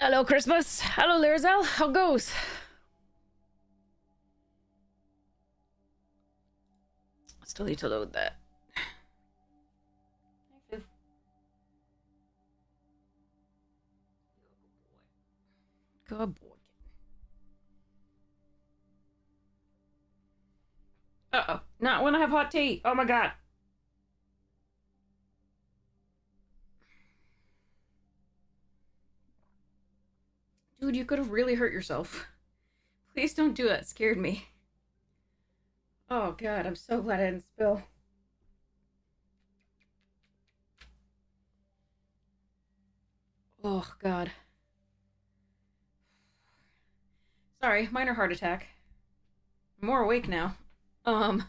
Hello, Christmas. Hello, Lirazel. How goes? Still need to load that. Good boy. Uh-oh. Not when I have hot tea. Oh my god. Dude, you could have really hurt yourself. Please don't do that. It scared me. Oh god, I'm so glad I didn't spill. Oh god. Sorry, minor heart attack. I'm more awake now. Um.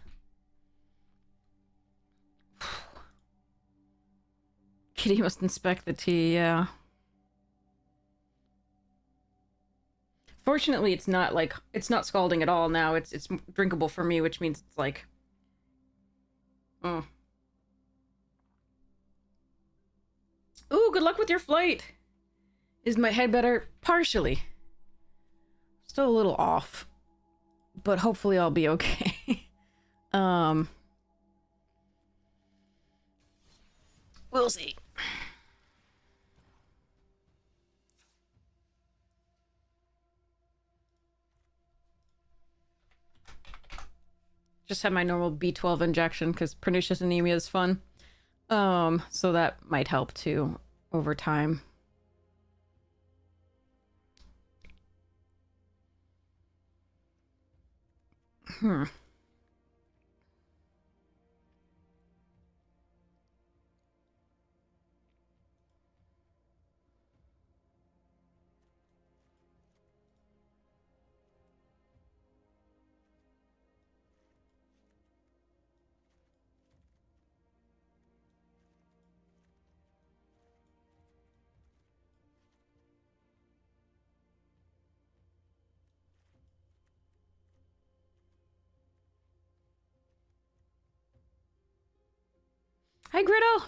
Kitty must inspect the tea, yeah. Fortunately, it's not like it's not scalding at all now. It's drinkable for me, which means it's like mm. Ooh, good luck with your flight. Is my head better? Partially. Still a little off. But hopefully I'll be okay. We'll see. Just had my normal B12 injection because pernicious anemia is fun. So that might help too over time. Hmm. Hi, Griddle!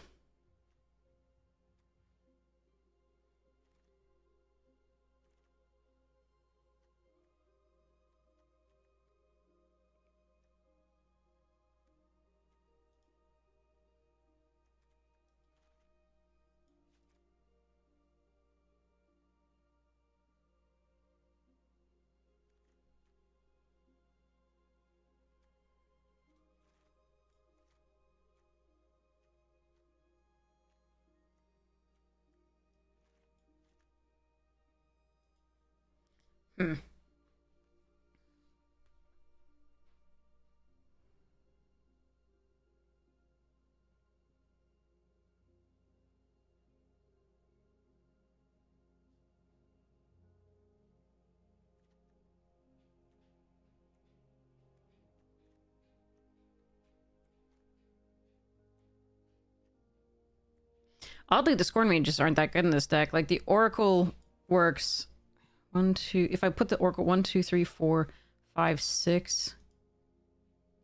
Hmm. Oddly, the Scorn Mages aren't that good in this deck. Like, the Oracle works. One, two... If I put the Oracle... 1, 2, 3, 4, 5, 6...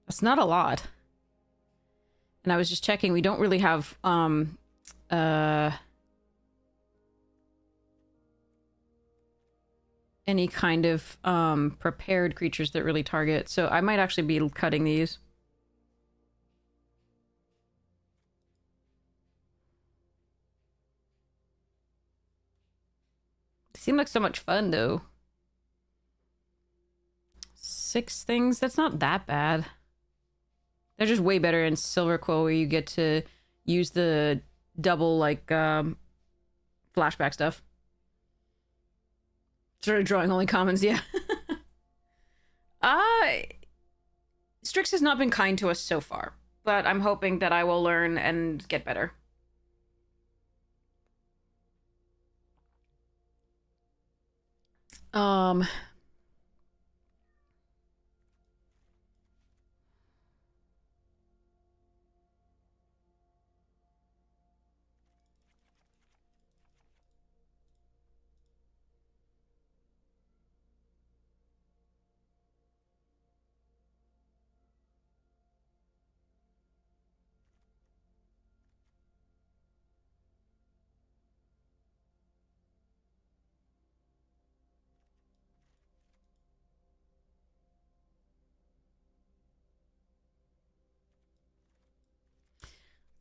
That's not a lot. And I was just checking, we don't really have, any kind of, prepared creatures that really target. So I might actually be cutting these. They seem like so much fun, though. 6 things? That's not that bad. They're just way better in Silver Quill, where you get to use the double, like, flashback stuff. Started drawing only commons, yeah. Strix has not been kind to us so far, but I'm hoping that I will learn and get better. Um...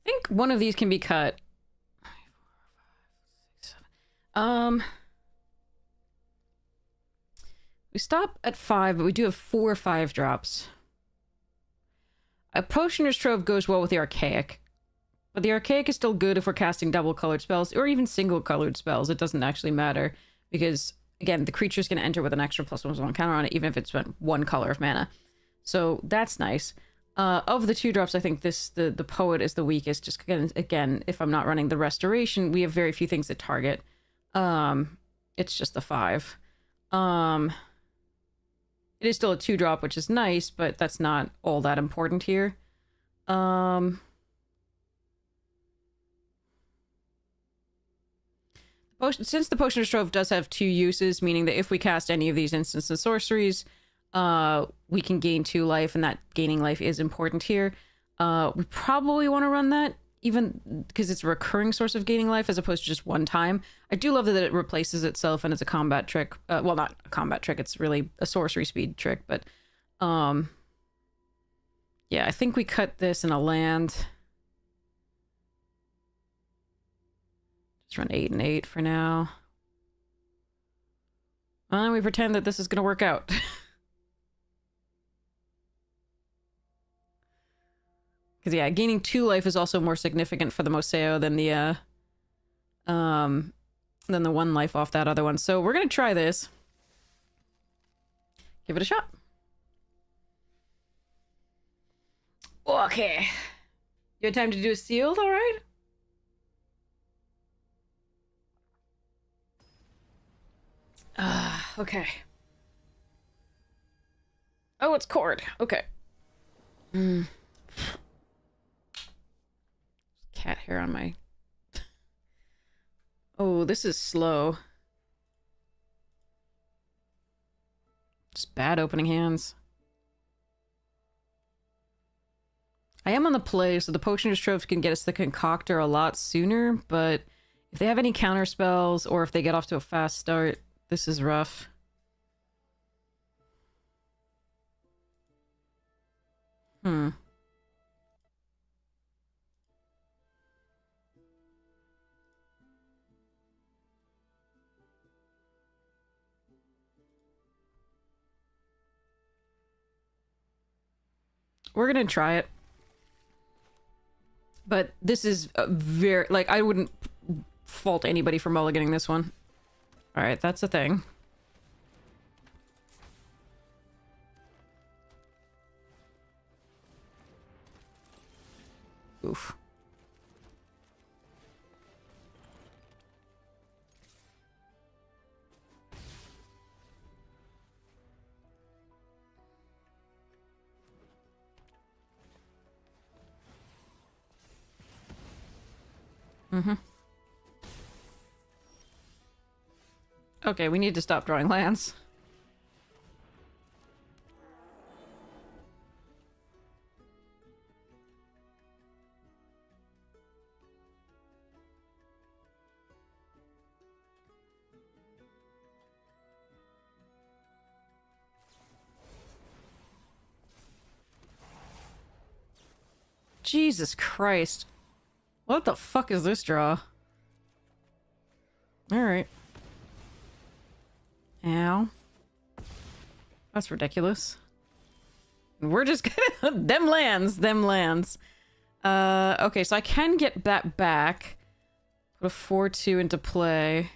think one of these can be cut. We stop at 5, but we do have 4 5-drops. A Potioner's Trove goes well with the Archaic. But the Archaic is still good if we're casting double-colored spells, or even single-colored spells. It doesn't actually matter, because, again, the creature's going to enter with an extra +1/+1 counter on it, even if it's spent 1 color of mana. So that's nice. Of the 2-drops, I think the Poet is the weakest. Just again, if I'm not running the Restoration, we have very few things that target. It's just the 5. It is still a 2-drop, which is nice, but that's not all that important here. Since the Potioner's Trove does have 2 uses, meaning that if we cast any of these instants and sorceries, we can gain 2 life, and that gaining life is important here. We probably want to run that, even because it's a recurring source of gaining life as opposed to just one time. I do love that it replaces itself and it's a combat trick. Well, not a combat trick, it's really a sorcery speed trick, but yeah, I think we cut this in a land. Just run 8 and 8 for now. And we pretend that this is going to work out. Because, yeah, gaining 2 life is also more significant for the Moseo than the 1 life off that other one. So we're going to try this. Give it a shot. Okay. You had time to do a sealed, all right? Okay. Oh, it's cord. Okay. Cat hair on my... Oh, this is slow. Just bad opening hands. I am on the play, so the Potioner's Trove can get us the Concoctor a lot sooner, but if they have any counter spells, or if they get off to a fast start, this is rough. We're gonna try it. But this is a very... Like, I wouldn't fault anybody for mulliganing this one. Alright, that's a thing. Oof. Okay, we need to stop drawing lands. Jesus Christ. What the fuck is this draw? Alright. Ow. That's ridiculous. We're just gonna... them lands. Okay, so I can get that back. Put a 4/2 into play.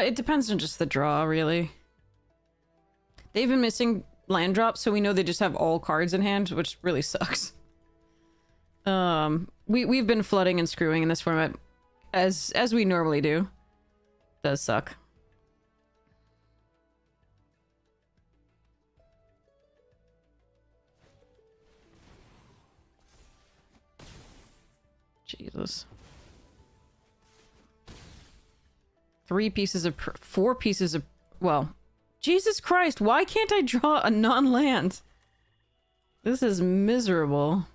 It depends on just the draw, really. They've been missing land drops, so we know they just have all cards in hand, which really sucks. We've been flooding and screwing in this format as we normally do. Does suck. Jesus. 4 pieces of... Well, Jesus Christ, why can't I draw a non-land? This is miserable.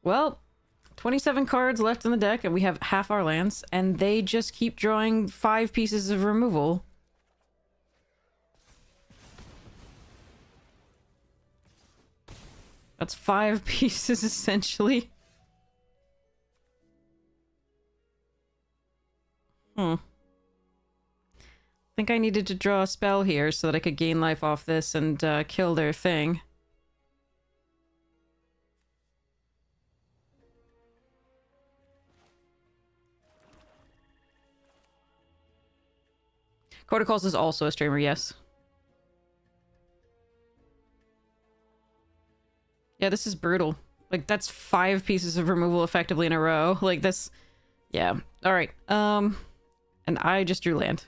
Well, 27 cards left in the deck, and we have half our lands, and they just keep drawing 5 pieces of removal. That's 5 pieces, essentially. I think I needed to draw a spell here so that I could gain life off this and kill their thing. Protocols is also a streamer, yes. Yeah, this is brutal. Like, that's 5 pieces of removal effectively in a row. Like, this... Yeah. Alright. And I just drew land.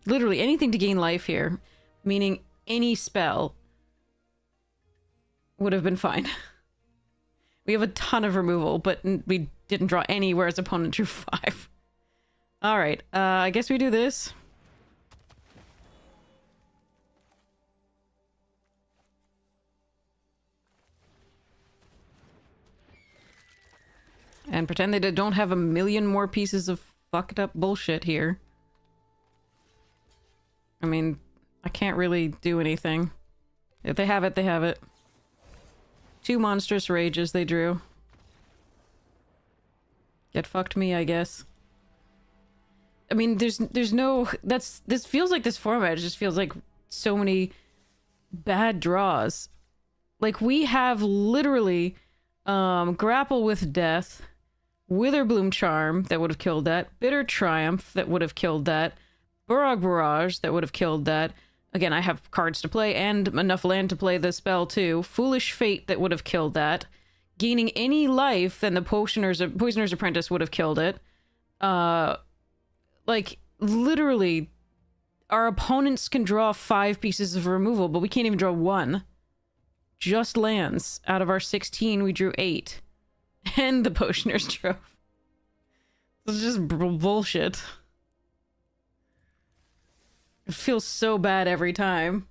Literally anything to gain life here. Meaning any spell would have been fine. We have a ton of removal, but we didn't draw any, whereas opponent drew 5. Alright, I guess we do this. And pretend they don't have a million more pieces of fucked up bullshit here. I mean, I can't really do anything. If they have it, they have it. 2 monstrous rages they drew. Get fucked me, I guess. I mean, there's no... This feels like this format just feels like so many bad draws. Like, we have literally Grapple with Death, Witherbloom Charm that would have killed that, Bitter Triumph that would have killed that, Burog Barrage that would have killed that. Again, I have cards to play and enough land to play the spell too. Foolish Fate that would have killed that. Gaining any life, then the Poisoner's Apprentice would have killed it. Like, literally, our opponents can draw 5 pieces of removal, but we can't even draw 1. Just lands. Out of our 16, we drew 8. And the Potioner's Trove. It's just bullshit. It feels so bad every time.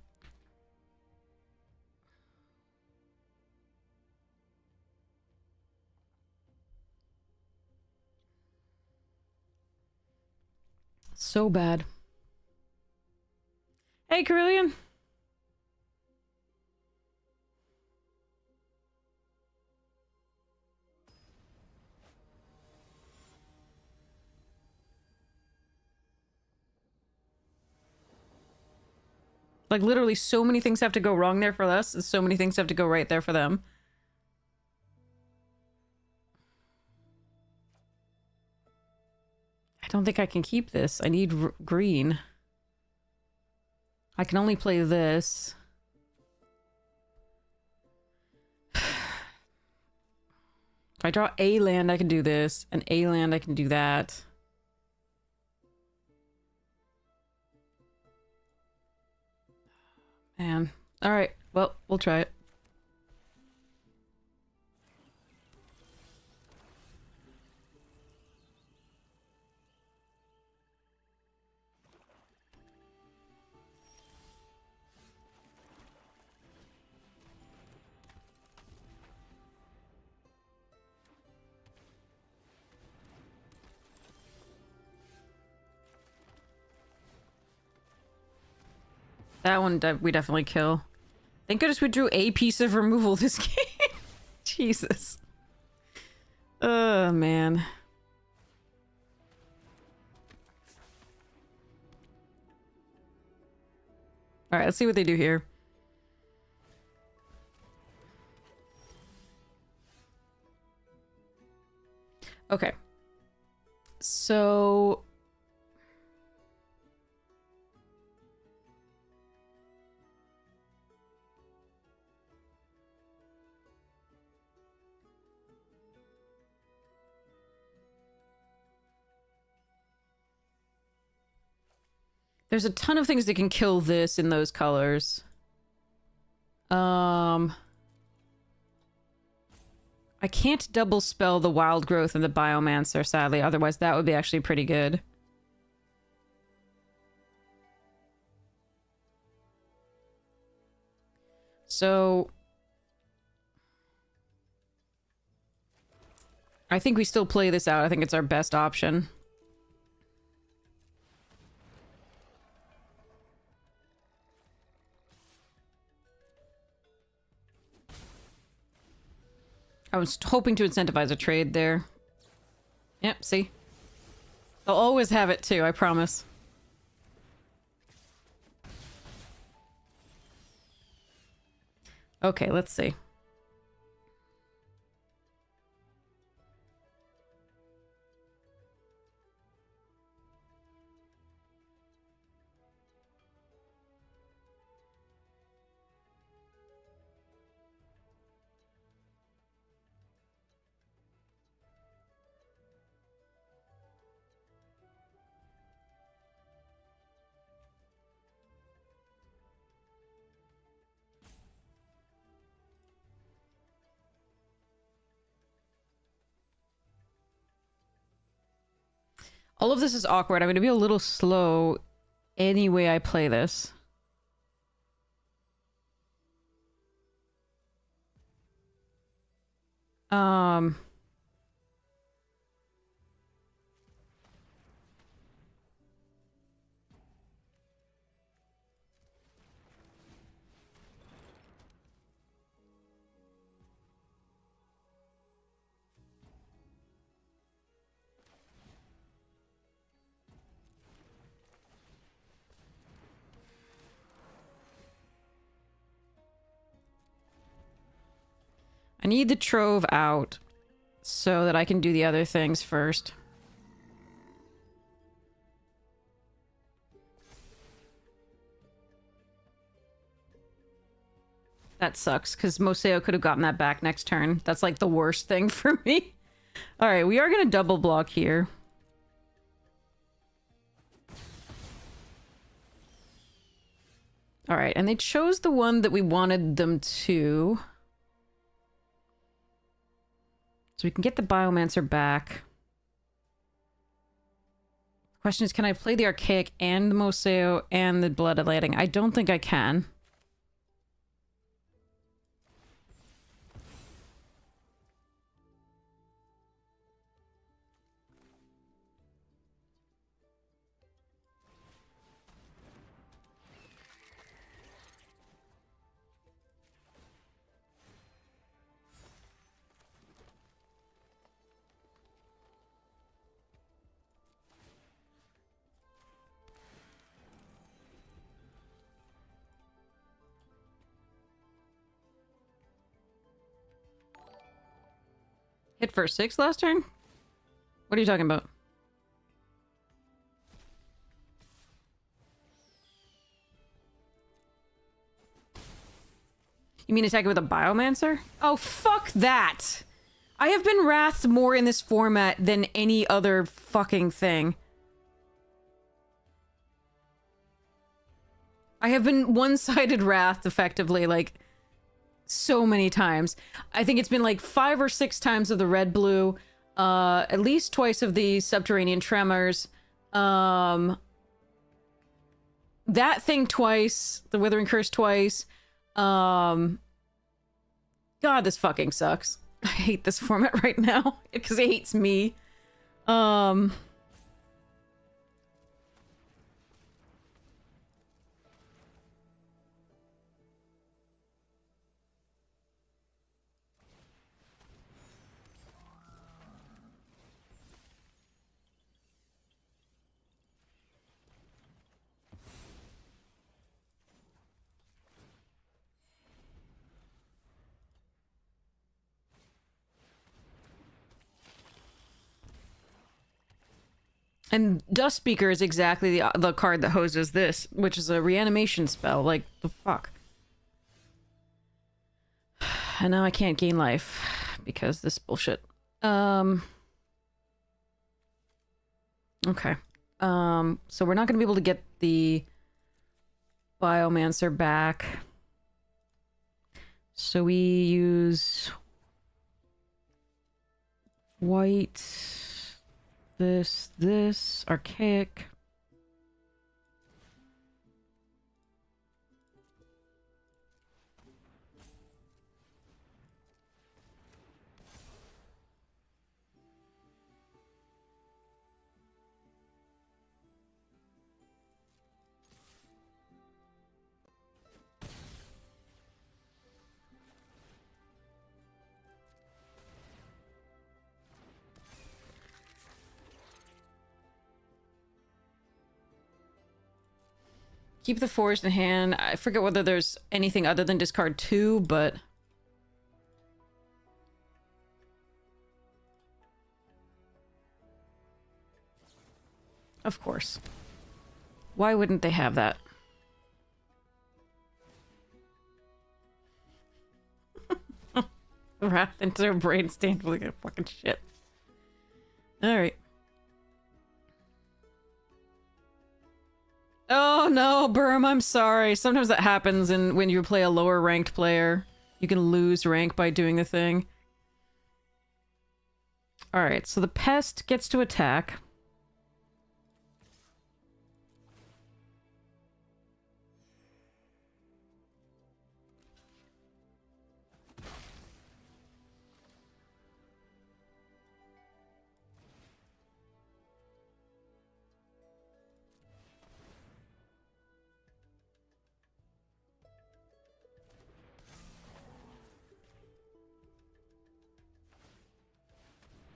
So bad. Hey, Carillion. Like, literally, so many things have to go wrong there for us, and so many things have to go right there for them. I don't think I can keep this. I need green. I can only play this. If I draw a land, I can do this. And a land, I can do that. Man. Alright, well, we'll try it. That one we definitely kill. Thank goodness we drew a piece of removal this game. Jesus. Oh, man. Alright, let's see what they do here. Okay. So... there's a ton of things that can kill this in those colors. I can't double spell the Wild Growth and the Biomancer, sadly. Otherwise, that would be actually pretty good. So... I think we still play this out. I think it's our best option. I was hoping to incentivize a trade there. Yep, see? I'll always have it too, I promise. Okay, let's see. All of this is awkward. I'm going to be a little slow any way I play this. I need the Trove out so that I can do the other things first. That sucks, because Moseo could have gotten that back next turn. That's like the worst thing for me. Alright, we are going to double block here. Alright, and they chose the one that we wanted them to. So we can get the Biomancer back. The question is, can I play the Archaic and the Moseo and the Blooded Landing? I don't think I can. Hit for 6 last turn? What are you talking about? You mean attacking with a Biomancer? Oh, fuck that! I have been wrathed more in this format than any other fucking thing. I have been one-sided wrathed, effectively, like, so many times. I think it's been like 5 or 6 times of the red-blue, at least twice of the subterranean tremors, that thing twice, the Withering Curse twice, God, this fucking sucks. I hate this format right now, because it hates me. And Dust Speaker is exactly the card that hoses this, which is a reanimation spell. Like, the fuck? And now I can't gain life because this bullshit. Okay. So we're not going to be able to get the Biomancer back. So we use White. This. Archaic. Keep the forest in hand. I forget whether there's anything other than discard 2, but... Of course. Why wouldn't they have that? Wrath into her brain stained like a fucking shit. Alright. Oh no, Burm, I'm sorry. Sometimes that happens and when you play a lower ranked player. You can lose rank by doing the thing. Alright, so the pest gets to attack.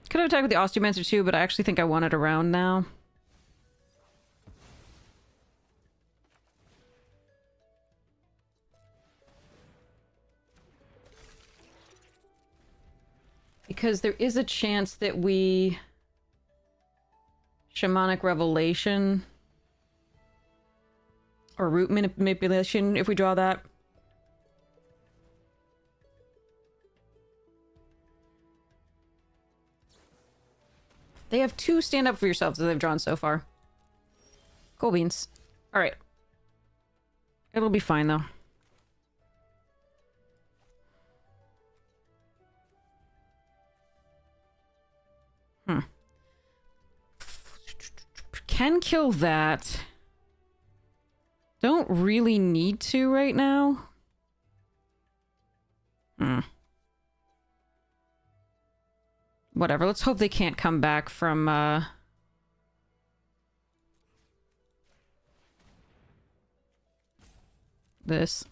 Could have attacked with the Osteomancer too, but I actually think I want it around now. Because there is a chance that we... Shamanic Revelation... Or Root Manipulation, if we draw that. They have 2 stand up for yourselves that they've drawn so far. Cool beans. Alright. It'll be fine, though. Can kill that. Don't really need to right now. Whatever, let's hope they can't come back from, this.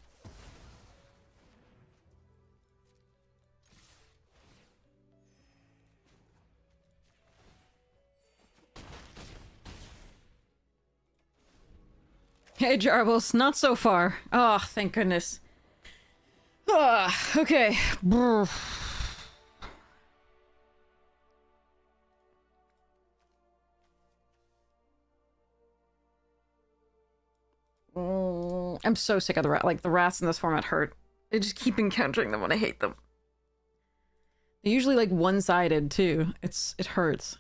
Hey, Jarbles, not so far. Oh, thank goodness. Okay. I'm so sick of the rat. Like, the rats in this format hurt. I just keep encountering them when I hate them. They're usually, like, one-sided, too. It hurts.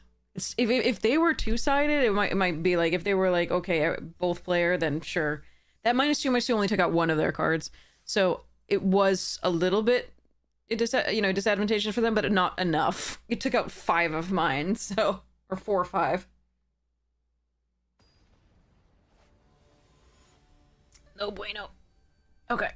If they were two-sided, it might be like, if they were like, okay, both player, then sure. That -2/-2 only took out one of their cards. So it was a little bit, disadvantageous for them, but not enough. It took out 5 of mine, so, or 4 or 5. No bueno. Okay.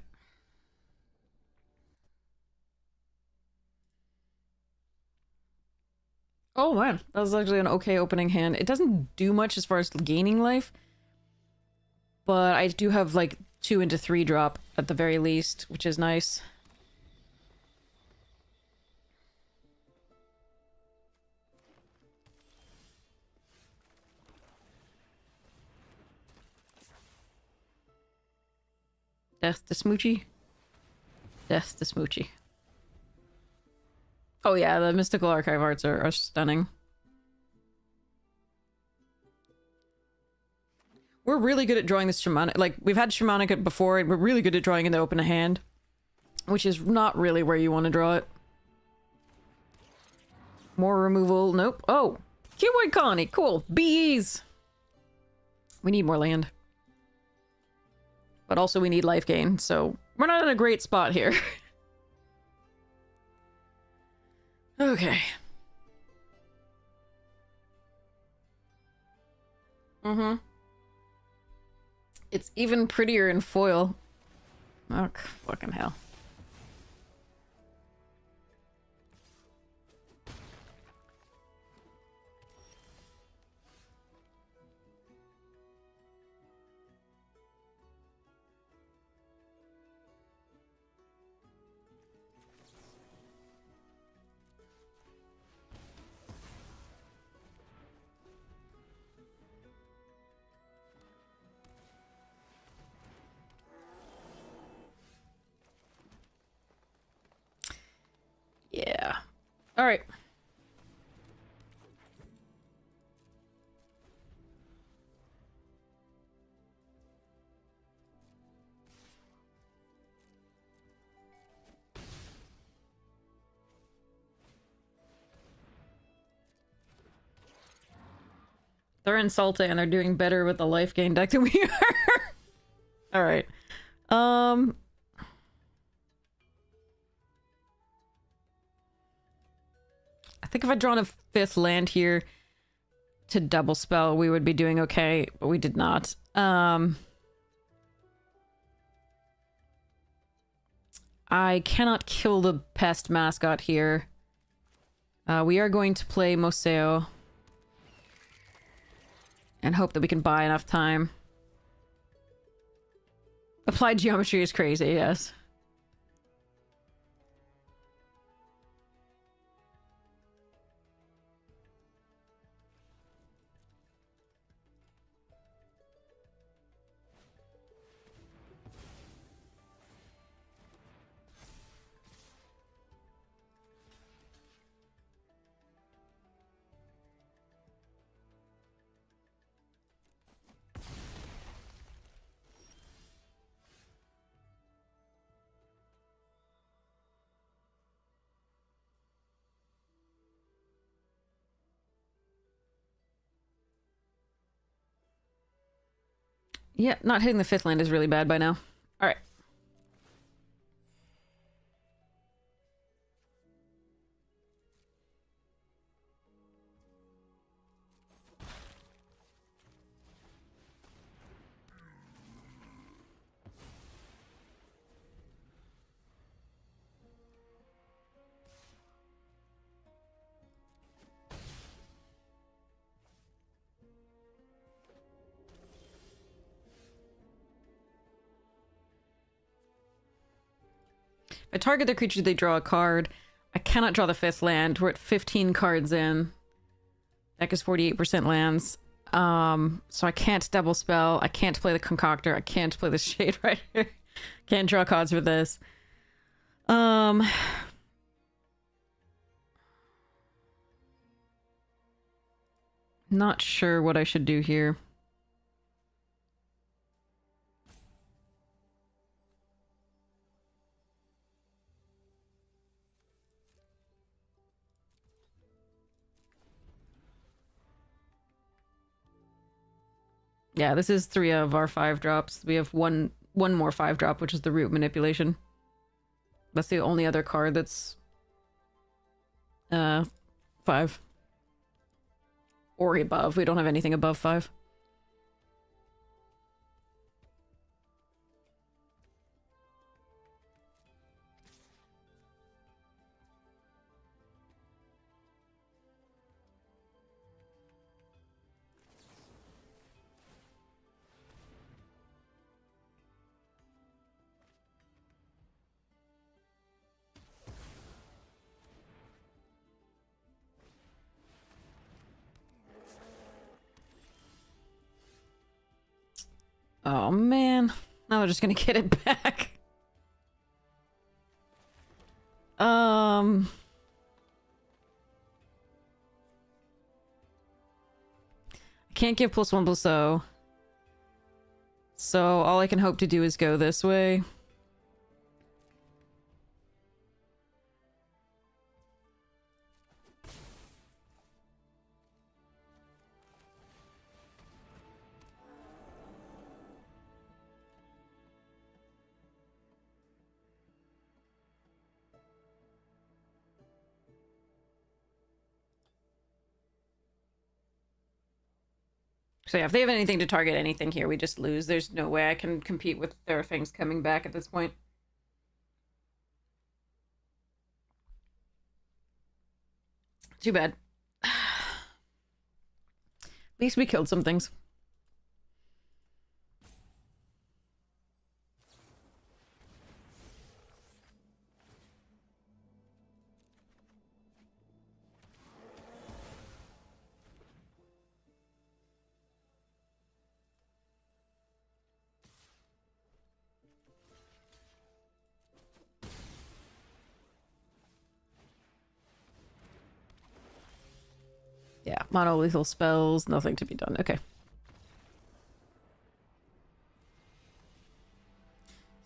Oh man, that was actually an okay opening hand. It doesn't do much as far as gaining life, but I do have like 2 into 3 drop at the very least, which is nice. Death to Smoochie. Death to Smoochie. Oh yeah, the Mystical Archive arts are stunning. We're really good at drawing this Shamanic. Like, we've had Shamanic before, and we're really good at drawing in the open hand. Which is not really where you want to draw it. More removal. Nope. Oh! Cuboid Colony! Cool! Bees! We need more land. But also we need life gain, so we're not in a great spot here. Okay. Mm-hmm. It's even prettier in foil. Oh, fucking hell. Yeah. All right. They're insulting and they're doing better with the life gain deck than we are. All right. I think if I'd drawn a 5th land here to double spell, we would be doing okay, but we did not. I cannot kill the pest mascot here. We are going to play Moseo and hope that we can buy enough time. Applied geometry is crazy, yes. Yeah, not hitting the 5th land is really bad by now. All right. If I target the creature, they draw a card. I cannot draw the 5th land. We're at 15 cards in. Deck is 48% lands. So I can't double spell. I can't play the Concoctor. I can't play the Shade Rider. Can't draw cards for this. Not sure what I should do here. Yeah, this is 3 of our 5 drops. We have one more 5 drop, which is the Root Manipulation. That's the only other card that's 5 or above. We don't have anything above 5. Oh man, now they're just gonna get it back. I can't give +1/+0. So all I can hope to do is go this way. So yeah, if they have anything to target anything here, we just lose. There's no way I can compete with their things coming back at this point. Too bad. At least we killed some things. Yeah, mono-lethal spells, nothing to be done. Okay.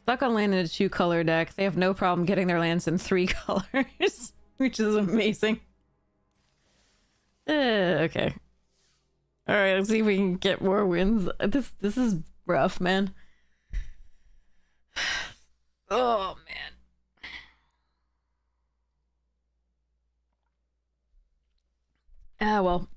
Stuck on land in a 2-color deck. They have no problem getting their lands in 3 colors, which is amazing. Okay. Alright, let's see if we can get more wins. This is rough, man. Oh, man. Ah, well.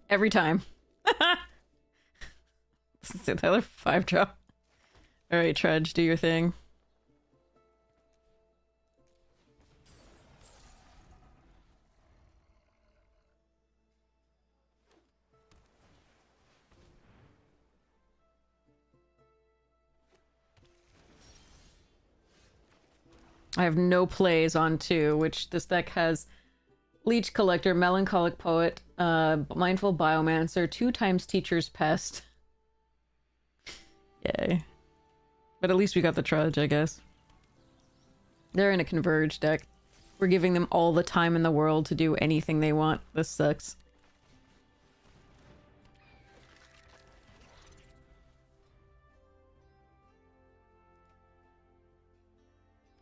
Every time. Let's see, Tyler 5-drop. Alright, Trudge, do your thing. I have no plays on 2, which this deck has Leech Collector, Melancholic Poet, Mindful Biomancer, 2 times Teacher's Pest. Yay. But at least we got the Trudge, I guess. They're in a Converge deck. We're giving them all the time in the world to do anything they want. This sucks.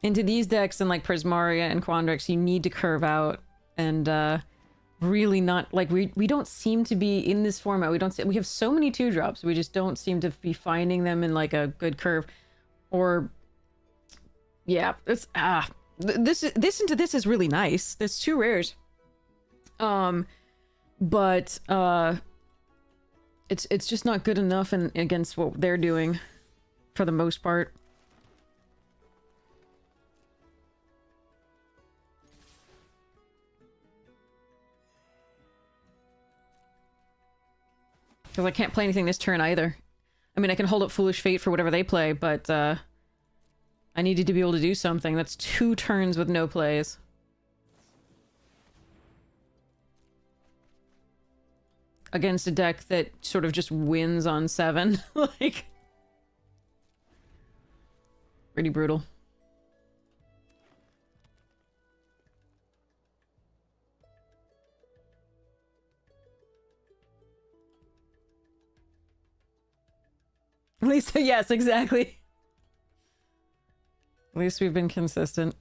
Into these decks and like Prismaria and Quandrix, you need to curve out and really not like we don't seem to be in this format. We have so many 2-drops. We just don't seem to be finding them in like a good curve. Or yeah, it's this into this is really nice. There's 2 rares. But it's just not good enough against what they're doing for the most part. Because I can't play anything this turn either. I mean, I can hold up Foolish Fate for whatever they play, but I needed to be able to do something. That's 2 turns with no plays. Against a deck that sort of just wins on 7. Like, pretty brutal. At least, yes, exactly. At least we've been consistent.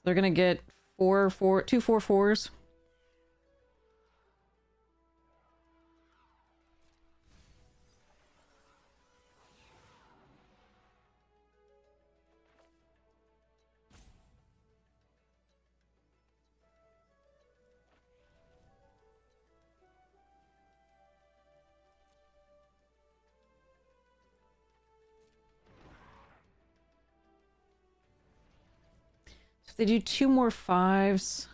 They're gonna get 2 4/4s. If they do 2 more 5s.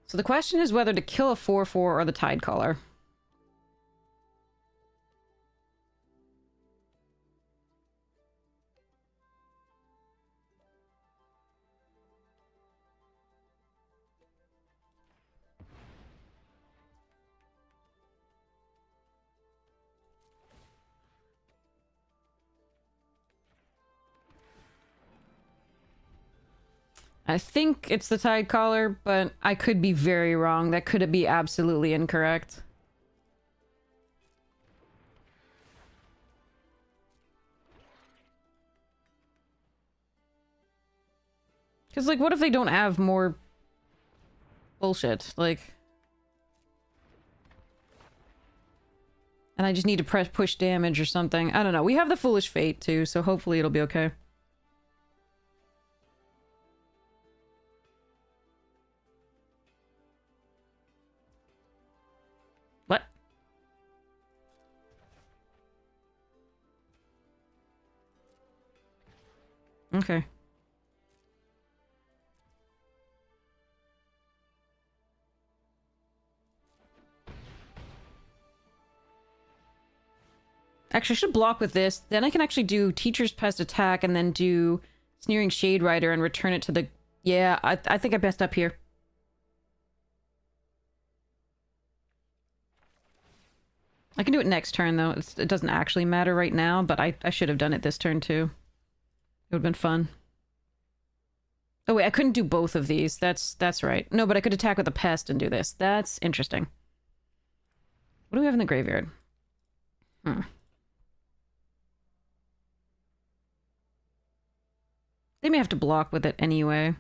So the question is whether to kill a 4/4 or the Tide Caller. I think it's the Tide Caller, but I could be very wrong. That could be absolutely incorrect. Because, like, what if they don't have more bullshit? Like... And I just need to push damage or something. I don't know. We have the Foolish Fate, too, so hopefully it'll be okay. What? Okay. Actually, I should block with this. Then I can actually do Teacher's Pest Attack and then do Sneering Shade Rider and return it to the... Yeah, I think I messed up here. I can do it next turn, though. It doesn't actually matter right now, but I should have done it this turn, too. It would have been fun. Oh, wait, I couldn't do both of these. That's right. No, but I could attack with a Pest and do this. That's interesting. What do we have in the graveyard? They may have to block with it anyway.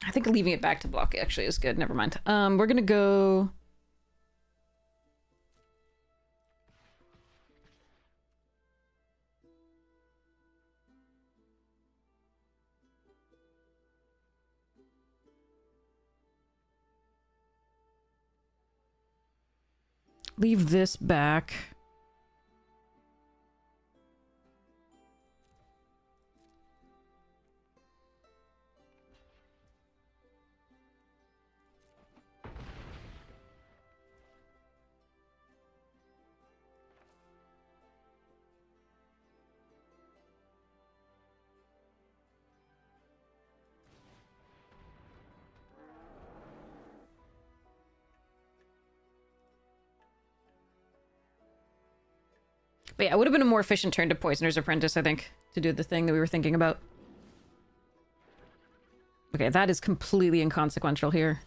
I think leaving it back to block actually is good. Never mind. We're gonna go... Leave this back. But yeah, it would have been a more efficient turn to Poisoner's Apprentice, I think, to do the thing that we were thinking about. Okay, that is completely inconsequential here.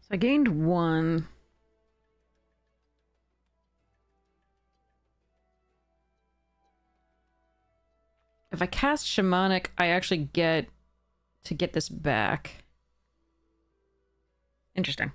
So I gained 1. If I cast Shamanic, I actually get to get this back. Interesting.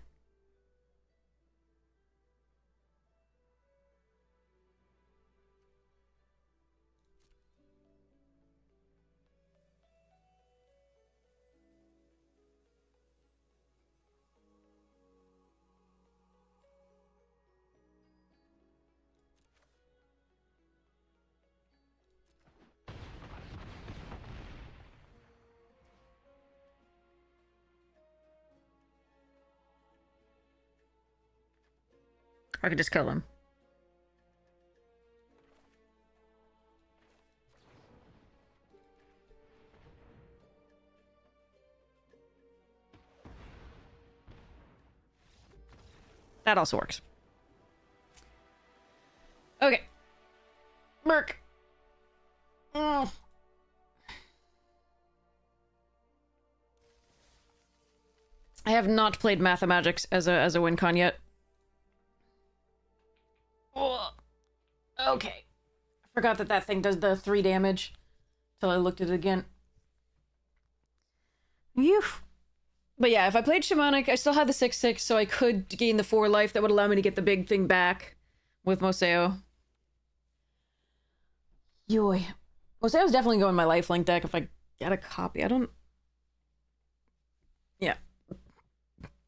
I could just kill him. That also works. Okay. Merc. Oh. I have not played Mathemagics as a win con yet. Oh. Okay. I forgot that thing does the 3 damage till I looked at it again. Phew. But yeah, if I played Shamanic, I still had the 6/6, so I could gain the 4 life that would allow me to get the big thing back with Moseo. Yoy. Moseo's definitely going in my lifelink deck if I get a copy. I don't... Yeah.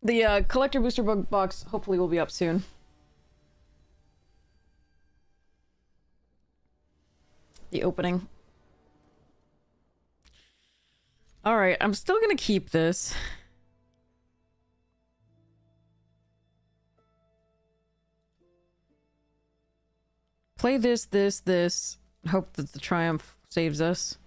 The collector booster box hopefully will be up soon. The opening. Alright, I'm still gonna keep this. Play this, this. Hope that the Triumph saves us.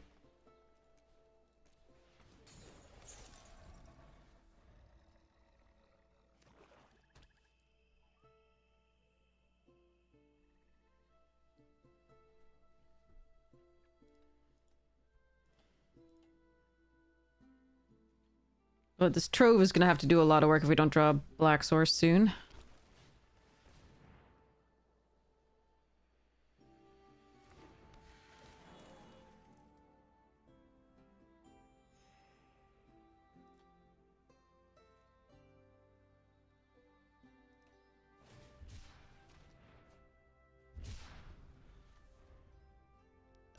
But this Trove is gonna have to do a lot of work if we don't draw a Black Source soon.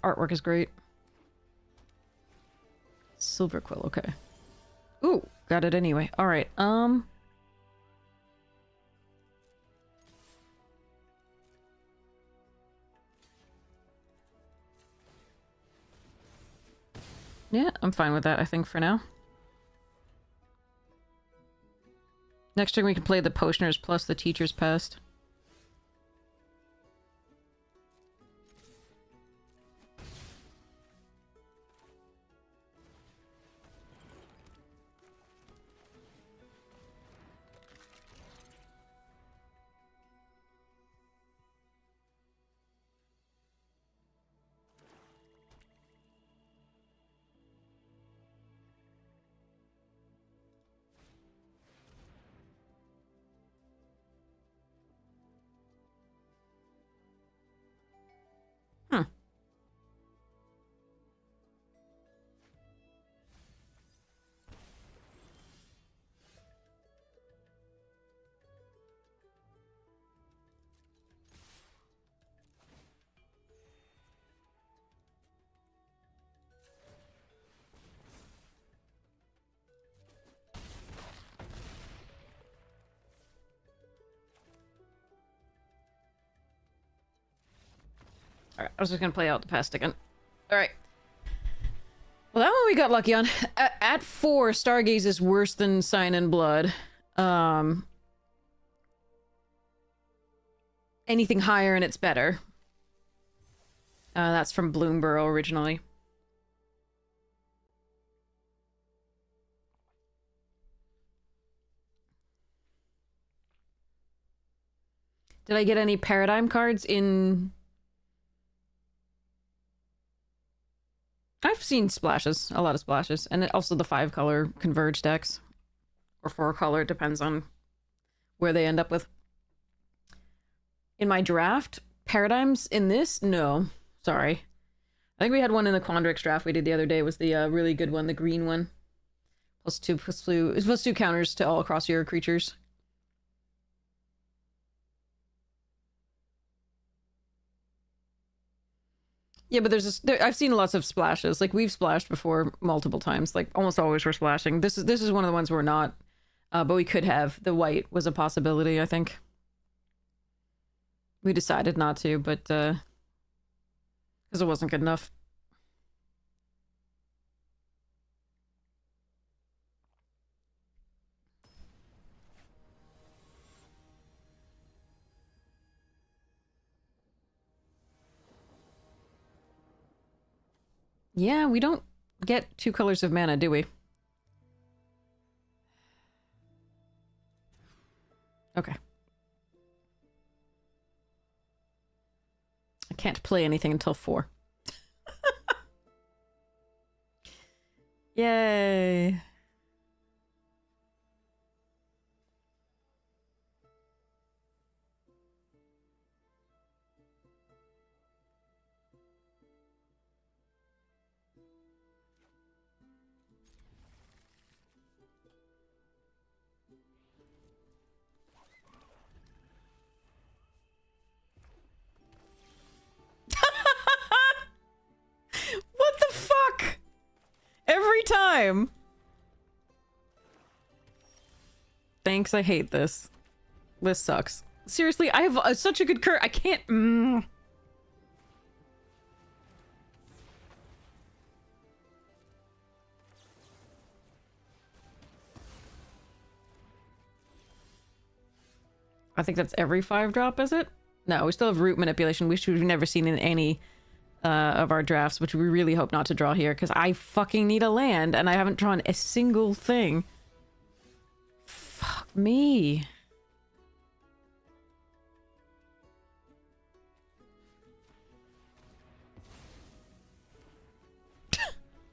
Artwork is great. Silver Quill, okay. Ooh, got it anyway. Alright, yeah, I'm fine with that, I think, for now. Next turn we can play the Potioners plus the Teacher's Pest. Alright, I was just gonna play out the past again. Alright. Well, that one we got lucky on. At 4, Stargaze is worse than Sign in Blood. Anything higher and it's better. That's from Bloomborough originally. Did I get any Paradigm cards in... I've seen splashes, a lot of splashes, and also the 5-color Converge decks. Or 4-color, depends on where they end up with. In my draft, Paradigms in this? No. Sorry. I think we had one in the Quandrix draft we did the other day. Was the really good one, the green one. +2/+2. It's +2 counters to all across your creatures. Yeah, but I've seen lots of splashes. Like, we've splashed before multiple times. Like, almost always we're splashing. This is one of the ones we're not. But we could have. The white was a possibility, I think. We decided not to, but, because it wasn't good enough. Yeah, we don't get 2 colors of mana, do we? Okay. I can't play anything until 4. Yay! What the fuck? Every time. Thanks, I hate this. This sucks. Seriously, I have such a good cur- I can't- I think that's every 5-drop, is it? No, we still have root manipulation, which we've never seen in any of our drafts, which we really hope not to draw here, because I fucking need a land, and I haven't drawn a single thing. Fuck me.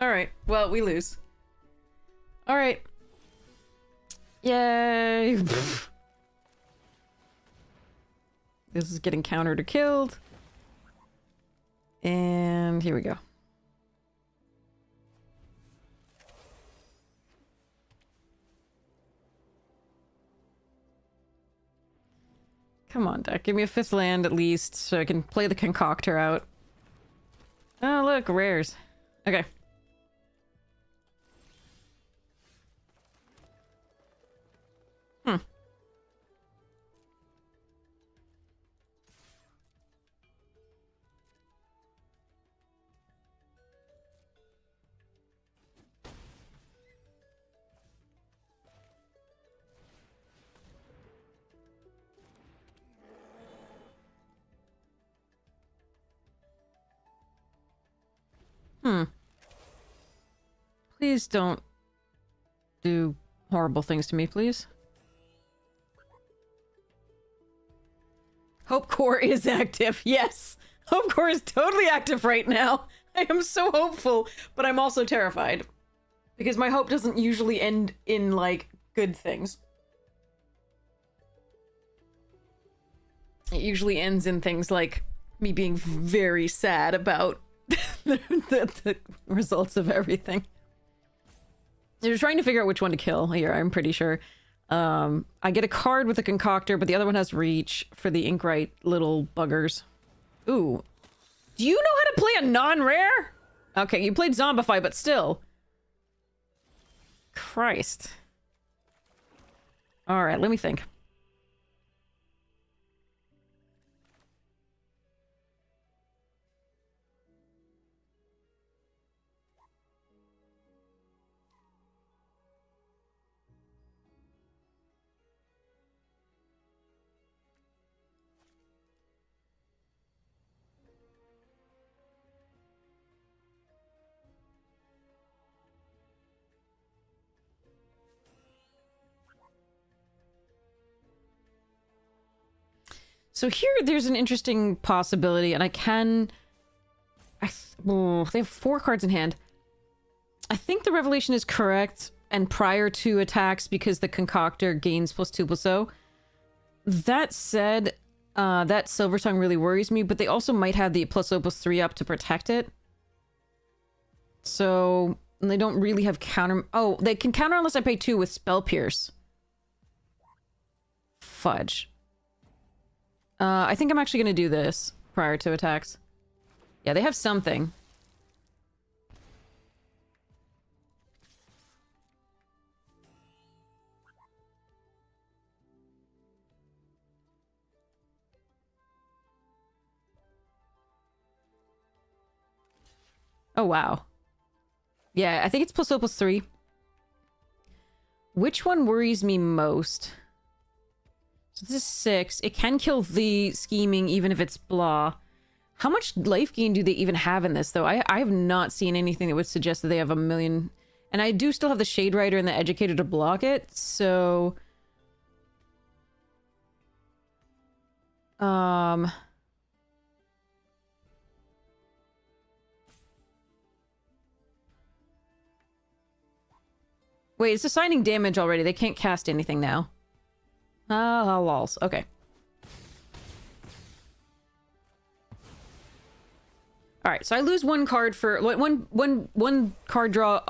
Alright, well, we lose. Alright. Yay! This is getting countered or killed. And here we go. Come on, deck. Give me a 5th land at least so I can play the concoctor out. Oh, look, rares. Okay. Please don't do horrible things to me, please. Hope Core is active. Yes. Hope Core is totally active right now. I am so hopeful, but I'm also terrified. Because my hope doesn't usually end in, like, good things. It usually ends in things like me being very sad about the results of everything. You're trying to figure out which one to kill here, I'm pretty sure. I get a card with a concoctor, but the other one has reach for the Inkwright little buggers. Ooh. Do you know how to play a non-rare? Okay, you played Zombify, but still. Christ. Alright, let me think. So here, there's an interesting possibility, and I can... they have 4 cards in hand. I think the Revelation is correct, and prior to attacks, because the Concoctor gains +2/+0. That said, that Silver Tongue really worries me, but they also might have the +0/+3 up to protect it. So they don't really have counter. Oh, they can counter unless I pay 2 with Spell Pierce. Fudge. I think I'm actually going to do this prior to attacks. Yeah, they have something. Oh, wow. Yeah, I think it's +0/+3. Which one worries me most? So this is 6. It can kill the scheming even if it's blah. How much life gain do they even have in this, though? I have not seen anything that would suggest that they have a million. And I do still have the Shade Rider and the Educator to block it, so... Wait, it's assigning damage already. They can't cast anything now. Ah, lols. Okay. Alright, so I lose 1 card for... One card draw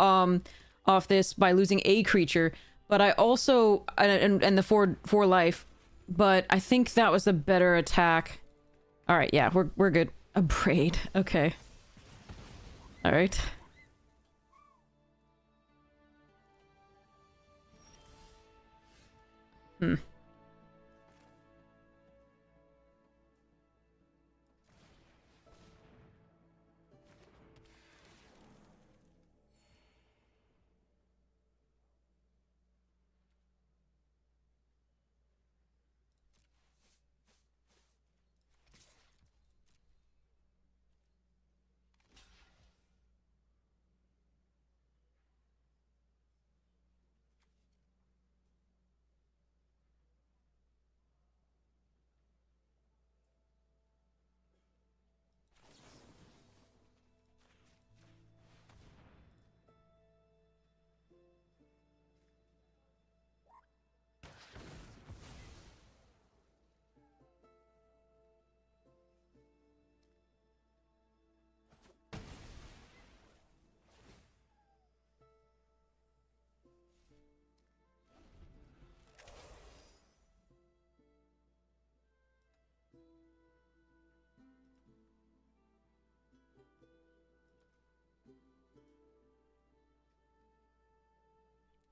off this by losing a creature, but I also... And the 4 life, but I think that was the better attack. Alright, yeah, we're good. A braid. Okay. Alright. Hmm.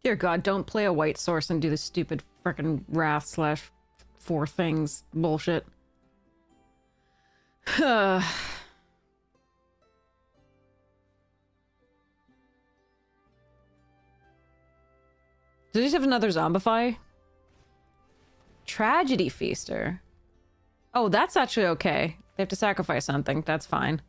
Dear God, don't play a white source and do this stupid frickin' Wrath / 4 things bullshit. Do these have another Zombify? Tragedy Feaster. Oh, that's actually okay. They have to sacrifice something. That's fine.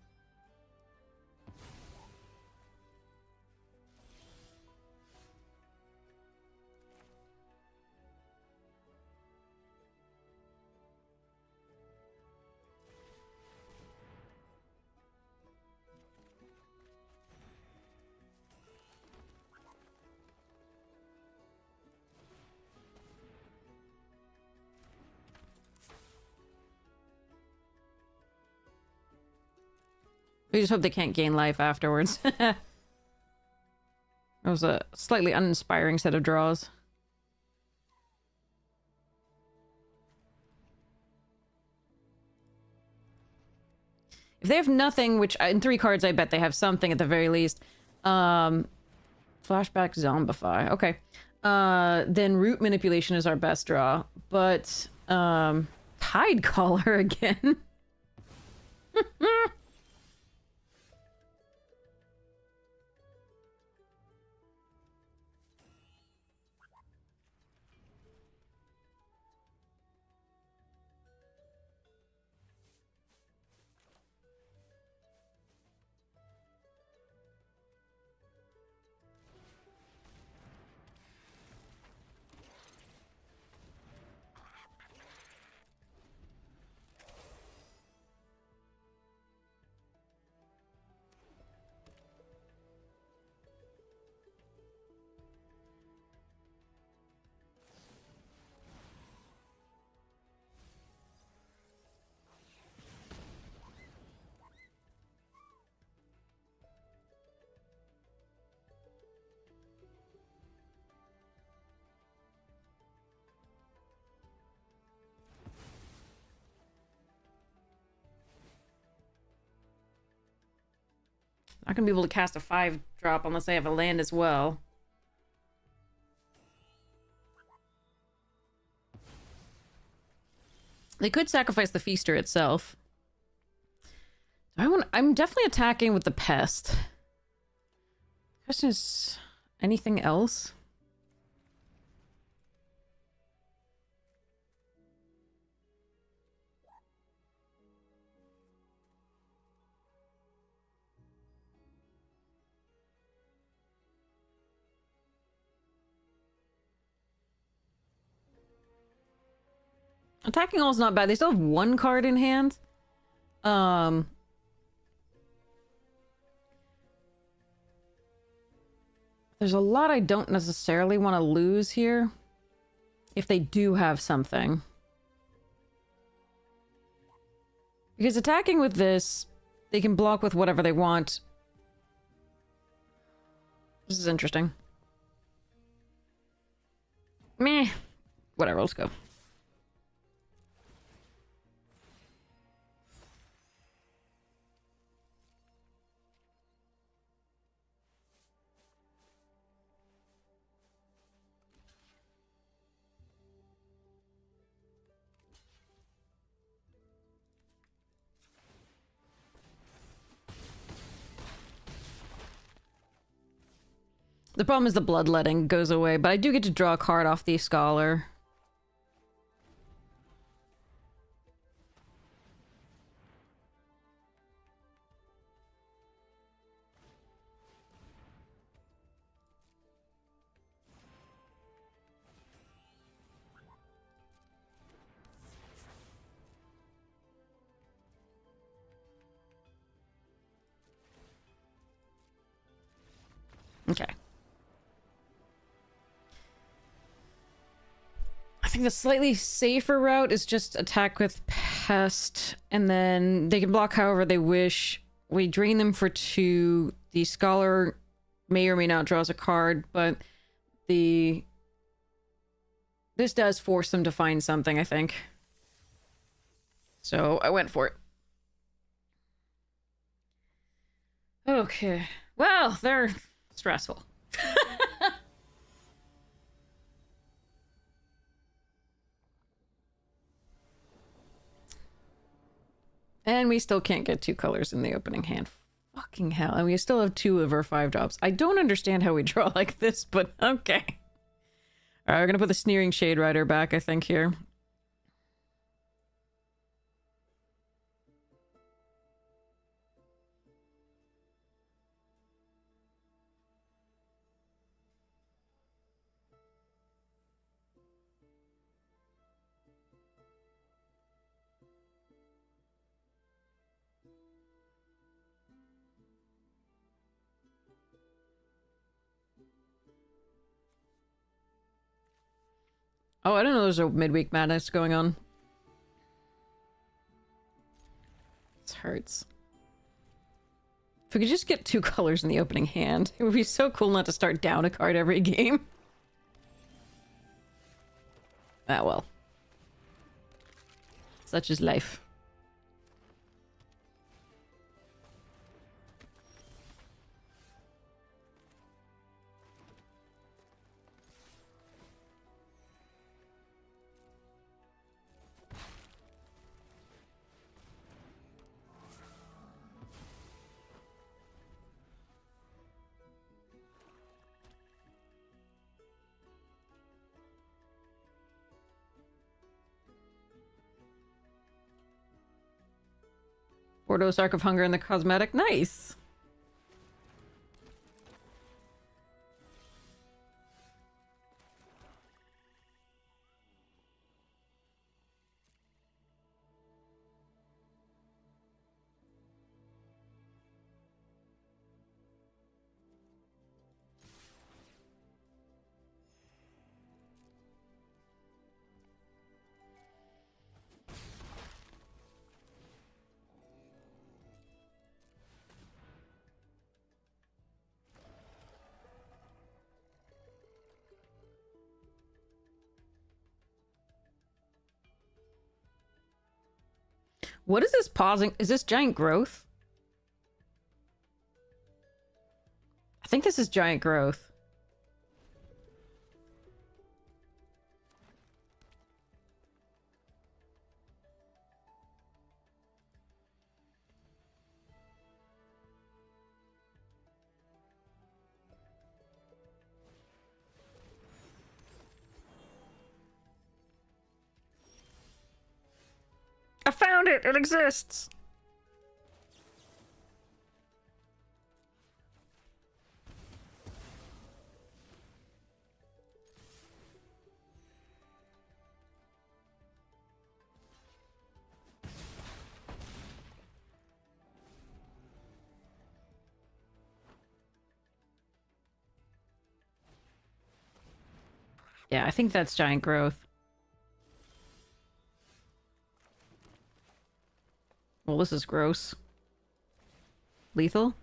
We just hope they can't gain life afterwards. That was a slightly uninspiring set of draws. If they have nothing, which in 3 cards I bet they have something at the very least. Flashback Zombify. Okay. Then Root Manipulation is our best draw. But, Tide Caller again. Not gonna be able to cast a 5-drop unless I have a land as well. They could sacrifice the Feaster itself. I'm definitely attacking with the Pest. Question is, anything else? Attacking all is not bad. They still have 1 card in hand. There's a lot I don't necessarily want to lose here. If they do have something. Because attacking with this, they can block with whatever they want. This is interesting. Meh. Whatever, let's go. The problem is the bloodletting goes away, but I do get to draw a card off the Scholar. Okay. I think the slightly safer route is just attack with Pest, and then they can block however they wish. We drain them for 2. The Scholar may or may not draws a card, but this does force them to find something, I think. So I went for it. Okay. Well, they're stressful. And we still can't get 2 colors in the opening hand. Fucking hell. And we still have 2 of our 5-drops. I don't understand how we draw like this, but okay. Alright, we're gonna put the Sneering Shade Rider back, I think, here. Oh, I don't know there's a midweek madness going on. This hurts. If we could just get 2 colors in the opening hand, it would be so cool not to start down a card every game. Ah, well. Such is life. Bordeaux Arc of Hunger and the Cosmetic. Nice! What is this pausing? Is this giant growth? I think this is giant growth. I found it! It exists! Yeah, I think that's giant growth. Well, this is gross. Lethal?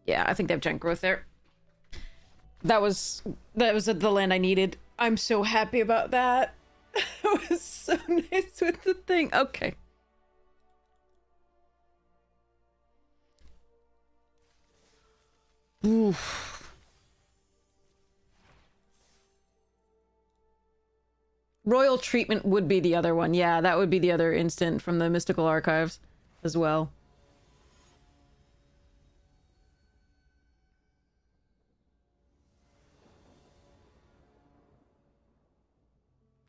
Yeah, I think they have giant growth there. That was the land I needed. I'm so happy about that. It was so nice with the thing. Okay. Oof. Royal treatment would be the other one. Yeah, that would be the other instant from the Mystical Archives as well.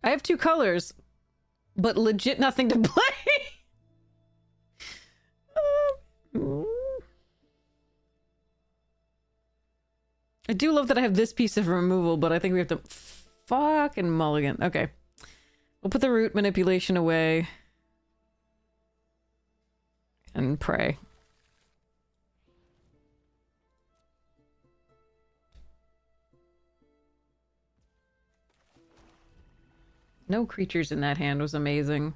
I have 2 colors, but legit nothing to play. I do love that I have this piece of removal, but I think we have to fucking mulligan. Okay. We'll put the root manipulation away. And pray. No creatures in that hand was amazing.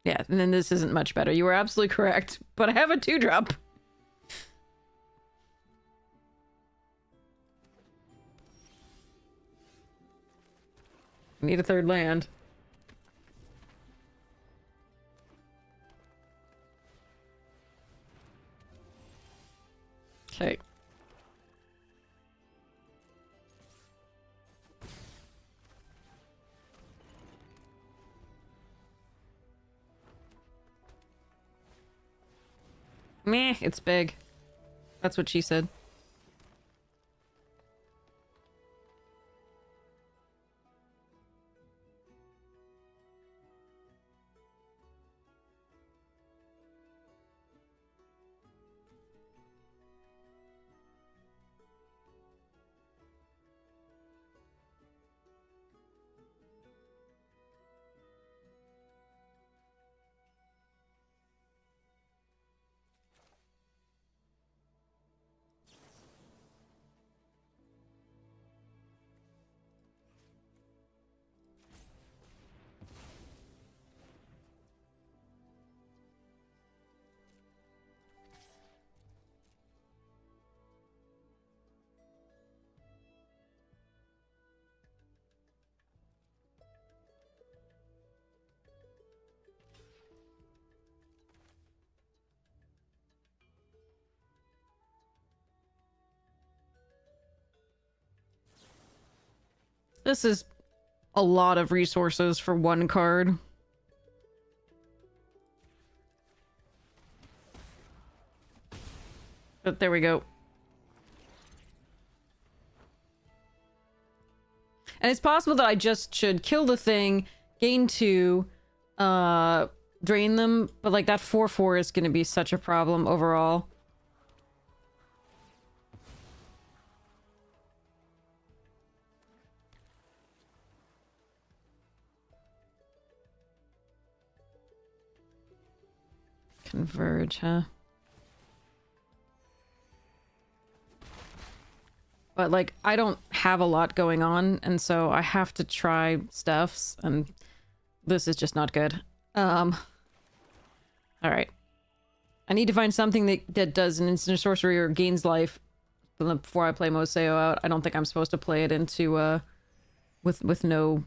Yeah, and then this isn't much better. You were absolutely correct, but I have a 2-drop. I need a 3rd land. Okay. Meh, it's big. That's what she said. This is a lot of resources for 1 card. But there we go. And it's possible that I just should kill the thing, gain 2, drain them, but like that 4/4 is going to be such a problem overall. Converge, huh? But, like, I don't have a lot going on, and so I have to try stuffs, and this is just not good. Alright. I need to find something that does an instant sorcery or gains life before I play Moseo out. I don't think I'm supposed to play it into, with no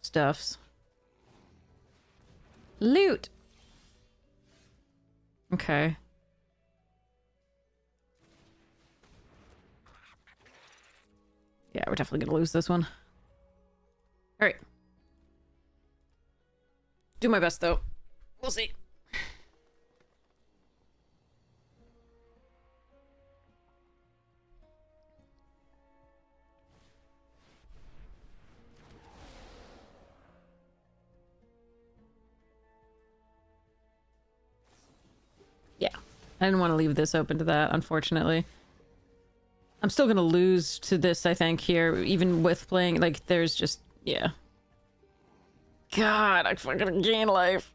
stuffs. Loot! Okay. Yeah, we're definitely gonna lose this one. Alright. Do my best, though. We'll see. Yeah. I didn't want to leave this open to that, unfortunately. I'm still gonna lose to this, I think, here, even with playing, like, there's just, yeah. God, I fucking gain life.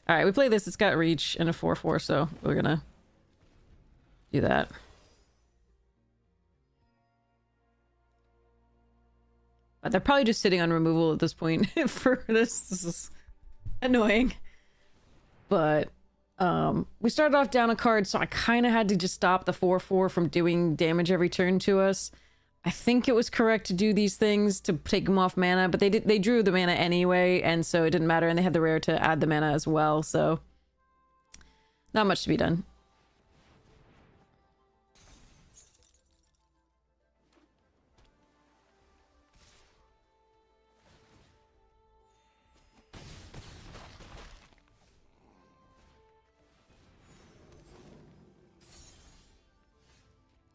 Alright, we play this, it's got reach and a 4/4, so we're gonna do that. But they're probably just sitting on removal at this point for this. This is annoying. But we started off down a card, so I kind of had to just stop the 4/4 from doing damage every turn to us. I think it was correct to do these things to take them off mana, but they drew the mana anyway, and so it didn't matter, and they had the rare to add the mana as well, so not much to be done.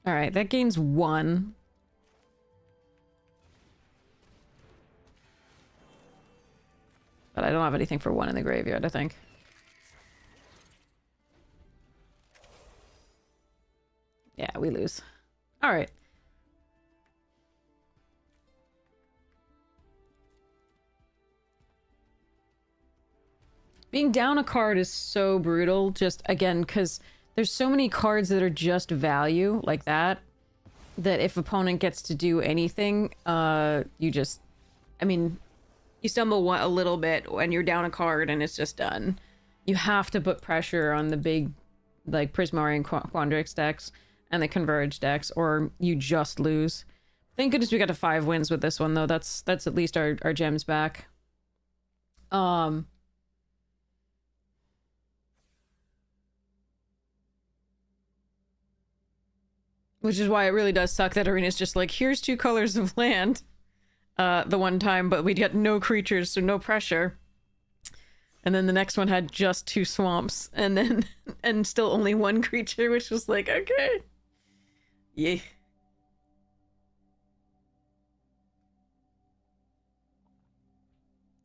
Alright, that gains 1. But I don't have anything for 1 in the graveyard, I think. Yeah, we lose. Alright. Being down a card is so brutal, just, again, because there's so many cards that are just value, like that if opponent gets to do anything, you just... I mean, you stumble a little bit and you're down a card and it's just done. You have to put pressure on the big, like, Prismari and Quandrix decks and the Converge decks, or you just lose. Thank goodness we got to 5 wins with this one, though. That's at least our gems back. Which is why it really does suck that Arena's just like, here's 2 colors of land the one time, but we got no creatures, so no pressure. And then the next one had just 2 swamps, and then and still only 1 creature, which was like, okay. Yeah.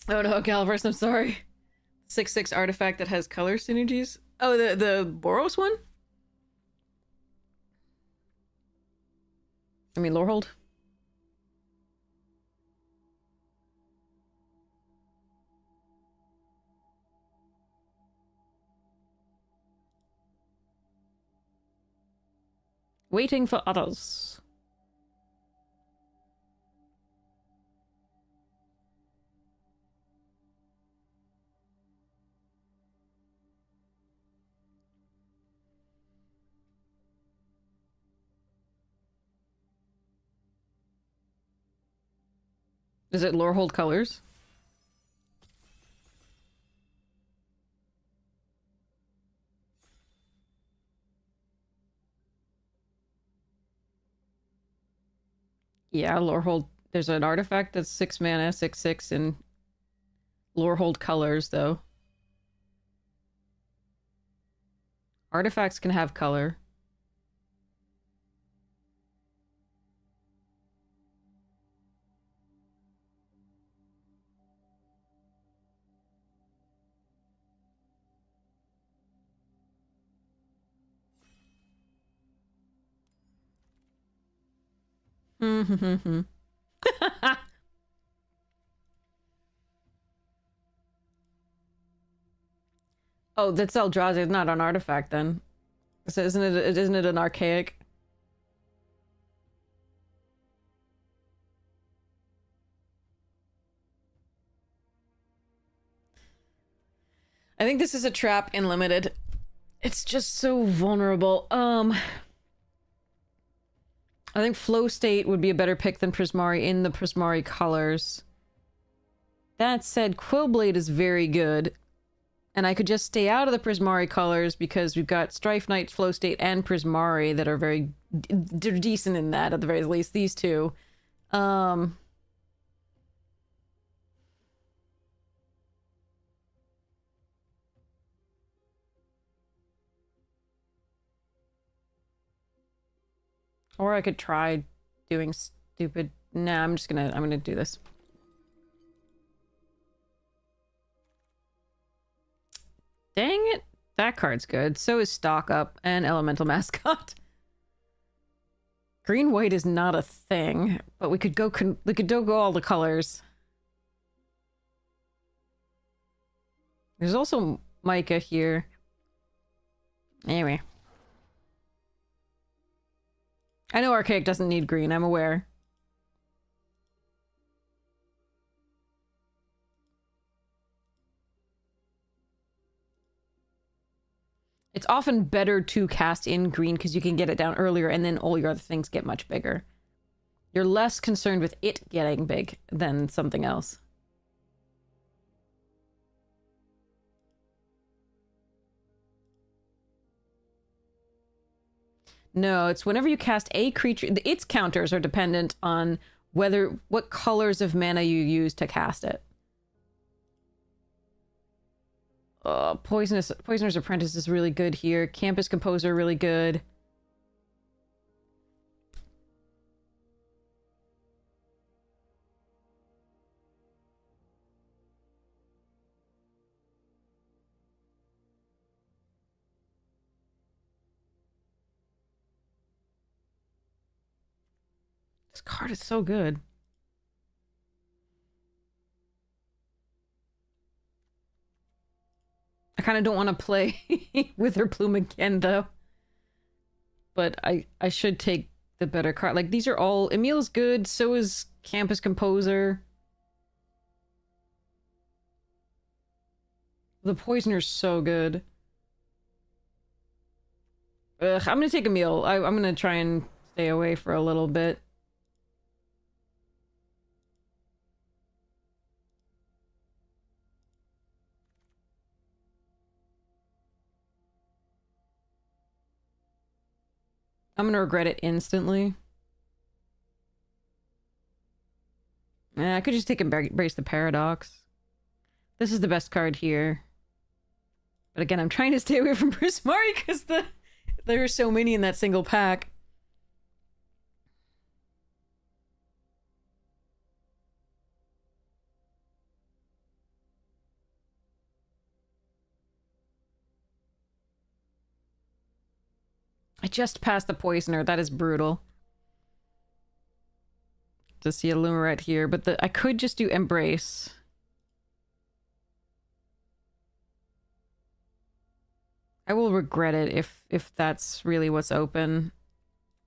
Oh no, Galvers, I'm sorry. 6/6 artifact that has color synergies. Oh, the Boros one? I mean, Lorehold. Waiting for others. Is it Lorehold colors? Yeah, Lorehold. There's an artifact that's 6 mana, 6/6, and Lorehold colors, though. Artifacts can have color. Mm-hmm. Oh, that's Eldrazi. It's not an artifact then. So isn't it an archaic? I think this is a trap in limited. It's just so vulnerable. I think Flow State would be a better pick than Prismari in the Prismari colors. That said, Quillblade is very good. And I could just stay out of the Prismari colors because we've got Strife Knight, Flow State, and Prismari that are very decent in that, at the very least. These two. Or I could try doing stupid... Nah, I'm gonna do this. Dang it. That card's good. So is Stock Up and Elemental Mascot. Green-white is not a thing, but we could go all the colors. There's also Micah here. Anyway. I know Archaic doesn't need green, I'm aware. It's often better to cast in green because you can get it down earlier and then all your other things get much bigger. You're less concerned with it getting big than something else. No, it's whenever you cast a creature... Its counters are dependent on what colors of mana you use to cast it. Poisoner's Apprentice is really good here. Campus Composer, really good. This card is so good. I kind of don't want to play Witherbloom again, though. But I should take the better card. Like, these are all... Emil's good, so is Campus Composer. The Poisoner's so good. Ugh, I'm gonna take Emil. I'm gonna try and stay away for a little bit. I'm gonna regret it instantly. I could just take Embrace the Paradox. This is the best card here. But again, I'm trying to stay away from Prismari because there are so many in that single pack. I just passed the Poisoner. That is brutal. To see a Lumerette here, but I could just do Embrace. I will regret it if that's really what's open.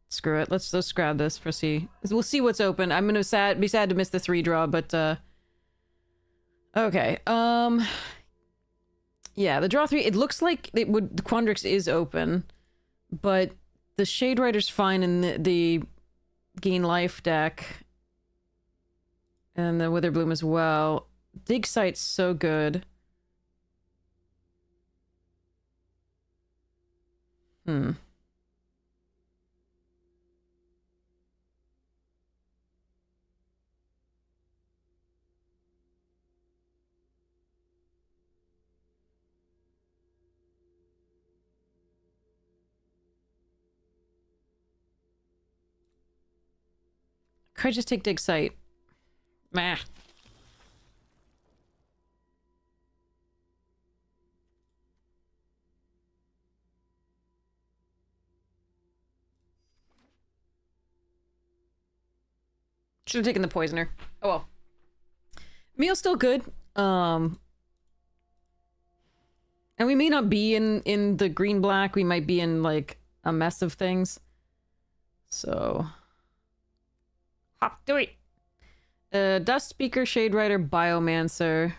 Screw it. Let's grab this for see. We'll see what's open. I'm gonna be sad to miss the 3 draw, but okay. Yeah, the draw 3. It looks like the Quandrix is open. But the Shade Rider's fine in the Gain Life deck. And the Witherbloom as well. Dig Site's so good. I could just take Dig Site. Meh. Should have taken the Poisoner. Oh well. Meal's still good. And we may not be in the green-black. We might be in, like, a mess of things. So... Hop, do it! Dust Speaker, Shade Rider, Biomancer.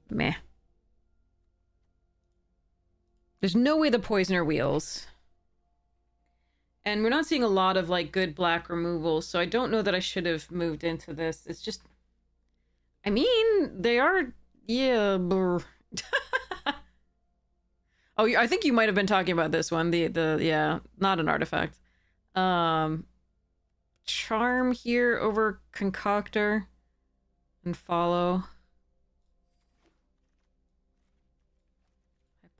Meh. There's no way the Poisoner wheels. And we're not seeing a lot of, like, good black removals, so I don't know that I should have moved into this. It's just... I mean, they are... Yeah, Oh, I think you might have been talking about this one. Yeah, not an artifact. Charm here over Concoctor. And follow.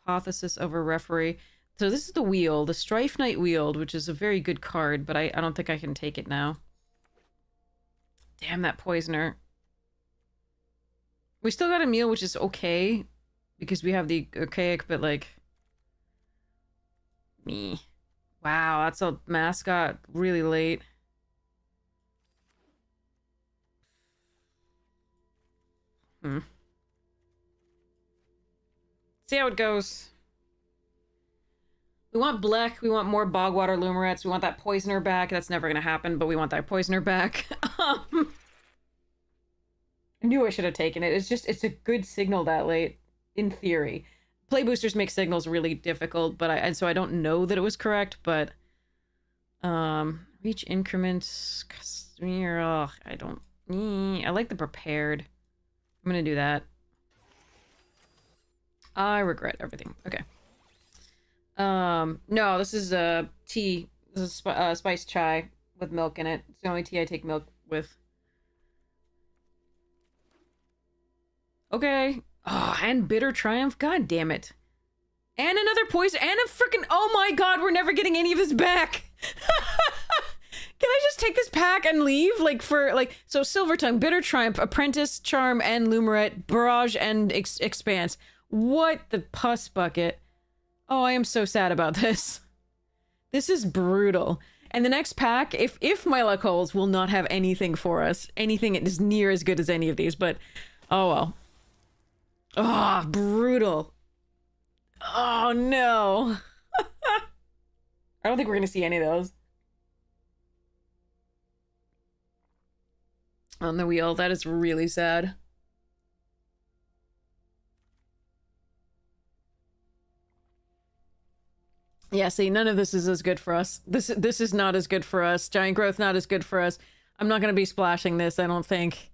Hypothesis over Referee. So this is the Wheel, the Strife Knight Wield, which is a very good card, but I don't think I can take it now. Damn, that Poisoner. We still got a meal, which is okay, because we have the Archaic, but like... Me. Wow, that's a mascot really late. See how it goes. We want Bleck, we want more Bogwater Lumerets, we want that Poisoner back. That's never gonna happen, but we want that Poisoner back. I knew I should have taken it. It's a good signal that late, in theory. Play boosters make signals really difficult, but and so I don't know that it was correct, but... reach increments... Ugh, I don't... I like the prepared. I'm gonna do that. I regret everything. Okay. No, this is tea. This is spiced chai with milk in it. It's the only tea I take milk with. Okay. Oh, and Bitter Triumph. God damn it. And another poison. And a freaking... Oh my god, we're never getting any of this back. Can I just take this pack and leave? Like, for, like... So, Silver Tongue, Bitter Triumph, Apprentice, Charm, and Lumeret, Barrage, and Expanse. What the pus bucket. Oh, I am so sad about this. This is brutal. And the next pack, if my luck holds, will not have anything for us. Anything as near as good as any of these, but... Oh, well. Oh, brutal. Oh, no. I don't think we're gonna see any of those. On the wheel, that is really sad. Yeah, see, none of this is as good for us. This is not as good for us. Giant Growth, not as good for us. I'm not gonna be splashing this, I don't think.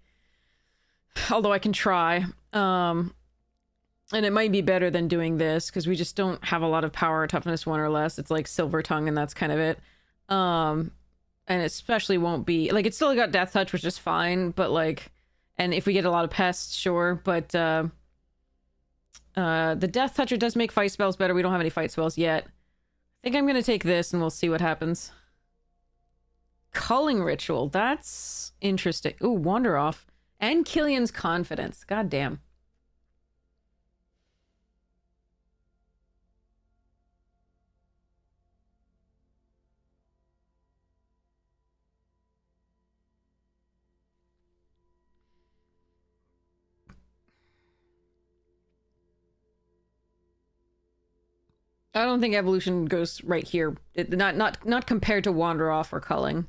Although I can try. And it might be better than doing this, because we just don't have a lot of power, toughness 1 or less. It's like Silver Tongue, and that's kind of it. And it especially won't be... Like, it's still got Death Touch, which is fine, but like... And if we get a lot of pests, sure, but the Death Toucher does make fight spells better. We don't have any fight spells yet. I think I'm gonna take this, and we'll see what happens. Culling Ritual, that's interesting. Ooh, Wander Off. And Killian's Confidence. God damn. I don't think evolution goes right here. Not compared to Wander Off or Culling.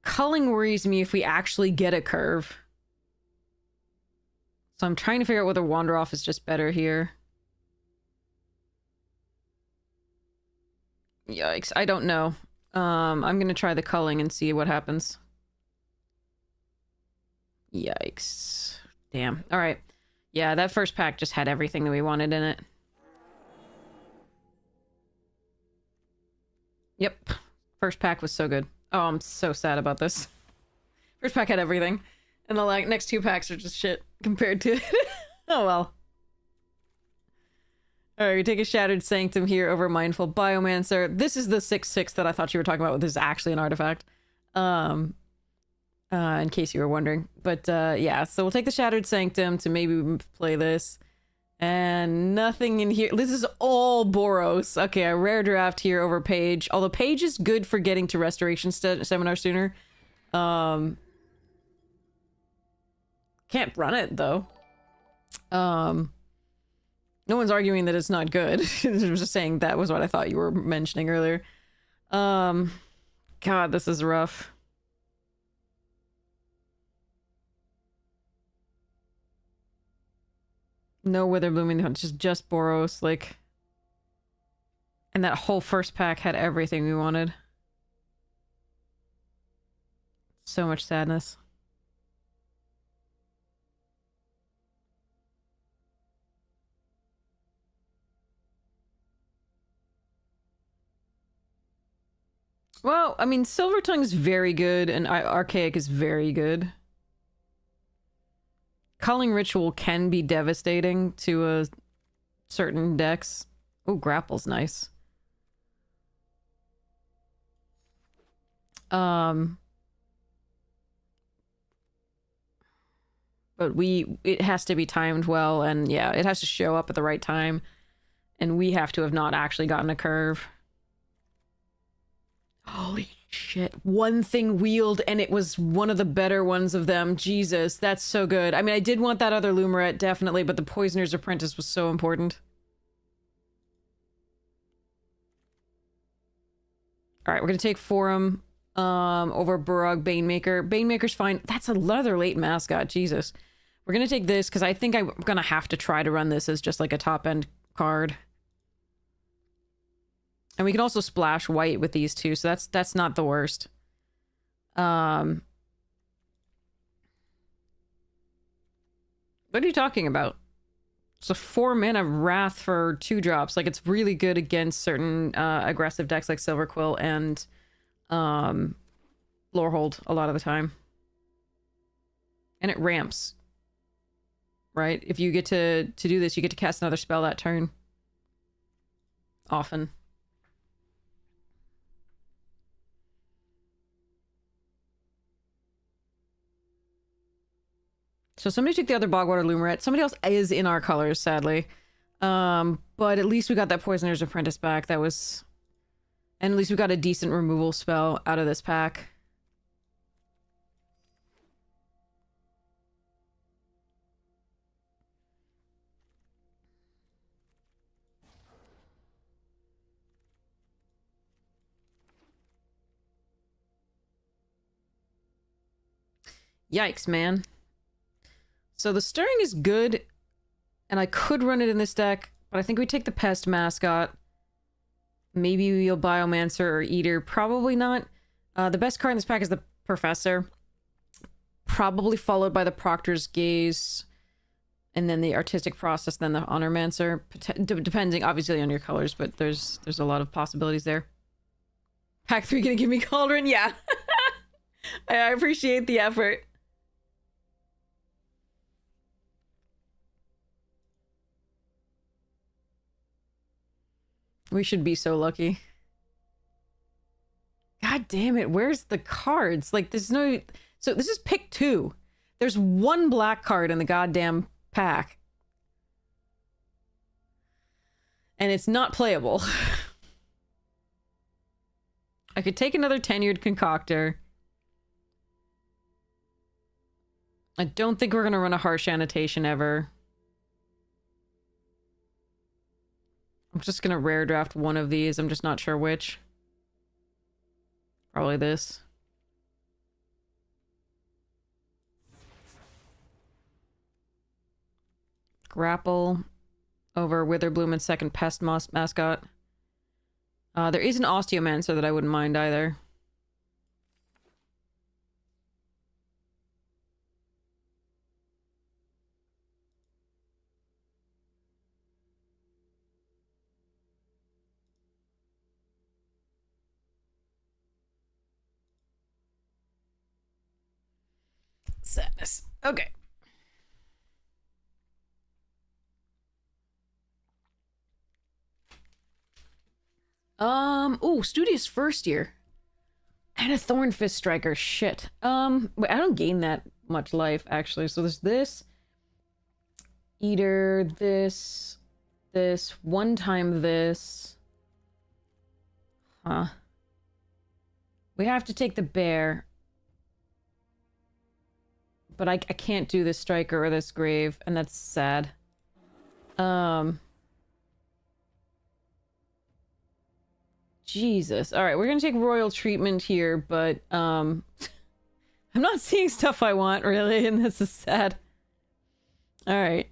Culling worries me if we actually get a curve. So I'm trying to figure out whether Wander Off is just better here. Yikes, I don't know. I'm gonna try the Culling and see what happens. Yikes. Damn. Alright. Yeah, that first pack just had everything that we wanted in it. Yep. First pack was so good. Oh, I'm so sad about this. First pack had everything. And the next 2 packs are just shit compared to it. Oh well. Alright, we take a Shattered Sanctum here over Mindful Biomancer. This is the 6/6 that I thought you were talking about. This is actually an artifact. In case you were wondering. But yeah, so we'll take the Shattered Sanctum to maybe play this. And nothing in here. This is all Boros. Okay, a rare draft here over Page. Although Page is good for getting to Restoration Seminar sooner. Can't run it, though. No one's arguing that it's not good. I was just saying that was what I thought you were mentioning earlier. God, this is rough. No Wither Blooming, just Boros, like... And that whole first pack had everything we wanted. So much sadness. Well, I mean, Silvertongue's very good, and Archaic is very good. Culling Ritual can be devastating to a certain decks. Oh, Grapple's nice. But it has to be timed well, and yeah, it has to show up at the right time. And we have to have not actually gotten a curve. Holy shit. One thing wheeled, and it was one of the better ones of them. Jesus, that's so good. I mean, I did want that other Lumerette, definitely, but the Poisoner's Apprentice was so important. Alright, we're gonna take Forum over Barog Banemaker. Banemaker's fine. That's another late mascot, Jesus. We're gonna take this, because I think I'm gonna have to try to run this as just like a top-end card. And we can also splash white with these two, so that's not the worst. What are you talking about? It's a 4-mana Wrath for 2 drops. Like, it's really good against certain aggressive decks like Silverquill and Lorehold a lot of the time. And it ramps. Right? If you get to do this, you get to cast another spell that turn. Often. So somebody took the other Bogwater Lumerette. Somebody else is in our colors, sadly. But at least we got that Poisoner's Apprentice back. That was... And at least we got a decent removal spell out of this pack. Yikes, man. So the Stirring is good, and I could run it in this deck, but I think we take the Pest Mascot. Maybe we'll Biomancer or Eater. Probably not. The best card in this pack is the Professor. Probably followed by the Proctor's Gaze, and then the Artistic Process, then the Honormancer. Depending, obviously, on your colors, but there's a lot of possibilities there. Pack 3 gonna give me Cauldron? Yeah. I appreciate the effort. We should be so lucky. God damn it, where's the cards? Like, there's no... So, this is pick 2. There's 1 black card in the goddamn pack. And it's not playable. I could take another Tenured Concoctor. I don't think we're gonna run a Harsh Annotation ever. I'm just gonna rare draft one of these. I'm just not sure which. Probably this. Grapple over Witherbloom and second Pest Mascot. There is an Osteomancer that I wouldn't mind either. Sadness. Okay. Oh, Studious First Year. And a Thornfist Striker. Shit. Wait, I don't gain that much life, actually. So there's this. Eater, this. One time this. Huh. We have to take the bear. But I can't do this Striker or this Grave, and that's sad. Jesus. Alright, we're gonna take Royal Treatment here, but, I'm not seeing stuff I want, really, and this is sad. Alright.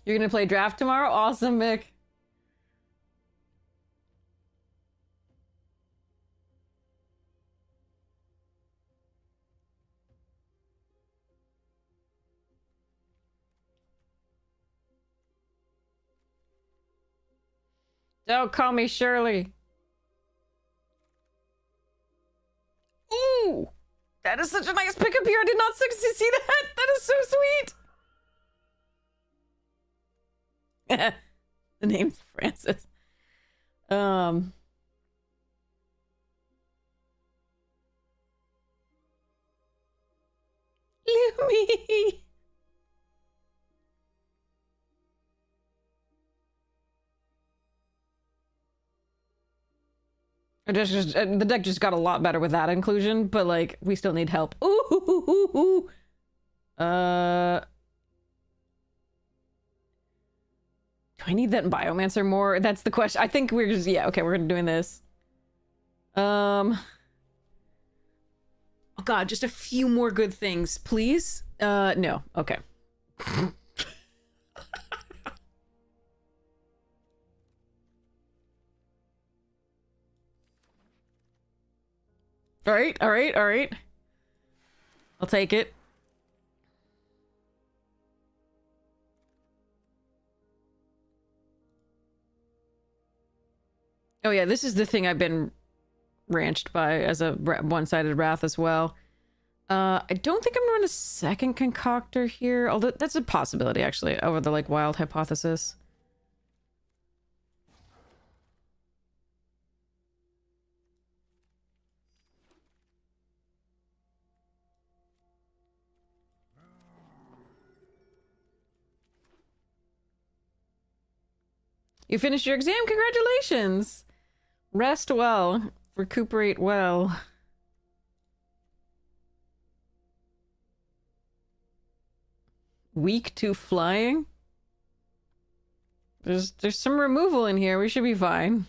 You're gonna play draft tomorrow? Awesome, Mick. Don't call me Shirley. Ooh! That is such a nice pickup here. I did not see that. That is so sweet. The name's Francis. Lumi. The deck just got a lot better with that inclusion, but like we still need help. Ooh. Do I need that in Biomancer more? That's the question. I think we're just okay, we're doing this. Oh god, just a few more good things, please. No. Okay. All right. I'll take it. Oh yeah, this is the thing I've been ranched by as a one-sided wrath as well. I don't think I'm gonna run a second concoctor here, although that's a possibility actually over the like wild hypothesis. You finished your exam? Congratulations! Rest well. Recuperate well. Weak to flying? There's some removal in here. We should be fine.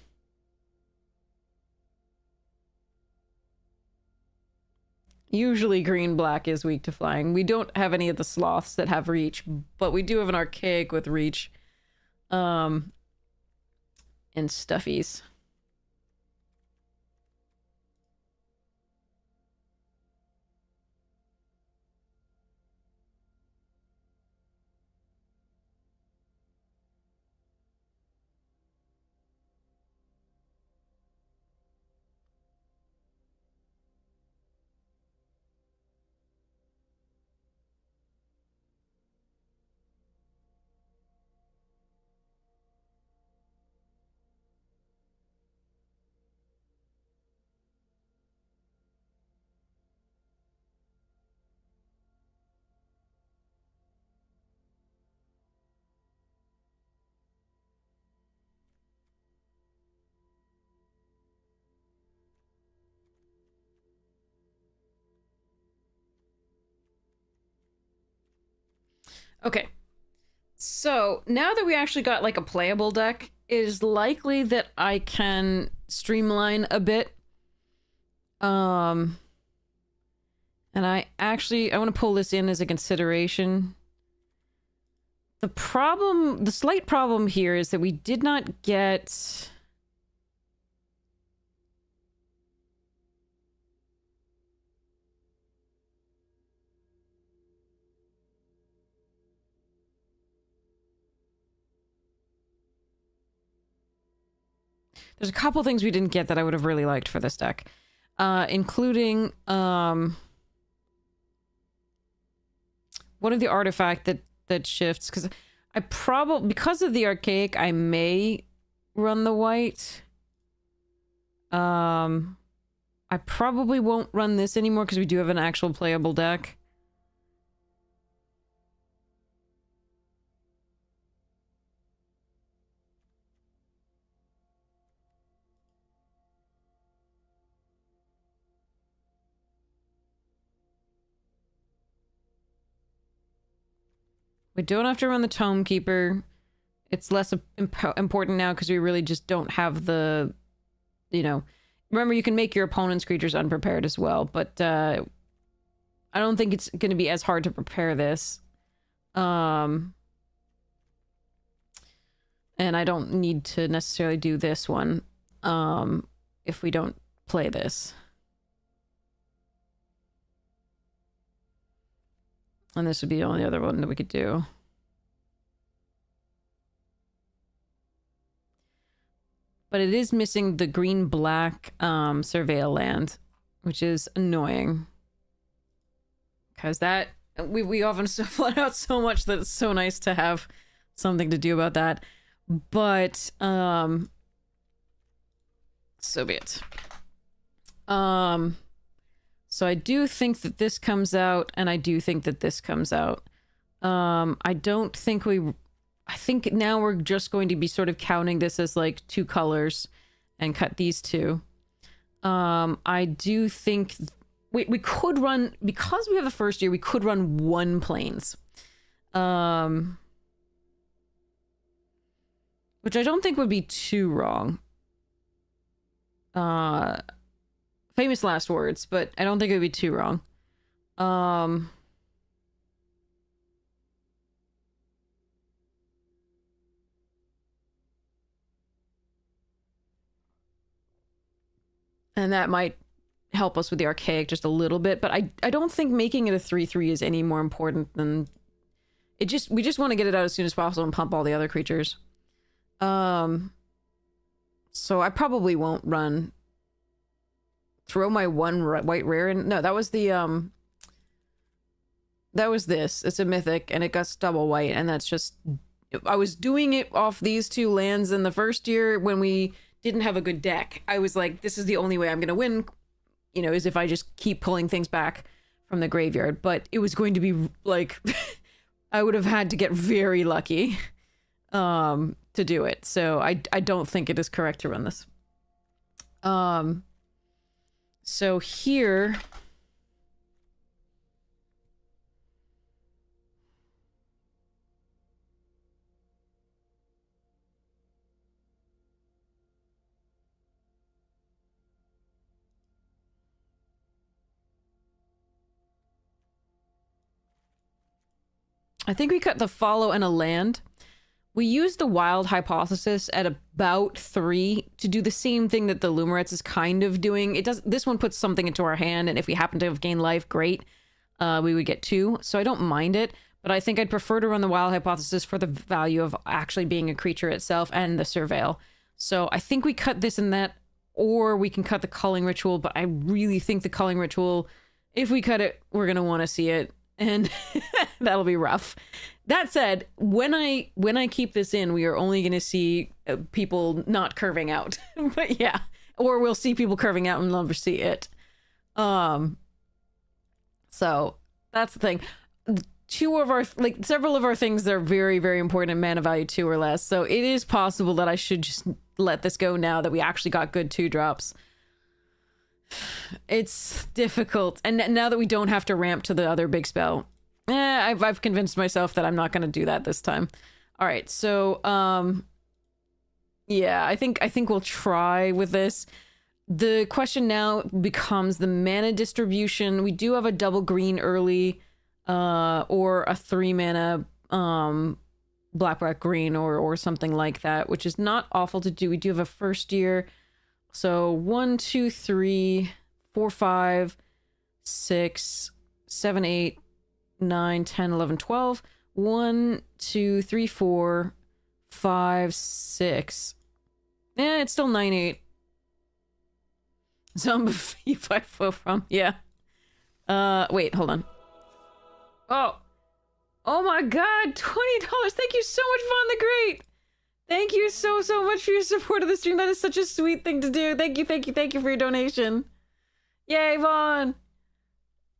Usually green-black is weak to flying. We don't have any of the sloths that have reach, but we do have an archaic with reach. And stuffies. Okay. So, now that we actually got like a playable deck, it is likely that I can streamline a bit. And I want to pull this in as a consideration. The slight problem here is that we did not get... There's a couple things we didn't get that I would have really liked for this deck. Including, one of the artifact that shifts, because because of the archaic, I may run the white. I probably won't run this anymore because we do have an actual playable deck. We don't have to run the Tome Keeper. It's less important now because we really just don't have the, remember you can make your opponent's creatures unprepared as well, but I don't think it's going to be as hard to prepare this. And I don't need to necessarily do this one if we don't play this. And this would be the only other one that we could do. But it is missing the green-black surveil land, which is annoying. Because that... We often flood out so much that it's so nice to have something to do about that. But, so be it. So I do think that this comes out, and I do think that this comes out. I don't think I think now we're just going to be sort of counting this as like 2 colors and cut these 2. I do think we could run, because we have the first year, we could run 1 planes. Which I don't think would be too wrong. Famous last words, but I don't think it would be too wrong. And that might help us with the archaic just a little bit, but I don't think making it a 3/3 is any more important than we just want to get it out as soon as possible and pump all the other creatures. So I probably won't run throw my 1 white rare in. No, that was the that was this. It's a mythic and it got double white, and that's just, I was doing it off these 2 lands in the first year when we didn't have a good deck. I was like, this is the only way I'm gonna win, you know, is if I just keep pulling things back from the graveyard. But it was going to be like I would have had to get very lucky to do it. So I don't think it is correct to run this. So here I think we cut the follow and a land. We used the wild hypothesis at about 3 to do the same thing that the Lumerets is kind of doing. It does. This one puts something into our hand, and if we happen to have gained life, great. We would get 2, so I don't mind it. But I think I'd prefer to run the wild hypothesis for the value of actually being a creature itself and the surveil. So I think we cut this and that, or we can cut the culling ritual. But I really think the culling ritual, if we cut it, we're gonna want to see it. And that'll be rough. That said, when I keep this in, we are only going to see people not curving out. But yeah, or we'll see people curving out and never see it. So that's the thing. 2 of our, like, several of our things are very, very important in mana value 2 or less. So it is possible that I should just let this go now that we actually got good 2-drops. It's difficult, and now that we don't have to ramp to the other big spell, I've convinced myself that I'm not going to do that this time. All right, so yeah, I think we'll try with this. The question now becomes the mana distribution. We do have a double green early, or a 3 mana black green or something like that, which is not awful to do. We do have a first year. So 1, 2, 3, 4, 5, 6, 7, 8, 9, 10, 11, 12. 1, 2, 3, 4, 5, 6. It's still 9, 8. Some you 5 from, yeah. Wait, hold on. Oh my God, $20. Thank you so much, Vaughn the Great. Thank you so much for your support of the stream. That is such a sweet thing to do. Thank you for your donation. Yay, Vaughn.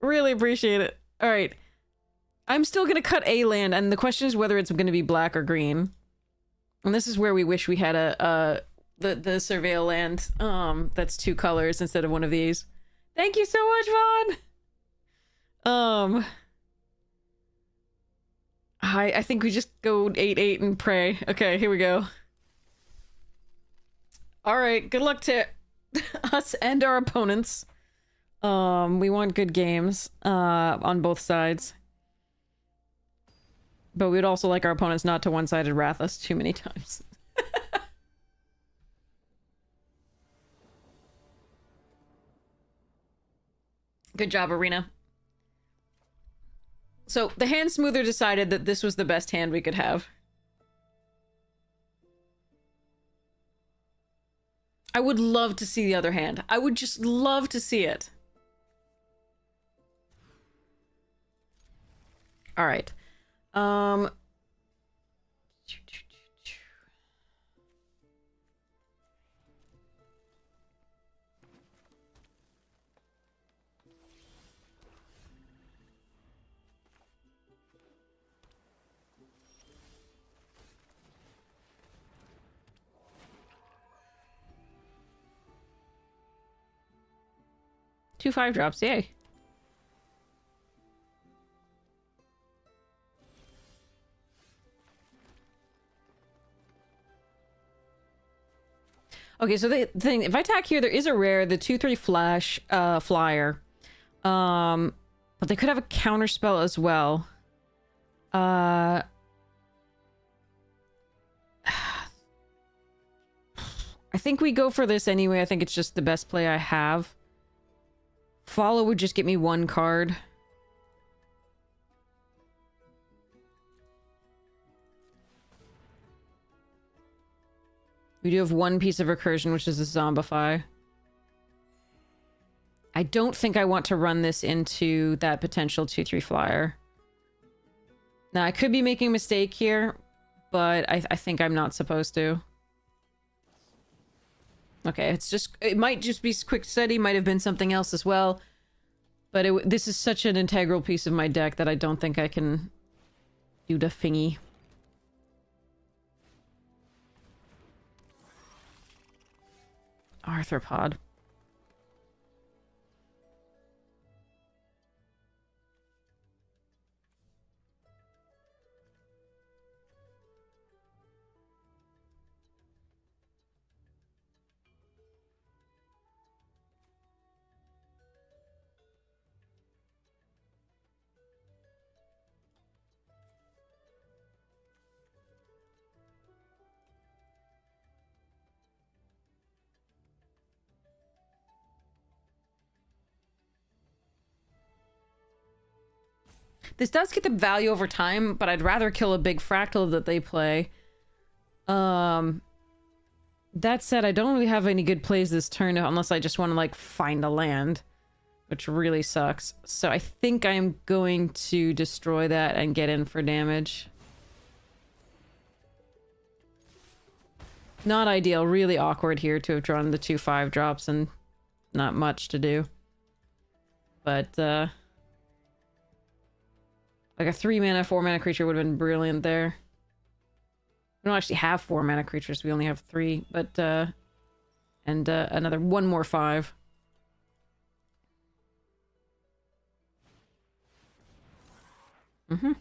Really appreciate it. All right. I'm still going to cut a land, and the question is whether it's going to be black or green. And this is where we wish we had the surveil land that's 2 colors instead of one of these. Thank you so much, Vaughn. I think we just go 8-8 and pray. Okay, here we go. All right, good luck to us and our opponents. We want good games on both sides. But we'd also like our opponents not to one-sided wrath us too many times. Good job, Arena. So, the hand smoother decided that this was the best hand we could have. I would love to see the other hand. I would just love to see it. All right. 2 5-drops, yay. Okay, so the thing, if I attack here, there is a rare, the 2/3 flash flyer. But they could have a counter spell as well. I think we go for this anyway. I think it's just the best play I have. Follow would just get me 1 card. We do have 1 piece of recursion, which is a zombify. I don't think I want to run this into that potential 2/3 flyer. Now, I could be making a mistake here, but I think I'm not supposed to. Okay, it might just be quick study, might have been something else as well. But this is such an integral piece of my deck that I don't think I can do the thingy. Arthropod. This does get the value over time, but I'd rather kill a big fractal that they play. That said, I don't really have any good plays this turn unless I just want to, like, find a land, which really sucks. So I think I'm going to destroy that and get in for damage. Not ideal. Really awkward here to have drawn the 2 5-drops and not much to do. But, like a 3-mana, 4-mana creature would have been brilliant there. We don't actually have 4-mana creatures. We only have 3, but, and, another 1 more 5. Mm-hmm.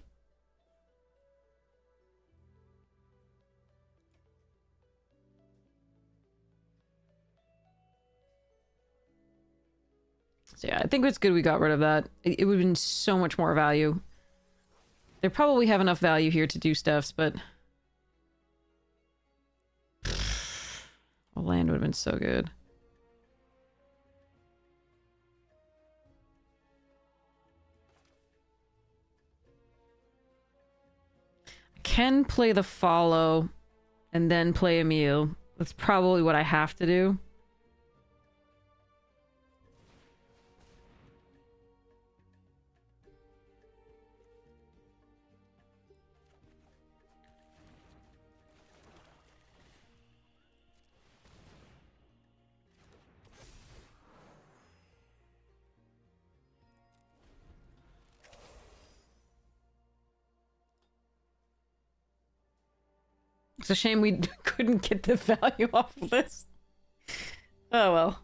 So yeah, I think it's good we got rid of that. It would have been so much more value. They probably have enough value here to do stuffs, but... a land would have been so good. I can play the follow and then play Emil. That's probably what I have to do. It's a shame we couldn't get the value off of this. Oh well.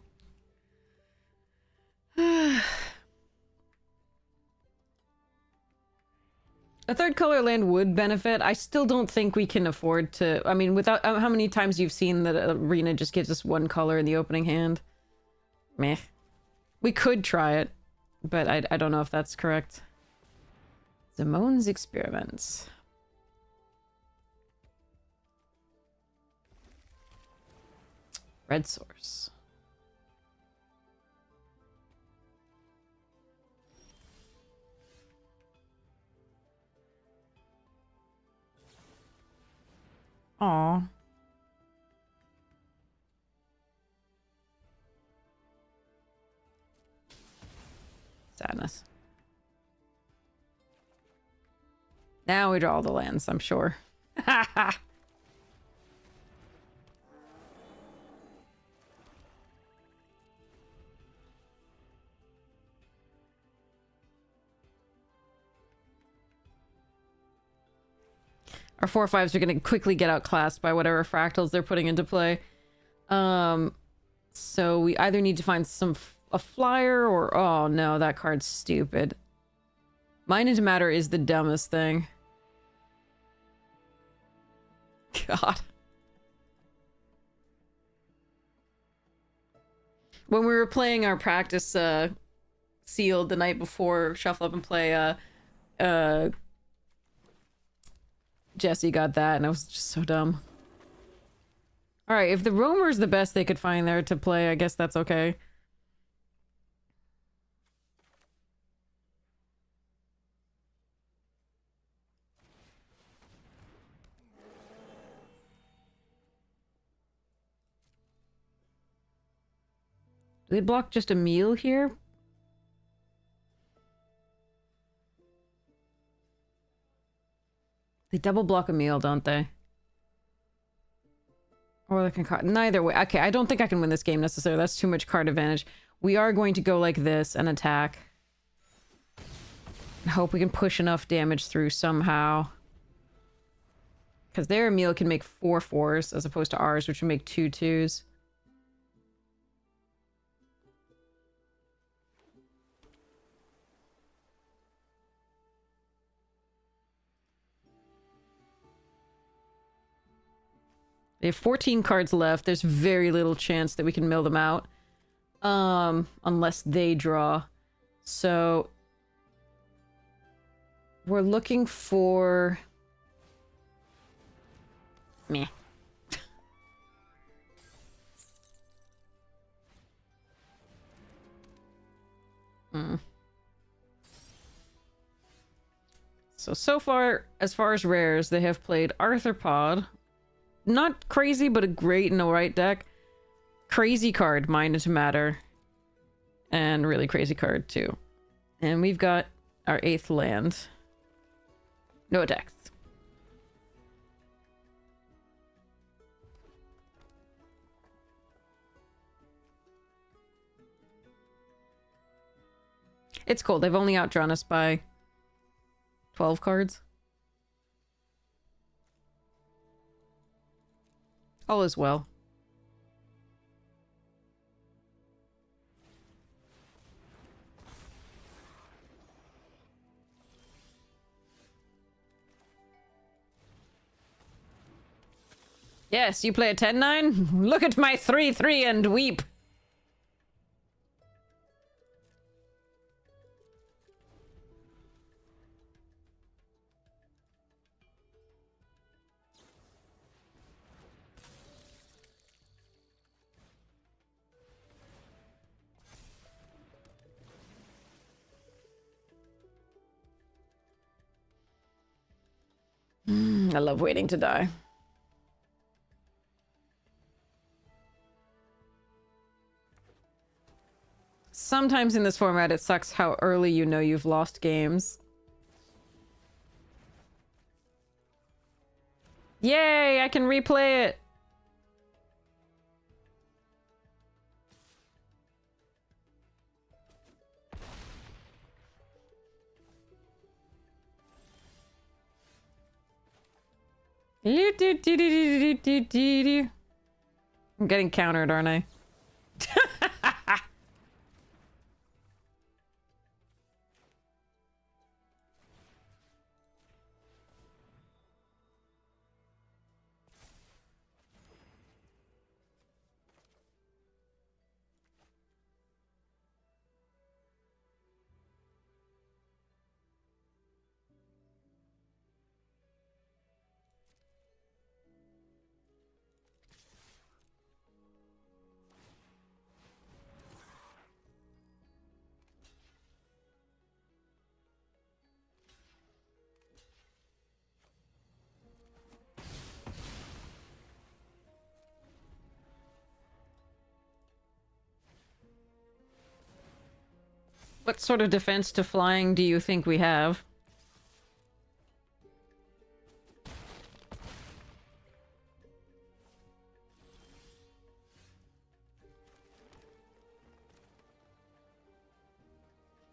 A 3rd color land would benefit. I still don't think we can afford to... I mean, without... how many times you've seen that Arena just gives us 1 color in the opening hand? Meh. We could try it, but I don't know if that's correct. Simone's Experiments. Red source. Aw. Sadness. Now we draw all the lands, I'm sure. Our 4/5s are going to quickly get outclassed by whatever fractals they're putting into play. So we either need to find a flyer or... Oh, no, that card's stupid. Mind into Matter is the dumbest thing. God. When we were playing our practice sealed the night before Shuffle Up and Play, Jesse got that, and it was just so dumb. Alright, if the Roamer's the best they could find there to play, I guess that's okay. Do they block just a meal here? They double block a meal, don't they? Or they can neither way. Okay, I don't think I can win this game necessarily. That's too much card advantage. We are going to go like this and attack. And hope we can push enough damage through somehow. Because their meal can make 4 4s as opposed to ours, which would make 2 2s. They have 14 cards left. There's very little chance that we can mill them out. Unless they draw. So... we're looking for... Meh. So far, as far as rares, they have played Arthropod. Not crazy, but a great and alright deck. Crazy card, Mind into Matter. And really crazy card, too. And we've got our 8th land. No attacks. It's cool. They've only outdrawn us by 12 cards. All is well. Yes, you play a 10-9? Look at my 3-3 and weep. I love waiting to die. Sometimes in this format, it sucks how early you know you've lost games. Yay! I can replay it! I'm getting countered, aren't I? What sort of defense to flying do you think we have?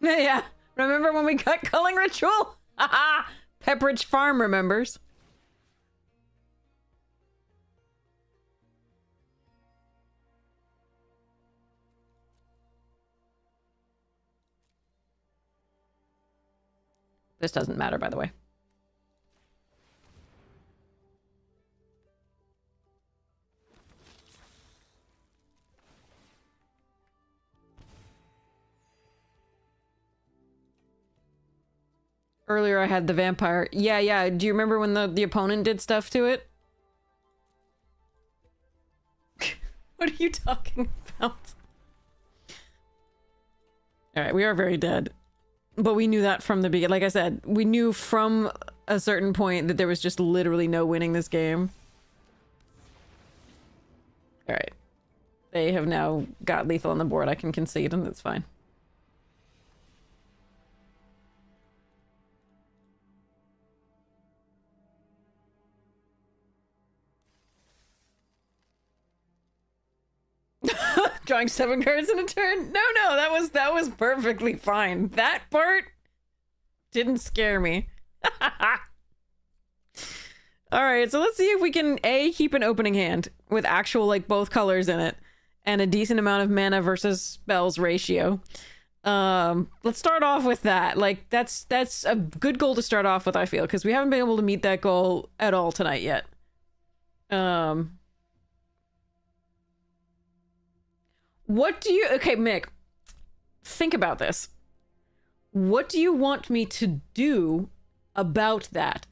Yeah, remember when we got culling ritual? Haha! Pepperidge Farm remembers. This doesn't matter, by the way. Earlier I had the vampire. Yeah. Do you remember when the opponent did stuff to it? What are you talking about? Alright, we are very dead. But we knew that from the beginning. Like I said, we knew from a certain point that there was just literally no winning this game. Alright. They have now got lethal on the board. I can concede, and that's fine. Drawing 7 cards in a turn? No, that was perfectly fine. That part didn't scare me. Alright, so let's see if we can A, keep an opening hand with actual, like, both colors in it, and a decent amount of mana versus spells ratio. Let's start off with that. Like, that's a good goal to start off with, I feel, because we haven't been able to meet that goal at all tonight yet. What do you... Okay, Mick. Think about this. What do you want me to do about that?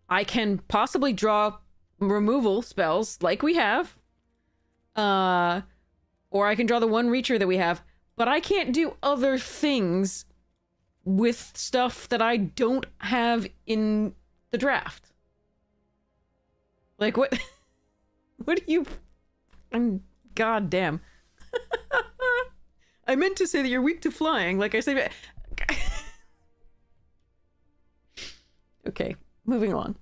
I can possibly draw removal spells, like we have. Or I can draw the one Reacher that we have. But I can't do other things with stuff that I don't have in the draft. Like, what... What do you... God damn. I meant to say that you're weak to flying, like I said. Okay, moving on.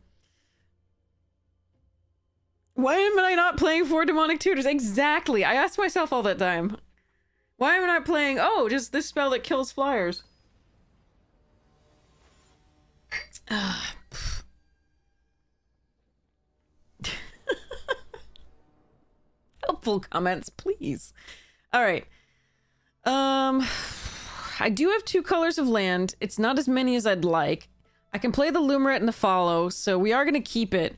Why am I not playing 4 demonic tutors? Exactly! I ask myself all that time. Why am I not playing, oh, just this spell that kills flyers? Helpful comments, please. Alright. I do have 2 colors of land. It's not as many as I'd like. I can play the Lumerette and the Follow, so we are going to keep it.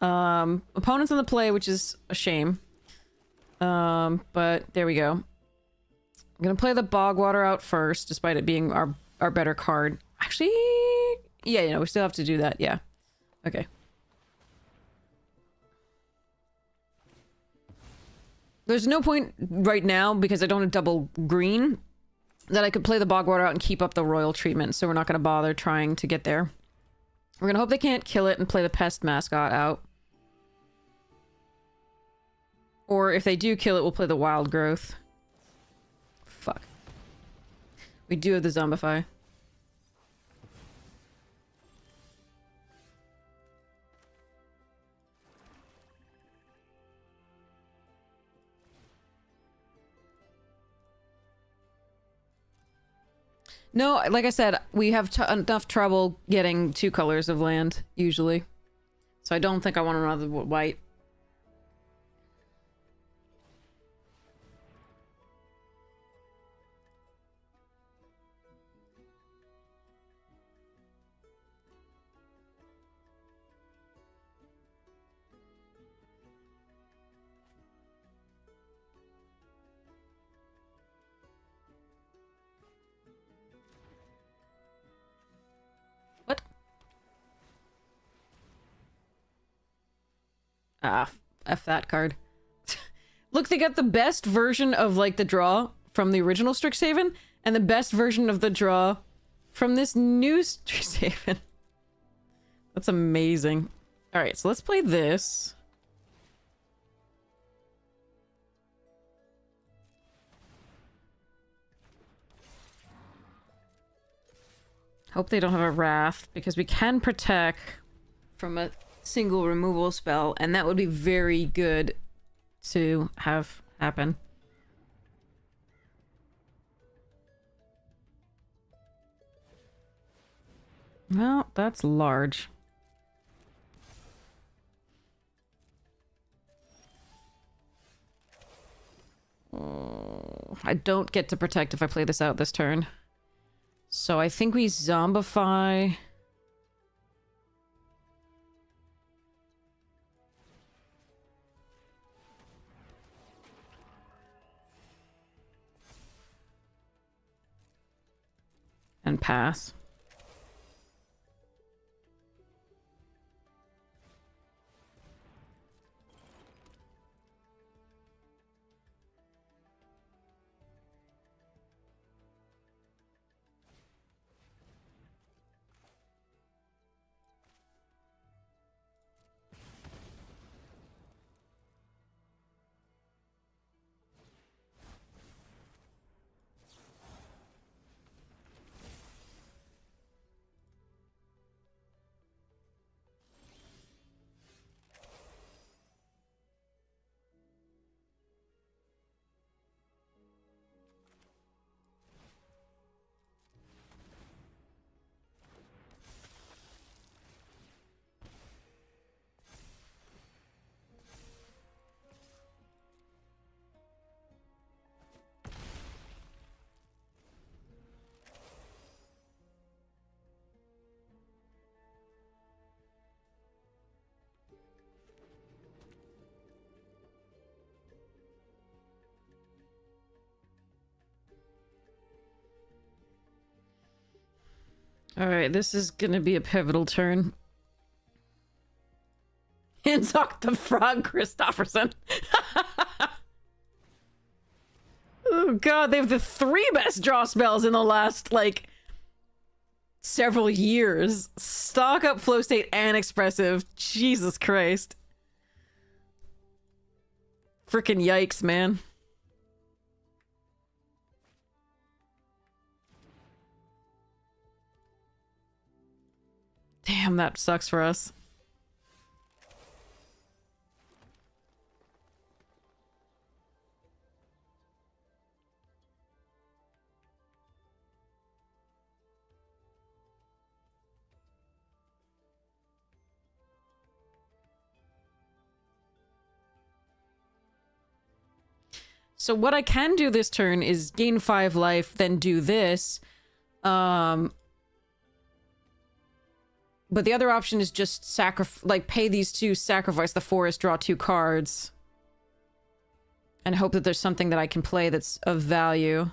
Opponents on the play, which is a shame. But there we go. I'm going to play the Bogwater out first, despite it being our better card. Actually, yeah, we still have to do that, yeah. Okay. There's no point right now, because I don't have double green, that I could play the Bogwater out and keep up the royal treatment, so we're not going to bother trying to get there. We're going to hope they can't kill it and play the Pest Mascot out. Or if they do kill it, we'll play the Wild Growth. Fuck. We do have the Zombify. No, like I said, we have enough trouble getting 2 colors of land, usually. So I don't think I want another white. What? Ah, F that card. Look, they got the best version of, like, the draw from the original Strixhaven, and the best version of the draw from this new Strixhaven. That's amazing. Alright, so let's play this. Hope they don't have a Wrath, because we can protect from a single removal spell, and that would be very good to have happen. Well, that's large. I don't get to protect if I play this out this turn. So I think we zombify... and pass. Alright, this is gonna be a pivotal turn. Hansock the Frog Christofferson. Oh god, they have the 3 best draw spells in the last, like, several years. Stock up Flow State and Expressive. Jesus Christ. Frickin' yikes, man. Damn, that sucks for us. So what I can do this turn is gain 5 life, then do this. But the other option is just pay these 2, sacrifice the forest, draw 2 cards. And hope that there's something that I can play that's of value.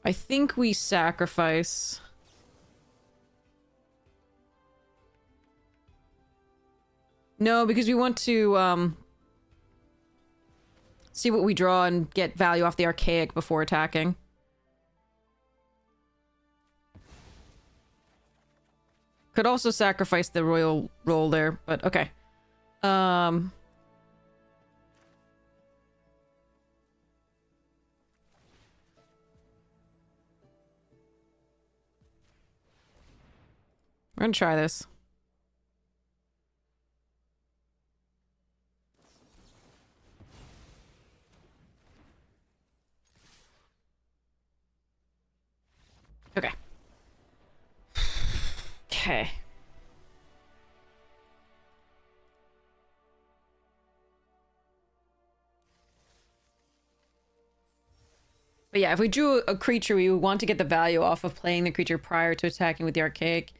I think we sacrifice. No, because we want to, see what we draw and get value off the Archaic before attacking. Could also sacrifice the Royal Roll there, but okay. We're gonna try this. Okay. Okay. But yeah, if we drew a creature, we would want to get the value off of playing the creature prior to attacking with the Archaic.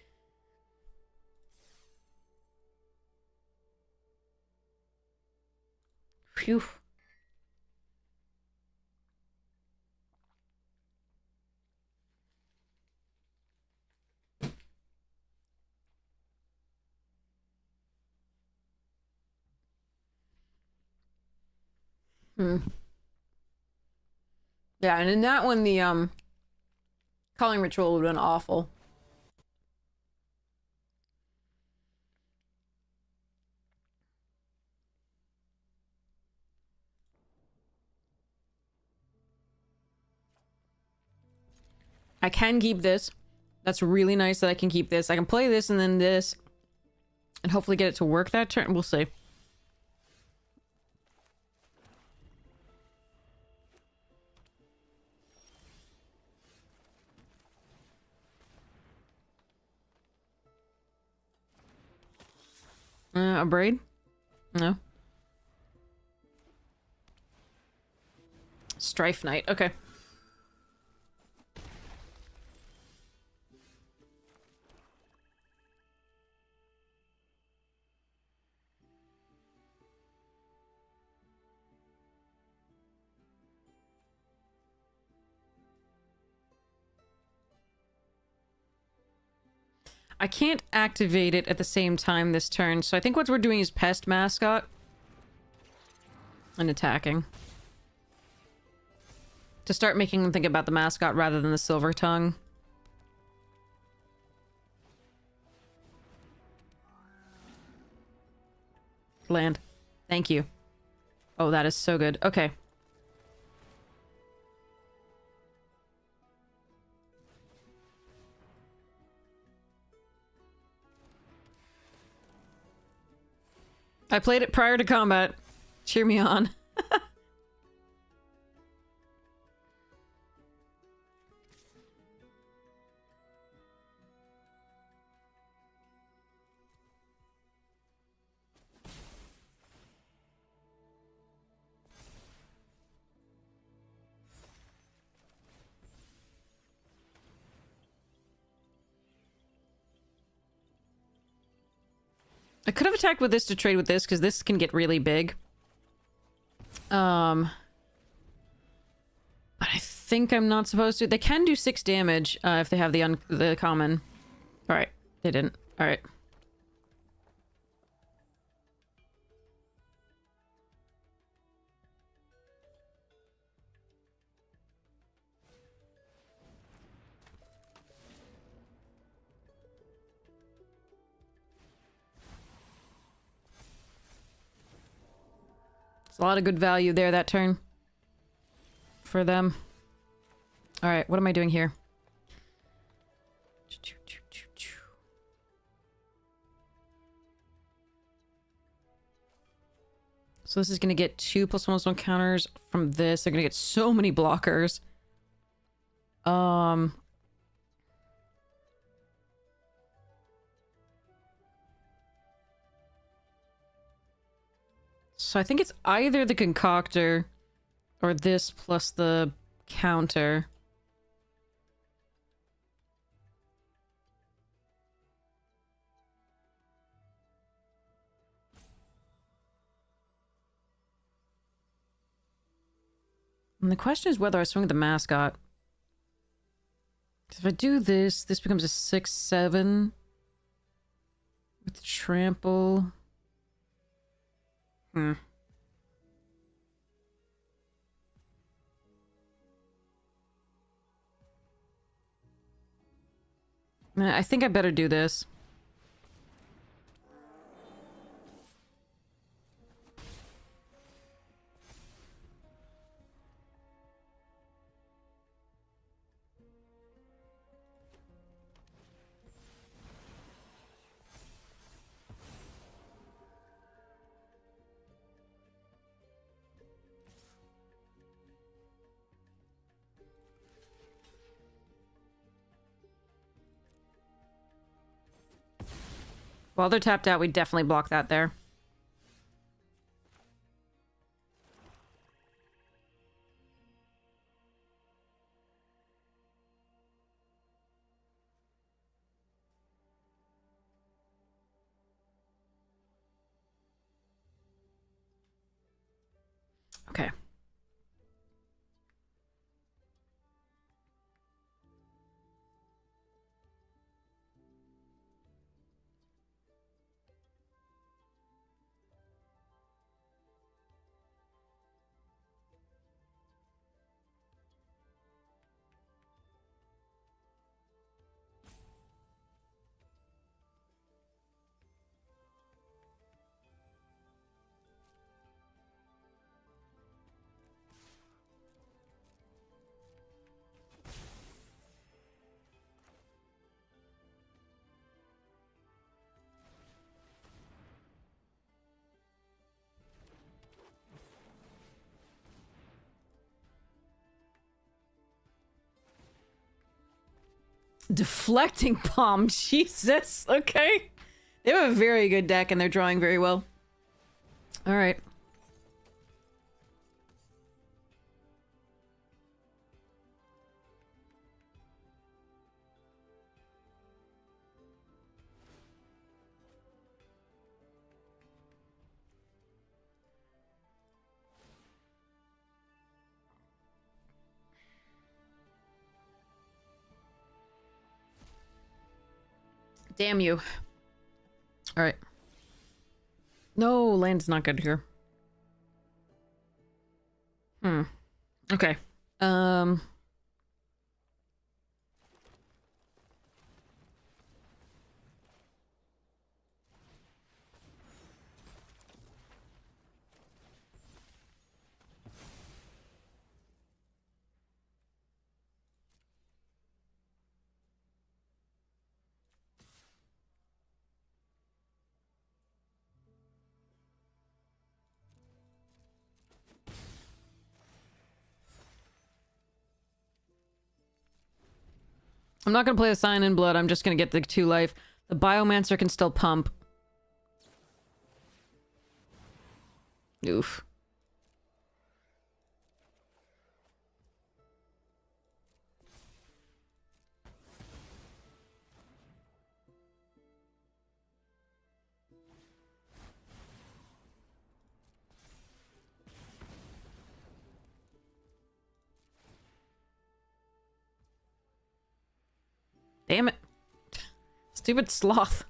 Phew. Yeah, and in that one, the, Calling Ritual would have been awful. I can keep this. That's really nice that I can keep this. I can play this and then this. And hopefully get it to work that turn. We'll see. A braid? No. Strife Knight. Okay. I can't activate it at the same time this turn, so I think what we're doing is Pest Mascot. And attacking. To start making them think about the mascot rather than the Silver Tongue. Land. Thank you. Oh, that is so good. Okay. I played it prior to combat. Cheer me on. I could have attacked with this to trade with this, because this can get really big. But I think I'm not supposed to. They can do 6 damage if they have the common. Alright, they didn't. Alright. There's a lot of good value there that turn. For them. Alright, what am I doing here? So this is going to get 2+1/+1 counters from this. They're going to get so many blockers. So I think it's either the concoctor or this plus the counter. And the question is whether I swing the mascot. If I do this, this becomes a 6/7 with trample. I think I better do this. While they're tapped out, we definitely block that there. Okay. Deflecting bomb. Jesus. Okay. They have a very good deck and they're drawing very well. All right. Damn you. All right. No, land's not good here. Okay. I'm not gonna play the Sign in Blood. I'm just gonna get the 2 life. The Biomancer can still pump. Oof. Damn it. Stupid sloth.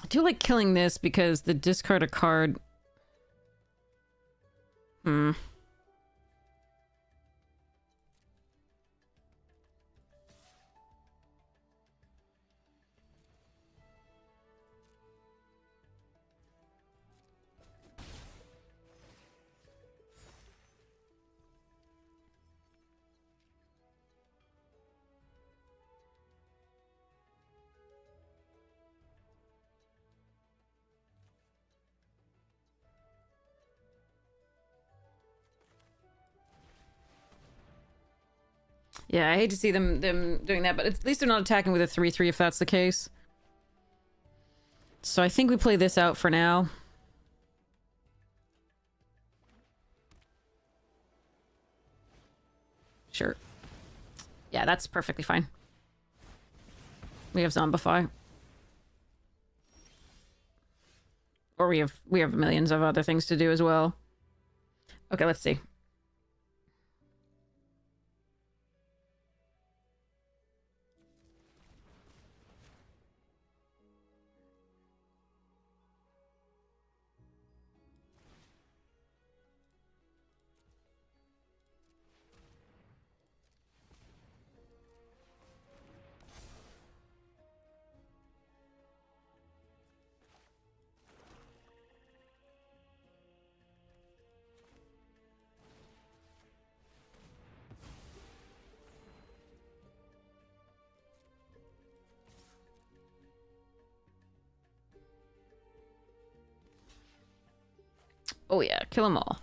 I do like killing this because the discard a card. Yeah, I hate to see them doing that, but at least they're not attacking with a 3/3 if that's the case. So I think we play this out for now. Sure. Yeah, that's perfectly fine. We have Zombify. Or we have millions of other things to do as well. Okay, let's see. Oh yeah, kill them all.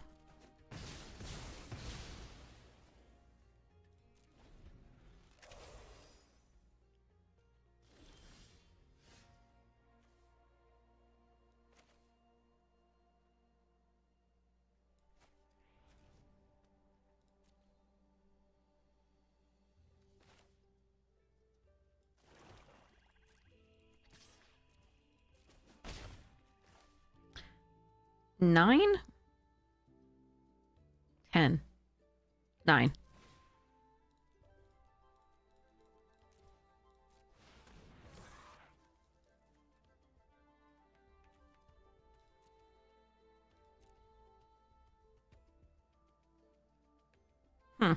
Nine? 10. 9. Hmm.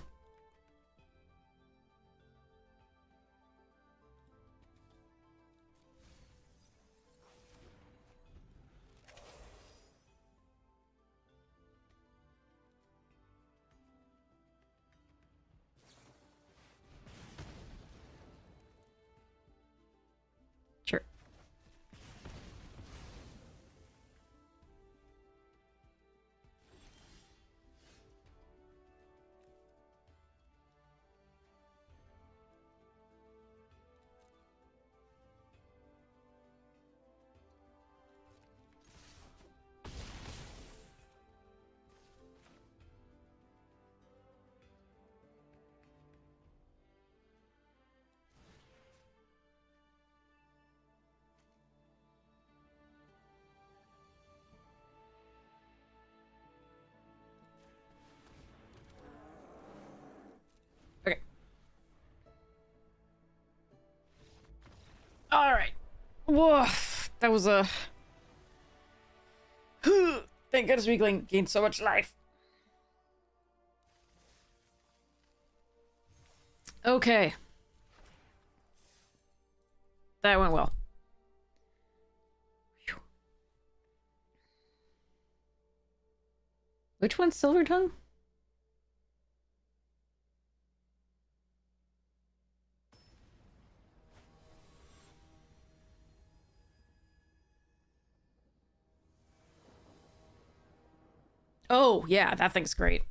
Sure. Okay. All right. Woof. That was a... Thank goodness we gained so much life. Okay. That went well. Whew. Which one's Silver Tongue? Oh, yeah, that thing's great.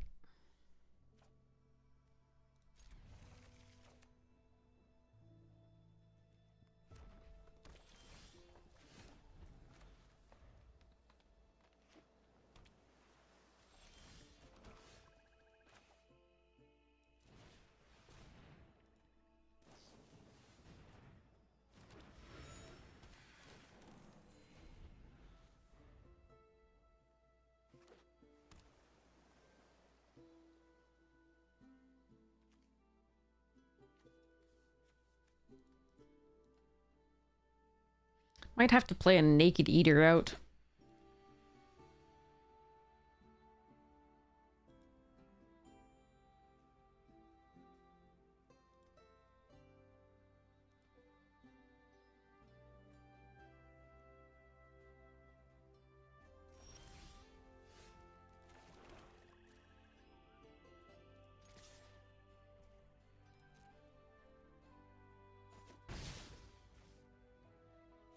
Might have to play a Naked Eater out.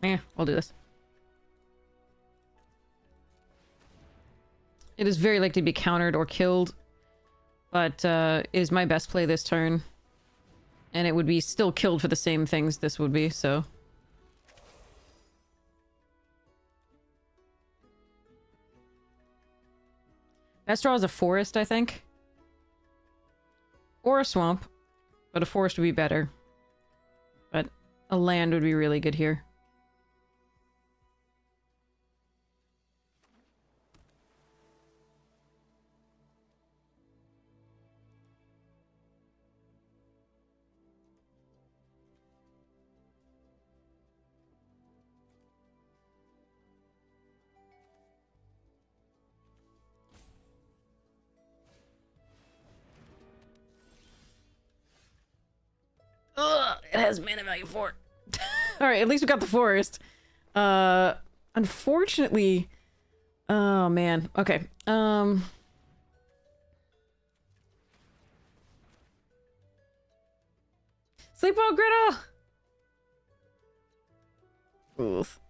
Yeah, we'll do this. It is very likely to be countered or killed, but it is my best play this turn. And it would be still killed for the same things this would be, so... Best draw is a forest, I think. Or a swamp. But a forest would be better. But a land would be really good here. Ugh, it has mana value 4. Alright, at least we got the forest. Unfortunately... Oh, man. Okay. Sleepwalk Griddle! Oof.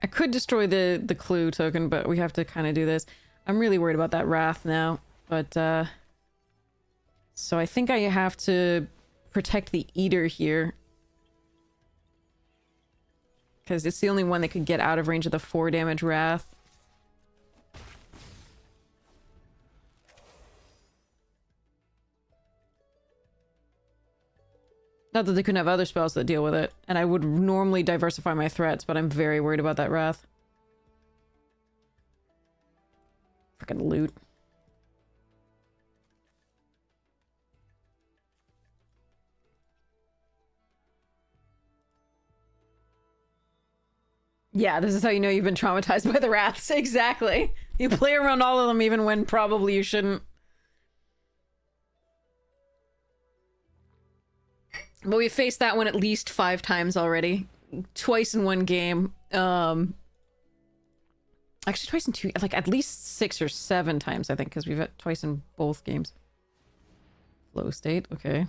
I could destroy the clue token, but we have to kind of do this. I'm really worried about that wrath now, but so I think I have to protect the eater here. Because it's the only one that could get out of range of the 4 damage wrath. Not that they couldn't have other spells that deal with it. And I would normally diversify my threats, but I'm very worried about that wrath. Freaking loot. Yeah, this is how you know you've been traumatized by the wraths. Exactly. You play around all of them even when probably you shouldn't. But we faced that one at least 5 times already. Twice in one game. Actually twice in 2, like at least 6 or 7 times, I think, because we've had twice in both games. Flow state, okay.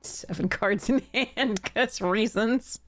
Seven cards in hand, because reasons.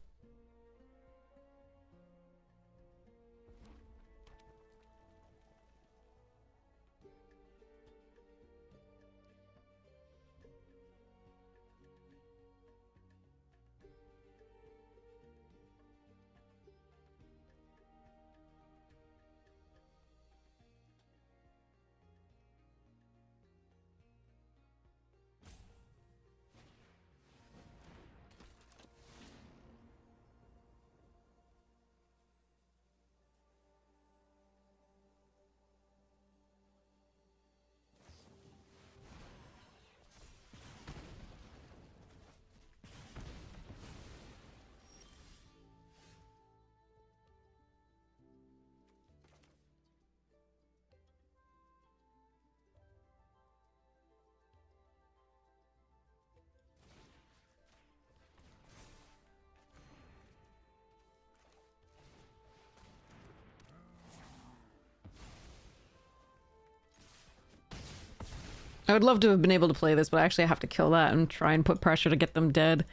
I would love to have been able to play this, but actually I have to kill that and try and put pressure to get them dead.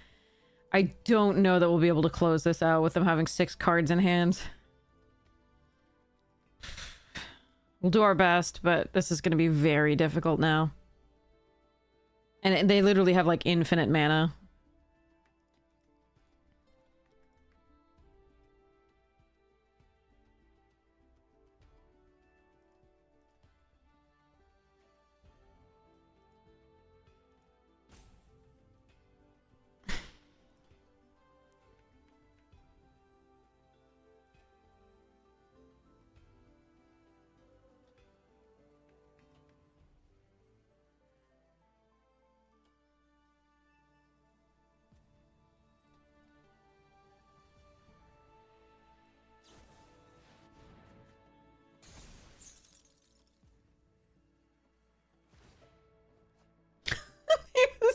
I don't know that we'll be able to close this out with them having 6 cards in hand. We'll do our best, but this is going to be very difficult now. And they literally have, like, infinite mana.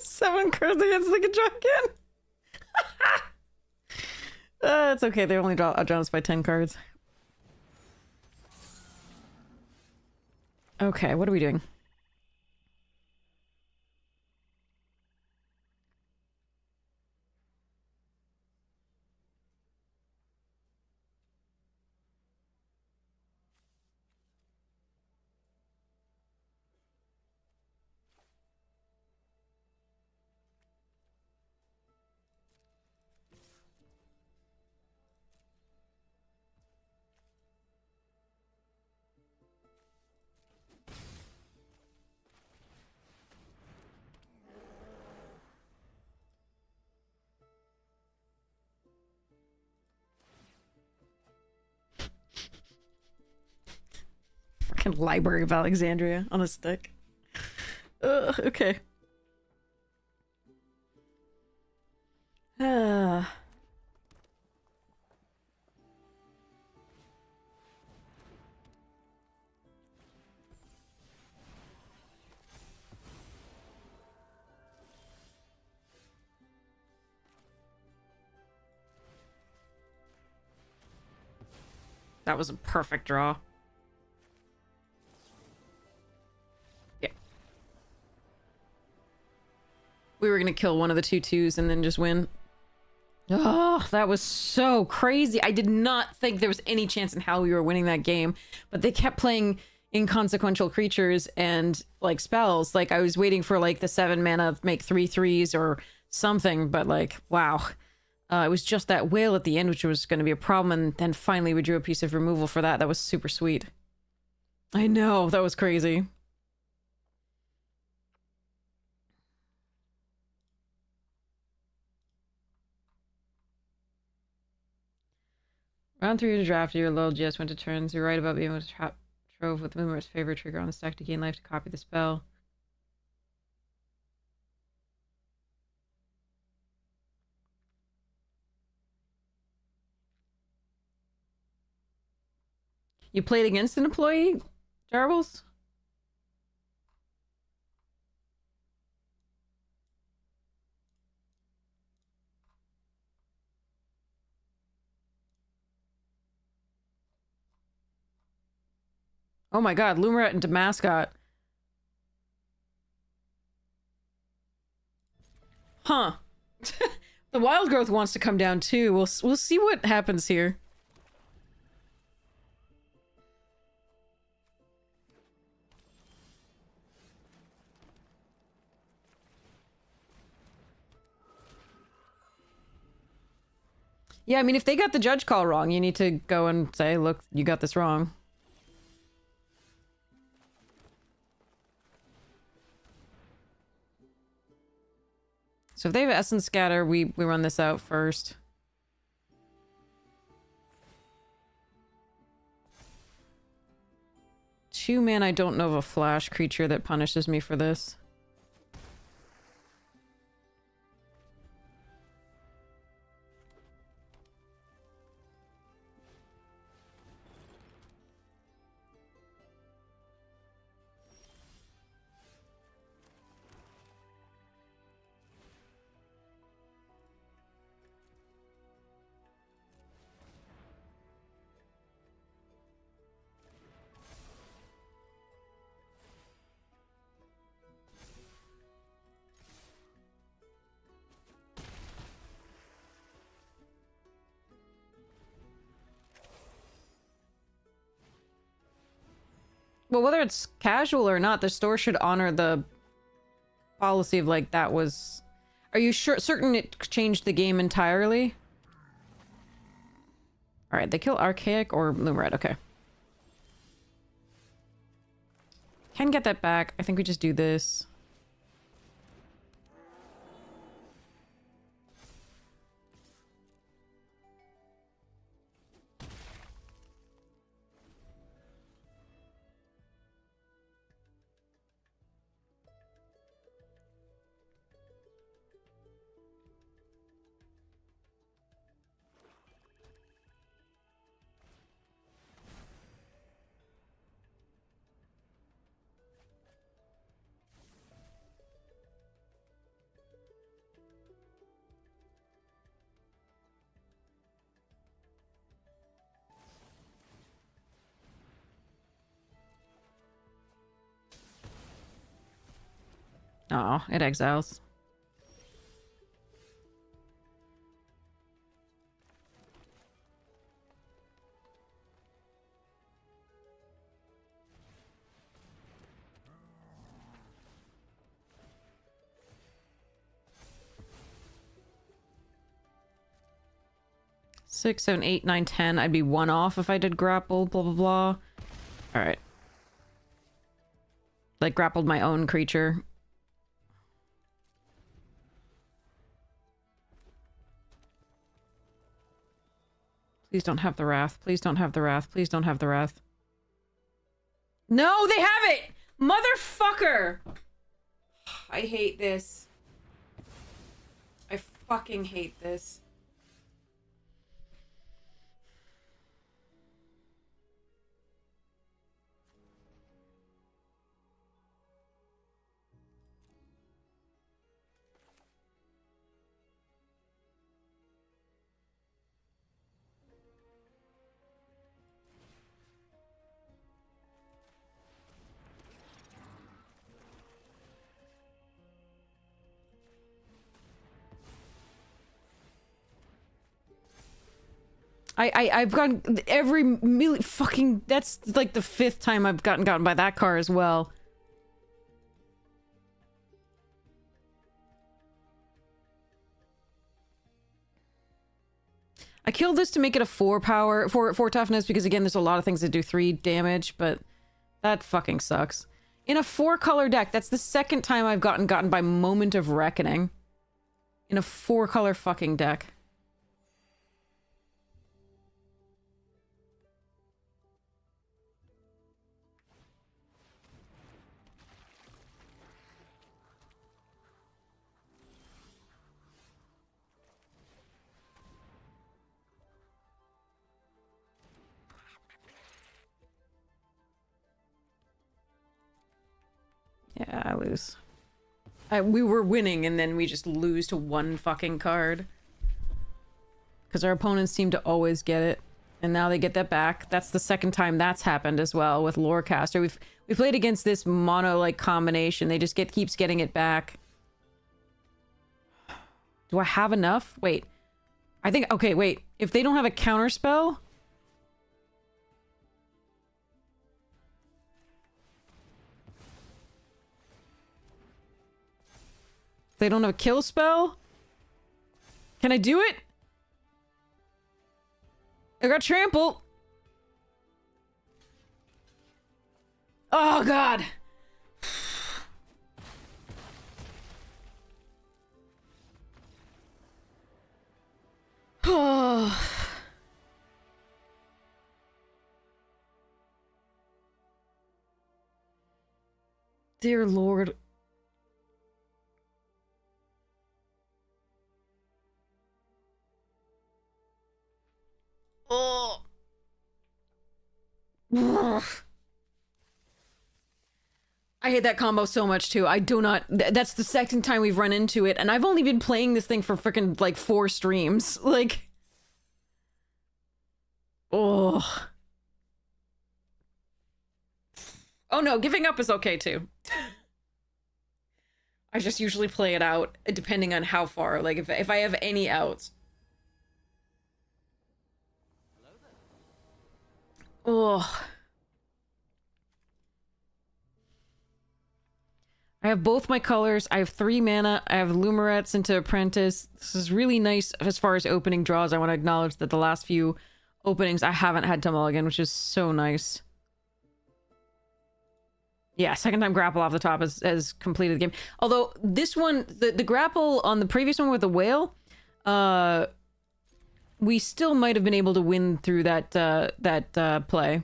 Seven cards against the dragon. It's okay. They only outdrawn us by 10 cards. Okay, what are we doing? Fucking Library of Alexandria on a stick. Okay. That was a perfect draw. Yeah. We were gonna kill one of the 2/2s and then just win. Oh, that was so crazy. I did not think there was any chance in hell we were winning that game, but they kept playing inconsequential creatures and like spells. Like I was waiting for like the 7 mana make 3/3s or something, but like, wow. It was just that whale at the end, which was going to be a problem, and then finally we drew a piece of removal for that. That was super sweet. I know, that was crazy. Round 3 of the draft, your little GS went to turns. You're right about being able to trap Trove with Moonlight's favorite trigger on the stack to gain life to copy the spell. You played against an employee, Jarbles? Oh my god, Lumaret and Damascot. Huh. The wild growth wants to come down too. We'll see what happens here. Yeah, I mean, if they got the judge call wrong, you need to go and say, look, you got this wrong. So if they have Essence Scatter, we run this out first. Two man, I don't know of a flash creature that punishes me for this. Well, whether it's casual or not, the store should honor the policy of, like, that was... Are you certain it changed the game entirely? Alright, they kill Archaic or Lumaret, okay. Can get that back. I think we just do this. Oh, it exiles. Six, 7, 8, 9, 10. I'd be 1 off if I did grapple, blah, blah, blah. Alright. Like, grappled my own creature. Please don't have the Wrath. Please don't have the Wrath. Please don't have the Wrath. No, they have it! Motherfucker! I hate this. I fucking hate this. I've gotten every fucking... That's like the 5th time I've gotten by that car as well. I killed this to make it a 4 power, 4 toughness, because again, there's a lot of things that do 3 damage, but that fucking sucks. In a 4 color deck, that's the 2nd time I've gotten by Moment of Reckoning. In a 4 color fucking deck. Yeah, I lose. We were winning and then we just lose to 1 fucking card. Because our opponents seem to always get it. And now they get that back. That's the 2nd time that's happened as well with Lorecaster. We played against this mono like combination. They just keeps getting it back. Do I have enough? Wait. I think okay, wait. If they don't have a counter spell, they don't have a kill spell? Can I do it? I got trample. Oh god. Oh. Dear Lord. Oh. I hate that combo so much too. I do not... That's the 2nd time we've run into it, and I've only been playing this thing for freaking like 4 streams. Like... Oh. Oh no, giving up is okay too. I just usually play it out depending on how far. Like if I have any outs. Oh. I have both my colors. I have 3 mana. I have Lumerets into Apprentice. This is really nice as far as opening draws. I want to acknowledge that the last few openings I haven't had to mulligan, which is so nice. Yeah, 2nd time grapple off the top has completed the game. Although this one, the grapple on the previous one with the whale, we still might have been able to win through that play.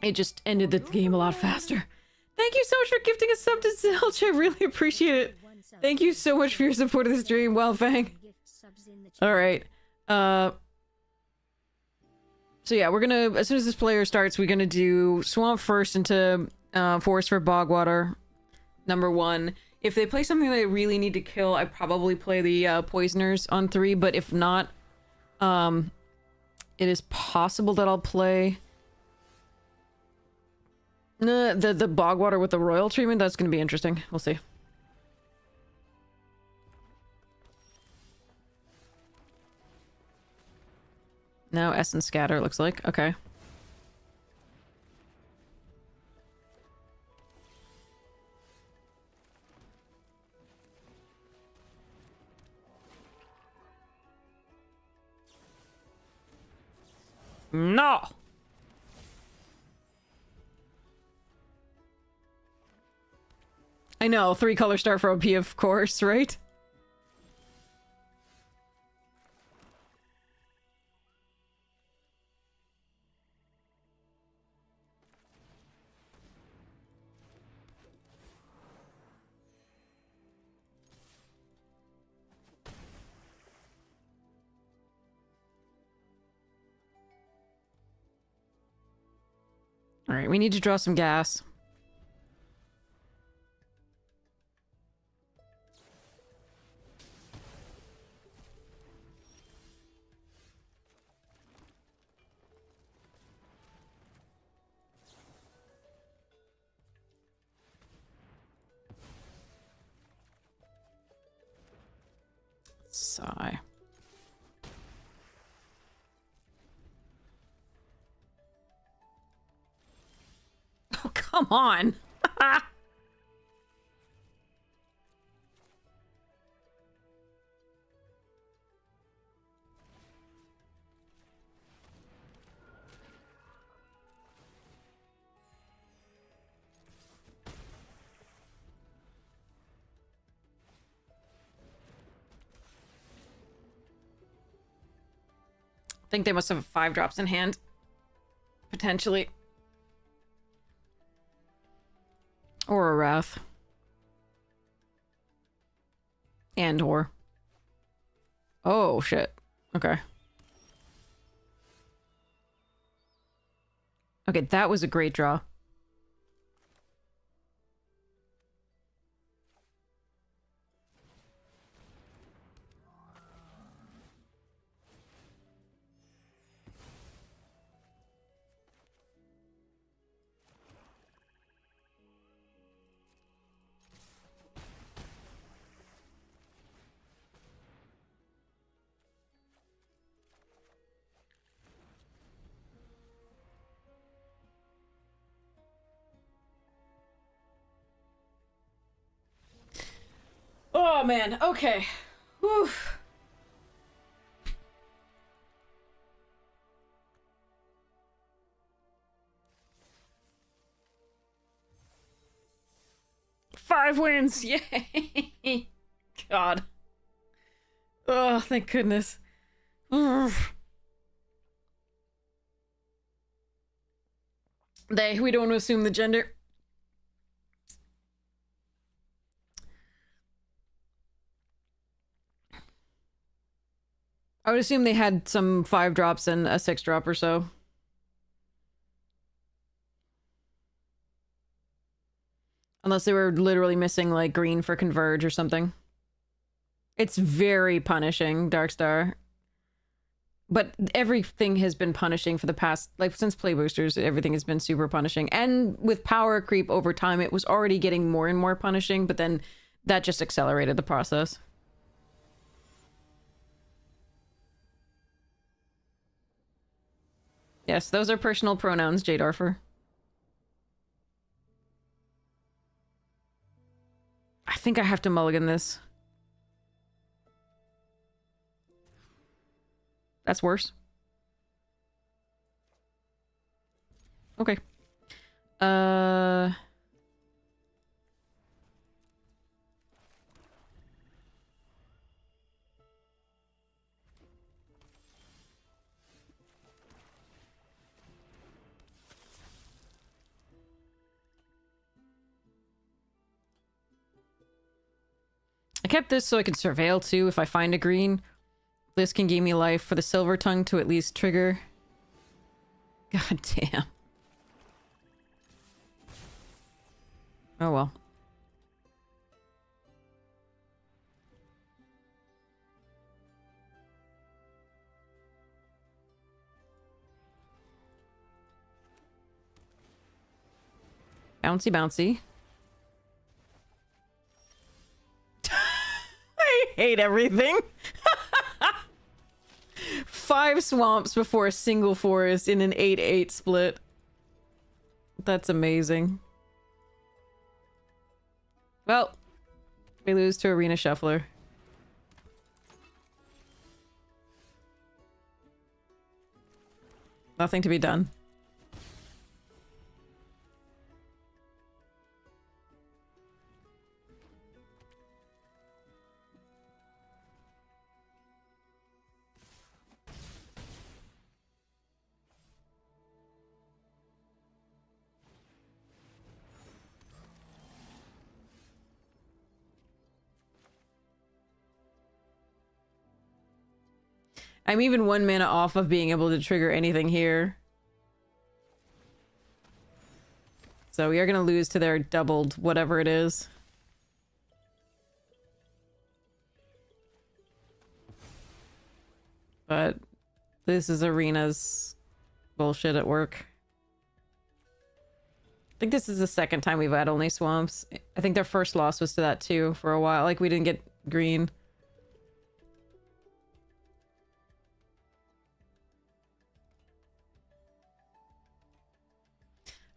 It just ended the game a lot faster. Thank you so much for gifting a sub to Zilch. I really appreciate it. Thank you so much for your support of the stream, Wildfang. Alright. So yeah, we're gonna, as soon as this player starts, we're gonna do Swamp first into Forest for Bogwater, number 1. If they play something that I really need to kill, I probably play the Poisoners on 3, but if not, it is possible that I'll play... the Bogwater with the Royal treatment. That's gonna be interesting. We'll see. Now Essence Scatter, looks like. Okay. No! I know, 3 color start for OP, of course, right? Alright, we need to draw some gas. Sigh. Come on. I think they must have 5 drops in hand. Potentially. Or a wrath. And or. Oh, shit. Okay. Okay, that was a great draw. Oh, man. Okay. Whew. Five wins! Yay! God. Oh, thank goodness. We don't want to assume the gender. I would assume they had some 5 drops and a 6 drop or so. Unless they were literally missing, like, green for Converge or something. It's very punishing, Darkstar. But everything has been punishing for the past, like, since Play Boosters, everything has been super punishing. And with power creep over time, it was already getting more and more punishing, but then that just accelerated the process. Yes, those are personal pronouns, Jadarfer. I think I have to mulligan this. That's worse. Okay. I kept this so I could surveil too if I find a green. This can give me life for the Silver Tongue to at least trigger. God damn. Oh well. Bouncy bouncy. I hate everything. 5 swamps before a single forest in an 8-8 split. That's amazing. Well, we lose to Arena Shuffler. Nothing to be done. I'm even 1 mana off of being able to trigger anything here. So we are going to lose to their doubled whatever it is. But this is Arena's bullshit at work. I think this is the second time we've had only swamps. I think their first loss was to that too for a while. Like, we didn't get green.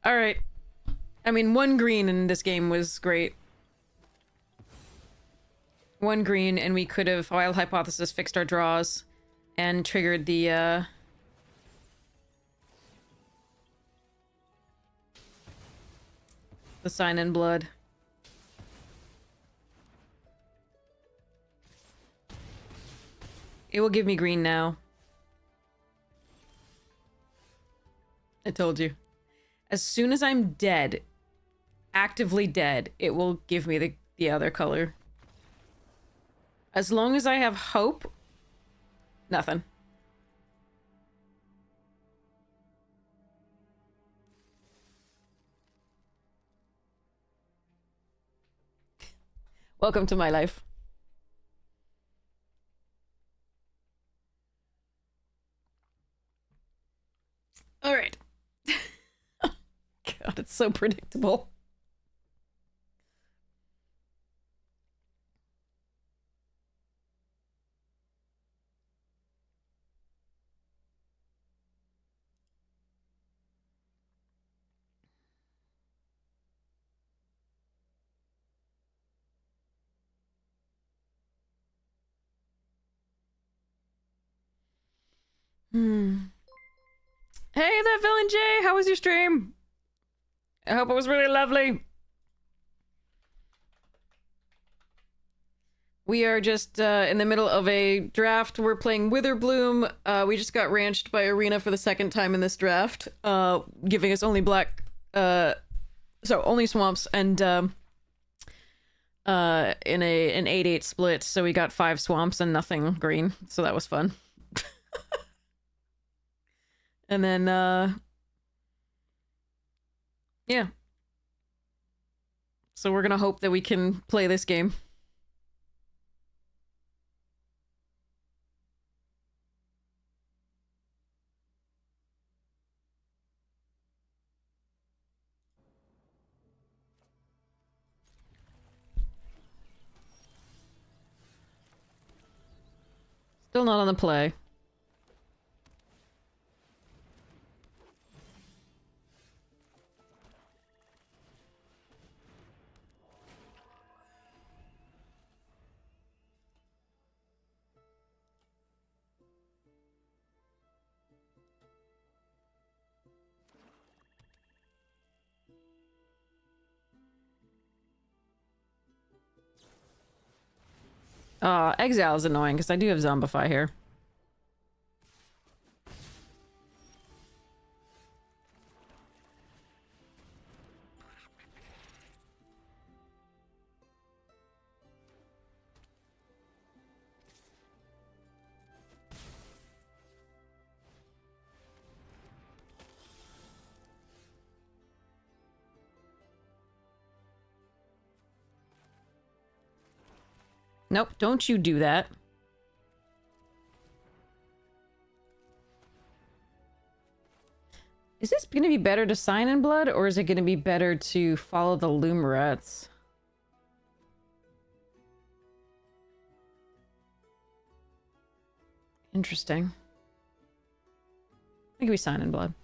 Alright. I mean, one green in this game was great. One green, and we could have Wild Hypothesis fixed our draws and triggered the Sign in Blood. It will give me green now. I told you. As soon as I'm dead, actively dead, it will give me the other color. As long as I have hope, nothing. Welcome to my life. All right. God, it's so predictable. Hey there, Villain J! How was your stream? I hope it was really lovely. We are just in the middle of a draft. We're playing Witherbloom. We just got ranched by Arena for the second time in this draft, giving us only black, so only swamps, and in an 8-8 split, so we got 5 swamps and nothing green, so that was fun. And then, yeah. So we're gonna hope that we can play this game. Still not on the play. Exile is annoying because I do have Zombify here. Nope, don't you do that. Is this gonna be better to Sign in Blood, or is it gonna be better to follow the Loomerats? Interesting. I think we Sign in Blood.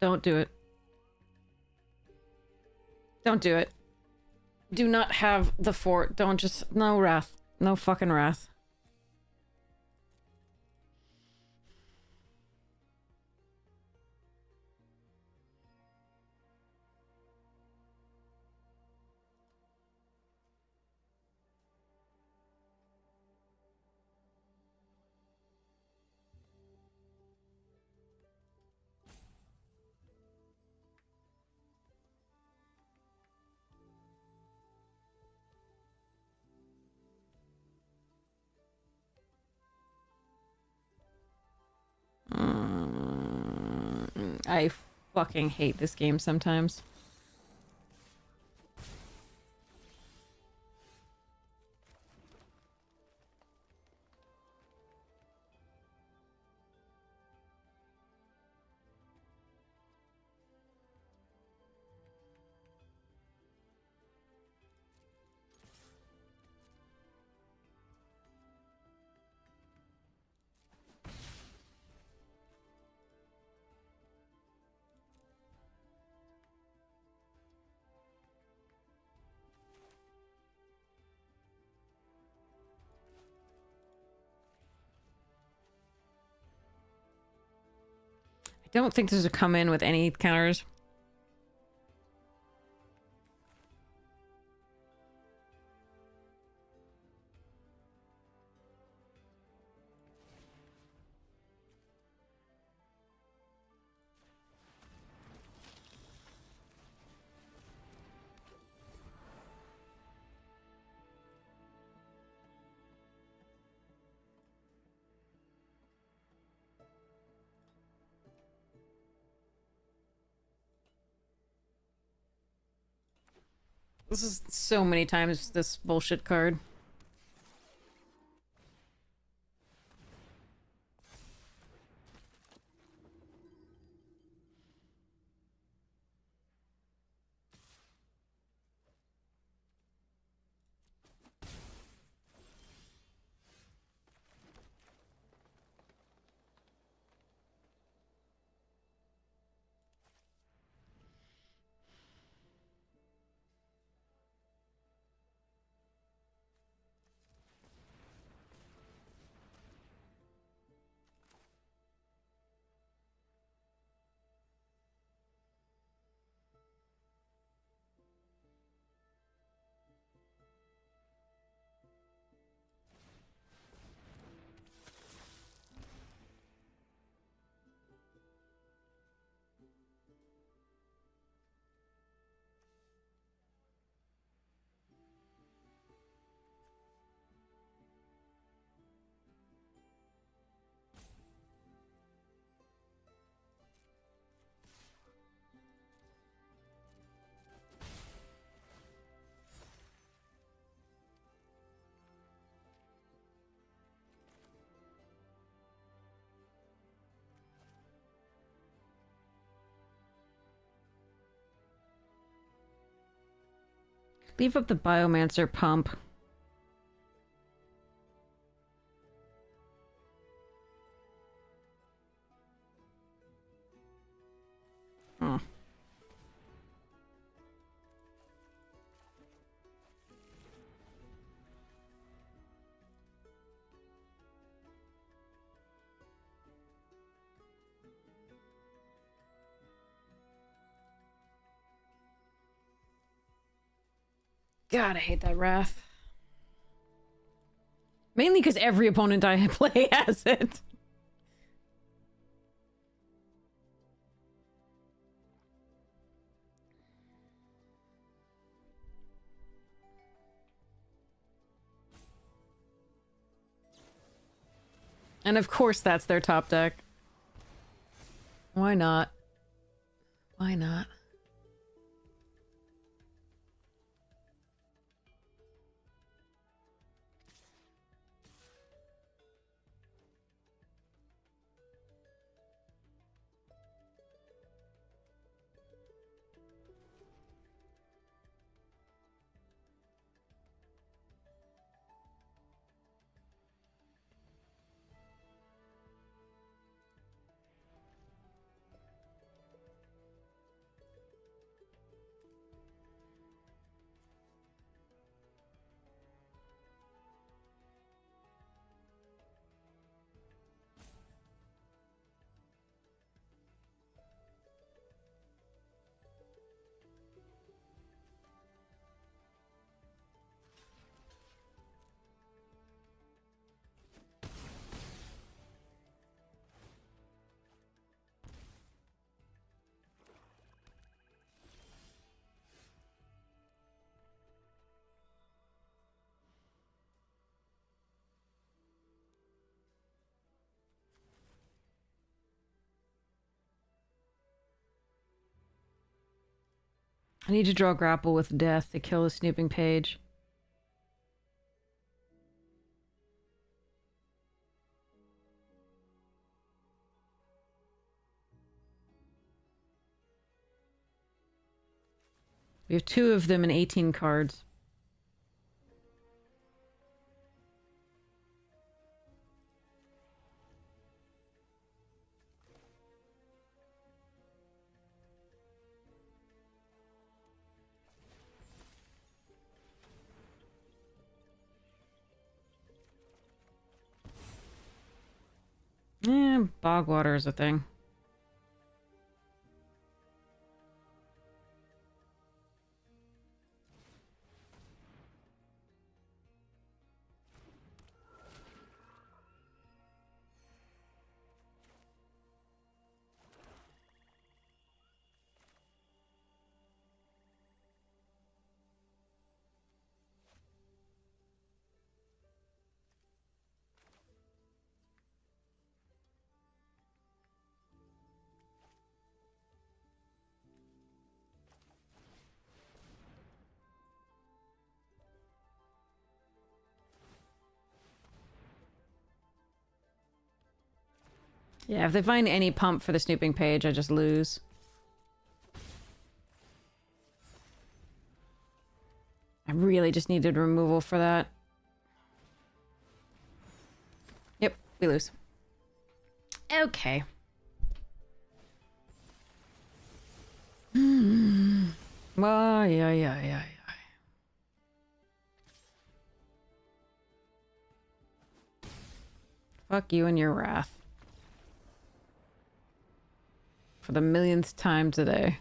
Don't do it. Don't do it. Do not have the fort. Don't just... No wrath. No fucking wrath. I fucking hate this game sometimes. I don't think this would come in with any counters. This is so many times this bullshit card. Leave up the Biomancer pump. Hmm. God, I hate that wrath. Mainly because every opponent I play has it. And of course that's their top deck. Why not? Why not? I need to draw grapple with death to kill the snooping page. We have 2 of them and 18 cards. Bog water is a thing. Yeah, if they find any pump for the snooping page, I just lose. I really just needed removal for that. Yep, we lose. Okay. Well, yeah. Fuck you and your wrath. For the millionth time today.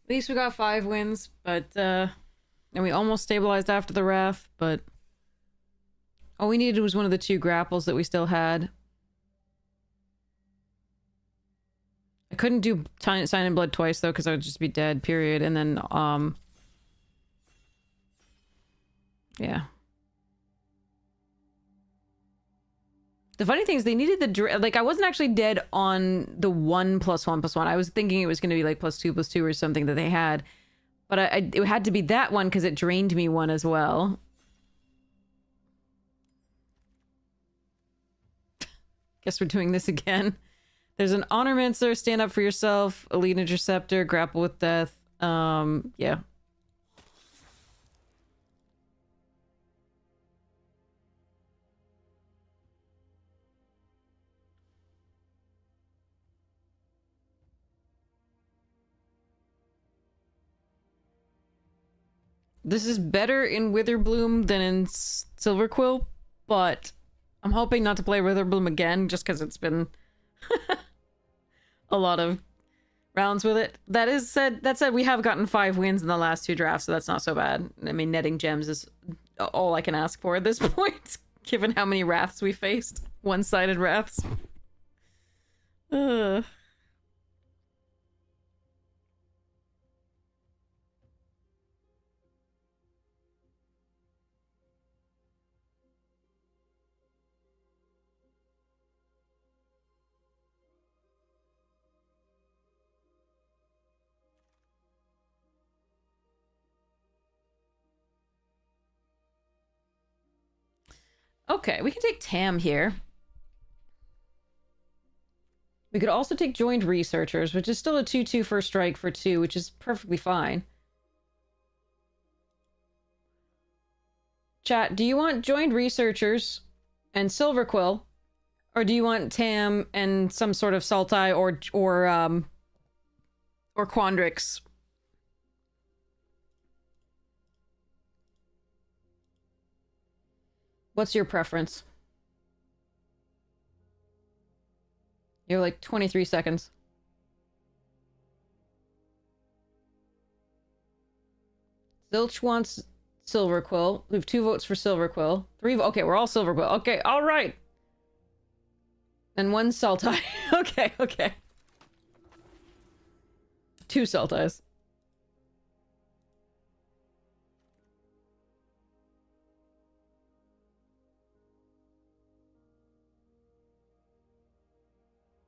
At least we got 5 wins, but, and we almost stabilized after the wrath, but all we needed was one of the 2 grapples that we still had. I couldn't do Sign in Blood twice, though, because I would just be dead, period, and then, yeah. The funny thing is they needed the... Like, I wasn't actually dead on the 1+1+1. I was thinking it was going to be, like, +2+2 or something that they had. But it had to be that one because it drained me 1 as well. Guess we're doing this again. There's an Honormancer, Stand Up for Yourself, Elite Interceptor, Grapple with Death. Yeah. This is better in Witherbloom than in Silverquill, but I'm hoping not to play Witherbloom again just because it's been a lot of rounds with it. That said, we have gotten 5 wins in the last 2 drafts, so that's not so bad. I mean, netting gems is all I can ask for at this point, given how many wraths we faced. One-sided wraths. Ugh. Okay, we can take Tam here. We could also take Joined Researchers, which is still a 2/2 first strike for 2, which is perfectly fine. Chat, do you want Joined Researchers and Silverquill? Or do you want Tam and some sort of Sultai or Quandrix? What's your preference? You're like 23 seconds. Zilch wants Silverquill. We have 2 votes for Silverquill. 3 okay, we're all Silverquill. Okay, all right. And 1 Sultai. Okay. 2 Sultais.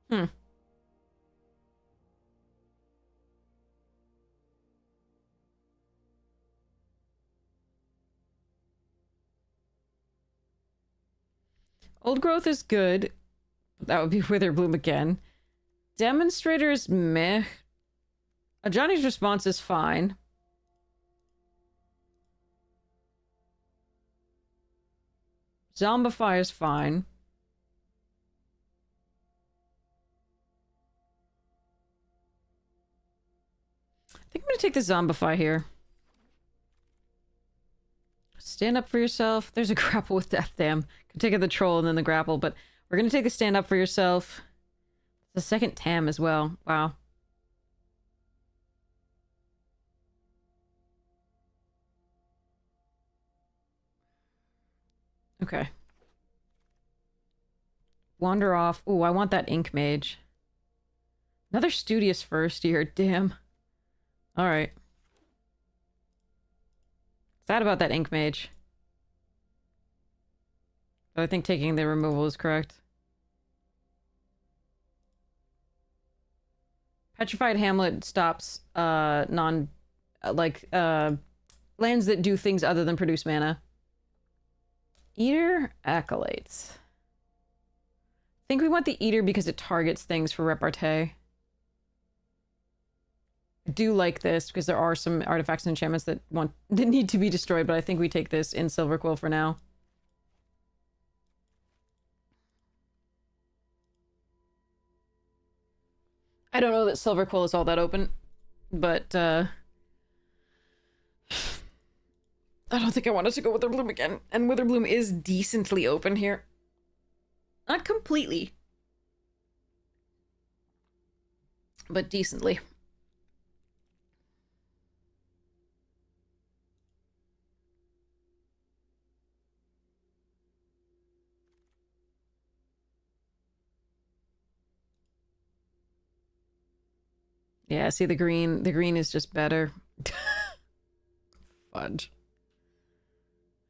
Hmm. Old growth is good. That would be Witherbloom again. Demonstrator is meh. Johnny's response is fine. Zombify is fine. I think I'm gonna take the Zombify here. Stand up for yourself. There's a grapple with death, damn. Could take the troll and then the grapple, but we're gonna take the stand up for yourself. The second Tam as well. Wow. Okay. Wander off. Ooh, I want that Ink Mage. Another studious first year. Damn. Alright. Sad about that Ink Mage. But I think taking the removal is correct. Petrified Hamlet stops lands that do things other than produce mana. Eater Acolytes. I think we want the Eater because it targets things for repartee. I do like this because there are some artifacts and enchantments that need to be destroyed, but I think we take this in Silverquill for now. I don't know that Silverquill is all that open, but I don't think I wanted to go Witherbloom again. And Witherbloom is decently open here. Not completely, but decently. Yeah, see the green is just better. Fudge.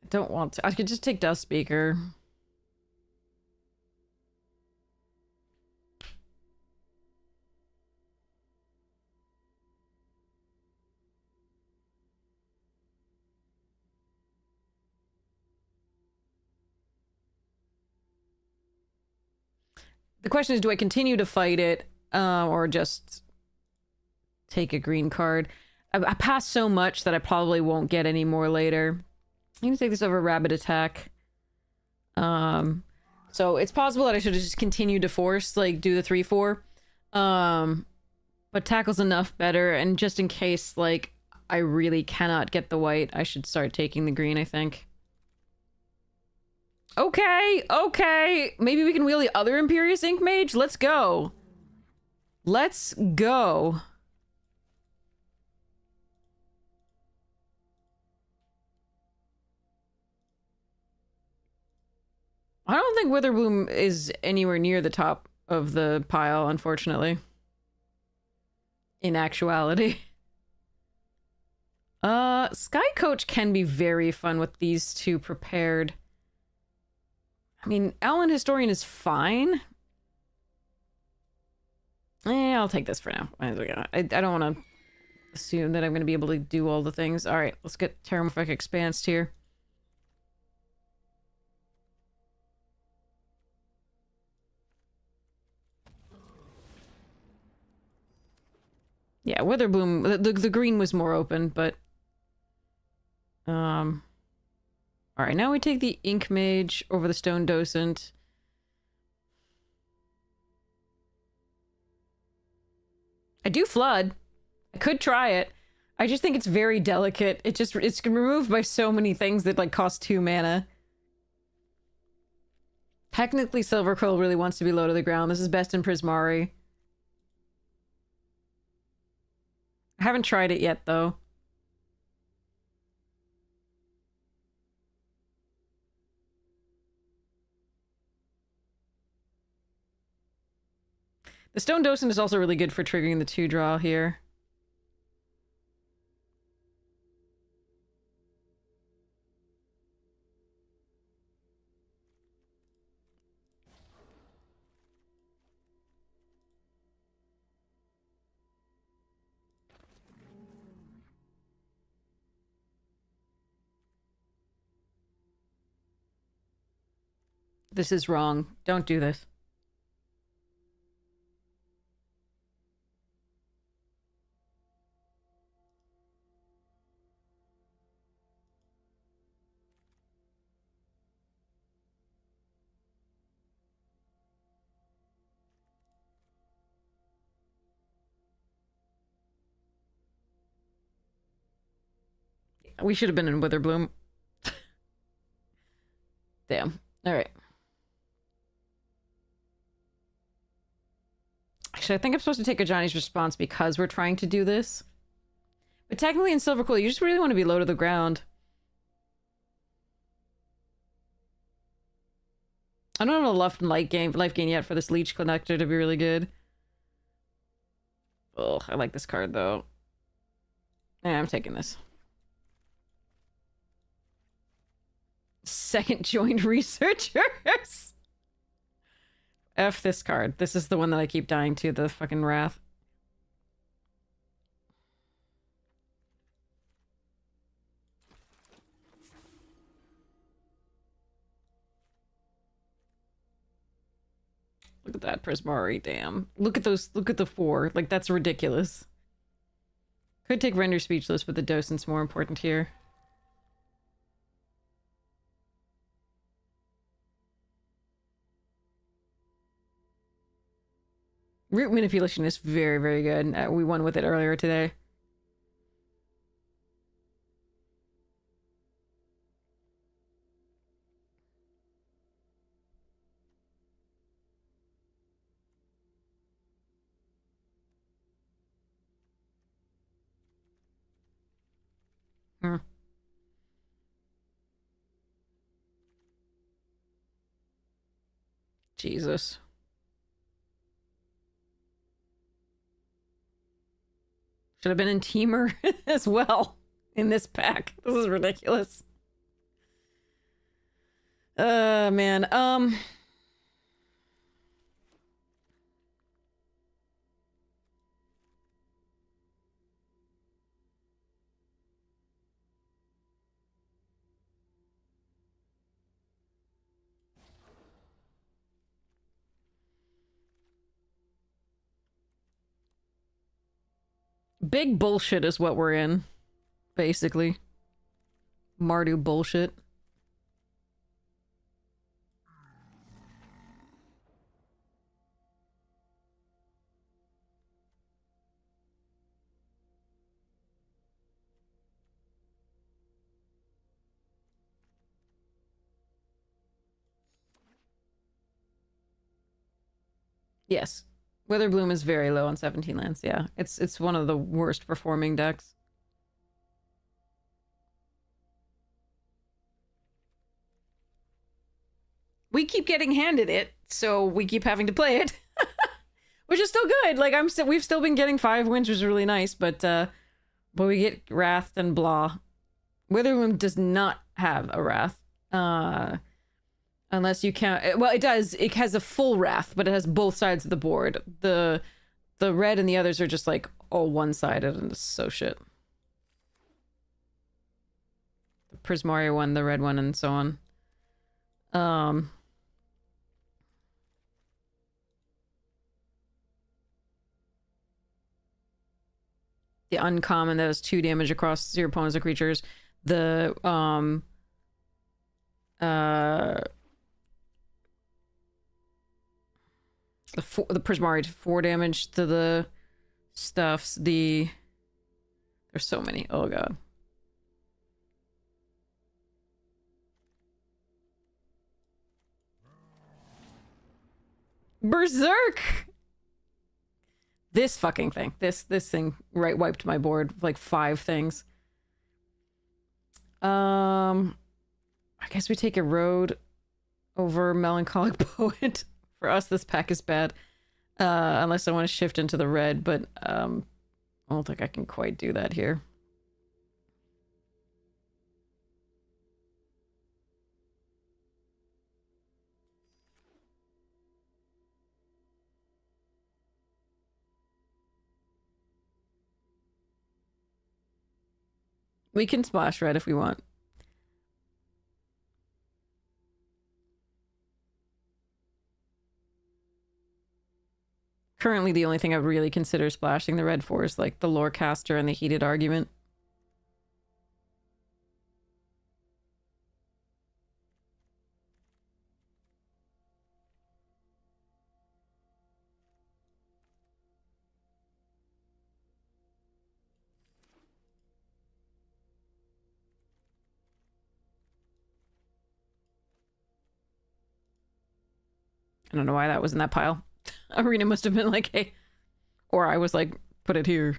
I don't want to. I could just take Dust Speaker. The question is, do I continue to fight it, or just take a green card? I pass so much that I probably won't get any more later. I'm gonna take this over Rabbit Attack. So it's possible that I should have just continued to force, like, do the 3/4. But Tackle's enough better, and just in case, like, I really cannot get the white, I should start taking the green, I think. Okay. Maybe we can wheel the other Imperious Ink Mage? Let's go. Let's go. I don't think Witherbloom is anywhere near the top of the pile, unfortunately. In actuality. Sky Coach can be very fun with these two prepared. I mean, Alan Historian is fine. I'll take this for now. I don't want to assume that I'm going to be able to do all the things. All right, let's get Terramorphic Expansed here. Yeah, Witherbloom, the green was more open, but... Alright, now we take the Ink Mage over the Stone Docent. I do Flood. I could try it. I just think it's very delicate. It's removed by so many things that, like, cost 2 mana. Technically, Silverquill really wants to be low to the ground. This is best in Prismari. I haven't tried it yet, though. The Stone Docent is also really good for triggering the 2-draw here. This is wrong. Don't do this. We should have been in Witherbloom. Damn. Alright. Actually, I think I'm supposed to take a Johnny's response because we're trying to do this. But technically in Silver Quill, you just really want to be low to the ground. I don't have enough life gain yet for this Leech Connector to be really good. Oh, I like this card though. Yeah, I'm taking this. Second joined researchers. F this card. This is the one that I keep dying to, the fucking Wrath. Look at that Prismari, damn. Look at those, look at the 4. Like, that's ridiculous. Could take Render Speechless, but the docent's more important here. Root Manipulation is very, very good. We won with it earlier today. Hmm. Jesus. Should have been in Teamer as well in this pack. This is ridiculous. Man. Big bullshit is what we're in, basically. Mardu bullshit. Yes. Witherbloom is very low on 17 lands, yeah. It's one of the worst performing decks. We keep getting handed it, so we keep having to play it. Which is still good. Like we've still been getting 5 wins, which is really nice, but we get Wrath and blah. Witherbloom does not have a Wrath. Unless you count... Well, it does. It has a full Wrath, but it has both sides of the board. The red and the others are just, like, all one-sided, and it's so shit. The Prismari one, the red one, and so on. The uncommon that has 2 damage across your opponent's creatures. The, the Prismari 4 damage to the stuffs. There's so many. Oh god. Berserk! This fucking thing. This thing right wiped my board. Like 5 things. I guess we take a road over Melancholic Poet. For us, this pack is bad. Unless I want to shift into the red, but I don't think I can quite do that here. We can splash red if we want. currently the only thing I would really consider splashing the red for is like the Lorecaster and the Heated Argument. I don't know why that was in that pile. Arena must have been like, hey. Or I was like, put it here.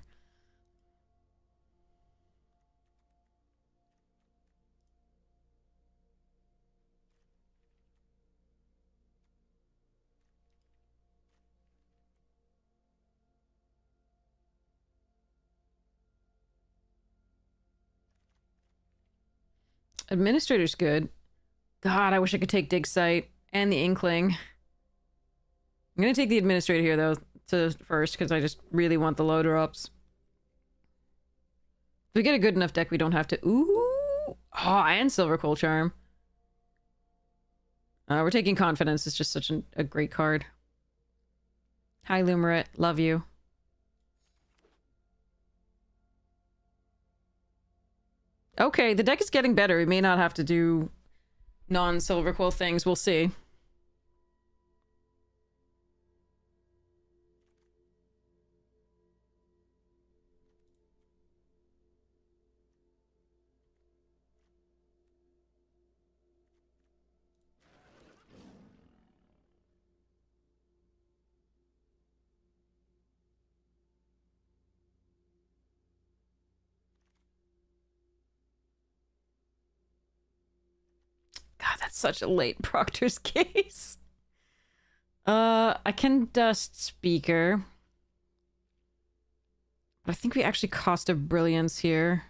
Administrator's good. God, I wish I could take Dig Site and the Inkling. I'm gonna take the Administrator here, though, first, because I just really want the low drops. If we get a good enough deck, we don't have to... Ooh! Oh, and Silver Coal Charm. We're taking Confidence. It's just such a great card. Hi, Lumerate. Love you. Okay, the deck is getting better. We may not have to do non-Silver Quill things. We'll see. God, that's such a late Proctor's case. I can Dust Speaker. But I think we actually Cost of Brilliance here.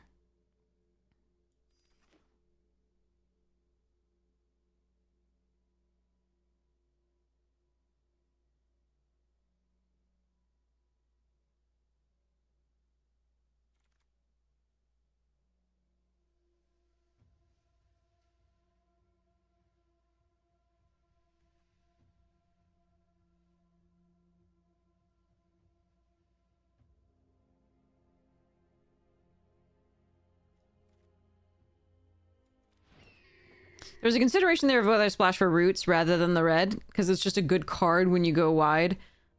There's a consideration there of whether I splash for Roots rather than the red, because it's just a good card when you go wide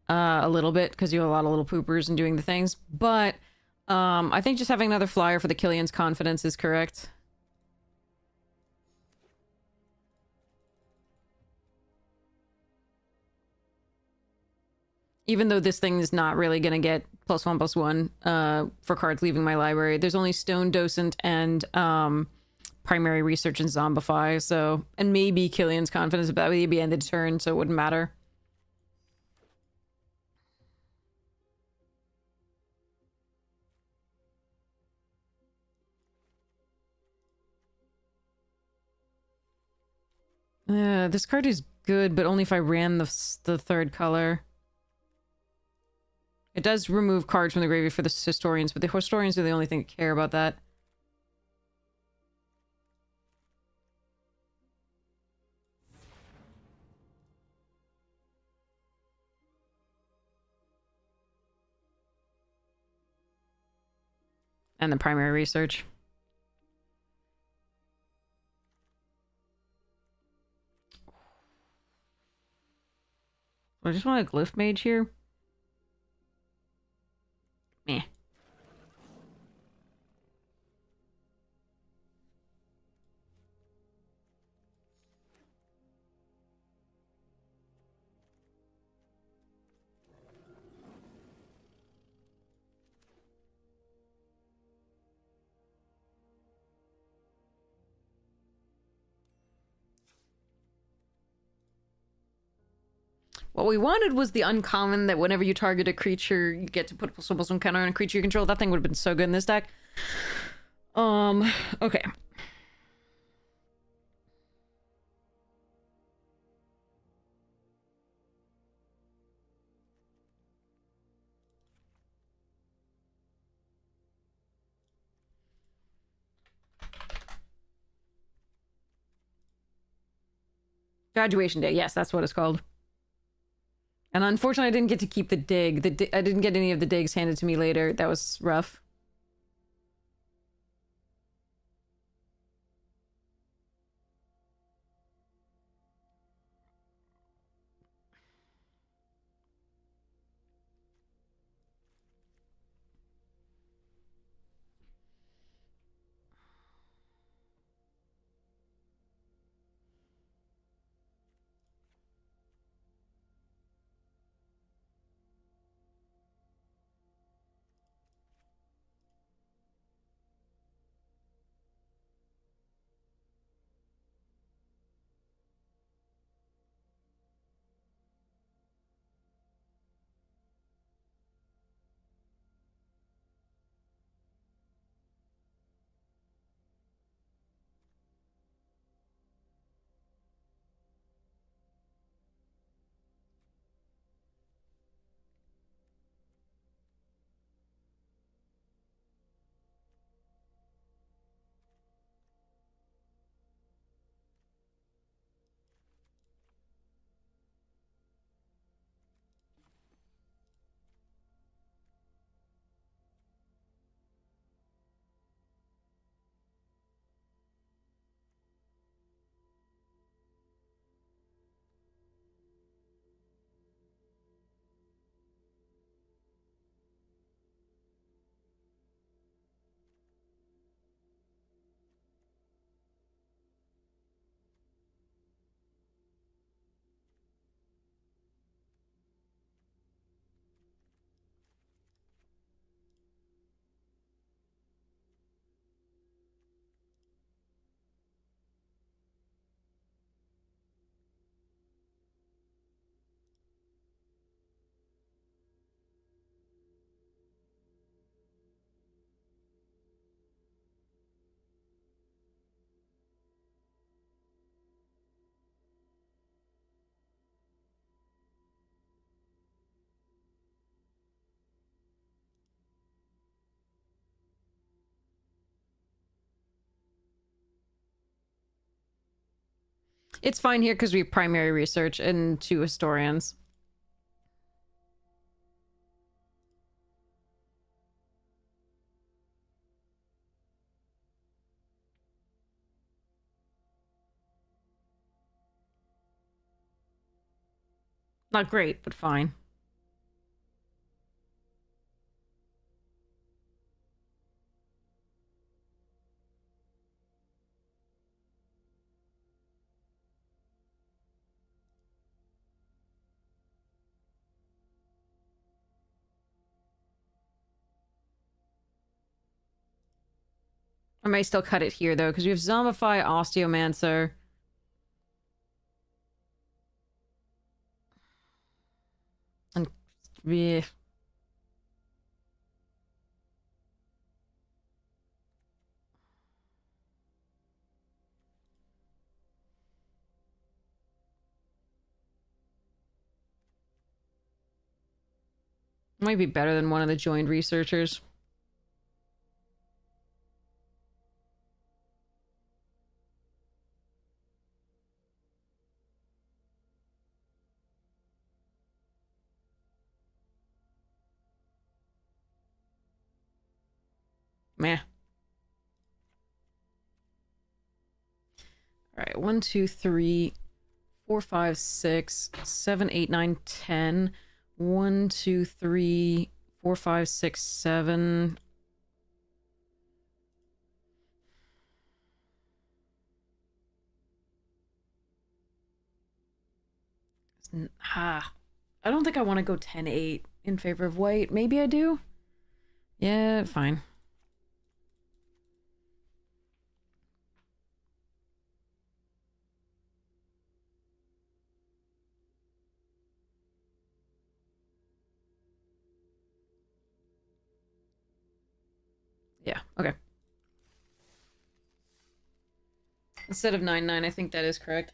a little bit, because you have a lot of little poopers and doing the things. But I think just having another flyer for the Killian's Confidence is correct. Even though this thing is not really going to get +1/+1 for cards leaving my library. There's only Stone Docent and Primary Research and Zombify, so... And maybe Killian's Confidence, but that would be end of turn, so it wouldn't matter. This card is good, but only if I ran the third color. It does remove cards from the graveyard for the Historians, but the Historians are the only thing that care about that. And the Primary Research. I just want a Glyph Mage here. Meh. What we wanted was the uncommon that whenever you target a creature, you get to put +1/+1 counter on a creature you control. That thing would have been so good in this deck. Okay. Graduation Day, yes, that's what it's called. And unfortunately, I didn't get to keep the dig. I didn't get any of the digs handed to me later. That was rough. It's fine here because we have primary research and 2 historians. Not great, but fine. I may still cut it here, though, because we have Zombify, Osteomancer. And... yeah. Might be better than one of the joined researchers. Meh. Alright, 1, 2, 3, 4, 5, 6, 7, 8, 9, 10. 1, 2, 3, 4, 5, 6, 7. Ah. I don't think I want to go 10, 8 in favor of white. Maybe I do? Yeah, fine. Yeah, okay. Instead of 9, 9, I think that is correct.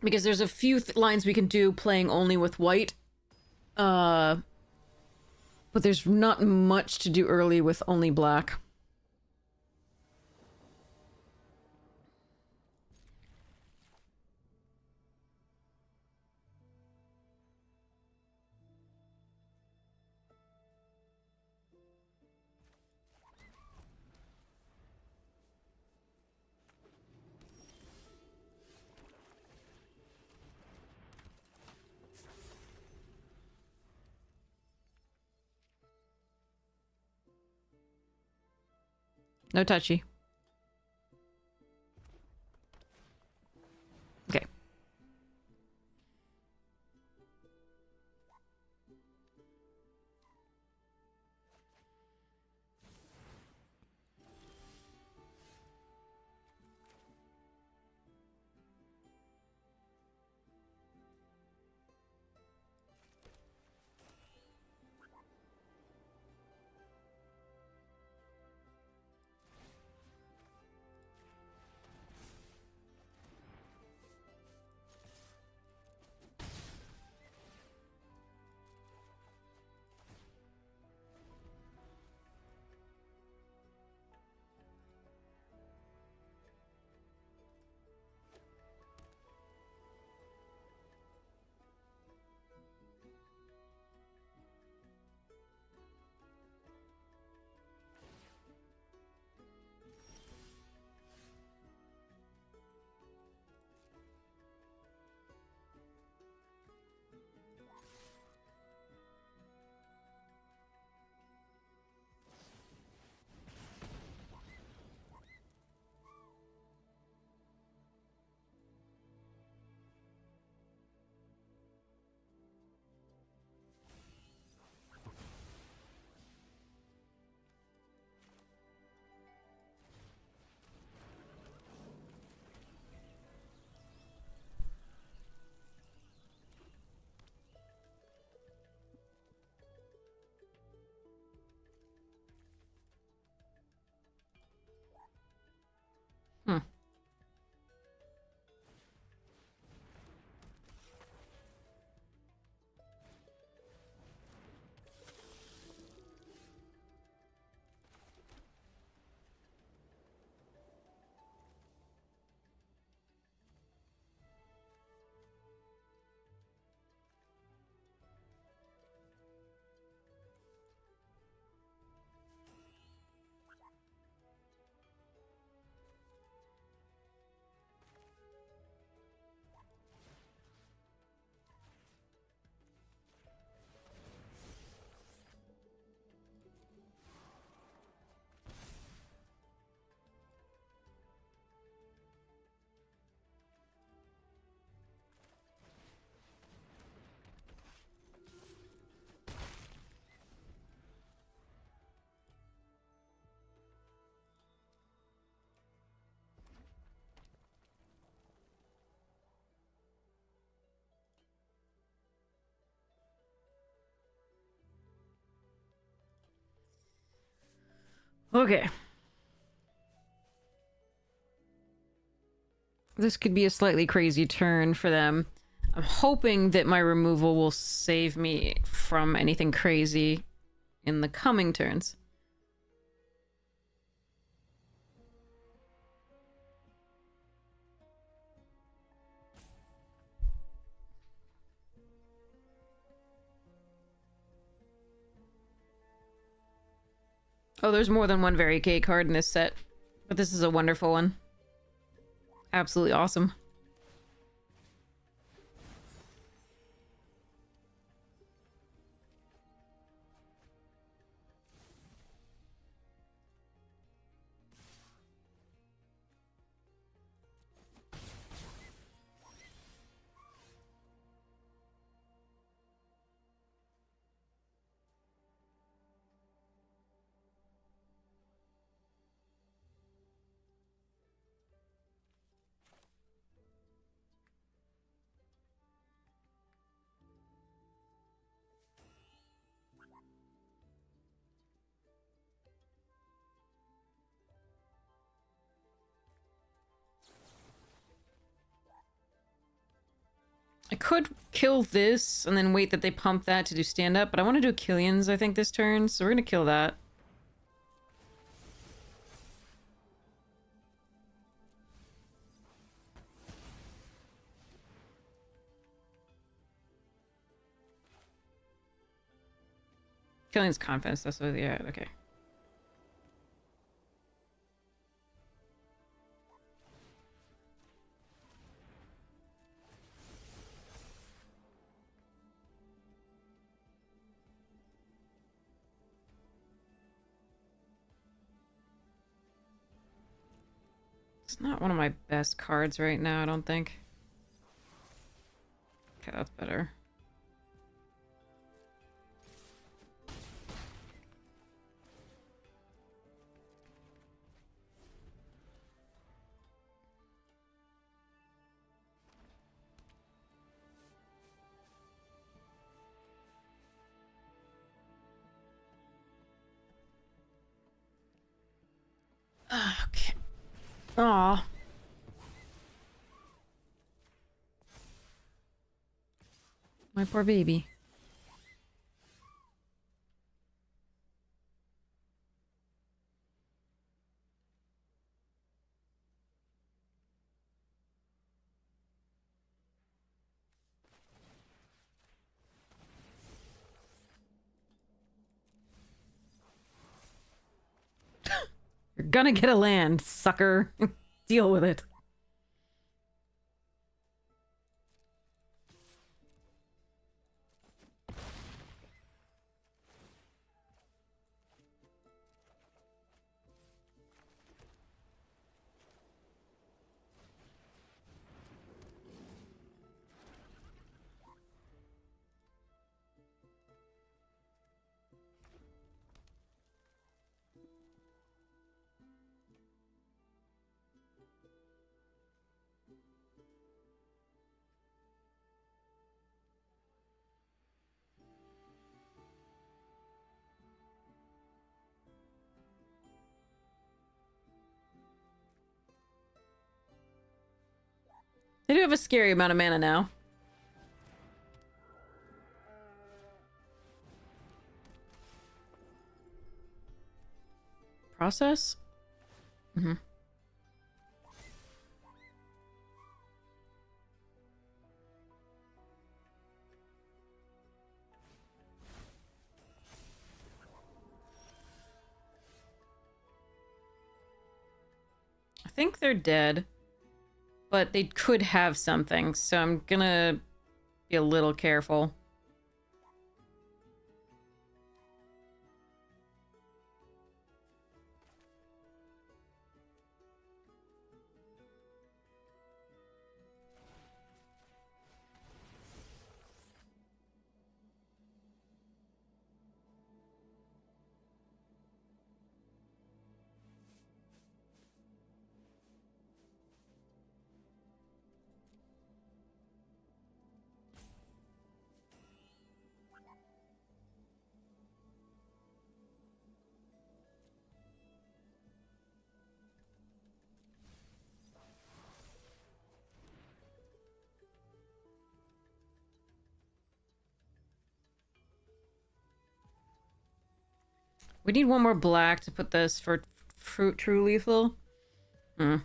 Because there's a few lines we can do playing only with white. But there's not much to do early with only black. No touchy. Okay. Hmm. Okay. This could be a slightly crazy turn for them. I'm hoping that my removal will save me from anything crazy in the coming turns. Oh, there's more than one very gay card in this set, but this is a wonderful one. Absolutely awesome. I could kill this and then wait that they pump that to do stand up, but I want to do Killian's, I think, this turn, so we're gonna kill that. Killian's confidence, that's what, yeah, okay. It's not one of my best cards right now, I don't think. Okay, that's better. Okay. Aw. My poor baby. You're gonna get a land, sucker. Deal with it. They do have a scary amount of mana now. Process? Mm-hmm. I think they're dead, but they could have something, so I'm gonna be a little careful. We need one more black to put this for true lethal. Hmm.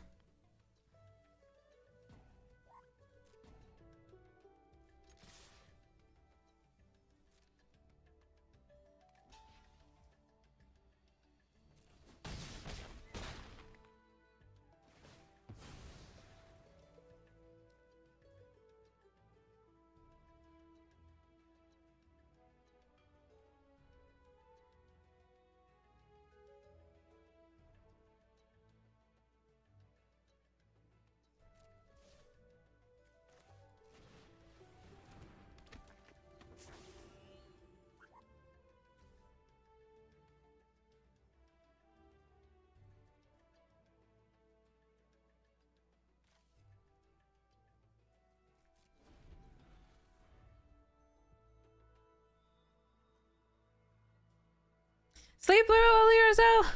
Sleep well, Lyrazel!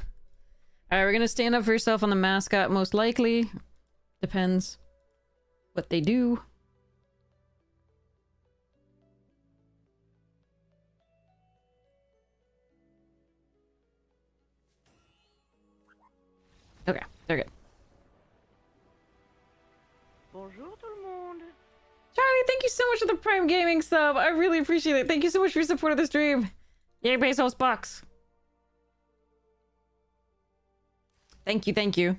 Alright, we're gonna stand up for yourself on the mascot, most likely. Depends what they do. Okay, they're good. Bonjour tout le monde. Charlie, thank you so much for the Prime Gaming sub. I really appreciate it. Thank you so much for your support of the stream. Yay, Bezos bucks. Thank you, thank you.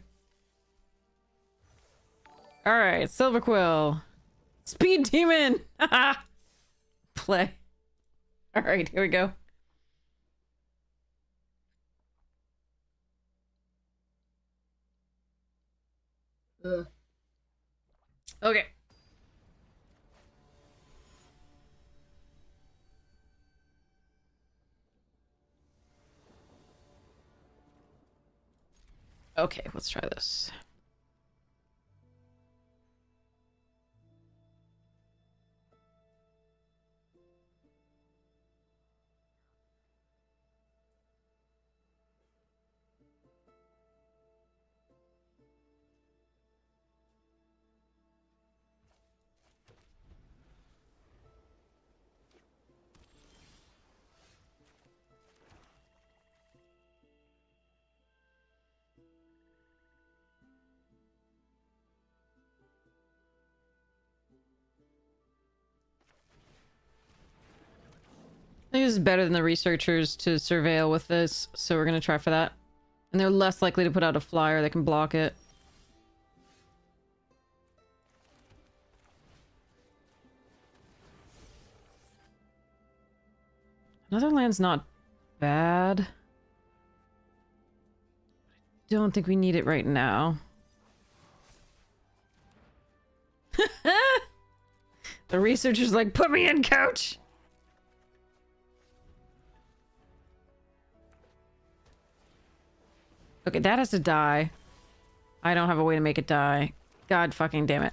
Alright, Silver Quill. Speed Demon! Play. Alright, here we go. Okay. Okay, let's try this. I think this is better than the researchers to surveil with this, so we're gonna try for that. And they're less likely to put out a flyer that can block it. Another land's not bad. Don't think we need it right now. The researcher's like, put me in, coach! Okay, that has to die. I don't have a way to make it die. God fucking damn it.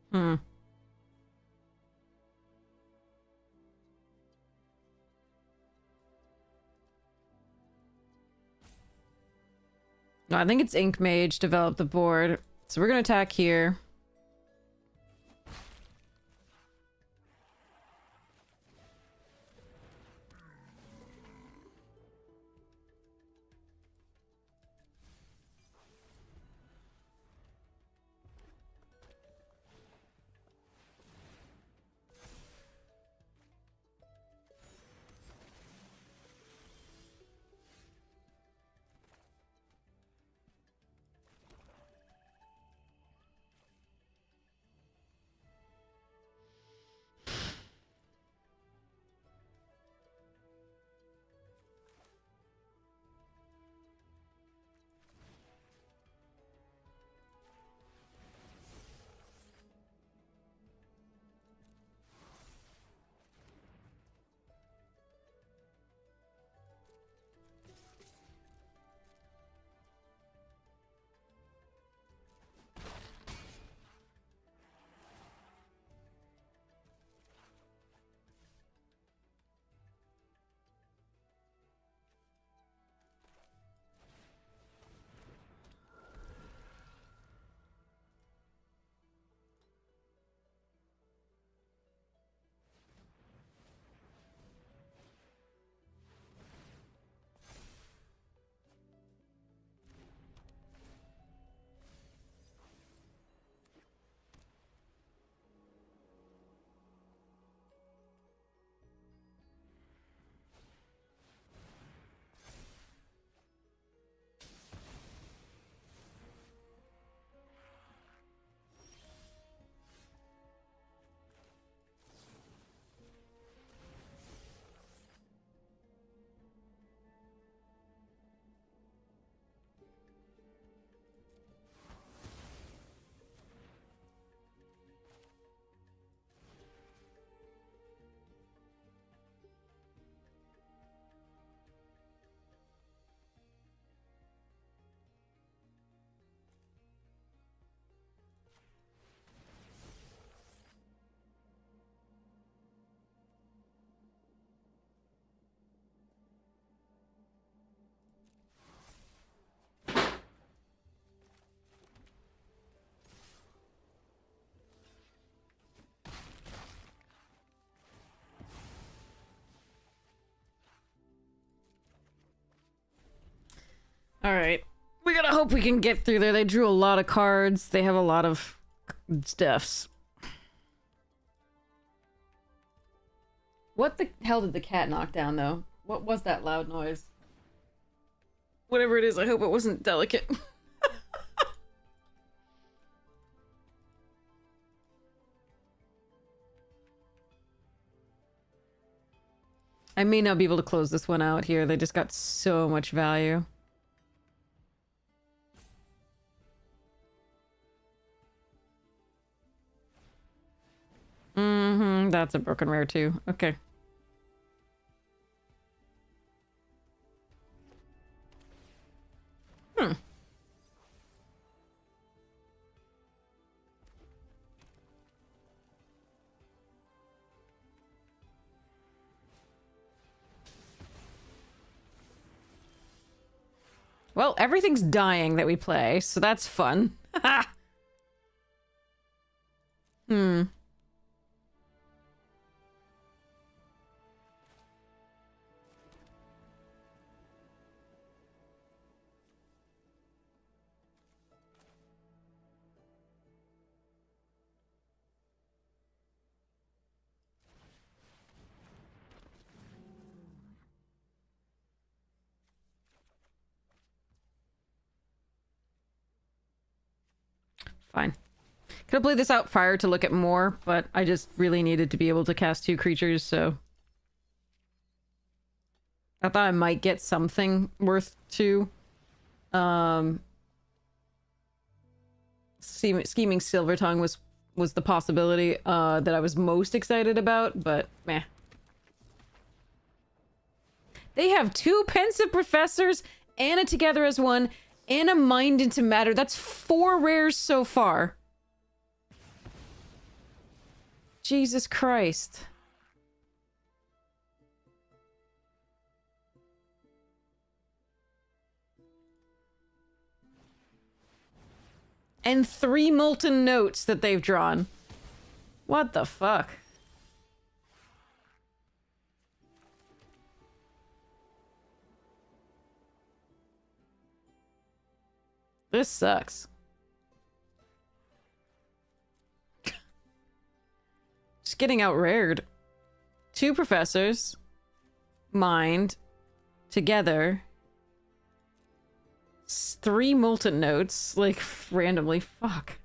Hmm. No, I think it's Ink Mage developed the board. So we're gonna attack here. Alright. We gotta hope we can get through there. They drew a lot of cards. They have a lot of stuffs. What the hell did the cat knock down, though? What was that loud noise? Whatever it is, I hope it wasn't delicate. I may not be able to close this one out here. They just got so much value. Mm-hmm, that's a broken rare too. Okay. Hmm. Well, everything's dying that we play, so that's fun. Hmm. Fine. Could have played this out prior to look at more, but I just really needed to be able to cast 2 creatures, so... I thought I might get something worth 2. Scheming Silver Tongue was the possibility that I was most excited about, but meh. They have 2 Pensive Professors, and a Together as One, and a Mind into Matter. That's 4 rares so far. Jesus Christ. And 3 Molten Notes that they've drawn. What the fuck? This sucks. Just getting outrared. 2 Professors. Mind. Together. 3 Molten Notes. Like, randomly. Fuck.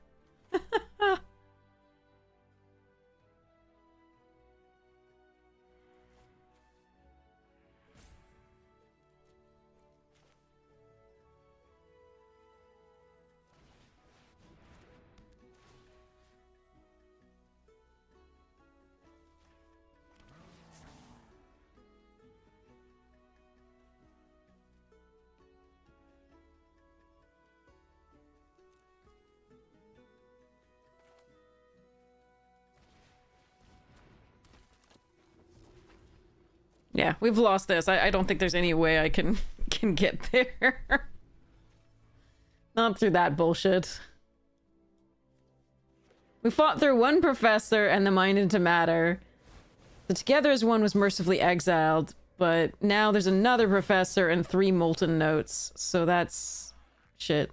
Yeah, we've lost this. I don't think there's any way I can get there. Not through that bullshit. We fought through 1 Professor and the Mind into Matter. The Together as One was mercifully exiled, but now there's another Professor and 3 Molten Notes, so that's... shit.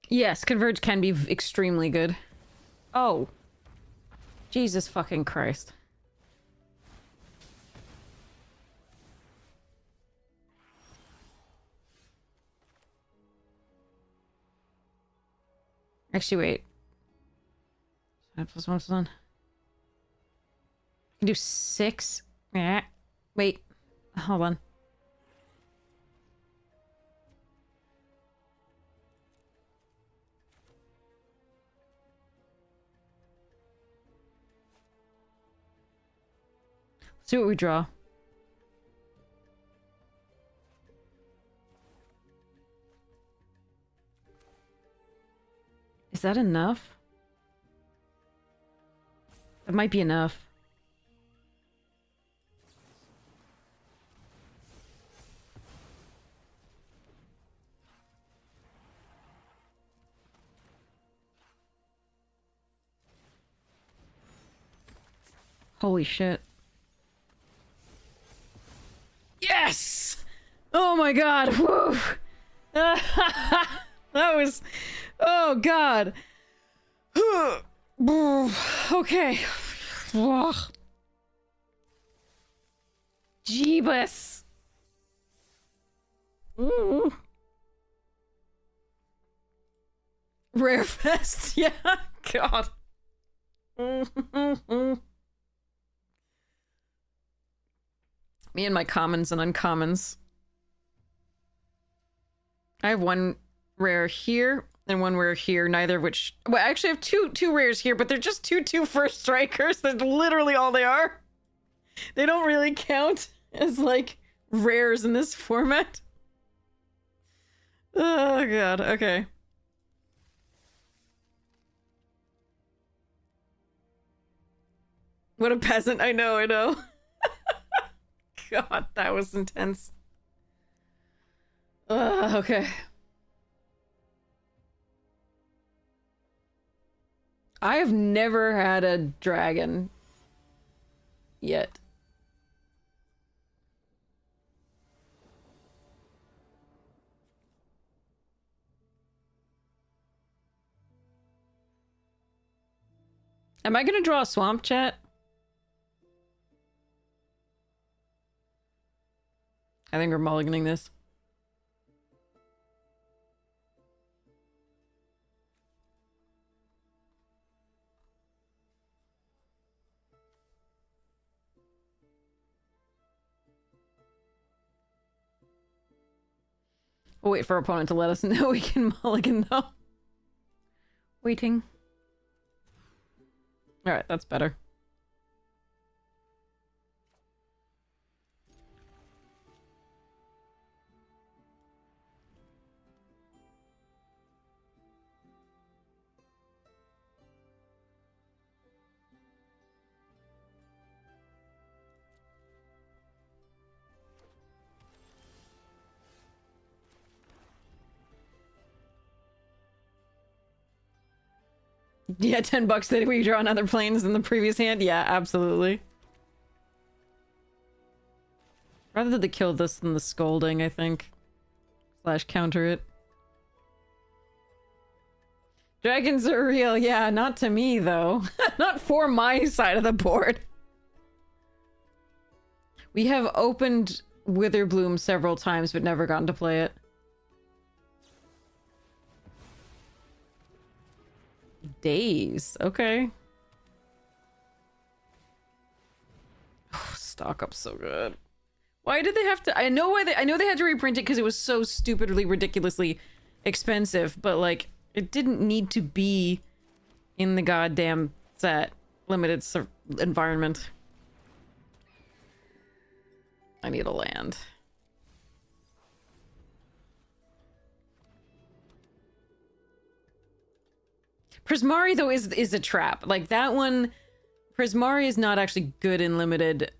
Yes, Converge can be extremely good. Oh. Jesus fucking Christ. Actually, wait. Plus one, plus one. I can do 6. Yeah. Wait. Hold on. See what we draw. Is that enough? That might be enough. Holy shit. Yes! Oh my god! Woo! That was... Oh god! Okay. Jeebus! Rare Fest, yeah, god. Me and my commons and uncommons. I have one rare here and one rare here, neither of which... Well, I actually have two rares here, but they're just two first strikers. That's literally all they are. They don't really count as, like, rares in this format. Oh, god. Okay. What a peasant. I know, I know. God, that was intense. Okay. I have never had a dragon yet. Am I gonna draw a swamp, chat? I think we're mulliganing this. We'll wait for our opponent to let us know we can mulligan, though. Waiting. Alright, that's better. Yeah, $10 that we draw on other planes in the previous hand? Yeah, absolutely. Rather the kill this than the scolding, I think. Slash counter it. Dragons are real, yeah, not to me, though. Not for my side of the board. We have opened Witherbloom several times, but never gotten to play it. Days, okay. Oh, stock up so good. Why did they have to? I know why I know they had to reprint it because it was so stupidly, ridiculously expensive, but like it didn't need to be in the goddamn set limited environment. I need a land. Prismari though is a trap. Like that one, Prismari is not actually good in limited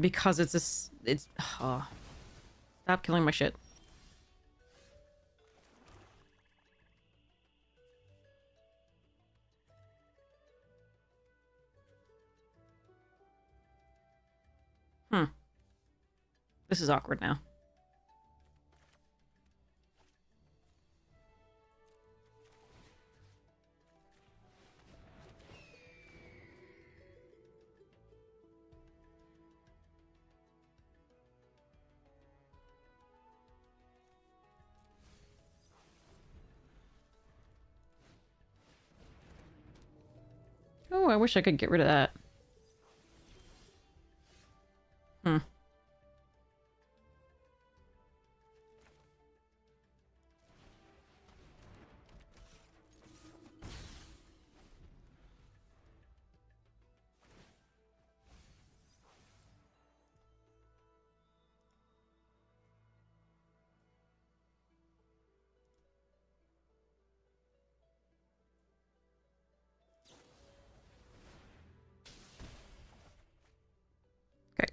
because it's oh. Stop killing my shit. This is awkward now. Oh, I wish I could get rid of that. Hmm. Okay.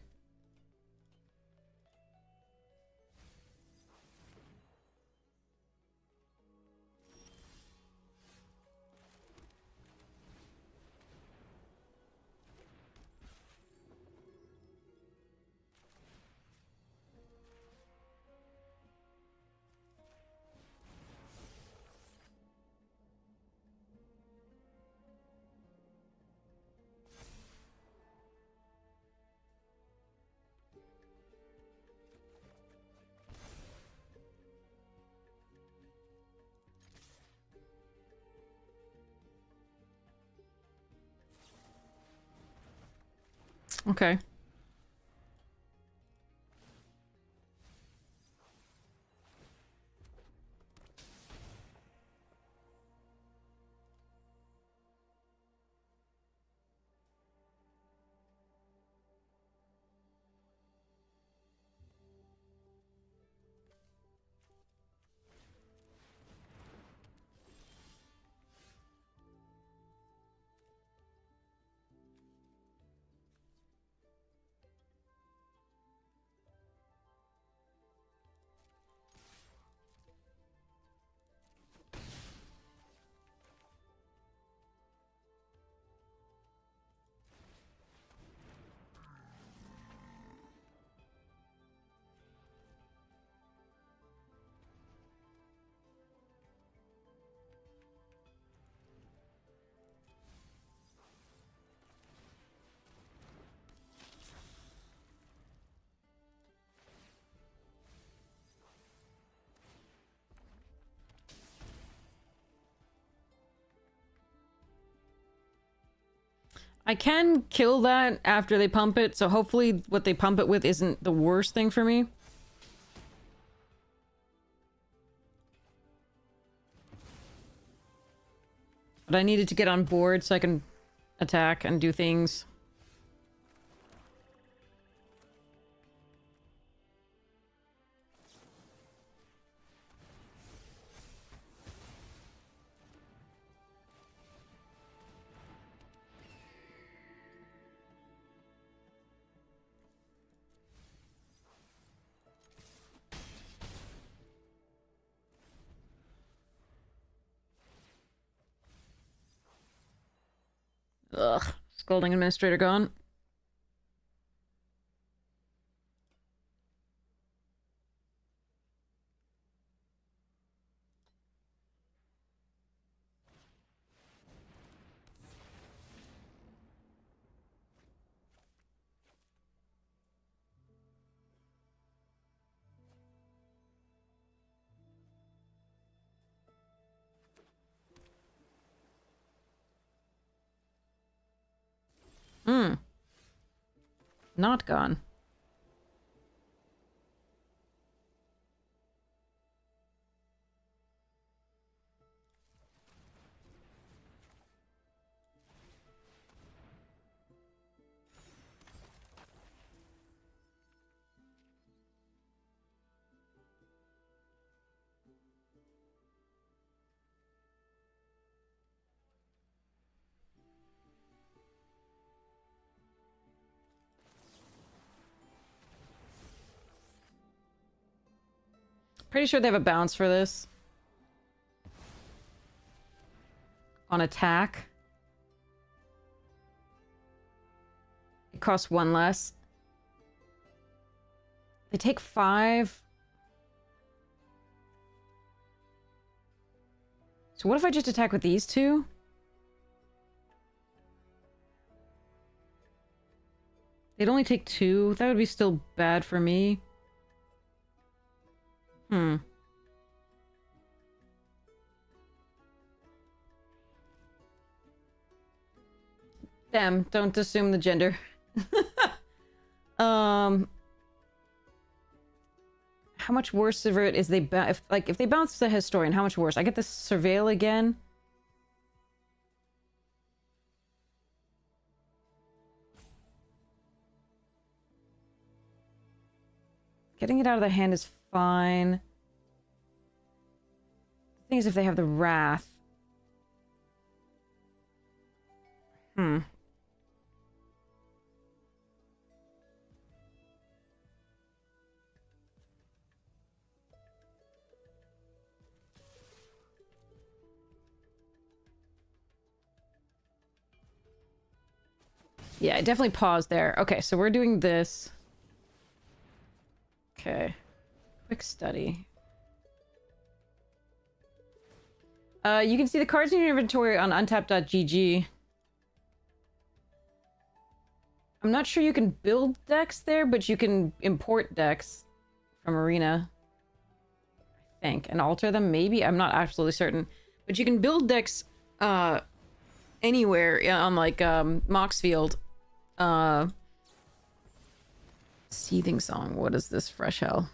Okay. I can kill that after they pump it, so hopefully what they pump it with isn't the worst thing for me. But I needed to get on board so I can attack and do things. Ugh. Scolding Administrator gone. Hmm. Not gone. Pretty sure they have a bounce for this. On attack. It costs 1 less. They take 5. So what if I just attack with these two? They'd only take 2. That would be still bad for me. Hmm. Them. Don't assume the gender. How much worse of it is they if they bounce the historian? How much worse? I get this surveil again. Getting it out of the hand is fine. The thing is, if they have the wrath. Yeah, I definitely paused there. Okay, so we're doing this. Okay. Quick study. You can see the cards in your inventory on untap.gg. I'm not sure you can build decks there, but you can import decks from Arena. I think. And alter them, maybe? I'm not absolutely certain. But you can build decks anywhere on, like, Moxfield. Seething Song. What is this? Fresh Hell.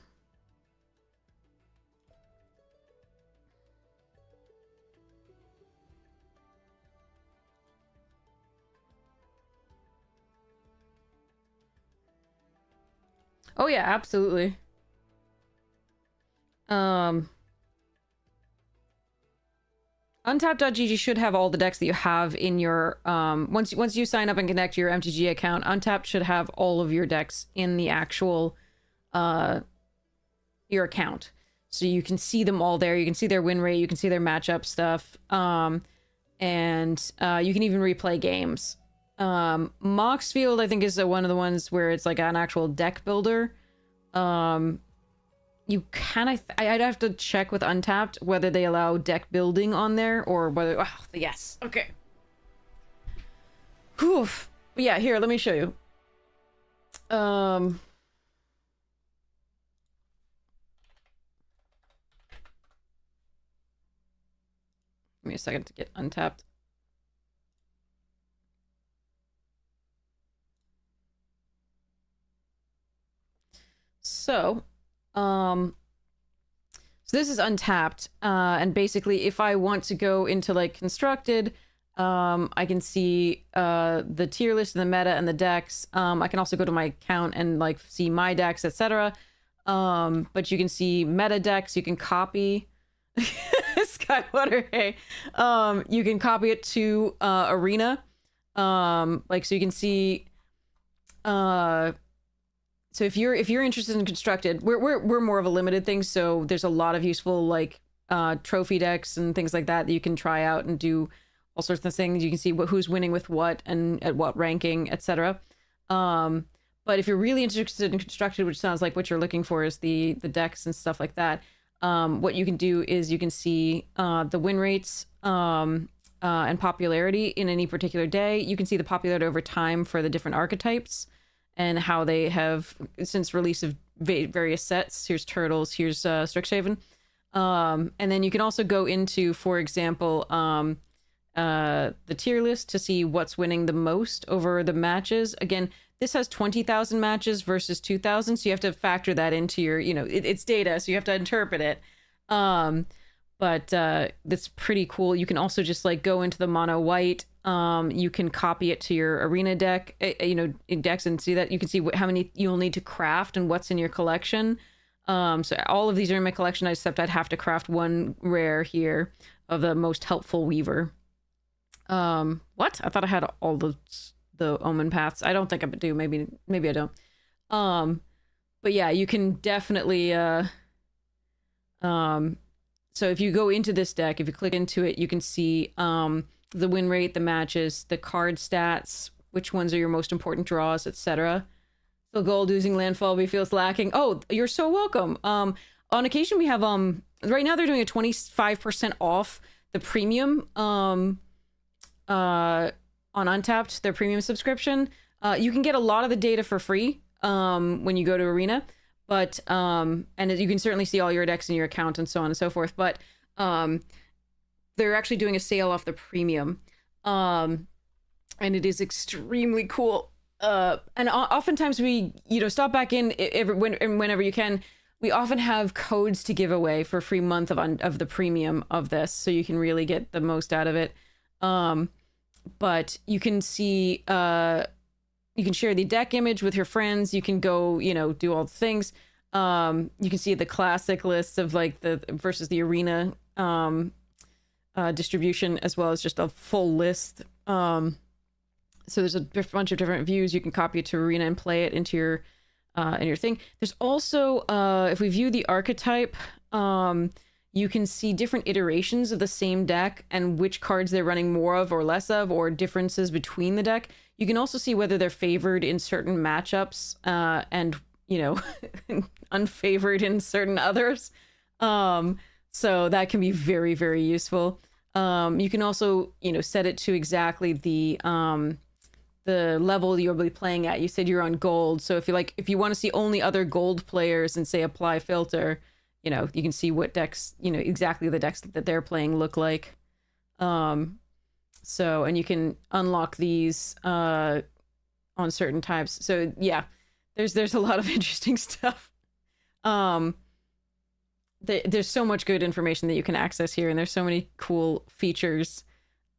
Oh yeah, absolutely. Untap.gg should have all the decks that you have in your once you sign up and connect to your MTG account, Untap should have all of your decks in the actual your account. So you can see them all there. You can see their win rate, you can see their matchup stuff. And you can even replay games. Moxfield, I think, is one of the ones where it's like an actual deck builder. You can, I'd have to check with Untapped whether they allow deck building on there or whether, yes, okay. Whew. But yeah, here, let me show you. Give me a second to get Untapped. So this is Untapped, and basically if I want to go into like constructed, I can see the tier list and the meta and the decks. I can also go to my account and like see my decks, etc. But you can see meta decks, you can copy Skywater, hey. You can copy it to Arena. Like so you can see so if you're interested in constructed, we're more of a limited thing, so there's a lot of useful like trophy decks and things like that you can try out and do all sorts of things. You can see who's winning with what and at what ranking, etc. But if you're really interested in constructed, which sounds like what you're looking for is the decks and stuff like that, what you can do is you can see the win rates and popularity in any particular day. You can see the popularity over time for the different archetypes and how they have since release of various sets. Here's Turtles, here's Strixhaven. And then you can also go into, for example, the tier list to see what's winning the most over the matches. Again, this has 20,000 matches versus 2,000, so you have to factor that into your, it's data, so you have to interpret it. But that's pretty cool. You can also just like go into the mono white. You can copy it to your arena deck, in decks, and see that you can see how many you'll need to craft and what's in your collection. So all of these are in my collection, except I'd have to craft one rare here of the most helpful weaver. What? I thought I had all the omen paths. I don't think I do. Maybe I don't. But yeah, you can definitely so if you go into this deck, if you click into it, you can see the win rate, the matches, the card stats, which ones are your most important draws, etc. So gold using landfall we feels lacking. Oh, you're so welcome. On occasion we have right now they're doing a 25% off the premium on Untapped, their premium subscription. You can get a lot of the data for free when you go to Arena, but and you can certainly see all your decks in your account and so on and so forth, but they're actually doing a sale off the premium. and it is extremely cool. And oftentimes we, stop back in whenever you can. We often have codes to give away for a free month of the premium of this, so you can really get the most out of it. But you can see, you can share the deck image with your friends. You can go, do all the things. You can see the classic lists of like the versus the arena distribution, as well as just a full list. So there's a bunch of different views. You can copy it to arena and play it into your thing. There's also, if we view the archetype, you can see different iterations of the same deck and which cards they're running more of or less of, or differences between the deck. You can also see whether they're favored in certain matchups and, unfavored in certain others. So that can be very, very useful. You can also, set it to exactly the level you'll be playing at. You said you're on gold, so if you want to see only other gold players and say apply filter, you can see what decks, exactly the decks that they're playing look like. So, and you can unlock these on certain types. So yeah, there's a lot of interesting stuff. There's so much good information that you can access here, and there's so many cool features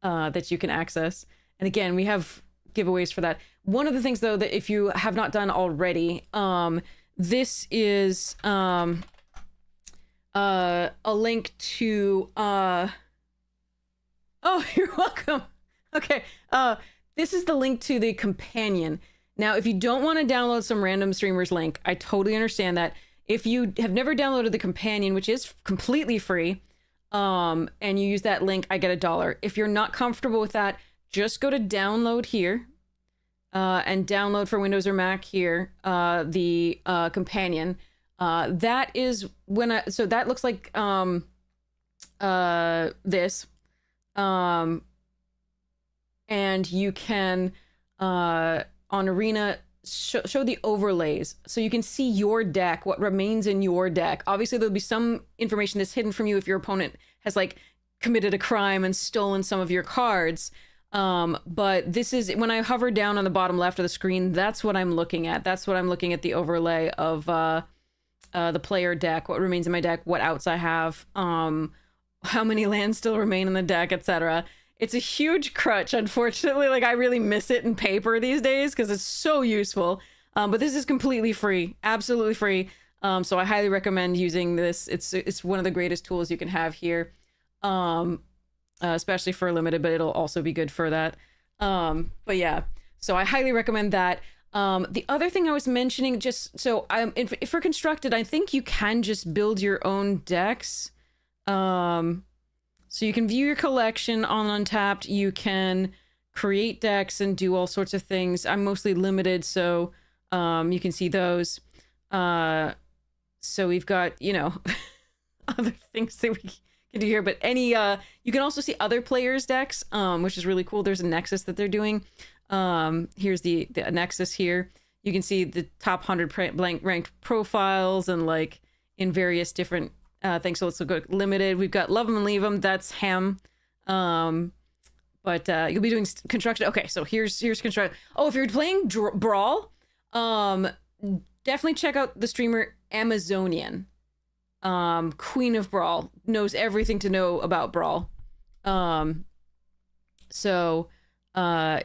that you can access. And again, we have giveaways for that. One of the things, though, that if you have not done already, this is a link to oh, you're welcome. Okay, this is the link to the companion. Now, if you don't want to download some random streamer's link, I totally understand that. If you have never downloaded the companion, which is completely free, and you use that link, I get $1. If you're not comfortable with that, just go to download here, and download for Windows or Mac here, the companion. That is so that looks like this. And you can on Arena show the overlays, so you can see your deck, what remains in your deck. Obviously there'll be some information that's hidden from you if your opponent has like committed a crime and stolen some of your cards. But this is, when I hover down on the bottom left of the screen, that's what I'm looking at. That's what I'm looking at, the overlay of the player deck, what remains in my deck, what outs I have, how many lands still remain in the deck, etc. It's a huge crutch, unfortunately. Like, I really miss it in paper these days because it's so useful. But this is completely free, absolutely free. So I highly recommend using this. It's one of the greatest tools you can have here, especially for limited, but it'll also be good for that. But yeah, so I highly recommend that. The other thing I was mentioning, just so if for constructed, I think you can just build your own decks. So you can view your collection on Untapped. You can create decks and do all sorts of things. I'm mostly limited, so you can see those. So we've got, other things that we can do here. But you can also see other players' decks, which is really cool. There's a Nexus that they're doing. Here's the Nexus here. You can see the top 100 blank ranked profiles and like in various different things. So let's go limited. We've got Love 'em and Leave 'em. That's Hem. But you'll be doing construction. Okay, so here's construction. Oh, if you're playing Brawl, definitely check out the streamer Amazonian. Queen of Brawl, knows everything to know about Brawl.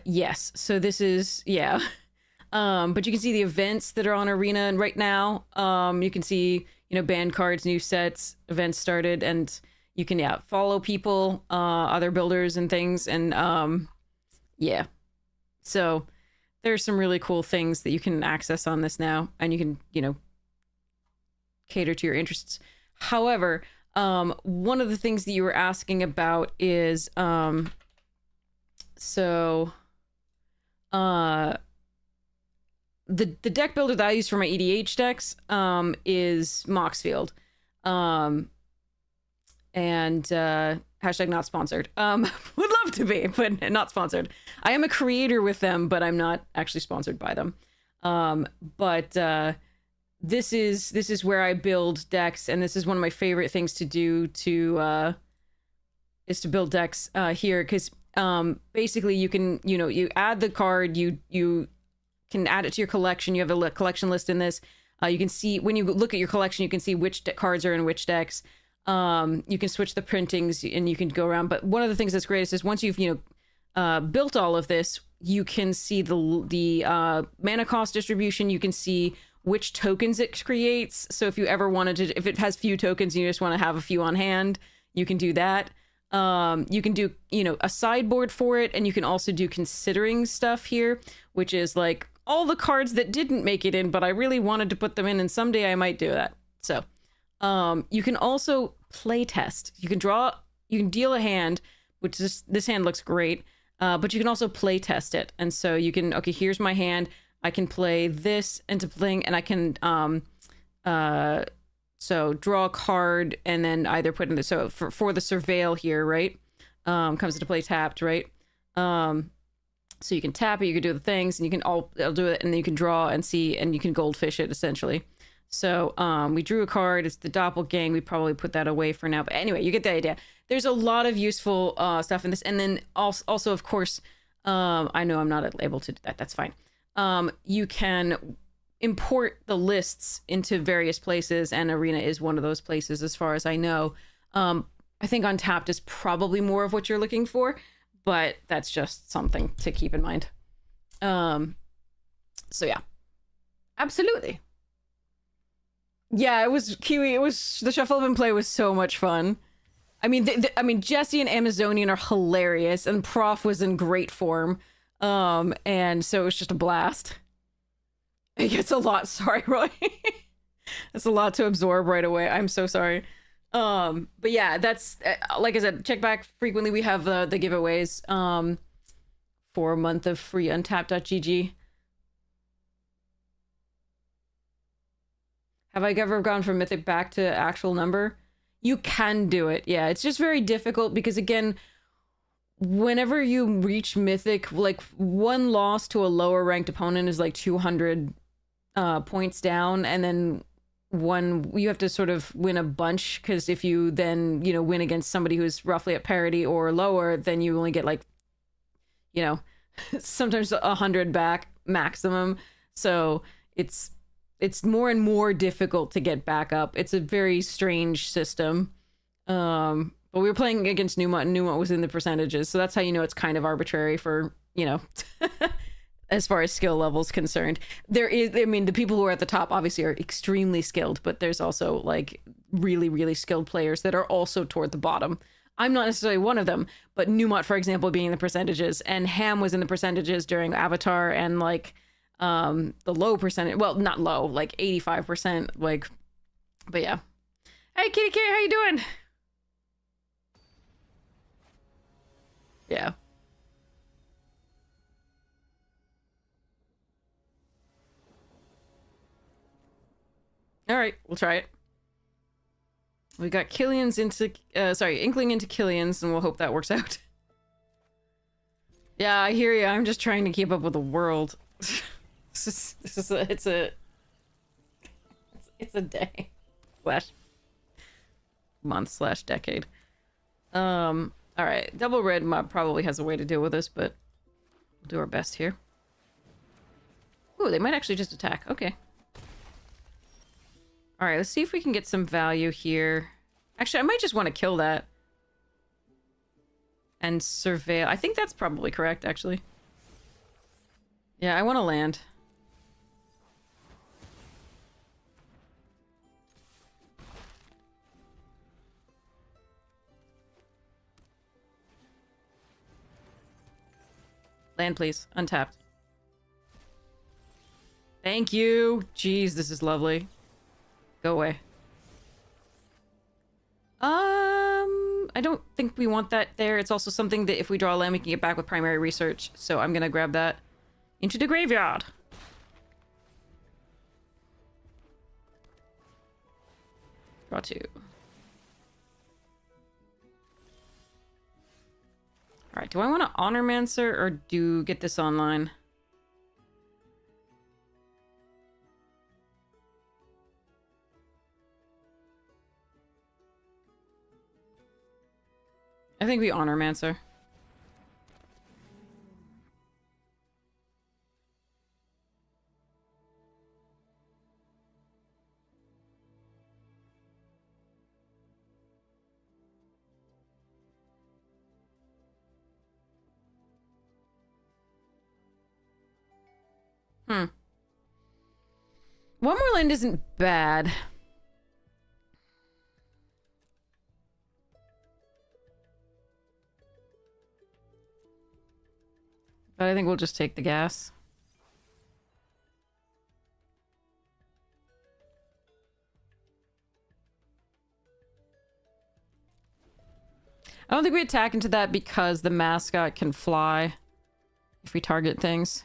Yes, so this is, yeah. But you can see the events that are on Arena, and right now, you can see, banned cards, new sets, events started, and you can, follow people, other builders and things, and, yeah. So there's some really cool things that you can access on this now, and you can, cater to your interests. However, one of the things that you were asking about is, the deck builder that I use for my EDH decks is Moxfield, and hashtag not sponsored. Would love to be, but not sponsored. I am a creator with them, but I'm not actually sponsored by them. This is where I build decks, and this is one of my favorite things to do is to build decks here, because basically you can, you add the card, you can add it to your collection. You have a collection list in this. You can see, when you look at your collection, you can see which cards are in which decks. You can switch the printings and you can go around. But one of the things that's great is once you've, built all of this, you can see the mana cost distribution. You can see which tokens it creates. So if you ever wanted to, if it has few tokens and you just want to have a few on hand, you can do that. You can do, a sideboard for it, and you can also do considering stuff here, which is like all the cards that didn't make it in, but I really wanted to put them in, and someday I might do that. So, you can also play test. You can deal a hand, which this hand looks great, but you can also play test it. And so you can, okay, here's my hand. I can play this into playing, and I can, so draw a card and then either put in the, so for the surveil here, right? Comes into play tapped, right? So you can tap it, you can do the things, and you can I'll do it, and then you can draw and see, and you can goldfish it essentially. So we drew a card. It's the doppelgang. We probably put that away for now. But anyway, you get the idea. There's a lot of useful stuff in this. And then also of course, I know I'm not able to do that. That's fine. You can import the lists into various places, and Arena is one of those places as far as I know. I think Untapped is probably more of what you're looking for, but that's just something to keep in mind. So yeah, absolutely. Yeah, it was Kiwi. It was the Shuffle Up and Play was so much fun. I mean, Jesse and Amazonian are hilarious, and Prof was in great form. And so it was just a blast. It gets a lot. Sorry, Roy. That's a lot to absorb right away. I'm so sorry. But yeah, that's like I said, check back frequently. We have the giveaways for a month of free untapped.gg. Have I ever gone from mythic back to actual number? You can do it. Yeah, it's just very difficult because, again, whenever you reach mythic, like one loss to a lower ranked opponent is like 200 points down, and then you have to sort of win a bunch, because if you then, win against somebody who's roughly at parity or lower, then you only get like, sometimes 100 back maximum. So it's more and more difficult to get back up. It's a very strange system. But we were playing against Newmont, and Newmont was in the percentages, so that's how you know it's kind of arbitrary for, as far as skill levels concerned. There is, the people who are at the top obviously are extremely skilled, but there's also like really, really skilled players that are also toward the bottom. I'm not necessarily one of them, but Newmont, for example, being in the percentages, and Ham was in the percentages during Avatar, and like the low percentage, well, not low, like 85%, like, but yeah. Hey, Kitty K, how you doing? Yeah. All right, we'll try it. We got Killian's into, Inkling into Killian's, and we'll hope that works out. Yeah, I hear you. I'm just trying to keep up with the world. It's a day slash month slash decade. All right, Double Red Mob probably has a way to deal with this, but we'll do our best here. Ooh, they might actually just attack. Okay. All right, let's see if we can get some value here. Actually, I might just want to kill that and surveil. I think that's probably correct, actually. Yeah, I want to land. Land, please. Untapped. Thank you. Jeez, this is lovely. Go away. I don't think we want that there. It's also something that if we draw a land, we can get back with primary research. So I'm gonna grab that into the graveyard. Draw two. All right, do I want to Honor Mancer or get this online? I think we Honor Mancer. Hmm. One more land isn't bad. But I think we'll just take the gas. I don't think we attack into that because the mascot can fly if we target things.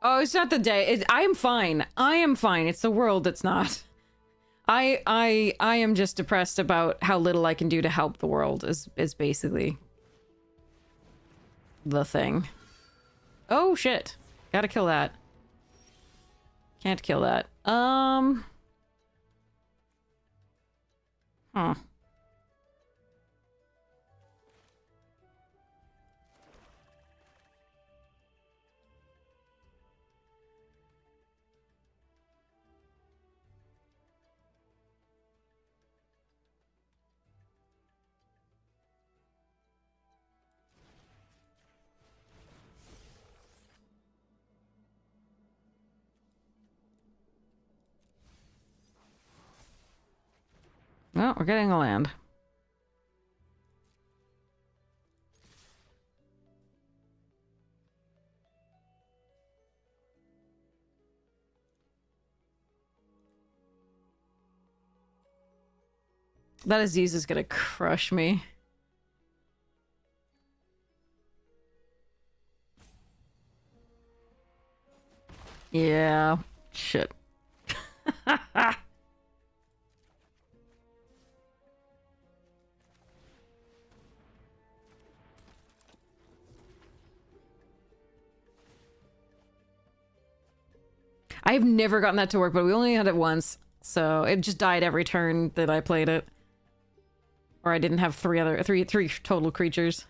Oh, it's not the day. I am fine. I am fine. It's the world that's not. I am just depressed about how little I can do to help the world is basically the thing. Oh shit. Gotta kill that. Can't kill that. Huh. Well, we're getting a land. That Aziz is gonna crush me. Yeah. Shit. I've never gotten that to work, but we only had it once. So it just died every turn that I played it. Or I didn't have three total creatures.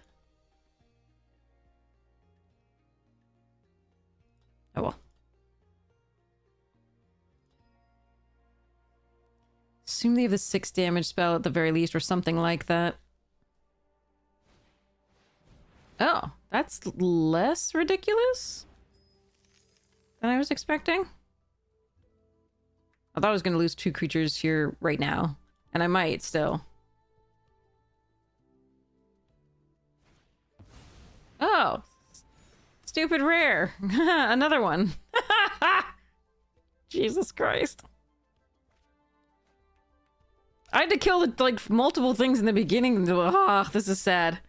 Oh well. Assume they have the 6 damage spell at the very least, or something like that. Oh, that's less ridiculous than I was expecting. I thought I was going to lose 2 creatures here right now, and I might still. Oh, stupid rare. Another one. Jesus Christ. I had to kill like multiple things in the beginning. Ah, this is sad.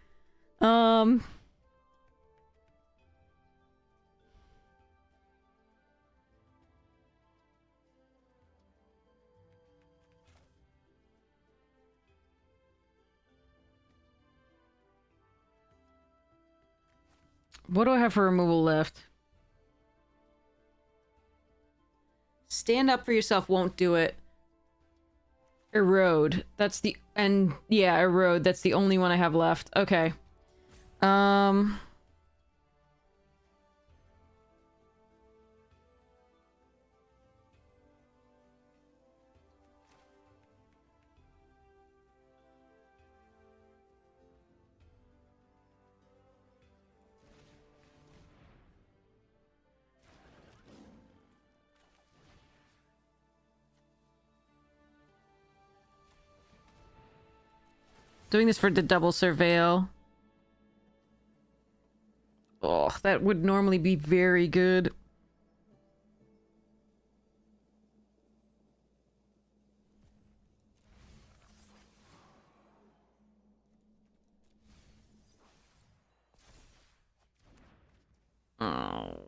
What do I have for removal left? Stand up for yourself won't do it. Erode. That's the... And yeah, erode. That's the only one I have left. Okay. Doing this for the double surveil. Oh, that would normally be very good. Oh.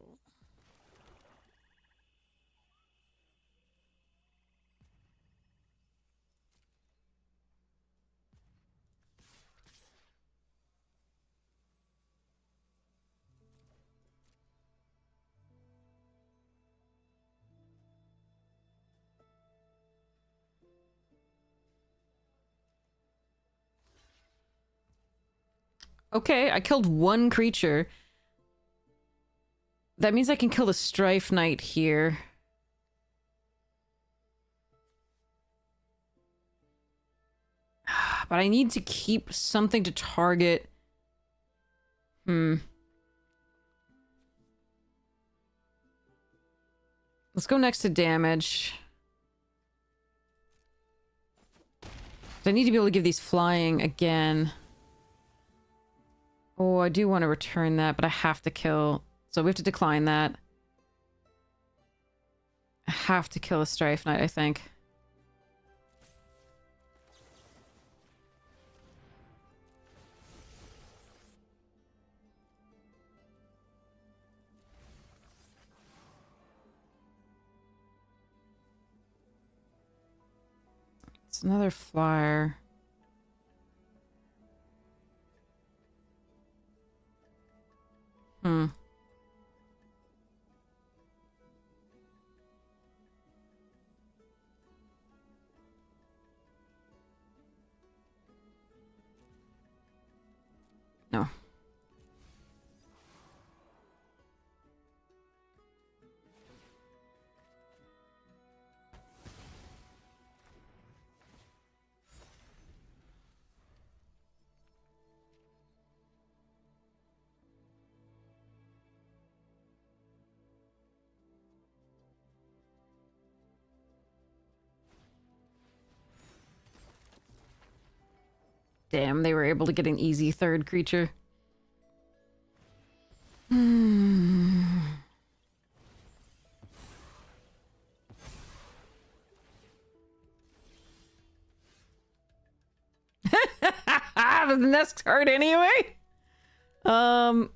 Okay, I killed 1 creature. That means I can kill the Strife Knight here. But I need to keep something to target. Let's go next to damage. I need to be able to give these flying again. Oh, I do want to return that, but I have to kill. So we have to decline that. I have to kill a Strife Knight, I think. It's another flyer. Hmm. No. Damn, they were able to get an easy third creature. Hmm. The next card anyway? Fuck.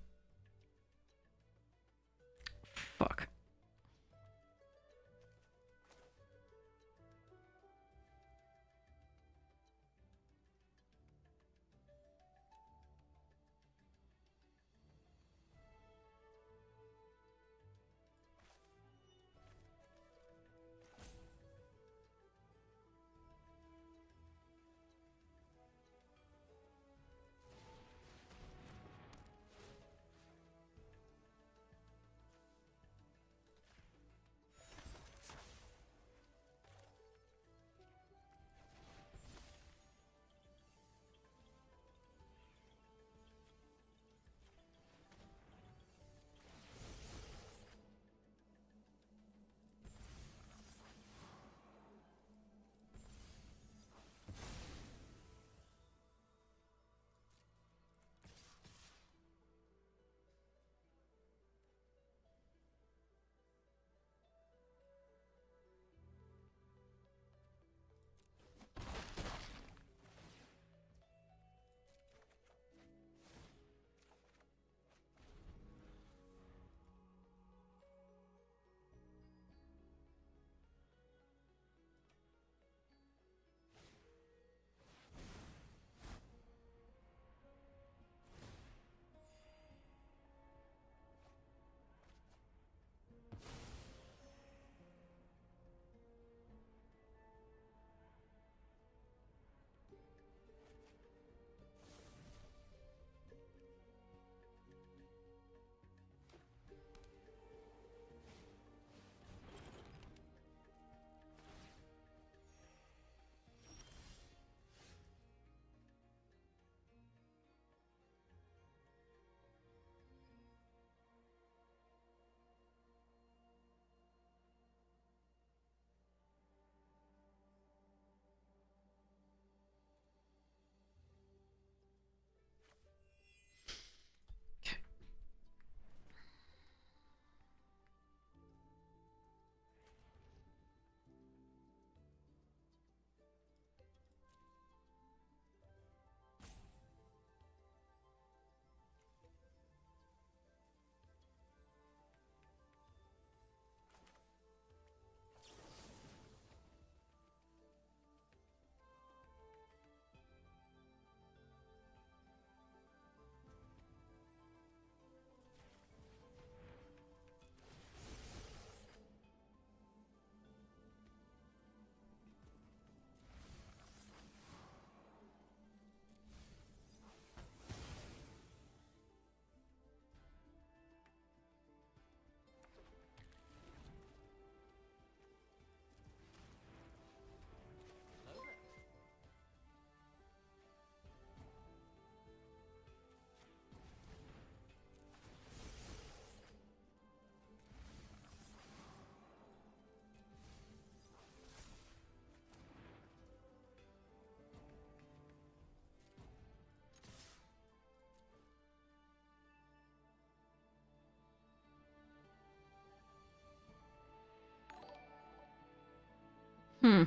Hmm.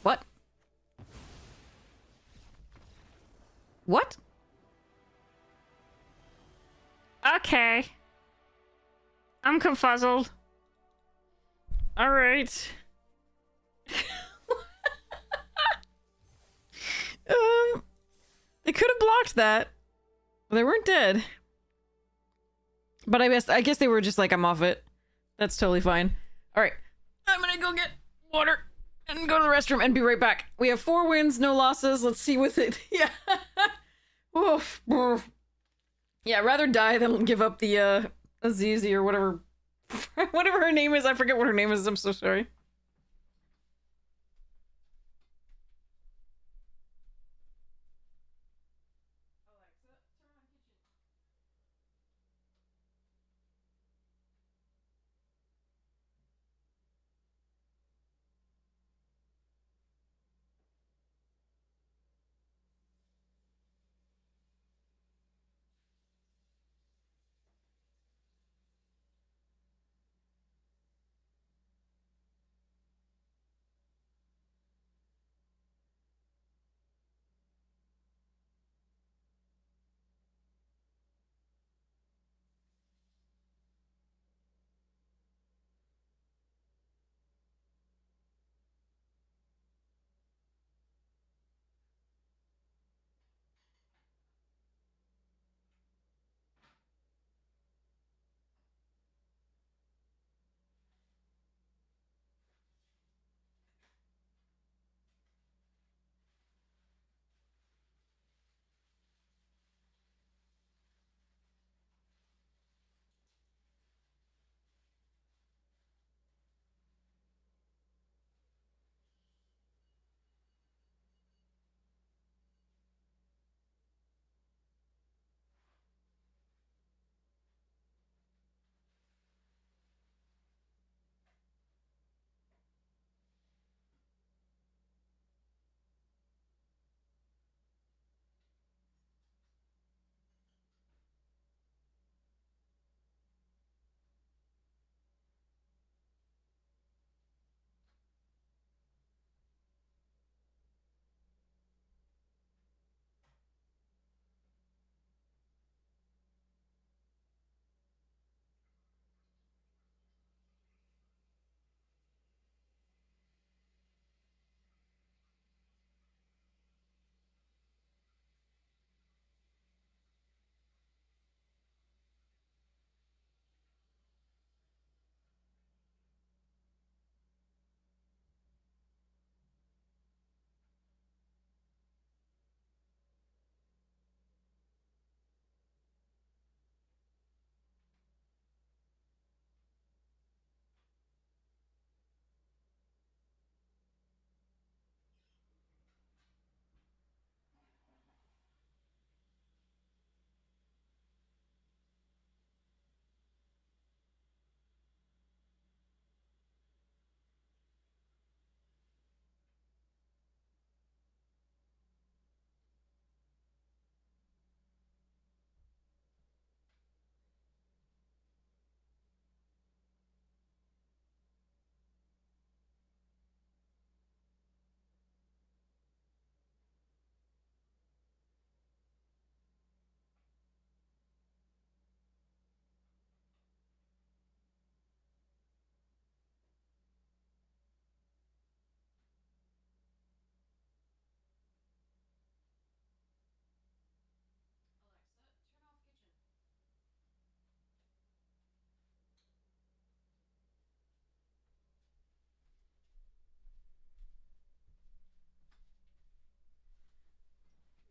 What? What? Okay. I'm confuzzled. Alright. They could have blocked that. They weren't dead. But I guess they were just like, I'm off it. That's totally fine. Alright. I'm gonna go get water and go to the restroom and be right back. We have 4 wins, no losses. Let's see with it. Yeah. Oof. Yeah, rather die than give up the Azizi or whatever whatever her name is. I forget what her name is. I'm so sorry.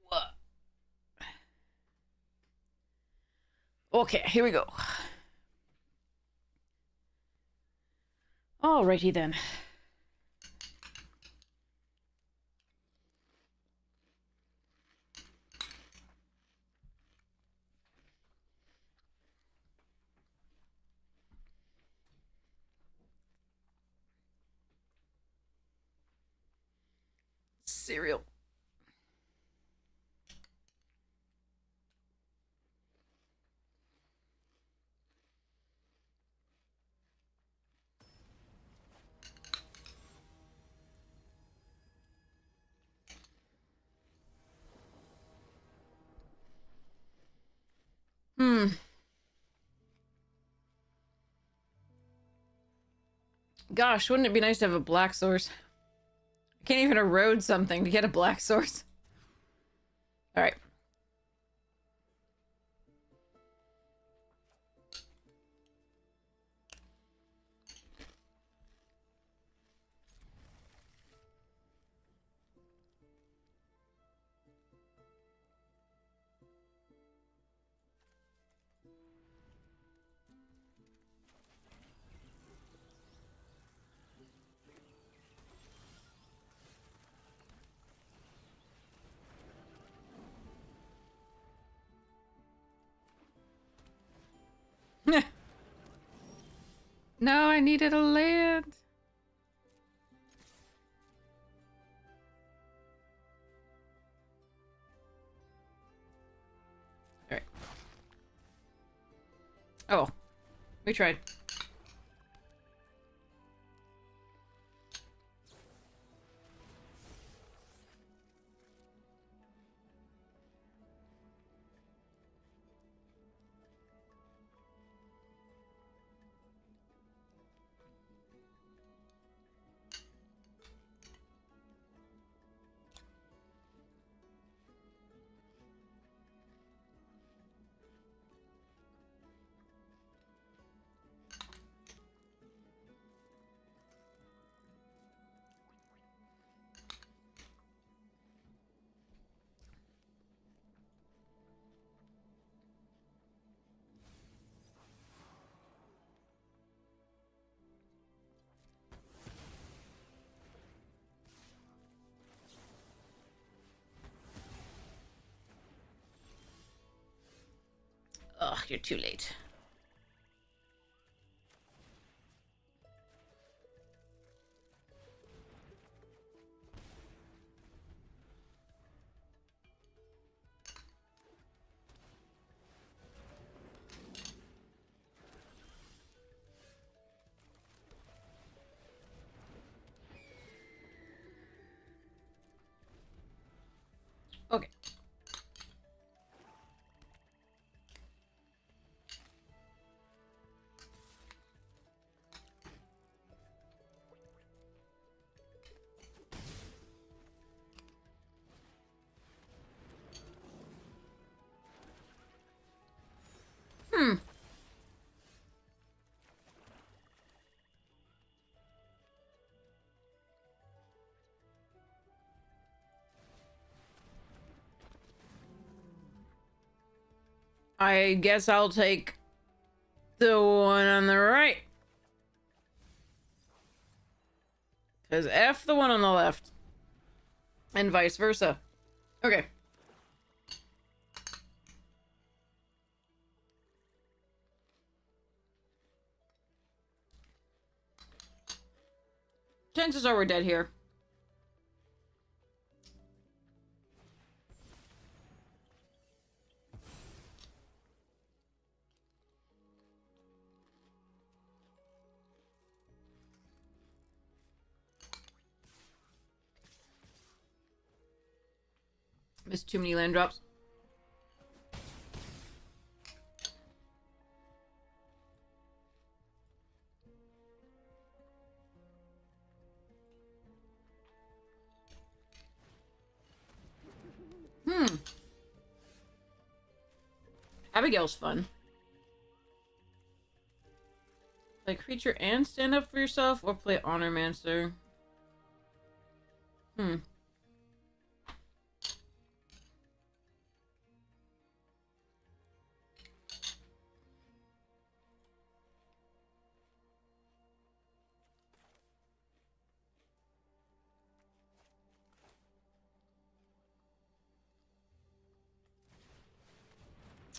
What? Okay, here we go. Alrighty then. Cereal. Gosh, wouldn't it be nice to have a black source? I can't even erode something to get a black source. Alright. No, I needed a land. Alright. Oh. We tried. Ugh, you're too late. Okay. Hmm. I guess I'll take the one on the right. Because F the one on the left. And vice versa. Okay. Chances are we're dead here. Missed too many land drops. Abigail's fun. Play creature and stand up for yourself, or play Honormancer.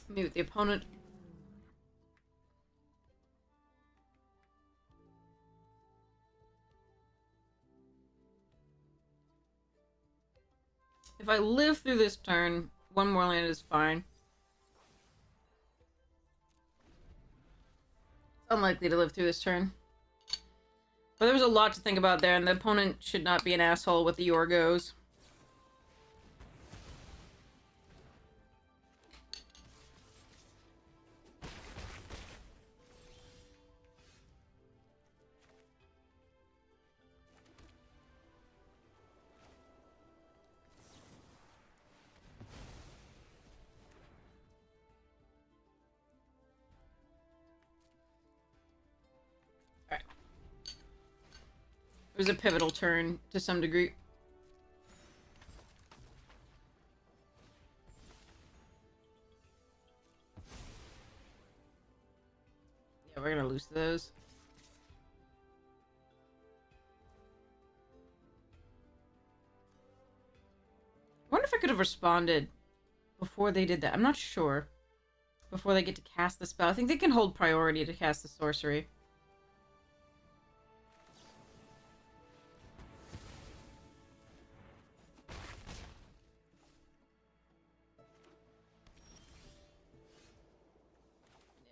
Mute the opponent. If I live through this turn, one more land is fine. Unlikely to live through this turn. But there was a lot to think about there, and the opponent should not be an asshole with the Yorgos. It was a pivotal turn to some degree. Yeah, we're gonna lose those. I wonder if I could have responded before they did that. I'm not sure. Before they get to cast the spell. I think they can hold priority to cast the sorcery.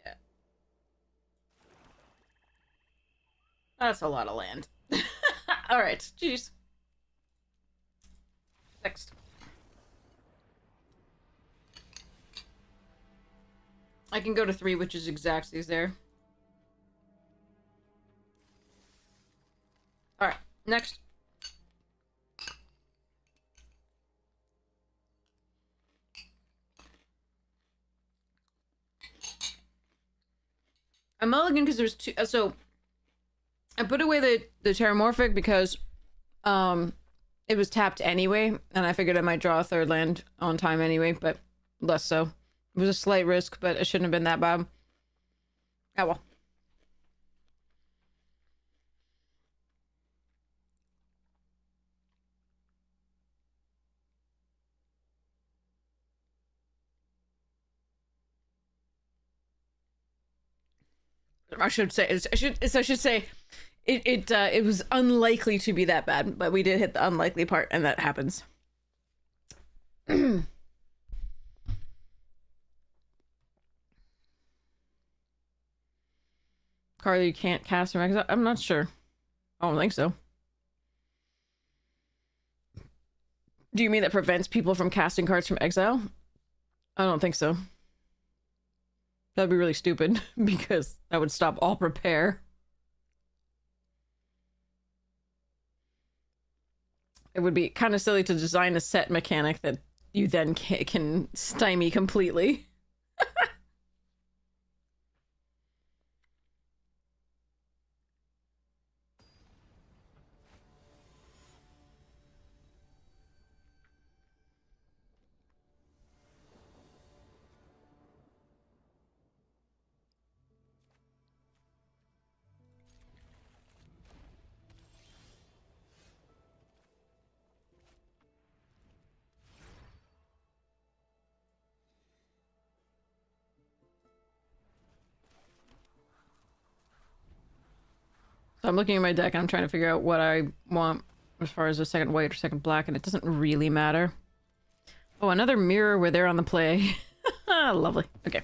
Yeah. That's a lot of land. Alright, jeez. Next. I can go to 3, which is exactly there. Alright, next. I mulligan because there's 2. So, I put away the Terramorphic because it was tapped anyway, and I figured I might draw a 3rd land on time anyway, but less so. It was a slight risk, but it shouldn't have been that bad. Oh well. I should say it was unlikely to be that bad, but we did hit the unlikely part, and that happens. Carly, you can't cast from exile? I'm not sure. I don't think so. Do you mean that prevents people from casting cards from exile? I don't think so. That'd be really stupid, because that would stop all prepare. It would be kind of silly to design a set mechanic that you then can stymie completely. So I'm looking at my deck and I'm trying to figure out what I want as far as a second white or second black, and it doesn't really matter. Oh, another mirror where they're on the play. Lovely. Okay.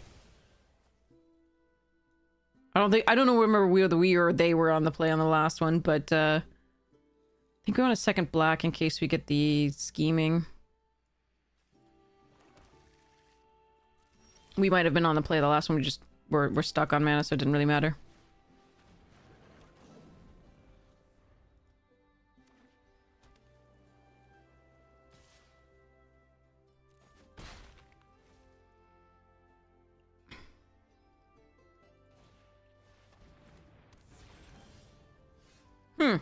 I don't know remember we or they were on the play on the last one, but I think we want a second black in case we get the scheming. We might have been on the play the last one, we're stuck on mana, so it didn't really matter. Hmm.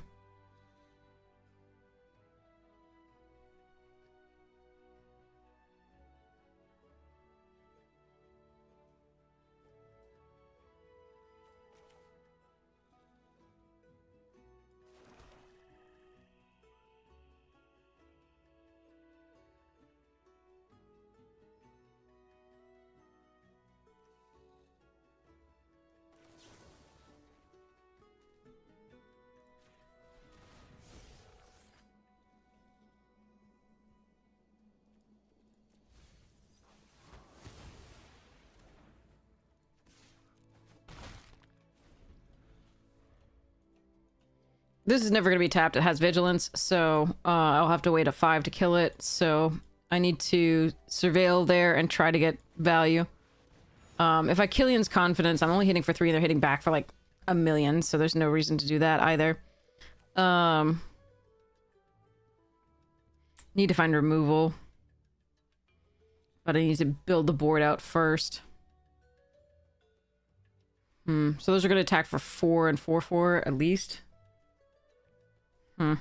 This is never going to be tapped. It has vigilance, so I'll have to wait a 5 to kill it. So I need to surveil there and try to get value. If I Killian's Confidence, I'm only hitting for 3 and they're hitting back for like 1,000,000, so there's no reason to do that either. Need to find removal. But I need to build the board out first. So those are going to attack for 4 and 4/4 at least. Hmm.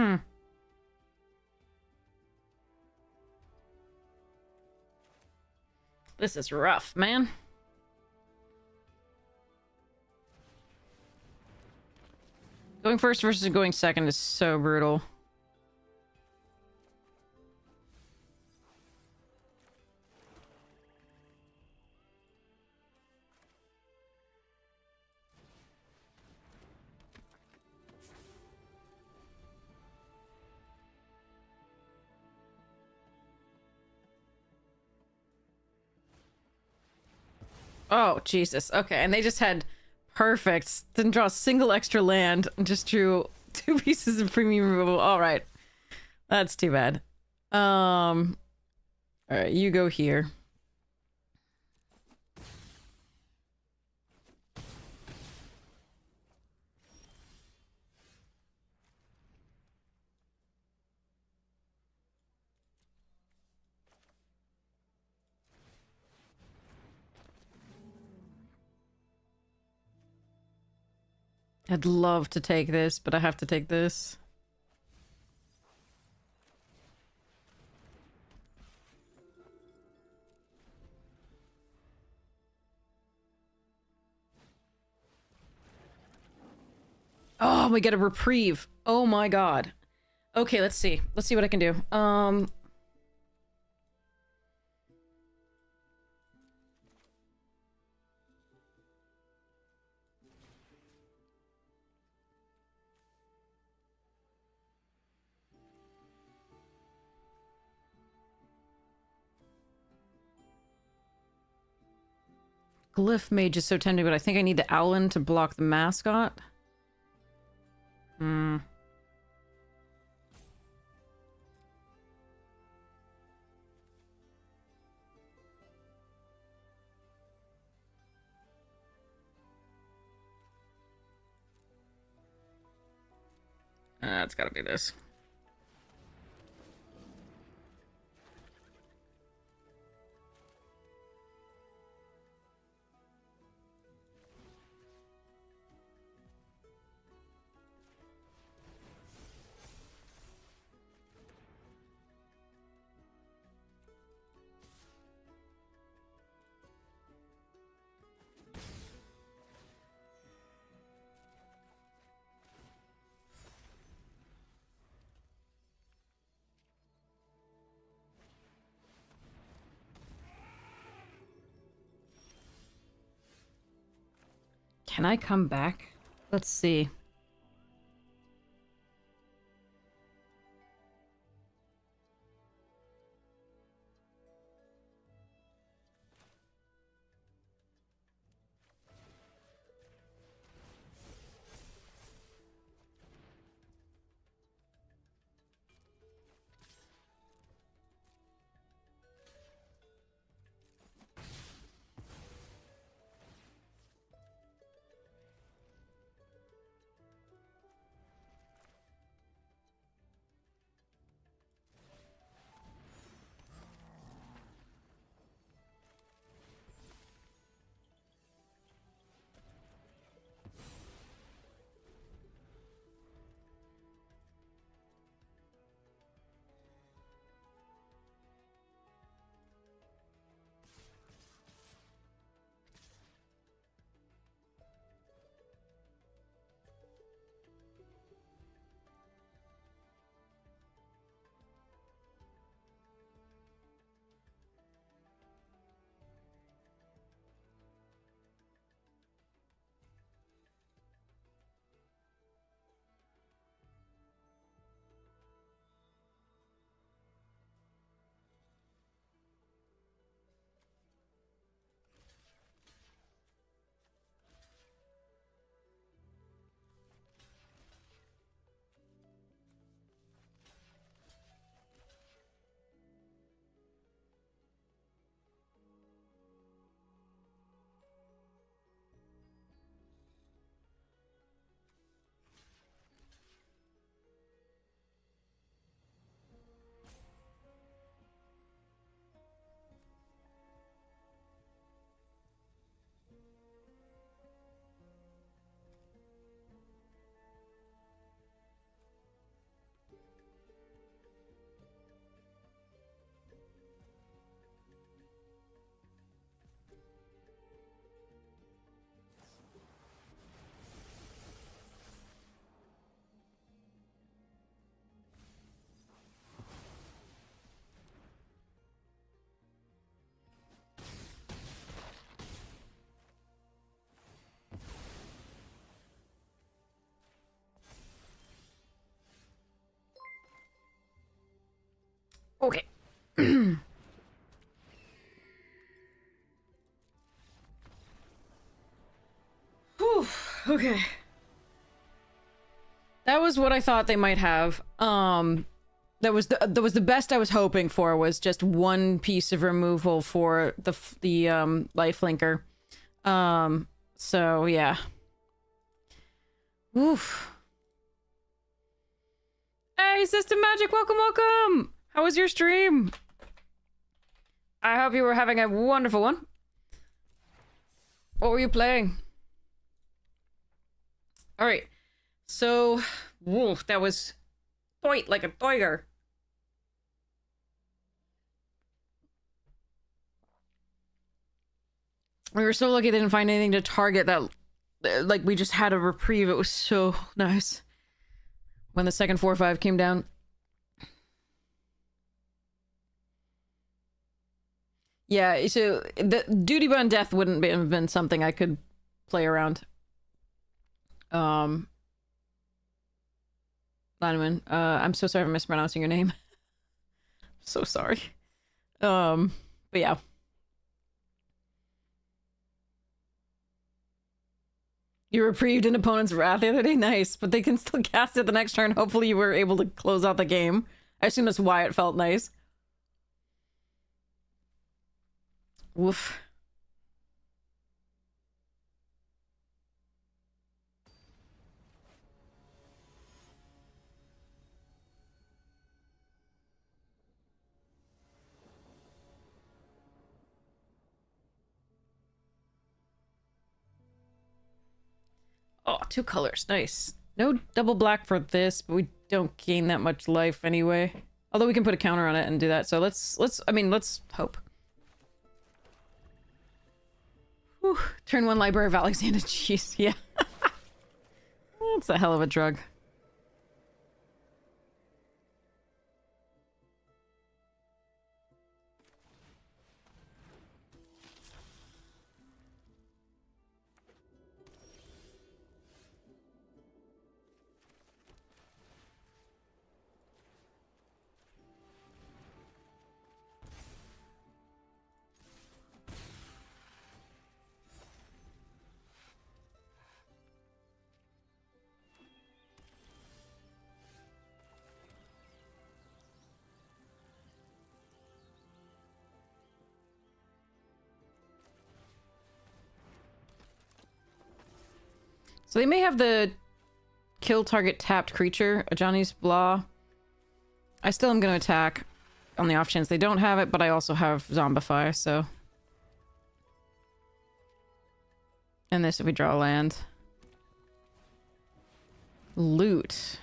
Hmm. This is rough, man. Going first versus going second is so brutal. Oh, Jesus. Okay, and they just had perfect. Didn't draw a single extra land. Just drew 2 pieces of premium removal. All right. That's too bad. All right, you go here. I'd love to take this, but I have to take this. Oh, we get a reprieve. Oh my god. Okay, let's see. Let's see what I can do. Glyph Mage is so tempting, but I think I need the Owlin to block the mascot. Hmm. It's gotta be this. Can I come back? Let's see. Okay. Whew, okay. That was what I thought they might have. That was the best I was hoping for, was just one piece of removal for the lifelinker. So yeah. Oof. Hey, System Magic, welcome, welcome! How was your stream? I hope you were having a wonderful one. What were you playing? Alright. So, woof, that was toit like a tiger. We were so lucky they didn't find anything to target that. Like, we just had a reprieve. It was so nice. When the second 4-5 came down. Yeah, so the duty bound death wouldn't have been something I could play around. Lanaman, I'm so sorry for mispronouncing your name. So sorry. But yeah. You reprieved an opponent's wrath the other day? Nice, but they can still cast it the next turn. Hopefully you were able to close out the game. I assume that's why it felt nice. Woof. Oh, 2 colors. Nice. No double black for this, but we don't gain that much life anyway. Although we can put a counter on it and do that. So let's hope. Whew. Turn 1 Library of Alexander. Jeez, yeah. That's a hell of a drug. So they may have the kill target tapped creature, a Johnny's Blah. I still am going to attack on the off chance they don't have it, but I also have Zombify, so... And this if we draw land. Loot.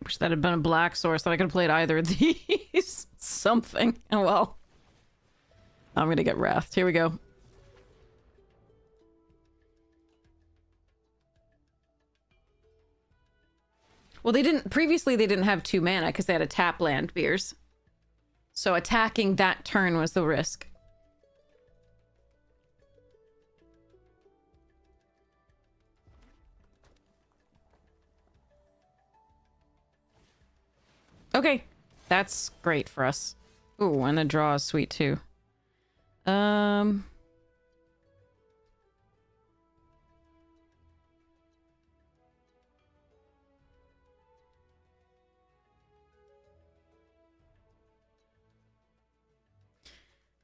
Wish that had been a black source, that I could have played either of these. Something. Oh well. I'm gonna get wrathed. Here we go. Well, previously they didn't have 2 mana because they had a tap land beers. So attacking that turn was the risk. Okay, that's great for us. Ooh, and the draw is sweet too. If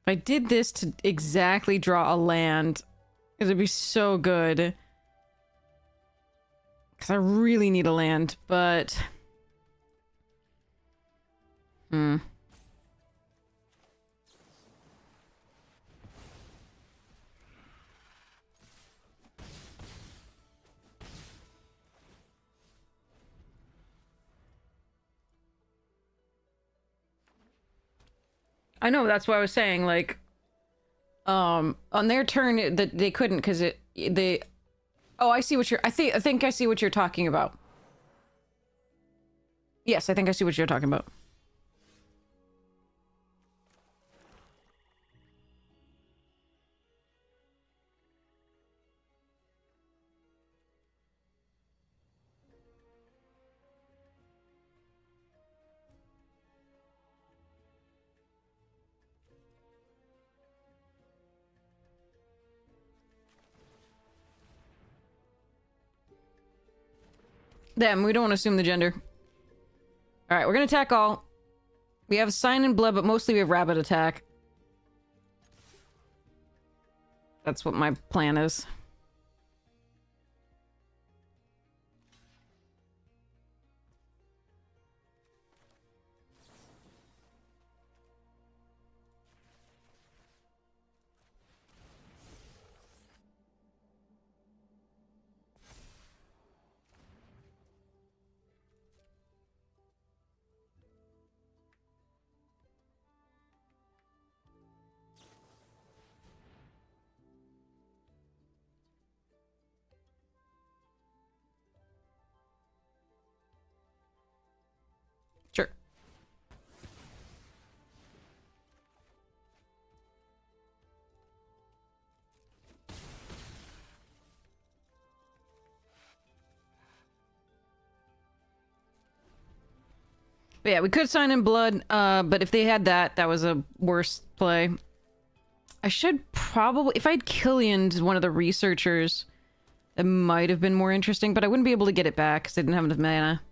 I did this to exactly draw a land, it'd be so good. Because I really need a land, but... I know, that's what I was saying, like, on their turn, that they couldn't, because oh, I see what I think I see what you're talking about. Yes, I think I see what you're talking about. Them, we don't want to assume the gender. Alright, we're gonna attack all. We have Sign in Blood, but mostly we have Rabbit attack. That's what my plan is. Sure. But yeah, we could Sign in Blood, but if they had that, that was a worse play. I should probably... If I'd Killianed one of the researchers, that might have been more interesting, but I wouldn't be able to get it back because I didn't have enough mana.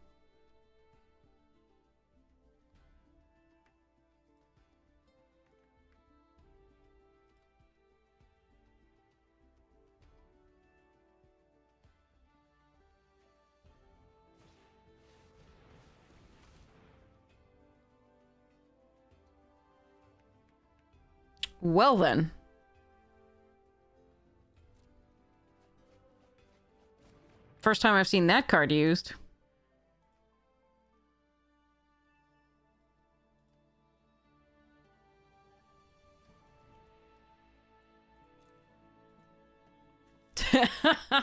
Well then. First time I've seen that card used.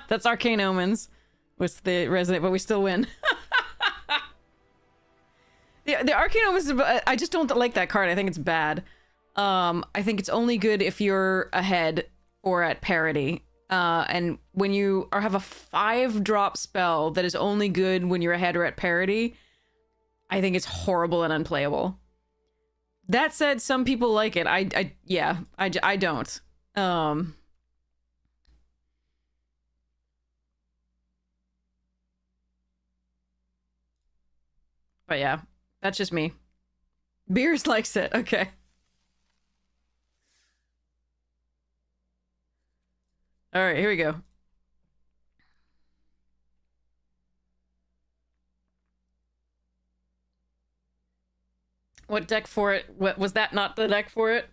That's Arcane Omens. Was the resident, but we still win. The Arcane Omens, I just don't like that card. I think it's bad. I think it's only good if you're ahead or at parity. And when you have a 5-drop spell that is only good when you're ahead or at parity, I think it's horrible and unplayable. That said, some people like it. I don't. But yeah, that's just me. Beers likes it. Okay. All right, here we go. What deck for it? What was that? Not the deck for it?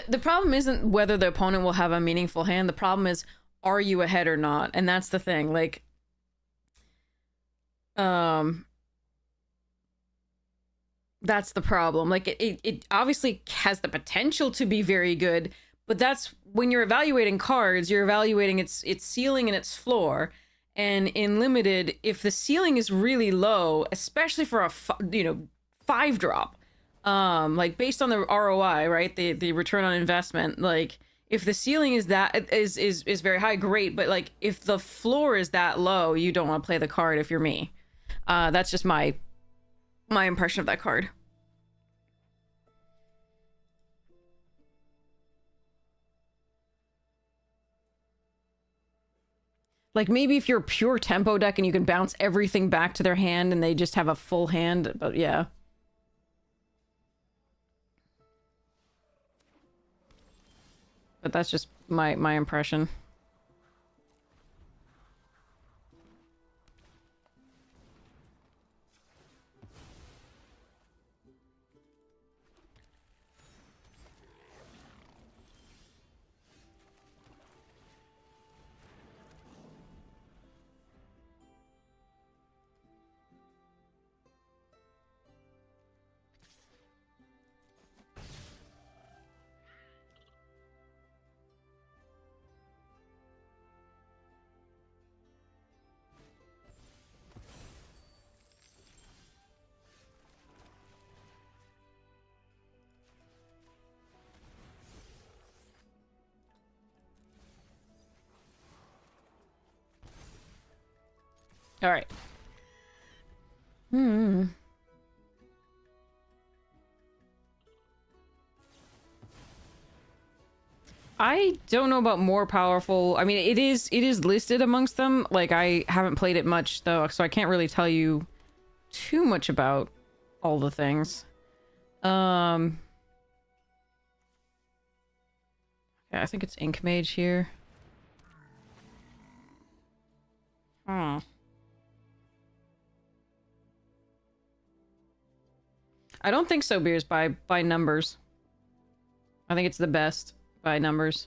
The problem isn't whether the opponent will have a meaningful hand. The problem is, are you ahead or not? And that's the thing. Like, that's the problem. Like, it obviously has the potential to be very good, but that's when you're evaluating cards, you're evaluating its ceiling and its floor. And in limited, if the ceiling is really low, especially for a 5-drop, like based on the ROI, right, the return on investment, like if the ceiling is very high, great, but like if the floor is that low, you don't want to play the card if you're me. That's just my impression of that card. Like maybe if you're a pure tempo deck and you can bounce everything back to their hand and they just have a full hand, but yeah. But that's just my impression. All right. I don't know about more powerful. I mean, it is listed amongst them. Like, I haven't played it much though, so I can't really tell you too much about all the things. Yeah, I think it's Ink Mage here. I don't think so, Beers, by numbers. I think it's the best by numbers.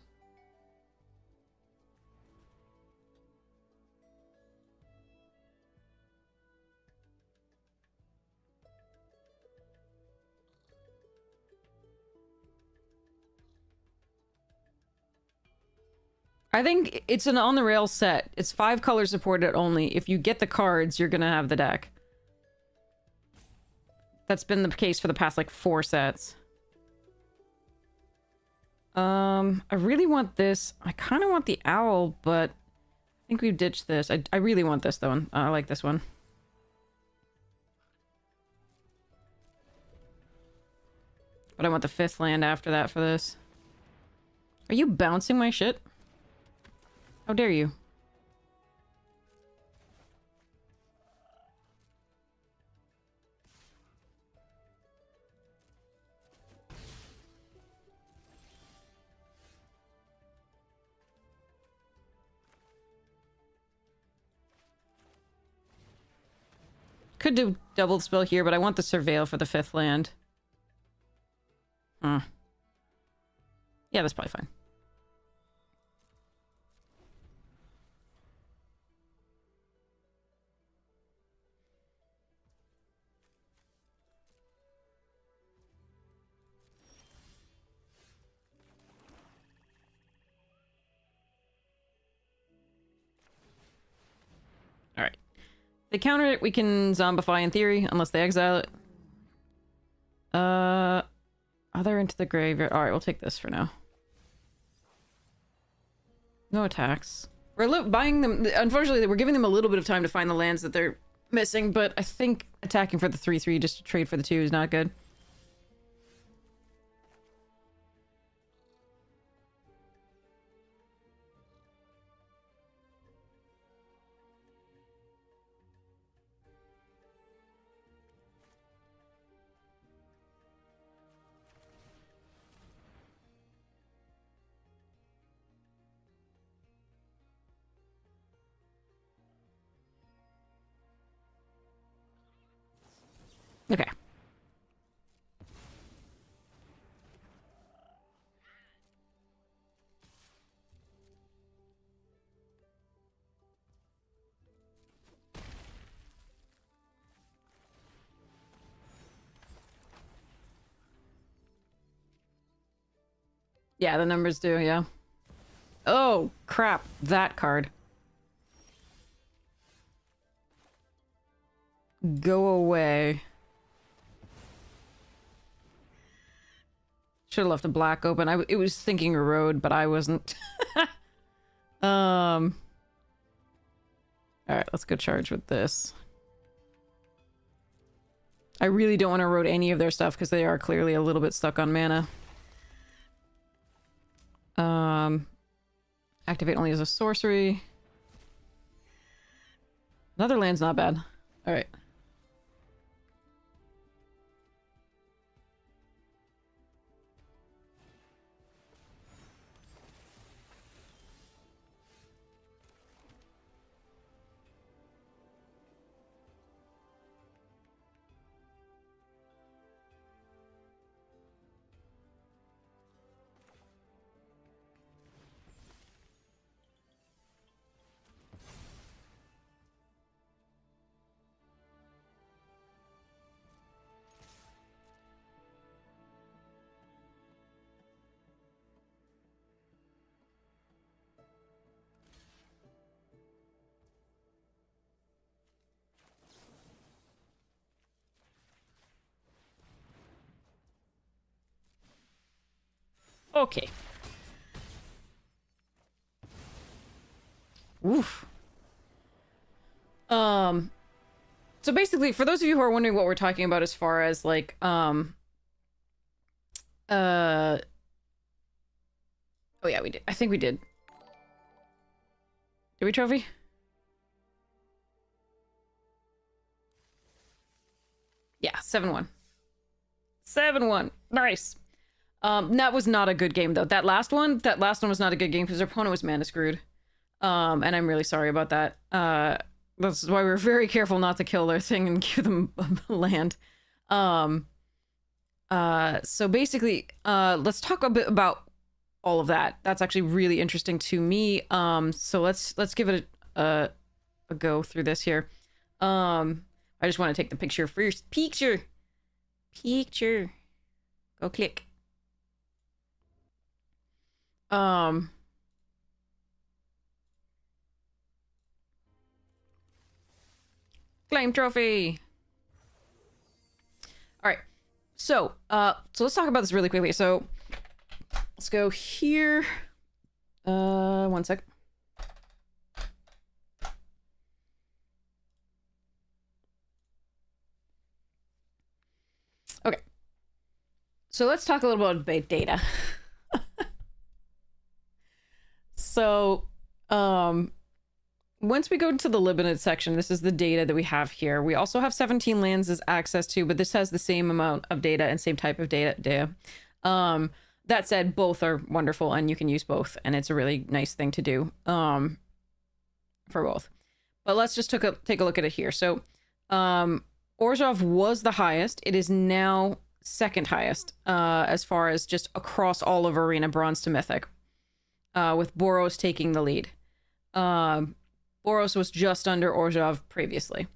I think it's an on-the-rails set. It's 5 colors supported only. If you get the cards, you're gonna have the deck. That's been the case for the past, like, 4 sets. I really want this. I kind of want the owl, but I think we've ditched this. I really want this, though. I like this one. But I want the 5th land after that for this. Are you bouncing my shit? How dare you? Could do double spell here, but I want the Surveil for the 5th land. Yeah, that's probably fine. Alright. They counter it, we can zombify in theory, unless they exile it. Other into the graveyard. Alright, we'll take this for now. No attacks. We're buying them. Unfortunately, we're giving them a little bit of time to find the lands that they're missing, but I think attacking for the 3/3 just to trade for the 2 is not good. Okay. Yeah, the numbers do, yeah. Oh, crap. That card. Go away. Should have left a black open. It was thinking Erode, but I wasn't. Alright, let's go charge with this. I really don't want to erode any of their stuff because they are clearly a little bit stuck on mana. Activate only as a sorcery. Another land's not bad. Alright. Okay. Oof. So basically, for those of you who are wondering what we're talking about as far as, like, oh yeah, we did. I think we did. Did we trophy? Yeah, 7-1. 7-1. Nice. That was not a good game, though. That last one was not a good game because their opponent was mana screwed. And I'm really sorry about that. That's why we're very careful not to kill their thing and give them land. So basically, let's talk a bit about all of that. That's actually really interesting to me. So let's give it a go through this here. I just want to take the picture first. Picture. Go click. Claim trophy. All right. So let's talk about this really quickly. So let's go here. One sec. Okay. So let's talk a little bit about data. So, once we go into the limited section, this is the data that we have here. We also have 17 lands as access to, but this has the same amount of data and same type of data. That said, both are wonderful and you can use both, and it's a really nice thing to do for both. But let's just take a look at it here. So Orzhov was the highest. It is now second highest as far as just across all of Arena, Bronze to Mythic, with Boros taking the lead. Boros was just under Orzhov previously.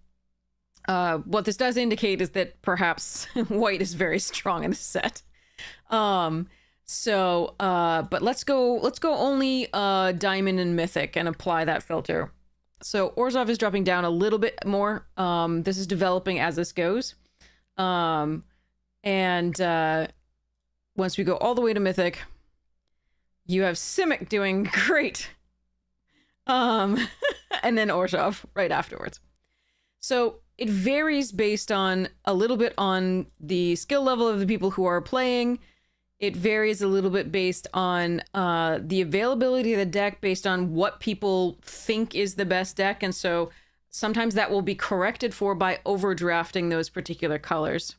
What this does indicate is that perhaps white is very strong in this set. But let's go only Diamond and Mythic and apply that filter. So Orzhov is dropping down a little bit more. This is developing as this goes. Once we go all the way to Mythic, you have Simic doing great. And then Orzhov right afterwards. So it varies based on a little bit on the skill level of the people who are playing. It varies a little bit based on the availability of the deck, based on what people think is the best deck. And so sometimes that will be corrected for by overdrafting those particular colors.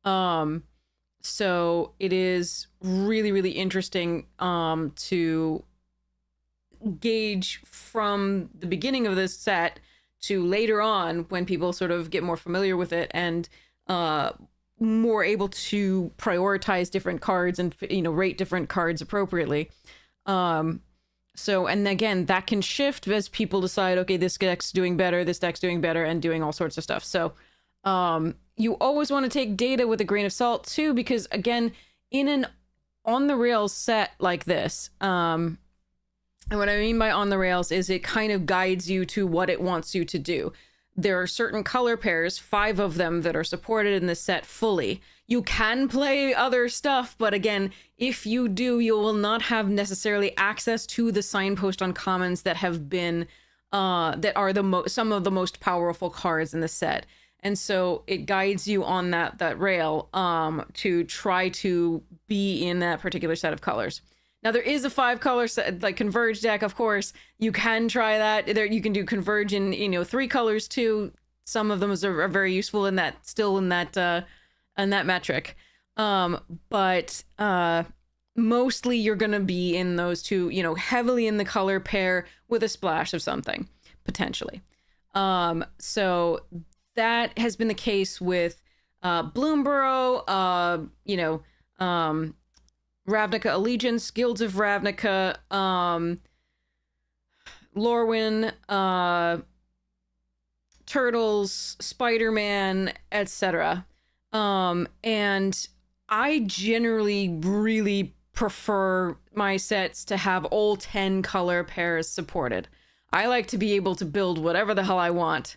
So it is really, really interesting to gauge from the beginning of this set to later on when people sort of get more familiar with it and more able to prioritize different cards and, rate different cards appropriately. And again, that can shift as people decide, okay, this deck's doing better, this deck's doing better, and doing all sorts of stuff. So you always want to take data with a grain of salt too, because again, in an on the rails set like this, and what I mean by on the rails is it kind of guides you to what it wants you to do. There are certain color pairs, 5 of them, that are supported in this set fully. You can play other stuff, but again, if you do, you will not have necessarily access to the signpost uncommons that have been, that are some of the most powerful cards in the set. And so it guides you on that rail to try to be in that particular set of colors. Now, there is a 5-color set, like Converge deck, of course. You can try that. You can do Converge in 3 colors too. Some of them are very useful in that metric. But mostly you're going to be in those 2, heavily in the color pair with a splash of something, potentially. So that has been the case with Bloomborough, Ravnica Allegiance, Guilds of Ravnica, Lorwyn, Turtles, Spider-Man, etc. And I generally really prefer my sets to have all 10 color pairs supported. I like to be able to build whatever the hell I want.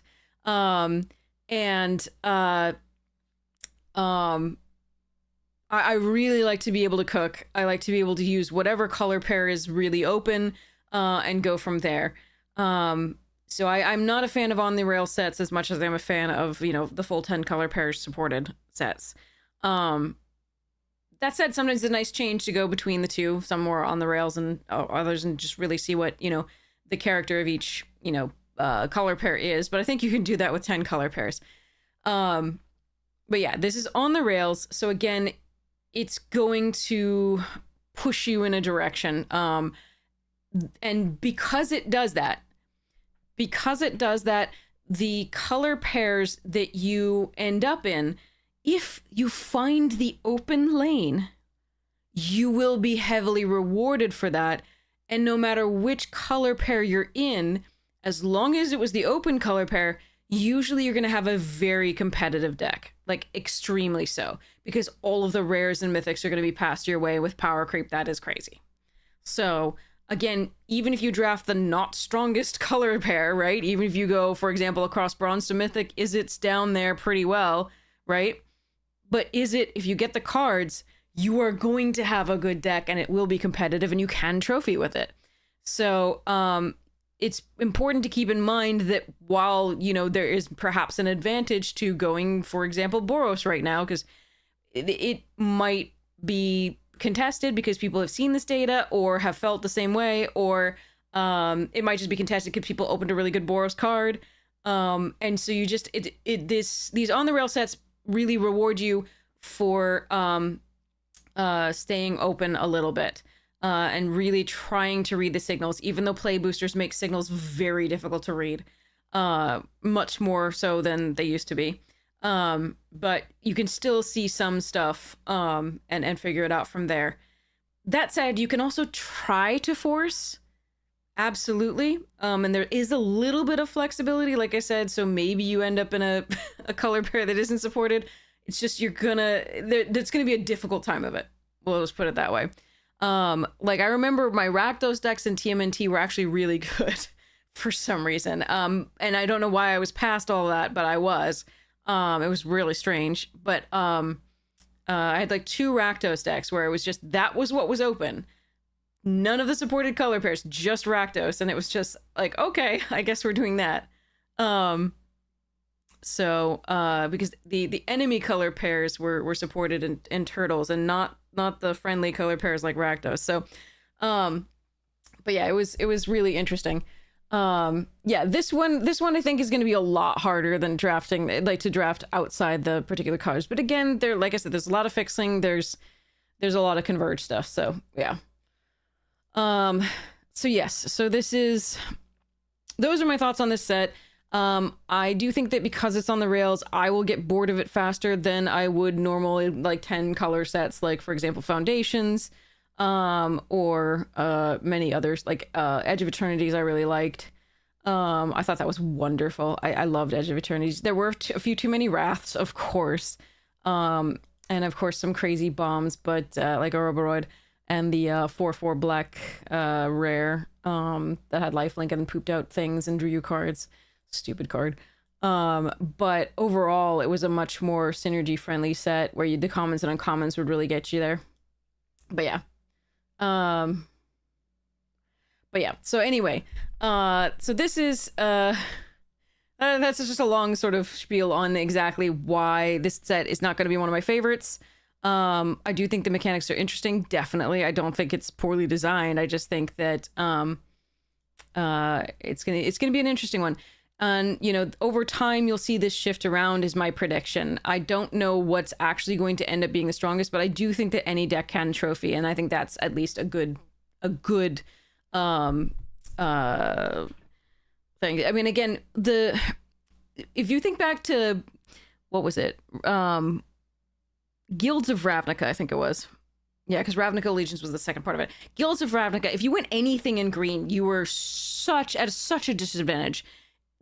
I really like to be able to cook. I like to be able to use whatever color pair is really open and go from there. So I'm not a fan of on the rail sets as much as I'm a fan of, the full 10 color pairs supported sets. That said, sometimes it's a nice change to go between the two, some more on the rails and others, and just really see what, the character of each, color pair is. But I think you can do that with 10 color pairs. But yeah, this is on the rails. So again, it's going to push you in a direction. And because it does that, the color pairs that you end up in, if you find the open lane, you will be heavily rewarded for that. And no matter which color pair you're in, as long as it was the open color pair, usually you're going to have a very competitive deck, like extremely so, because all of the rares and mythics are going to be passed your way with power creep. That is crazy. So again, even if you draft the not strongest color pair, right? Even if you go, for example, across bronze to mythic, it's down there pretty well, right? But if you get the cards, you are going to have a good deck and it will be competitive and you can trophy with it. So it's important to keep in mind that while, you know, there is perhaps an advantage to going, for example, Boros right now, because it might be contested because people have seen this data or have felt the same way, or it might just be contested because people opened a really good Boros card. And so you just, these on the rail sets really reward you for staying open a little bit. And really trying to read the signals, even though play boosters make signals very difficult to read, much more so than they used to be. But you can still see some stuff and figure it out from there. That said, you can also try to force, absolutely. And there is a little bit of flexibility, like I said, so maybe you end up in a color pair that isn't supported. It's just there's gonna be a difficult time of it. We'll just put it that way. Like I remember my Rakdos decks in TMNT were actually really good for some reason. And I don't know why I was past all that, but I was. It was really strange. But I had like 2 Rakdos decks where it was just, that was what was open. None of the supported color pairs, just Rakdos, and it was just like, okay, I guess we're doing that. So because the enemy color pairs were supported in Turtles and not the friendly color pairs like Rakdos. So but yeah, it was really interesting. Yeah, this one I think is going to be a lot harder than drafting, like to draft outside the particular colors. But again, there, like I said, there's a lot of fixing, there's a lot of converge stuff. So yeah. So yes, so those are my thoughts on this set. I do think that because it's on the rails, I will get bored of it faster than I would normally, like 10 color sets, like for example, Foundations, or many others, like Edge of Eternities I really liked. I thought that was wonderful. I loved Edge of Eternities. There were a few too many Wraths, of course, and of course some crazy bombs, but like Ouroboros and the 4/4 black rare that had lifelink and pooped out things and drew you cards. Stupid card. But overall it was a much more synergy friendly set where the commons and uncommons would really get you there. But yeah. So anyway, so this is that's just a long sort of spiel on exactly why this set is not going to be one of my favorites. I do think the mechanics are interesting, definitely. I don't think it's poorly designed. I just think that it's gonna be an interesting one. And, you know, over time, you'll see this shift around is my prediction. I don't know what's actually going to end up being the strongest, but I do think that any deck can trophy. And I think that's at least a good thing. I mean, again, if you think back to, what was it? Guilds of Ravnica, I think it was. Yeah, because Ravnica Allegiance was the second part of it. Guilds of Ravnica, if you went anything in green, you were at such a disadvantage.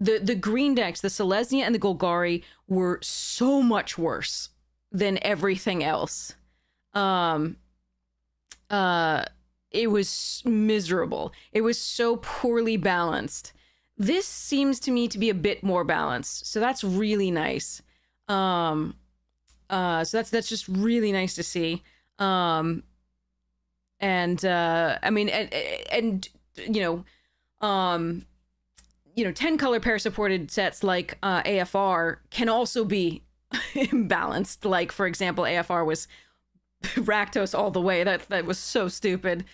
The green decks, the Selesnya and the Golgari, were so much worse than everything else. It was miserable. It was so poorly balanced. This seems to me to be a bit more balanced, so that's really nice. So that's just really nice to see. I mean, and you know, 10 color pair supported sets like AFR can also be imbalanced. Like, for example, AFR was Rakdos all the way. That was so stupidly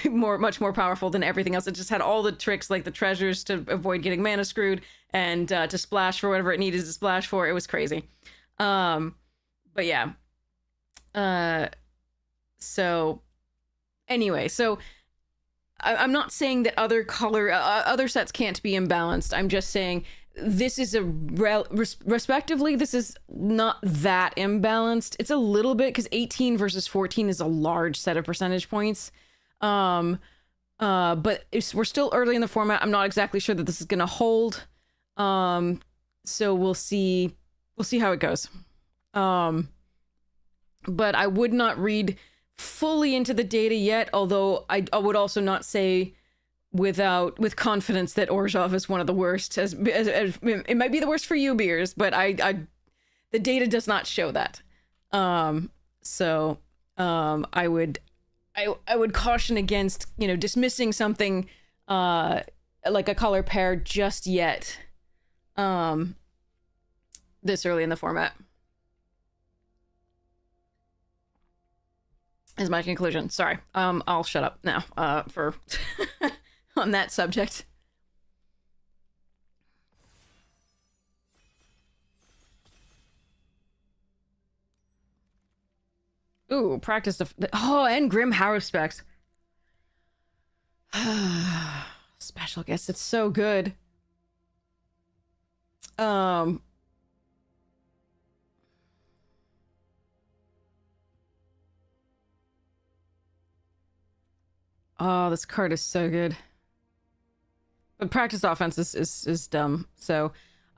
much more powerful than everything else. It just had all the tricks, like the treasures to avoid getting mana screwed and to splash for whatever it needed to splash for. It was crazy. But yeah. So anyway, so I'm not saying that other sets can't be imbalanced. I'm just saying this is respectively, this is not that imbalanced. It's a little bit, because 18 versus 14 is a large set of percentage points. But we're still early in the format. I'm not exactly sure that this is going to hold. So we'll see how it goes. But I would not read fully into the data yet, although I would also not say with confidence that Orzhov is one of the worst. As it might be the worst for you, Beers, but the data does not show that. So I would caution against, you know, dismissing something like a color pair just yet. This early in the format is my conclusion. Sorry. I'll shut up now for on that subject. Ooh, practice oh, and Grim Howard specs. Special guest, it's so good. Oh, this card is so good. But practice offense is dumb. So,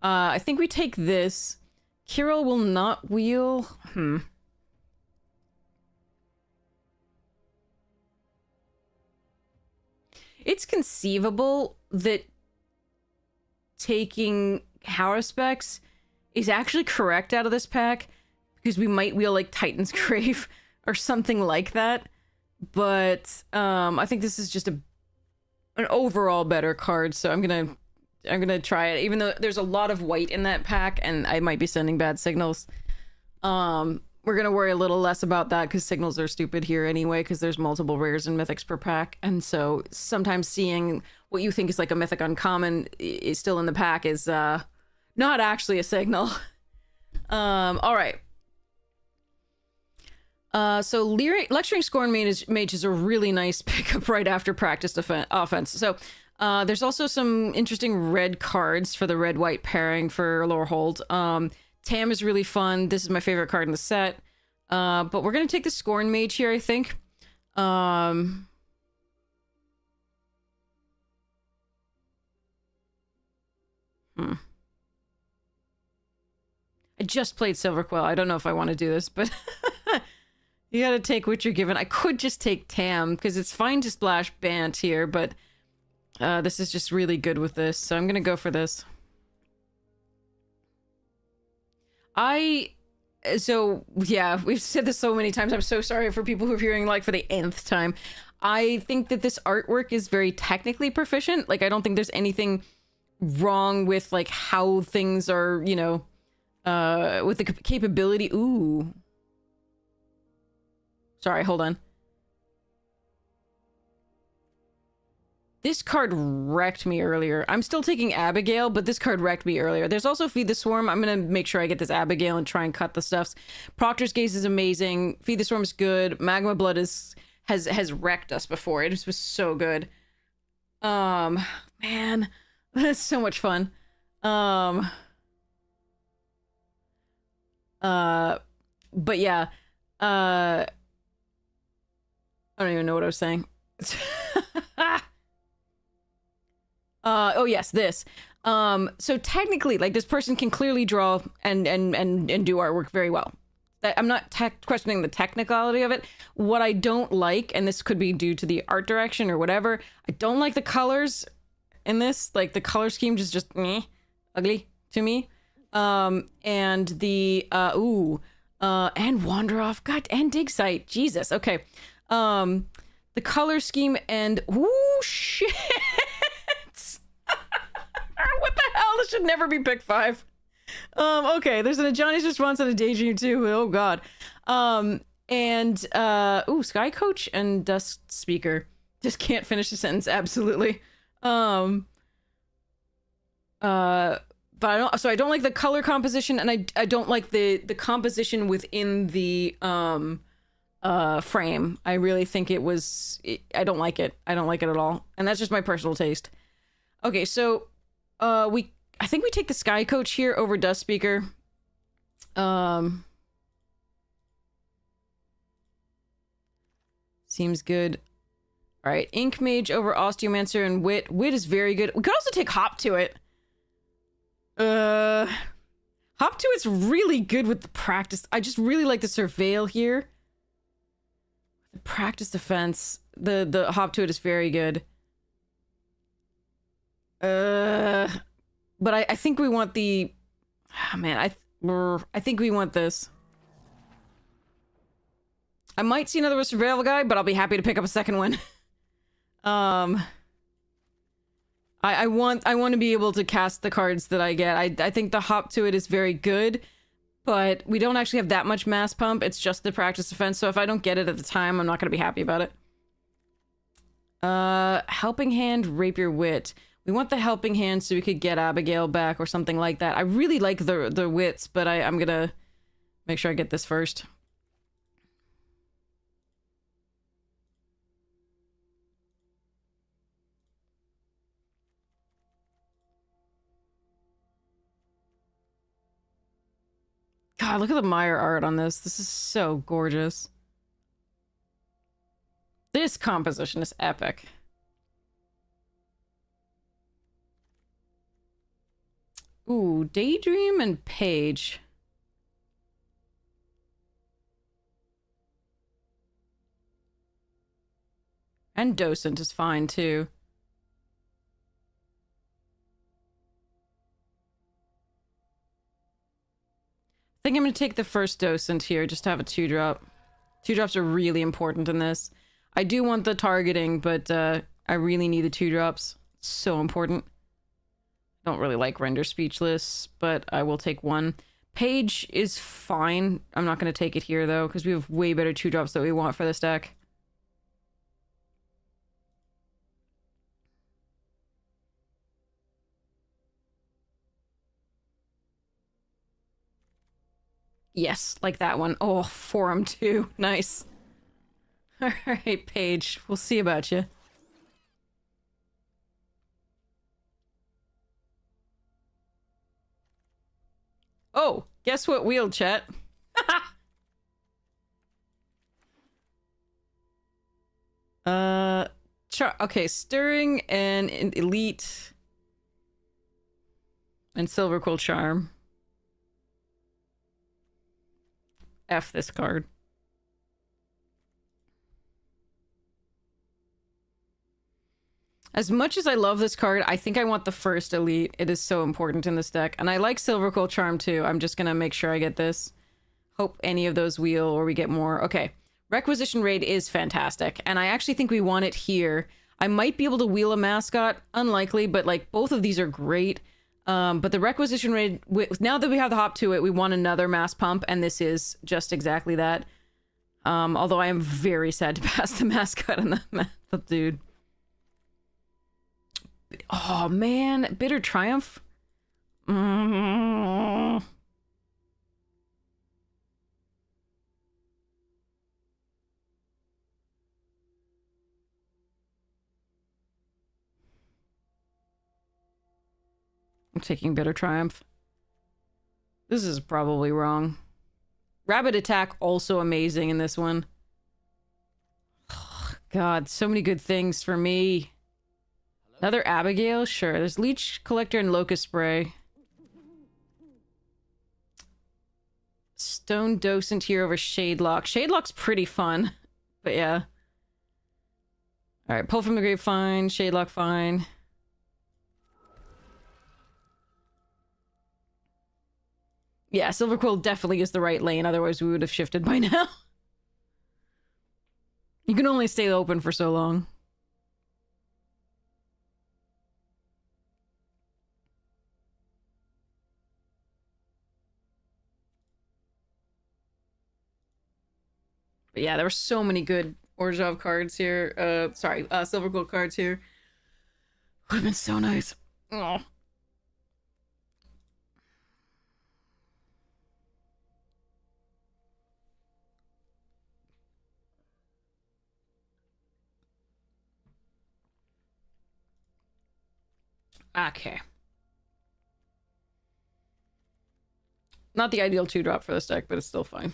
I think we take this. Kirill will not wheel. It's conceivable that taking Haruspex is actually correct out of this pack, because we might wheel like Titan's Grave or something like that. But I think this is just an overall better card, so I'm gonna try it, even though there's a lot of white in that pack and I might be sending bad signals. We're gonna worry a little less about that because signals are stupid here anyway, because there's multiple rares and mythics per pack, and so sometimes seeing what you think is like a mythic uncommon is still in the pack is not actually a signal. All right. So Lecturing Scorn Mage is a really nice pickup right after practice offense. So there's also some interesting red cards for the red-white pairing for Lorehold. Tam is really fun. This is my favorite card in the set. But we're going to take the Scorn Mage here, I think. I just played Silver Quill. I don't know if I want to do this, but you gotta take what you're given. I could just take Tam, because it's fine to splash Bant here, but this is just really good with this, so I'm gonna go for this. So, yeah, we've said this so many times. I'm so sorry for people who are hearing, like, for the nth time. I think that this artwork is very technically proficient. Like, I don't think there's anything wrong with, like, how things are, you know, with the capability. Ooh. Sorry, hold on. This card wrecked me earlier. I'm still taking Abigail, but this card wrecked me earlier. There's also Feed the Swarm. I'm going to make sure I get this Abigail and try and cut the stuffs. Proctor's Gaze is amazing. Feed the Swarm is good. Magma Blood has wrecked us before. It just was so good. Man, that's so much fun. But yeah, I don't even know what I was saying. Oh yes, this. So technically, like, this person can clearly draw and do artwork very well. I'm not questioning the technicality of it. What I don't like, and this could be due to the art direction or whatever, I don't like the colors in this. Like, the color scheme is just ugly to me. And the and Wander Off, God, and Dig Site, Jesus. Okay. The color scheme and shit. What the hell? This should never be pick 5. Okay, there's an Johnny's Response and a Daydream too. Oh god. Sky Coach and Dust Speaker. Just can't finish the sentence, absolutely. But I don't like the color composition, and I don't like the composition within the frame. I really think I don't like it. I don't like it at all. And that's just my personal taste. Okay, so I think we take the Sky Coach here over Dust Speaker. Seems good. All right, Ink Mage over Osteomancer and Wit. Wit is very good. We could also take Hop to It. Hop to It's really good with the practice. I just really like the Surveil here. The practice defense. The Hop to It is very good. But I think we want the... Oh, man, I think we want this. I might see another survival guide, but I'll be happy to pick up a second one. I want to be able to cast the cards that I get. I think the hop to it is very good, but we don't actually have that much mass pump. It's just the practice defense, so if I don't get it at the time, I'm not going to be happy about it. Helping hand, rapier wit. We want the helping hand so we could get Abigail back or something like that. I really like the wits, but I'm gonna make sure I get this first. God, look at the Meyer art on this. This is so gorgeous. This composition is epic. Ooh, Daydream and Page. And Docent is fine, too. I think I'm going to take the first Docent here, just to have a 2-drop. 2-drops are really important in this. I do want the targeting, but I really need the 2-drops. It's so important. Don't really like Render Speechless, but I will take one. Page is fine. I'm not going to take it here, though, because we have way better 2-drops that we want for this deck. Yes, like that one. Oh, Forum 2. Nice. Alright, Paige. We'll see about you. Oh, guess what wheel, chat? Okay, Stirring and Elite. And Silver Quill Charm. F this card. As much as I love this card, I think I want the first Elite. It is so important in this deck. And I like Silver Quill Charm too. I'm just gonna make sure I get this. Hope any of those wheel or we get more. Okay. Requisition Raid is fantastic. And I actually think we want it here. I might be able to wheel a mascot. Unlikely, but like both of these are great. But the Requisition Raid, now that we have the hop to it, we want another mass pump, and this is just exactly that. Although I am very sad to pass the mascot on the dude. Oh man, Bitter Triumph. I'm taking Bitter Triumph. This is probably wrong. Rabbit Attack, also amazing in this one. Oh, God, so many good things for me. Another Abigail? Sure. There's Leech Collector and Locust Spray. Stone Docent here over Shadelock. Shadelock's pretty fun. But yeah. Alright, Pull from the Grave, fine. Shadelock, fine. Yeah, Silver Quill definitely is the right lane, otherwise we would have shifted by now. You can only stay open for so long. But yeah, there were so many good Orzhov cards here. Silver Quill cards here. Would have been so nice. Oh. Okay. Not the ideal 2-drop for this deck, but it's still fine.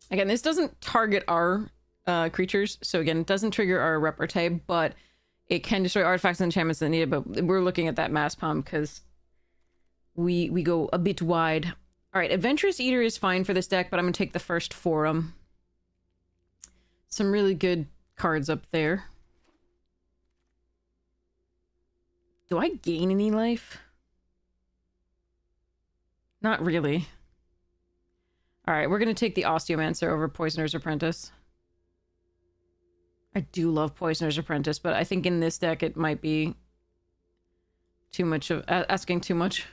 Again, this doesn't target our creatures, so again, it doesn't trigger our repartee, but it can destroy artifacts and enchantments that need it, but we're looking at that mass pump because we go a bit wide. Alright, Adventurous Eater is fine for this deck, but I'm going to take the first Forum. Some really good cards up there. Do I gain any life? Not really. All right, we're going to take the Osteomancer over Poisoner's Apprentice. I do love Poisoner's Apprentice, but I think in this deck it might be too much of asking too much.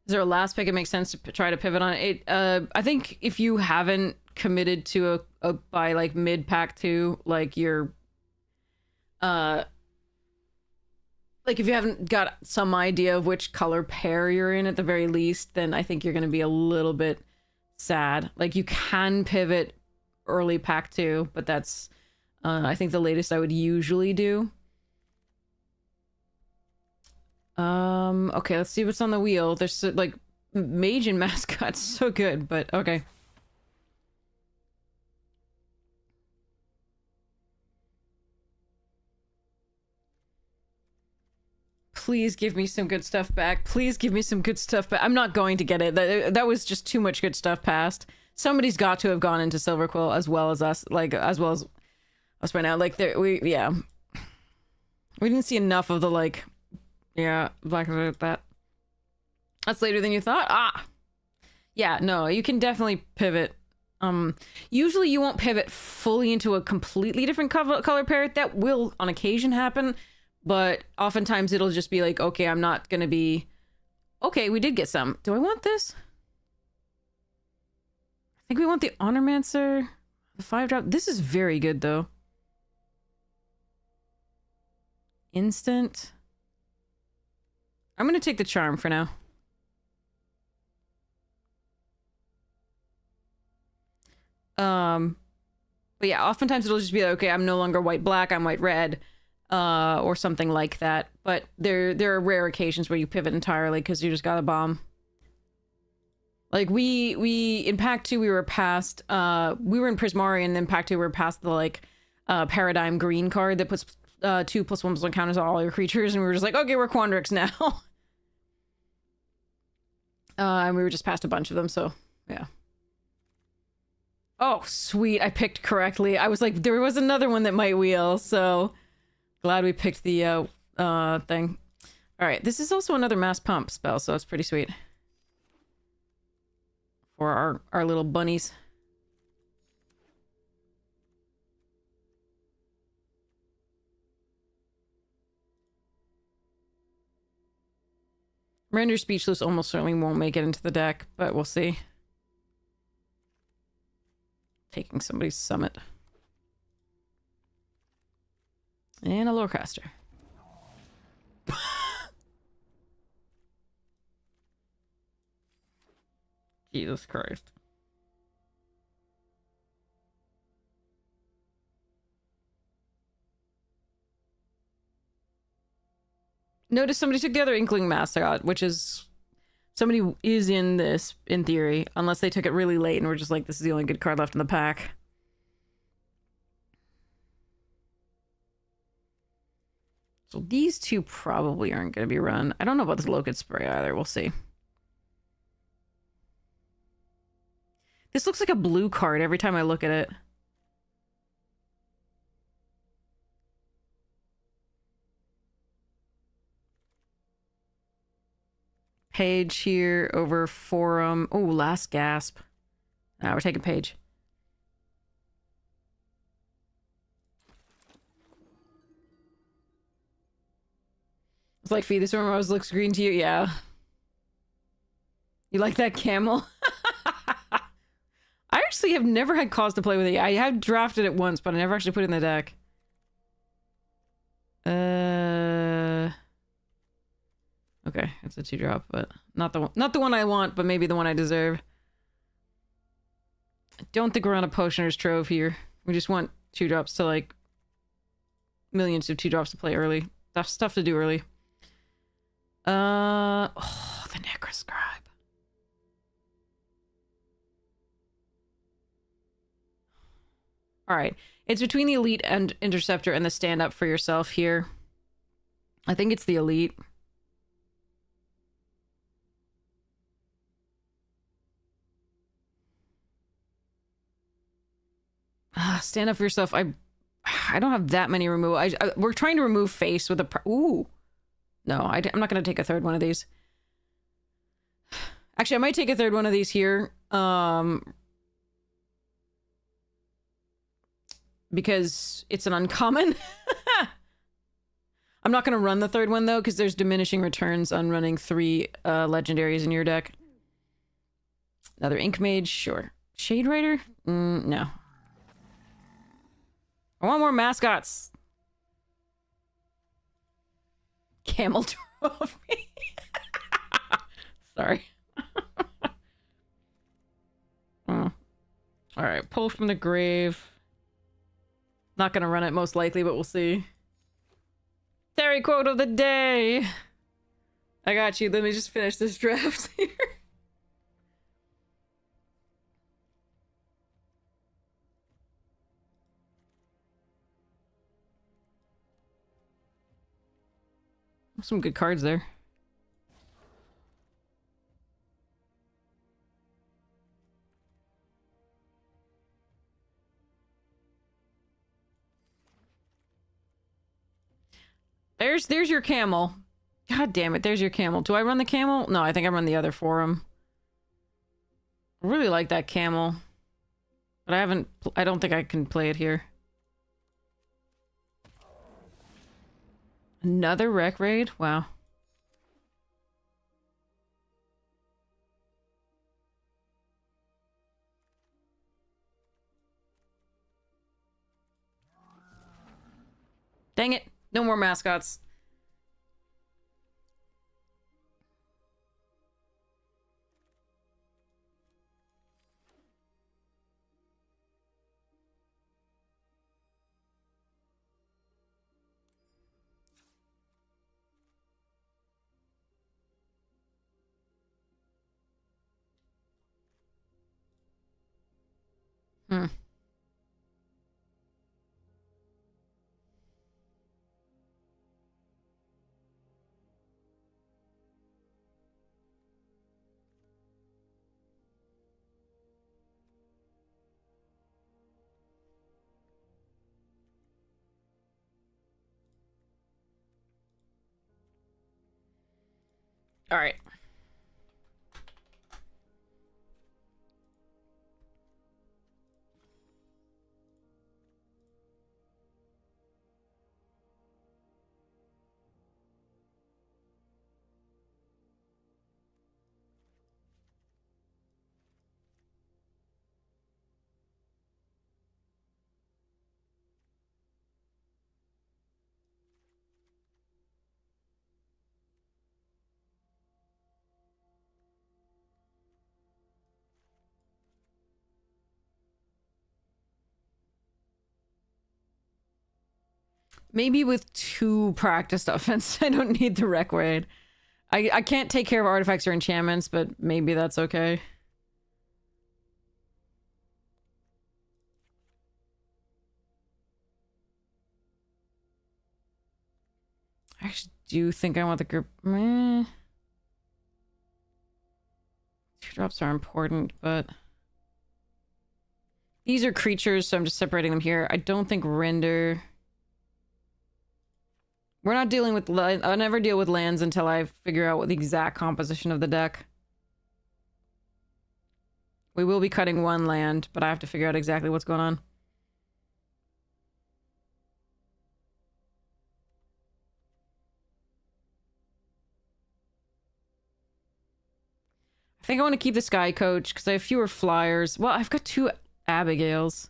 Is there a last pick it makes sense to try to pivot on it? I think if you haven't committed to a by like mid pack 2, like you're like if you haven't got some idea of which color pair you're in at the very least, then I think you're going to be a little bit sad. Like you can pivot early pack 2, but that's I think the latest I would usually do. Okay, let's see what's on the wheel. There's like Mage and Mascot's so good, but okay. Please give me some good stuff back. Please give me some good stuff back. I'm not going to get it. That was just too much good stuff passed. Somebody's got to have gone into Silver Quill as well as us, like as well as us by now. Like we didn't see enough of the like. Yeah, black that. That's later than you thought. Ah, yeah, no, you can definitely pivot. Usually you won't pivot fully into a completely different color pair. That will on occasion happen, but oftentimes it'll just be like, okay, I'm not gonna be. Okay, we did get some. Do I want this? I think we want the Honormancer, the 5-drop. This is very good though. Instant. I'm going to take the charm for now. But yeah, oftentimes it'll just be like, okay, I'm no longer white-black, I'm white-red, or something like that. But there are rare occasions where you pivot entirely because you just got a bomb. Like we in Pack 2 we were past, we were in Prismari, and then Pack 2 we were past the like Paradigm green card that puts 2+1 on counters on all your creatures, and we were just like, okay, we're Quandrix now. And we were just past a bunch of them, so yeah. Oh, sweet. I picked correctly. I was like, there was another one that might wheel, so glad we picked the thing. All right, this is also another mass pump spell, so it's pretty sweet. For our little bunnies. Render Speechless almost certainly won't make it into the deck, but we'll see. Taking somebody's summit. And a Lorecaster. Jesus Christ. Notice somebody took the other Inkling Mascot, which is... Somebody is in this, in theory, unless they took it really late and were just like, this is the only good card left in the pack. So these two probably aren't going to be run. I don't know about this Locust Spray either. We'll see. This looks like a blue card every time I look at it. Page here over Forum. Oh, Last Gasp. Now we're taking Page. It's like, Feed, this one always looks green to you? Yeah. You like that camel? I actually have never had cause to play with it. I have drafted it once, but I never actually put it in the deck. Okay, it's a 2-drop, but not the one I want, but maybe the one I deserve. I don't think we're on a Potioner's Trove here. We just want 2-drops to like millions of 2-drops to play early. That's stuff to do early. Oh, the Necroscribe. All right, it's between the Elite and Interceptor and the Stand Up for Yourself here. I think it's the Elite. Stand Up for Yourself. I don't have that many removal. We're trying to remove face with a... Ooh. No, I'm not going to take a third one of these. Actually, I might take a third one of these here. Because it's an uncommon. I'm not going to run the third one, though, because there's diminishing returns on running 3 legendaries in your deck. Another Ink Mage, sure. Shade Rider? No. I want more mascots. Camel Trophy. Sorry. Alright, pull from the grave. Not gonna run it most likely, but we'll see. Terry quote of the day! I got you. Let me just finish this draft here. Some good cards there. There's your camel. God damn it, there's your camel. Do I run the camel? No, I think I run the other for him. I really like that camel. But I don't think I can play it here. Another Wreck Raid? Wow. Dang it. No more mascots. Hmm. All right. Maybe with 2 practiced offense, I don't need the Wreck Raid. I can't take care of artifacts or enchantments, but maybe that's okay. I actually do think I want the group. Meh. 2 drops are important, but these are creatures, so I'm just separating them here. I don't think render. We're not dealing with... I'll never deal with lands until I figure out what the exact composition of the deck. We will be cutting 1 land, but I have to figure out exactly what's going on. I think I want to keep the Sky Coach, because I have fewer flyers. Well, I've got 2 Abigails.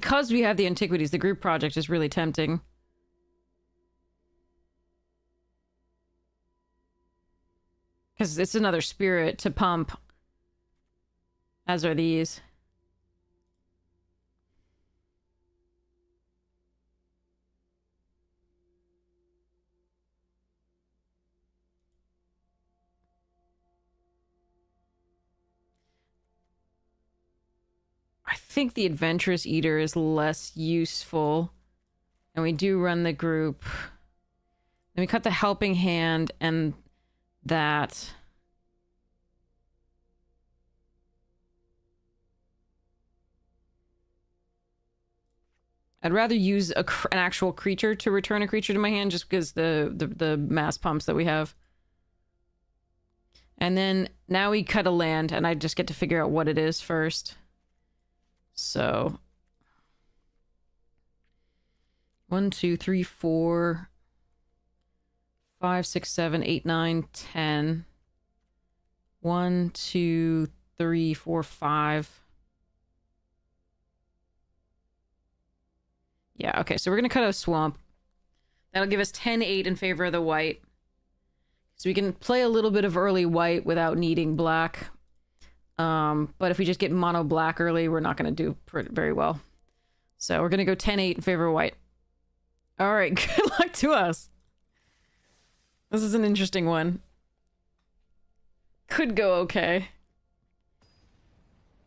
Because we have the antiquities, the group project is really tempting. Because it's another spirit to pump. As are these. I think the Adventurous Eater is less useful. And we do run the group. Then we cut the Helping Hand and that. I'd rather use an actual creature to return a creature to my hand just because the mass pumps that we have. And then now we cut a land and I just get to figure out what it is first. So 1, 2, 3, 4, 5, 6, 7, 8, 9, 10. 1, 2, 3, 4, 5. Yeah, okay, so we're gonna cut a swamp. That'll give us 10-8 in favor of the white. So we can play a little bit of early white without needing black. But if we just get mono black early, we're not gonna do very well. So we're gonna go 10-8 in favor of white. Alright, good luck to us. This is an interesting one. Could go okay.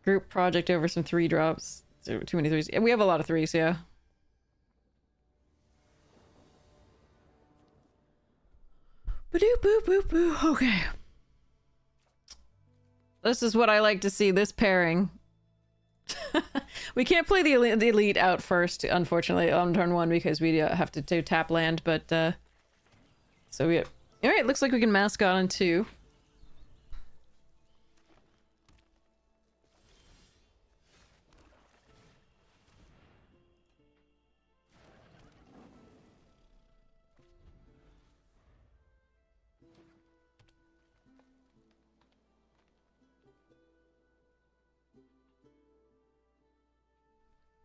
Group project over some 3 drops. Too many 3s. We have a lot of 3s, yeah. Ba-doo, boo, boo, boo. Okay. This is what I like to see, this pairing. We can't play the elite out first, unfortunately, on turn 1 because we have to do tap land, but, so we... Alright, looks like we can mascot on 2.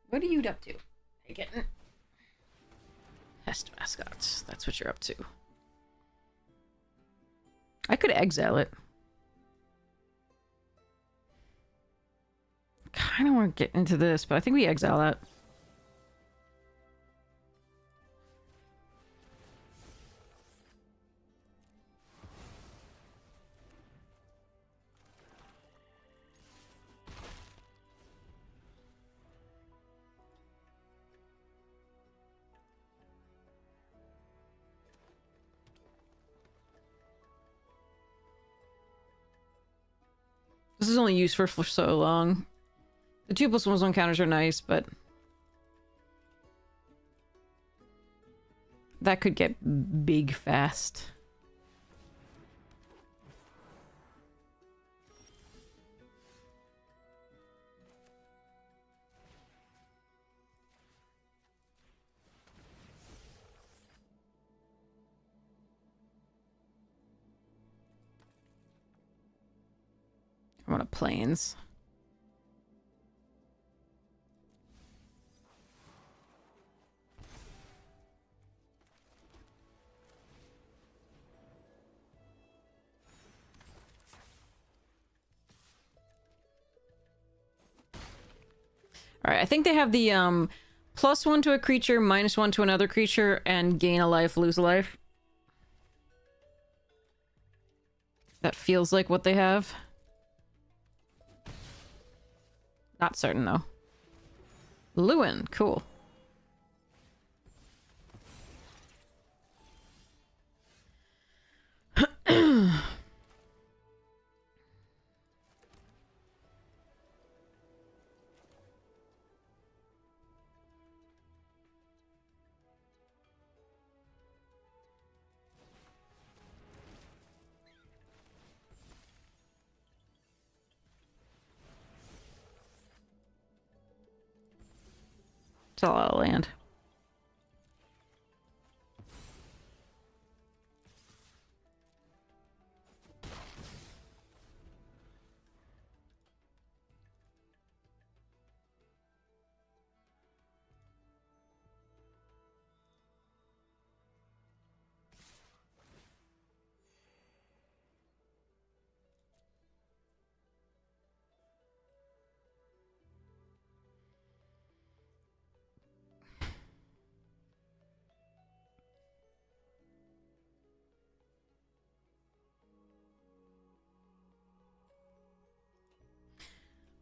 What are you up to? Hey, getting pest mascots. That's what you're up to. I could exile it. Kind of want to get into this, but I think we exile that. This is only used for so long. The 2+1 counters are nice, but that could get big fast. I want a plains. Alright, I think they have the +1 to a creature, -1 to another creature, and gain a life, lose a life. That feels like what they have. Not certain, though. Lewin, cool. It's a lot of land.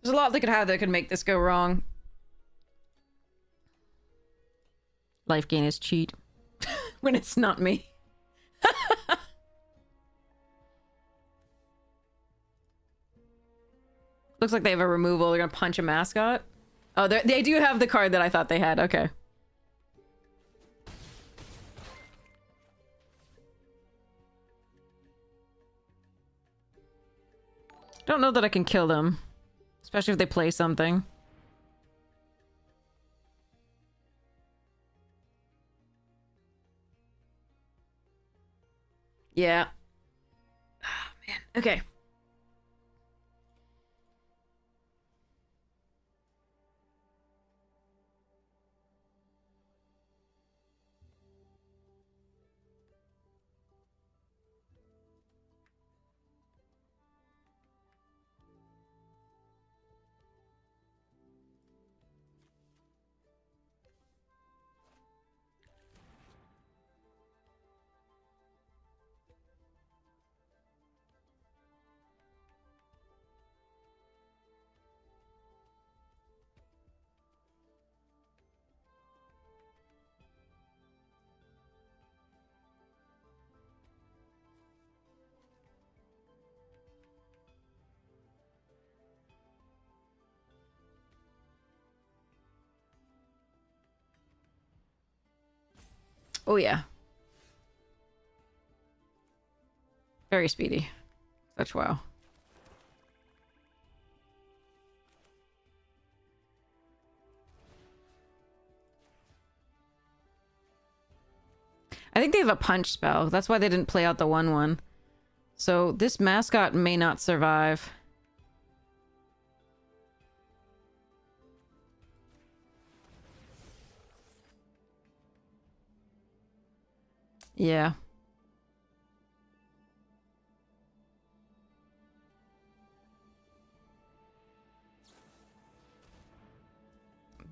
There's a lot they could have that could make this go wrong. Life gain is cheat. When it's not me. Looks like they have a removal. They're gonna punch a mascot. Oh, they do have the card that I thought they had. Okay. Don't know that I can kill them. Especially if they play something. Yeah. Oh, man. Okay. Oh, yeah. Very speedy. Such wow. I think they have a punch spell. That's why they didn't play out the 1/1. So this mascot may not survive. Yeah.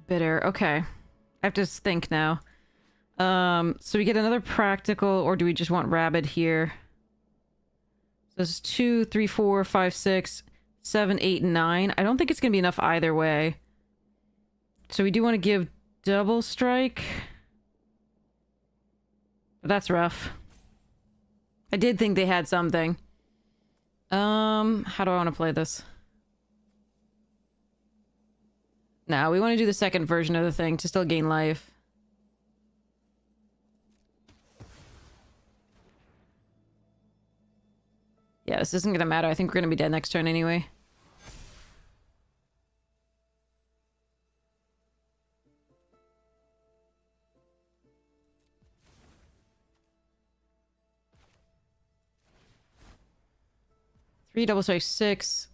Bitter. Okay. I have to think now. So we get another practical, or do we just want rabid here? So this is 2, 3, 4, 5, 6, 7, 8, 9. I don't think it's gonna be enough either way. So we do want to give double strike. But that's rough. I did think they had something. How do I want to play this? No, we want to do the second version of the thing to still gain life. Yeah, this isn't gonna matter. I think we're gonna be dead next turn anyway. Three double strike, 6.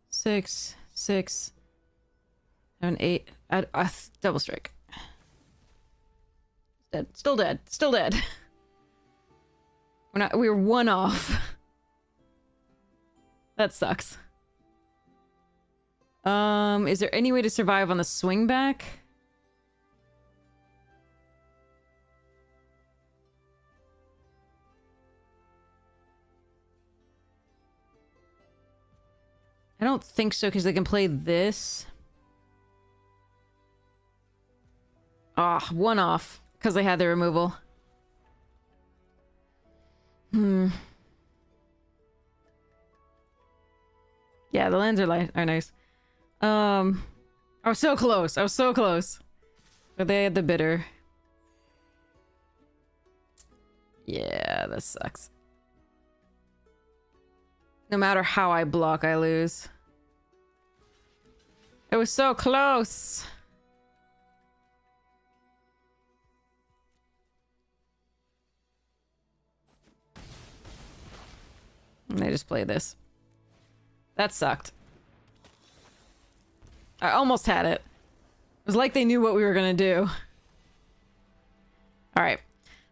Six, 6, 7, 8. Double strike. Dead. Still dead. Still dead. We were 1 off. That sucks. Is there any way to survive on the swing back? I don't think so, because they can play this. Ah, 1 off, because they had their removal. Yeah, the lands are nice. I was so close. I was so close. But they had the bitter. Yeah, this sucks. No matter how I block, I lose. It was so close. And they just play this. That sucked. I almost had it. It was like they knew what we were gonna do. Alright.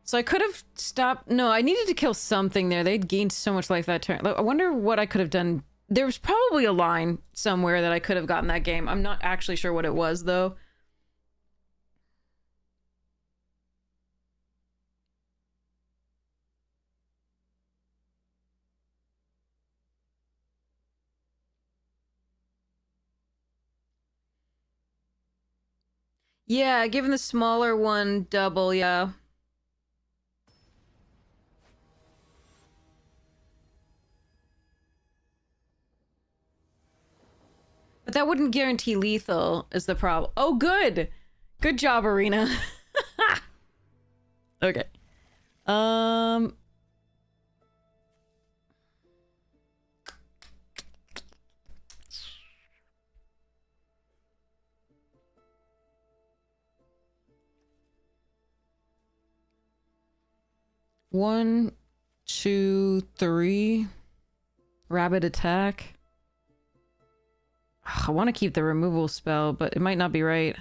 So I could have stopped... No, I needed to kill something there. They'd gained so much life that turn. I wonder what I could have done. There was probably a line somewhere that I could have gotten that game. I'm not actually sure what it was, though. Yeah, giving the smaller one double, yeah. But that wouldn't guarantee lethal is the problem. Oh, good! Good job, Arena. Okay. 1, 2, 3. Rabbit attack. Ugh, I want to keep the removal spell, but it might not be right.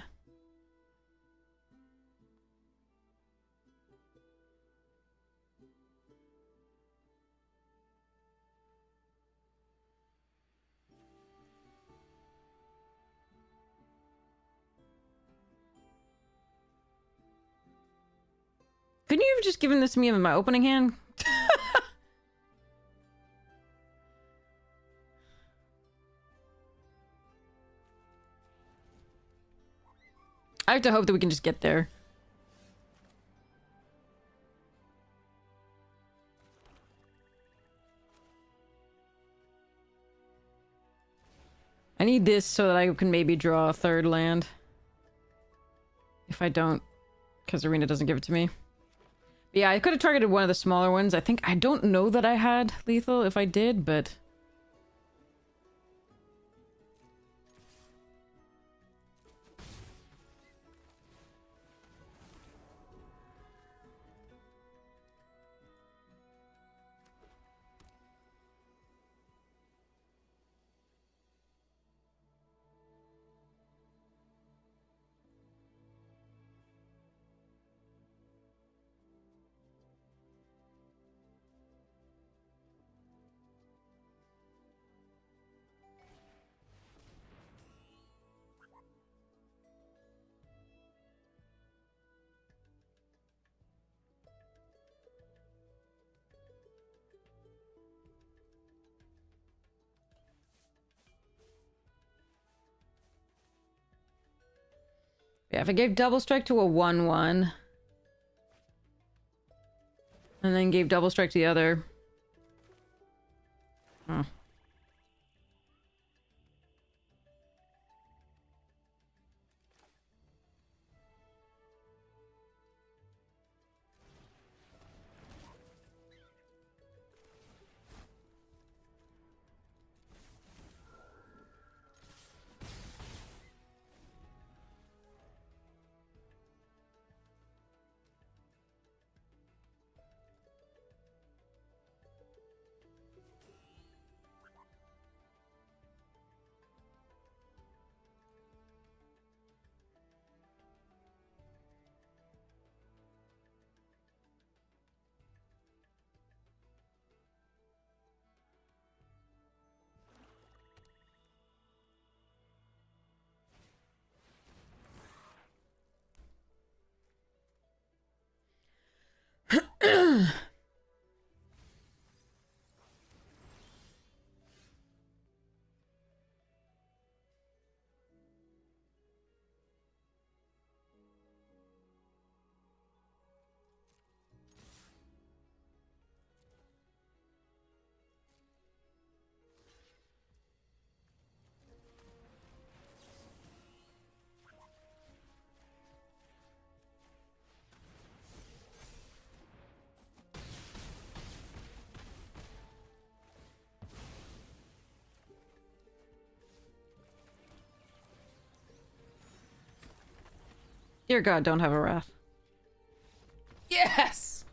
Couldn't you have just given this to me in my opening hand? I have to hope that we can just get there. I need this so that I can maybe draw a third land. If I don't, because Arena doesn't give it to me. But yeah, I could have targeted one of the smaller ones. I don't know that I had lethal if I did, but... Yeah, if I gave double strike to a 1/1 and then gave double strike to the other. Huh. Dear God, don't have a wrath. Yes!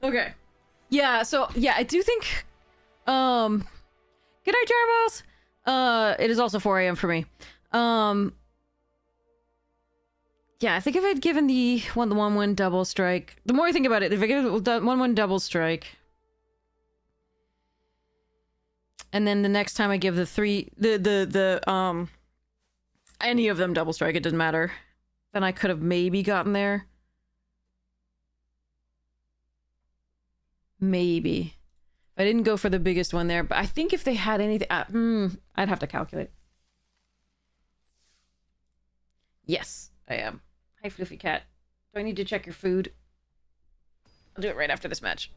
Okay. Yeah, so, yeah, I do think, good night, Jarballs! It is also 4 a.m. for me. Yeah, I think if I'd given the 1/1 double strike, the more I think about it, if I give it the 1/1 double strike, and then the next time I give any of them double strike, it doesn't matter, then I could have maybe gotten there. Maybe. I didn't go for the biggest one there, but I think if they had anything... I'd have to calculate. Yes. I am. Hi, Floofy Cat. Do I need to check your food? I'll do it right after this match.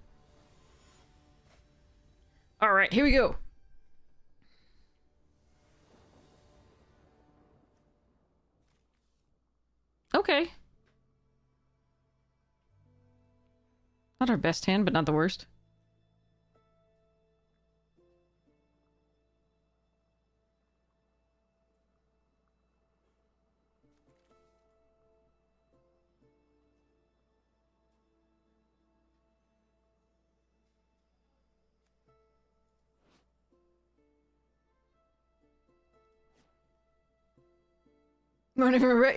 Alright, here we go. Okay. Not our best hand, but not the worst.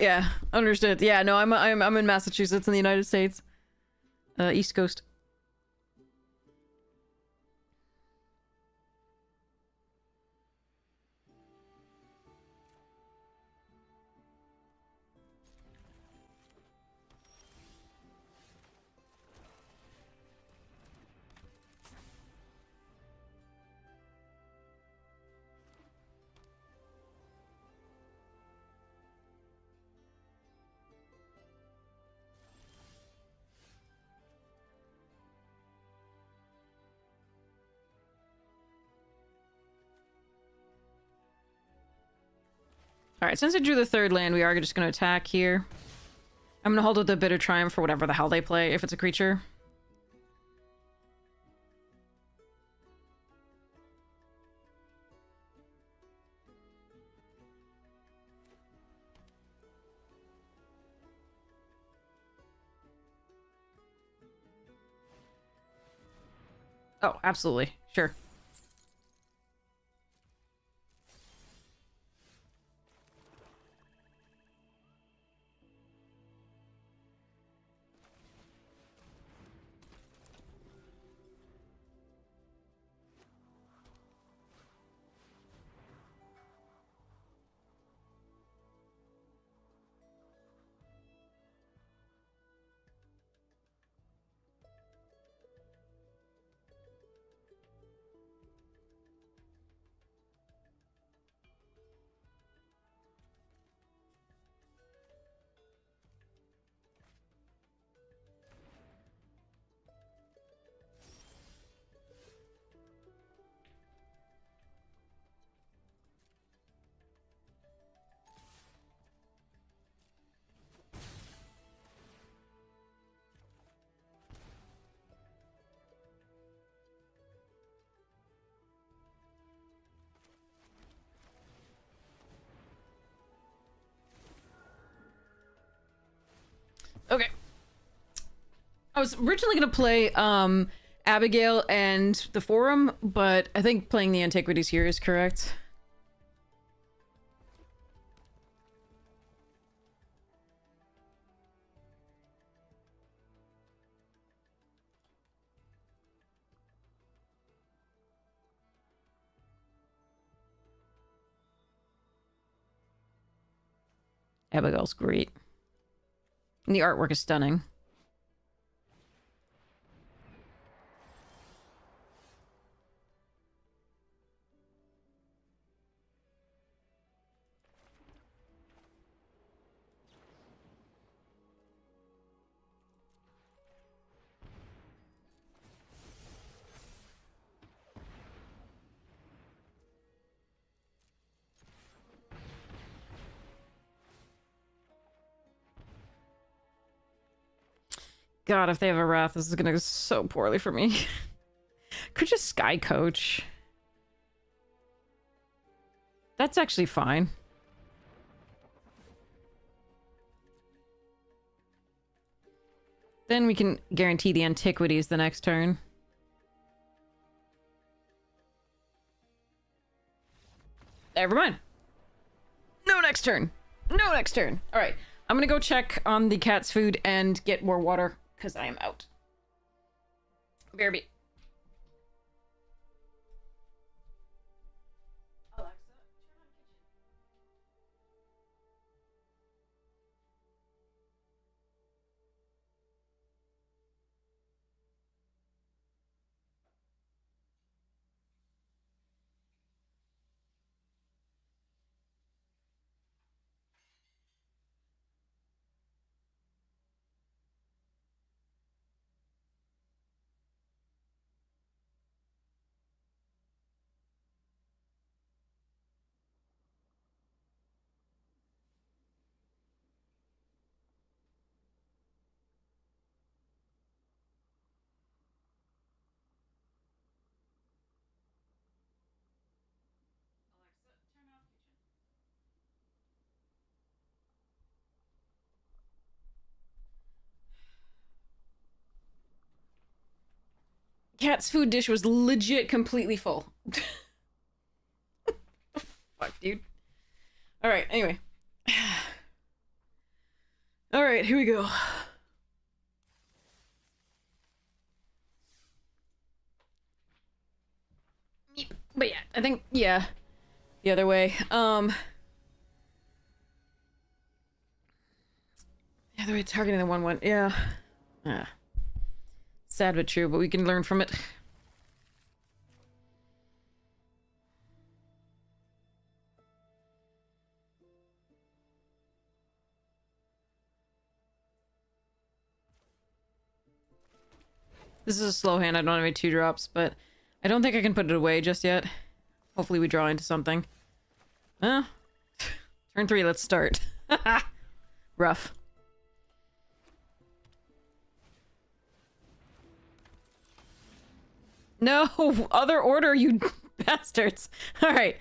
Yeah, understood. Yeah, no, I'm in Massachusetts in the United States. East Coast. Alright, since I drew the third land, we are just going to attack here. I'm going to hold up the Bitter Triumph for whatever the hell they play, if it's a creature. Oh, absolutely. Sure. Okay. I was originally going to play, Abigail and the Forum, but I think playing the Antiquities here is correct. Abigail's great. And the artwork is stunning. God, if they have a Wrath, this is gonna go so poorly for me. Could just Sky Coach. That's actually fine. Then we can guarantee the Antiquities the next turn. Never mind. No next turn. No next turn. All right. I'm gonna go check on the cat's food and get more water because I am out. BRB. Cat's food dish was legit completely full. Fuck, dude. Alright, anyway. Alright, here we go. But yeah, I think, yeah. The other way. The other way, targeting the 1-1. Yeah. Sad but true, but we can learn from it. This is a slow hand. I don't have any 2-drops, but I don't think I can put it away just yet. Hopefully we draw into something. Turn 3, let's start. Rough. No, other order, you bastards. All right.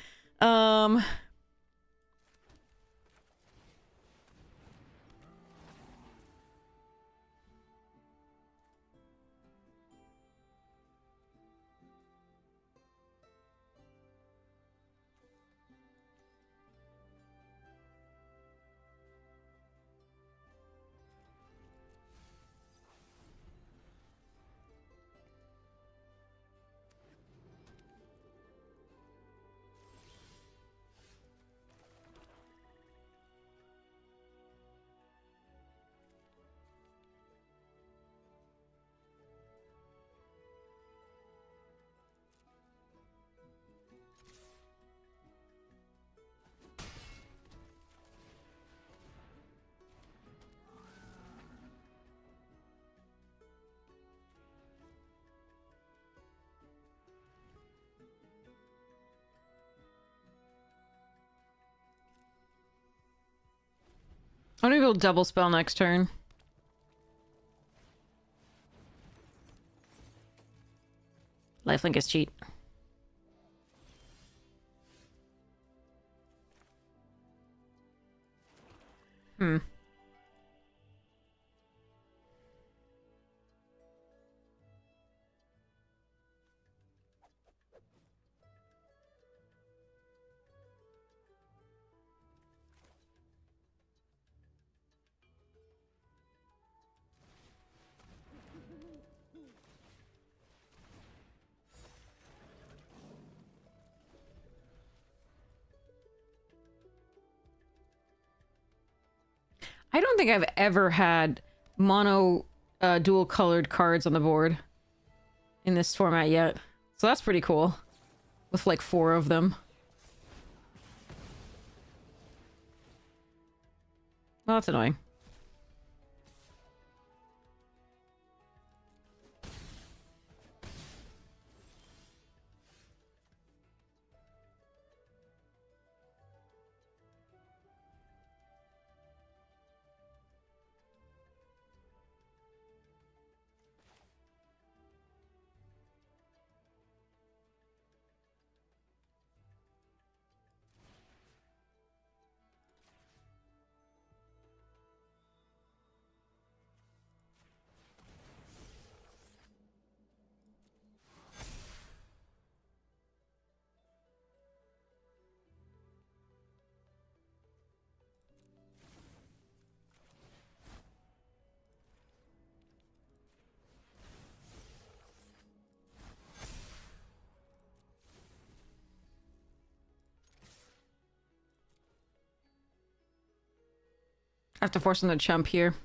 I'm gonna go double spell next turn. Lifelink is cheat. I don't think I've ever had mono dual colored cards on the board in this format yet. So that's pretty cool. With like 4 of them. Well, that's annoying. I have to force him to chump here.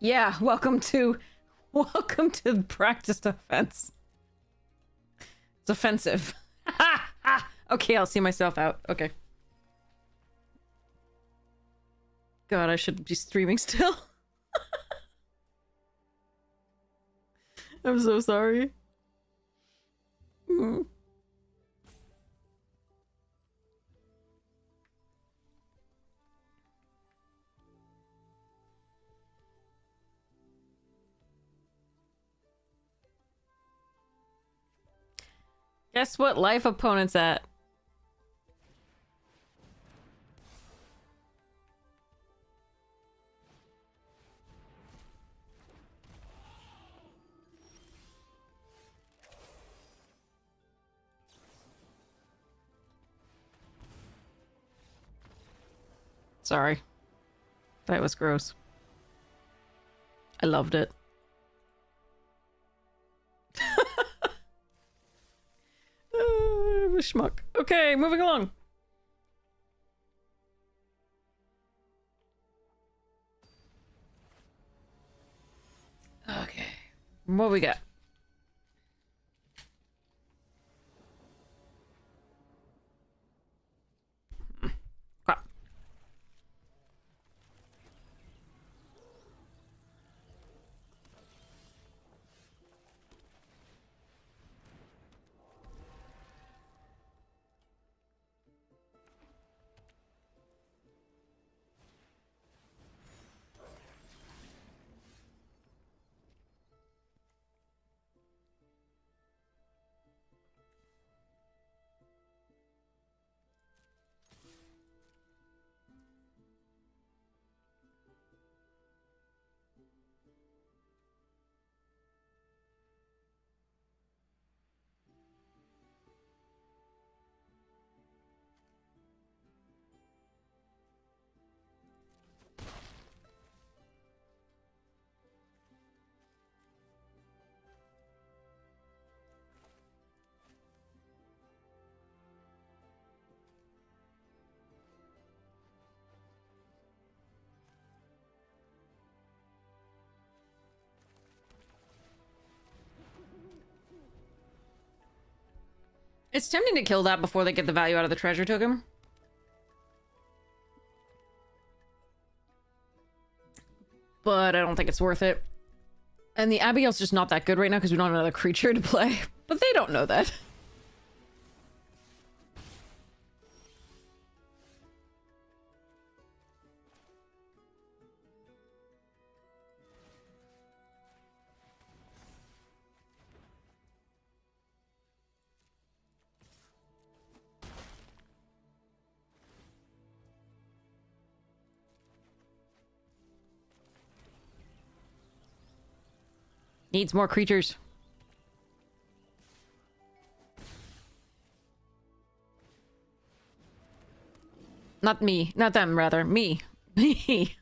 Yeah, welcome to practiced offense. It's offensive. Okay, I'll see myself out. Okay. God, I should be streaming still. I'm so sorry. Guess what life opponent's at? Sorry. That was gross. I loved it. Schmuck. Okay, moving along. Okay. What we got? Crap. It's tempting to kill that before they get the value out of the treasure token. But I don't think it's worth it. And the Abigail's just not that good right now because we don't have another creature to play. But they don't know that. Needs more creatures. Not me. Not them, rather. Me. Me.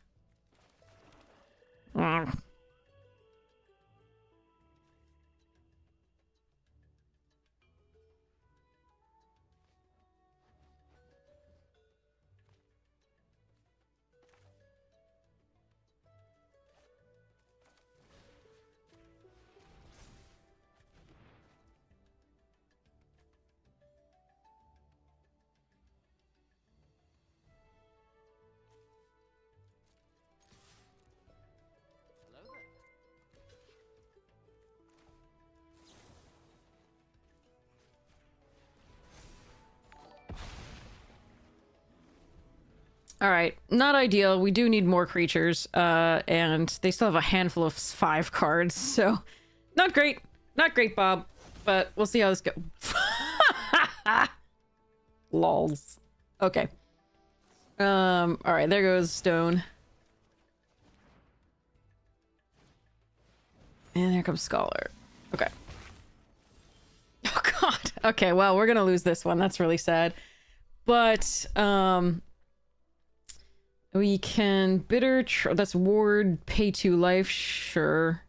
All right, not ideal. We do need more creatures, and they still have a handful of 5 cards, so not great. Not great, Bob, but we'll see how this goes. Lols. Okay. All right, there goes Stone. And there comes Scholar. Okay. Oh, God. Okay, well, we're gonna lose this one. That's really sad. But, we can that's ward, pay 2 life, sure.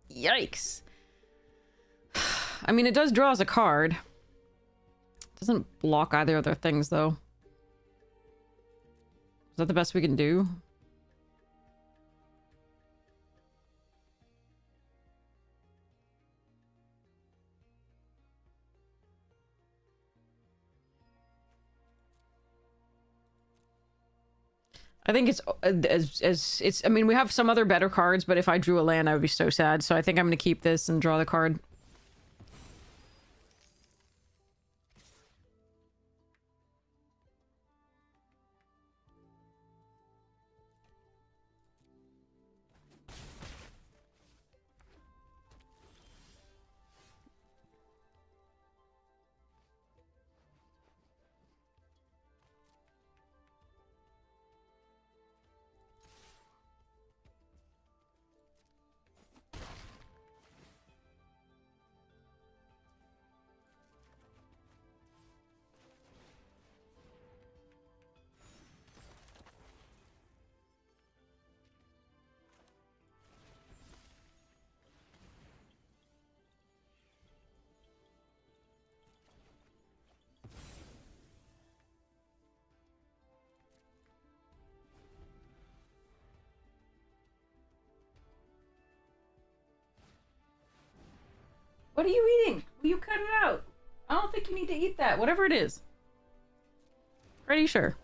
Yikes. I mean, it does draw us a card. It doesn't block either of their things, though. Is that the best we can do? I think it's as it's. I mean, we have some other better cards, but if I drew a land, I would be so sad. So I think I'm going to keep this and draw the card. What are you eating? Will you cut it out? I don't think you need to eat that. Whatever it is. Pretty sure.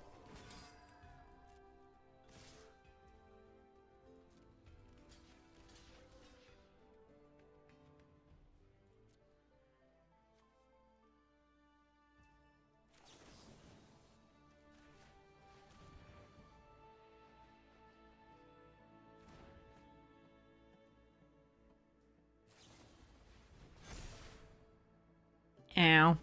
Ow.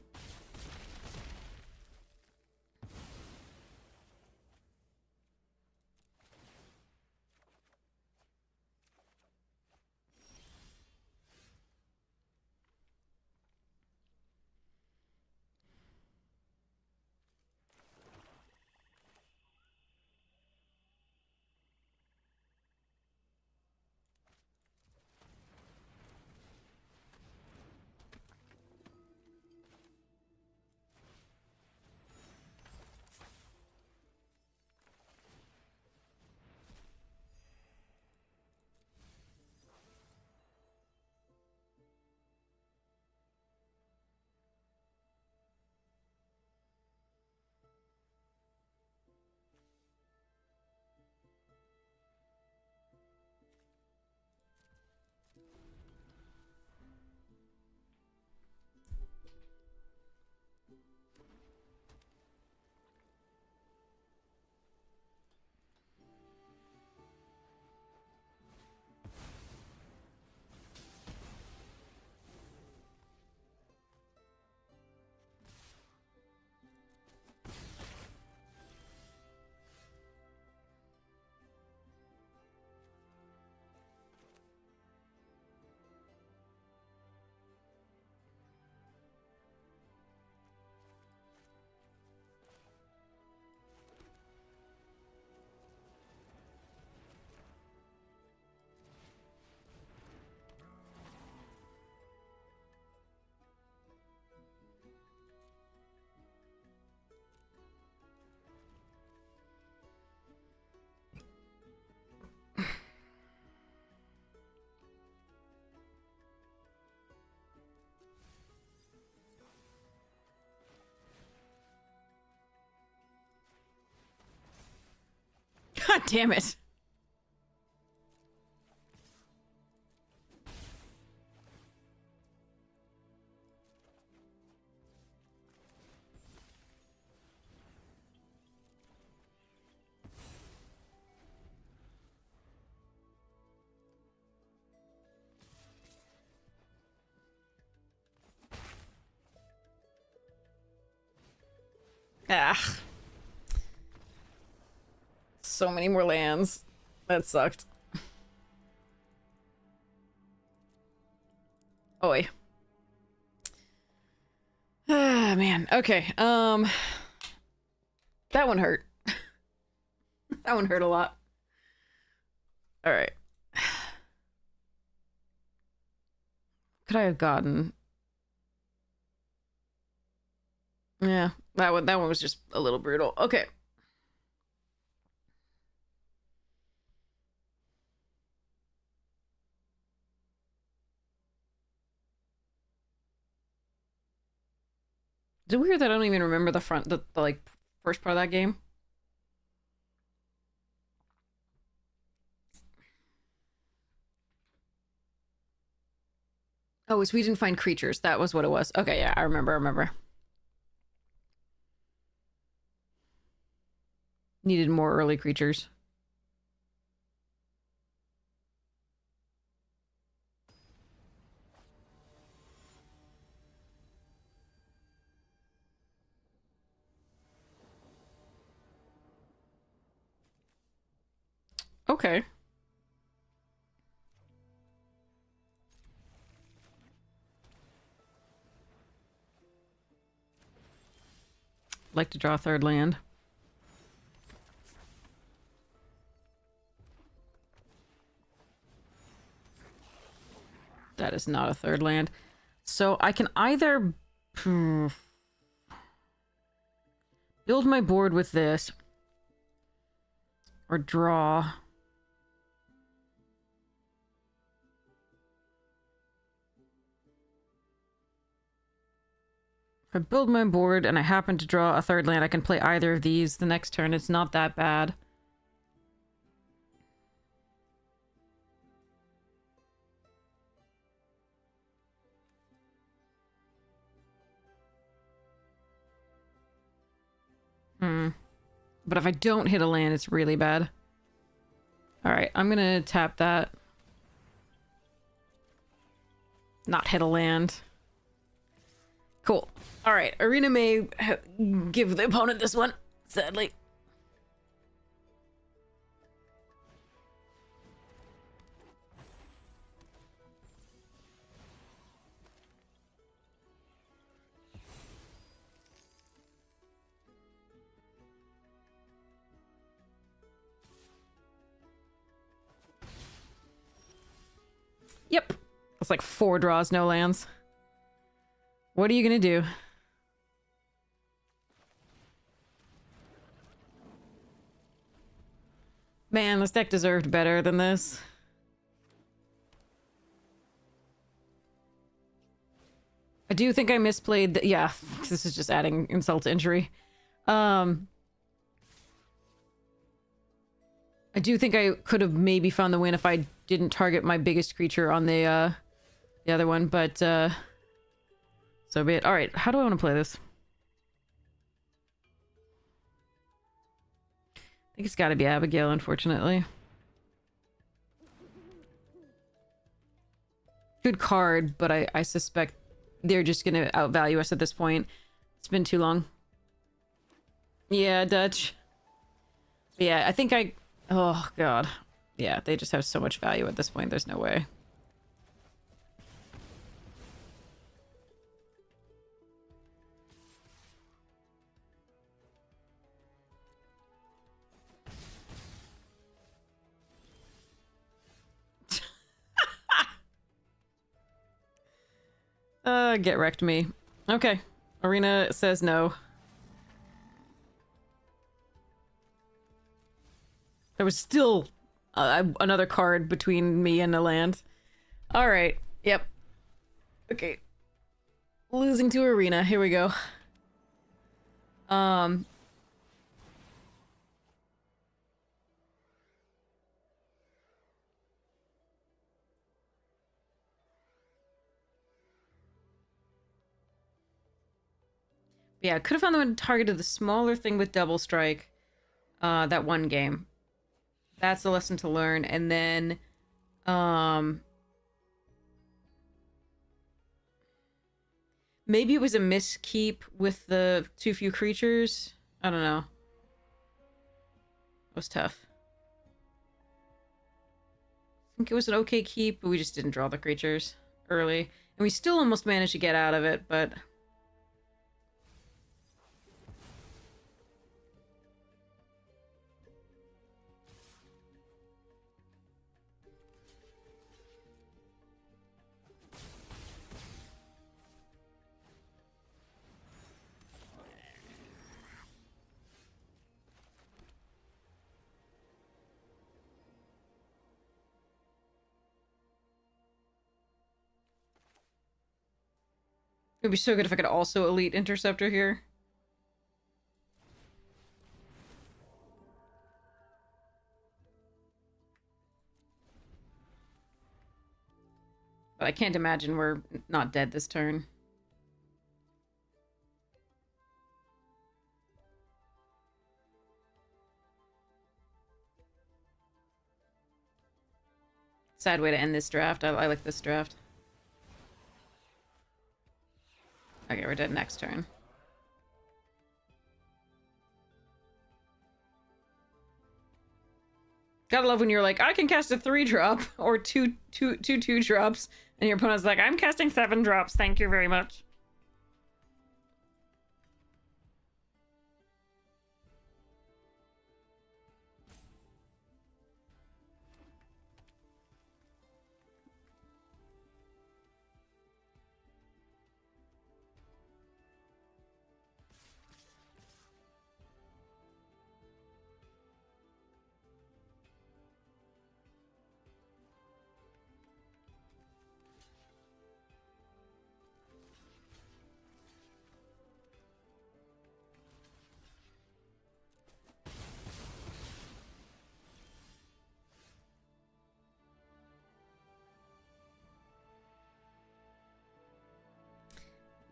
God damn it. Ah. So many more lands. That sucked. Oi. Ah, man. Okay. That one hurt. That one hurt a lot. All right. Could I have gotten? Yeah, that one was just a little brutal. Okay. Is it weird that I don't even remember the like first part of that game? Oh, it's we didn't find creatures. That was what it was. Okay, yeah, I remember. Needed more early creatures. Okay. Like to draw a third land. That is not a third land. So I can either build my board with this or draw. If I build my board and I happen to draw a third land, I can play either of these the next turn. It's not that bad. But if I don't hit a land, it's really bad. Alright, I'm gonna tap that. Not hit a land. Cool. Alright, Arena may give the opponent this one, sadly. Yep. It's like 4 draws, no lands. What are you gonna do? Man, this deck deserved better than this. I do think I misplayed the, yeah, this is just adding insult to injury. I do think I could have maybe found the win if I didn't target my biggest creature on the other one, but so be it. Alright, how do I want to play this? I think it's gotta be Abigail, unfortunately. Good card, but I suspect they're just gonna outvalue us at this point. It's been too long. Yeah, Dutch. But yeah, I think I... Oh, God. Yeah, they just have so much value at this point, there's no way. Get wrecked me. Okay. Arena says no. There was still another card between me and a land. Alright. Yep. Okay. Losing to Arena. Here we go. Yeah, could have found them and targeted the smaller thing with double strike. That one game. That's a lesson to learn. And then, maybe it was a miskeep with the too few creatures. I don't know. It was tough. I think it was an okay keep, but we just didn't draw the creatures early. And we still almost managed to get out of it, but... It would be so good if I could also Elite Interceptor here. But I can't imagine we're not dead this turn. Sad way to end this draft. I like this draft. Okay, we're dead next turn. Gotta love when you're like, I can cast a 3-drop or two 2-drops, and your opponent's like, I'm casting 7 drops. Thank you very much.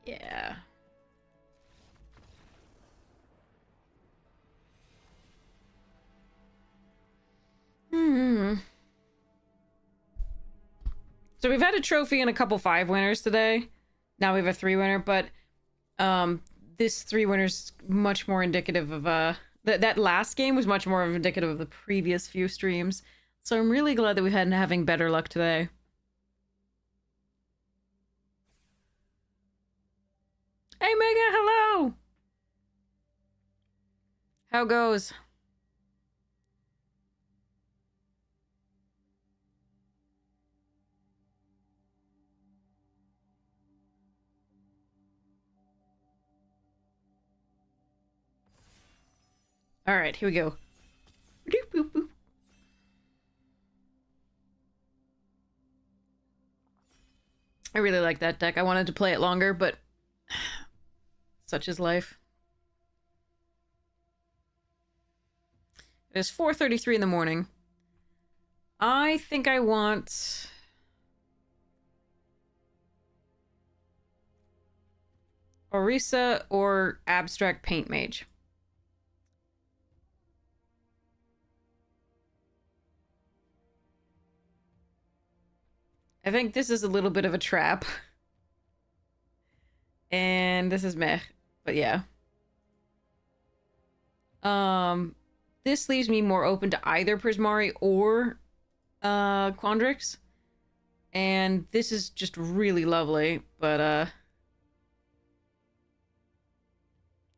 Yeah. So we've had a trophy and a couple 5 winners today. Now we have a 3 winner, but this 3 winner's much more indicative of that last game was much more indicative of the previous few streams. So I'm really glad that we've had having better luck today. Hey Mega, hello. How goes? All right, here we go. Boop, boop, boop. I really like that deck. I wanted to play it longer, but such is life. It is 4:33 in the morning. I think I want... Orisa or Abstract Paint Mage. I think this is a little bit of a trap. And this is meh. But yeah. This leaves me more open to either Prismari or Quandrix. And this is just really lovely, but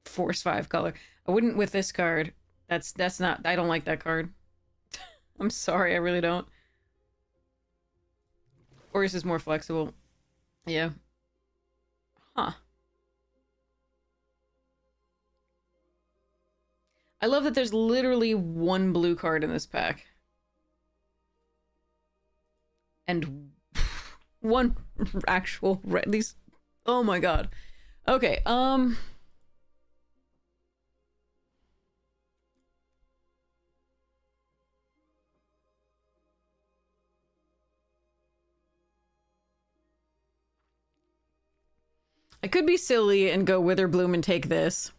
Force 5 color. I wouldn't with this card. That's not, I don't like that card. I'm sorry, I really don't. Or is this more flexible? Yeah. Huh. I love that there's literally 1 blue card in this pack. And 1 actual red. These... Oh my god. Okay, I could be silly and go Witherbloom and take this.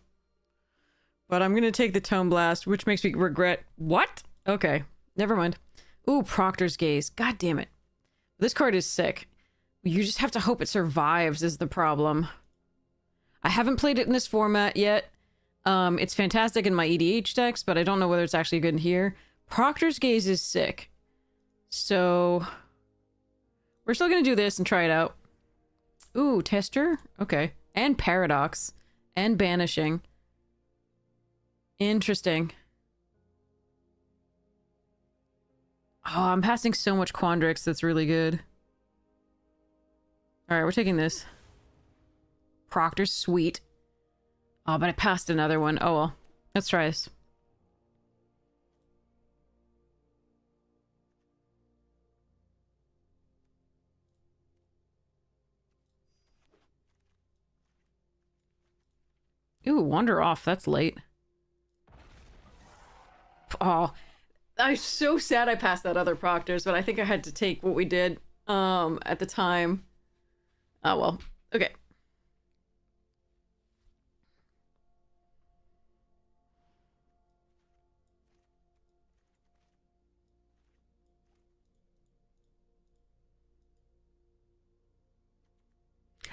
But I'm gonna take the Tome Blast, which makes me regret... What? Okay, never mind. Ooh, Proctor's Gaze. God damn it. This card is sick. You just have to hope it survives is the problem. I haven't played it in this format yet. It's fantastic in my EDH decks, but I don't know whether it's actually good in here. Proctor's Gaze is sick. So... we're still gonna do this and try it out. Ooh, Tester? Okay. And Paradox. And Banishing. Interesting. Oh, I'm passing so much Quandrix that's really good. Alright, we're taking this. Proctor's sweet. Oh, but I passed another one. Oh well. Let's try this. Ooh, Wander Off. That's late. Oh, I'm so sad I passed that other Proctors, but I think I had to take what we did. at the time. Oh well. Okay.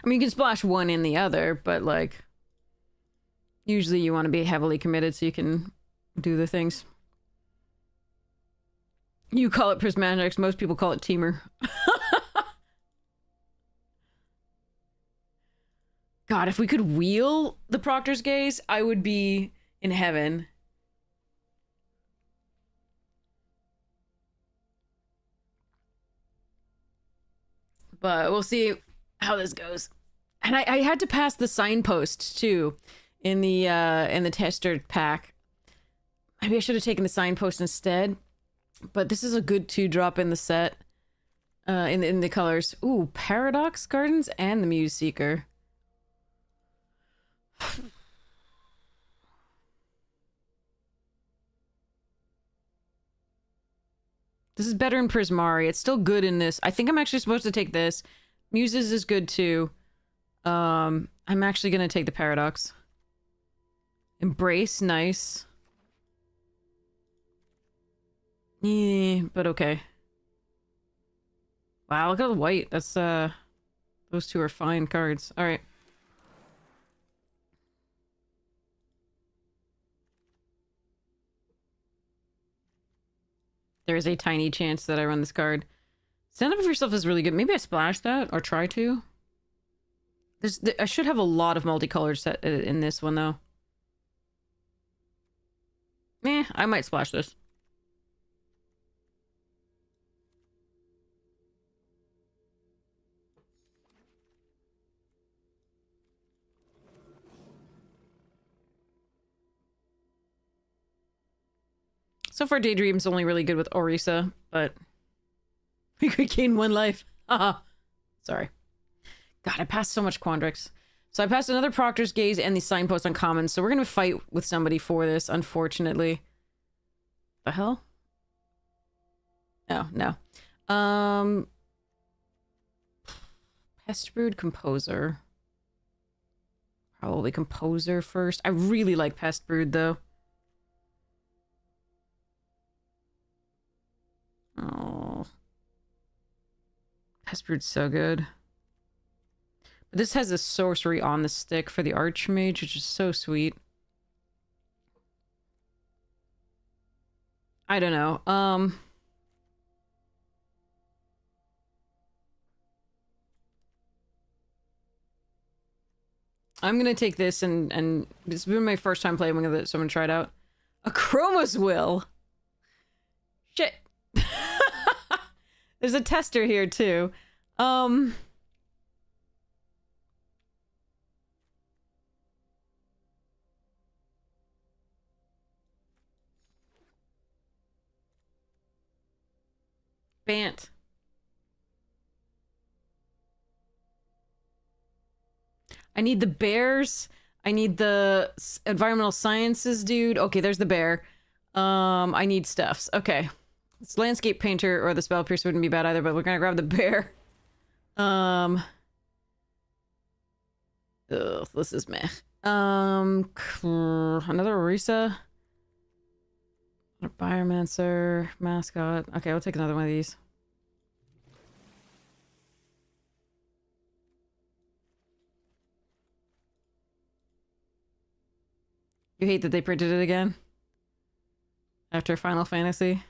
I mean, you can splash one in the other, but like usually you want to be heavily committed so you can do the things. You call it prismatics, most people call it teamer. God, if we could wheel the Proctor's Gaze, I would be in heaven. But we'll see how this goes. And I had to pass the signpost too in the tester pack. Maybe I should have taken the signpost instead. But this is a good 2-drop in the set. In the colors. Ooh, Paradox Gardens and the Muse Seeker. This is better in Prismari. It's still good in this. I think I'm actually supposed to take this. Muses is good too. I'm actually gonna take the Paradox. Embrace, nice. Yeah, but okay. Wow, look at the white. That's those two are fine cards. Alright. There is a tiny chance that I run this card. Stand Up For Yourself is really good. Maybe I splash that, or try to. I should have a lot of multicolored set in this one, though. I might splash this. So far, Daydream's only really good with Orisa, but we could gain 1 life. Haha. Sorry. God, I passed so much Quandrix. So I passed another Proctor's Gaze and the Signpost on commons, so we're gonna fight with somebody for this, unfortunately. The hell? Oh, no. Pestbrood, Composer. Probably Composer first. I really like Pestbrood, though. Oh. Pestbrood's so good. But this has a sorcery on the stick for the Archmage, which is so sweet. I don't know. I'm gonna take this and it's been my first time playing with it, so I'm gonna try it out. A Chroma's Will! Shit. There's a tester here, too. Bant. I need the bears. I need the environmental sciences dude. Okay, there's the bear. I need stuffs. Okay. It's landscape painter or the spell piercer wouldn't be bad either, but we're gonna grab the bear. Ugh, this is meh. Another Orisa. Biomancer, mascot. Okay, I'll take another one of these. You hate that they printed it again? After Final Fantasy?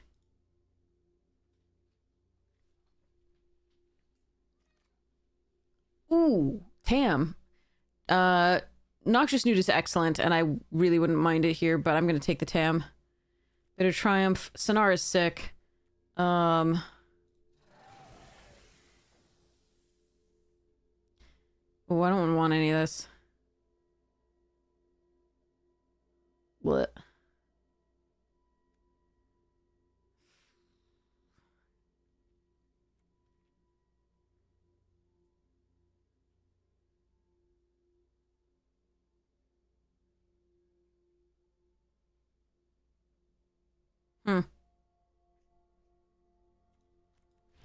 Ooh, Tam. Noxious Newt is excellent, and I really wouldn't mind it here, but I'm gonna take the Tam. Bitter Triumph. Sonar is sick. Oh, I don't want any of this. What?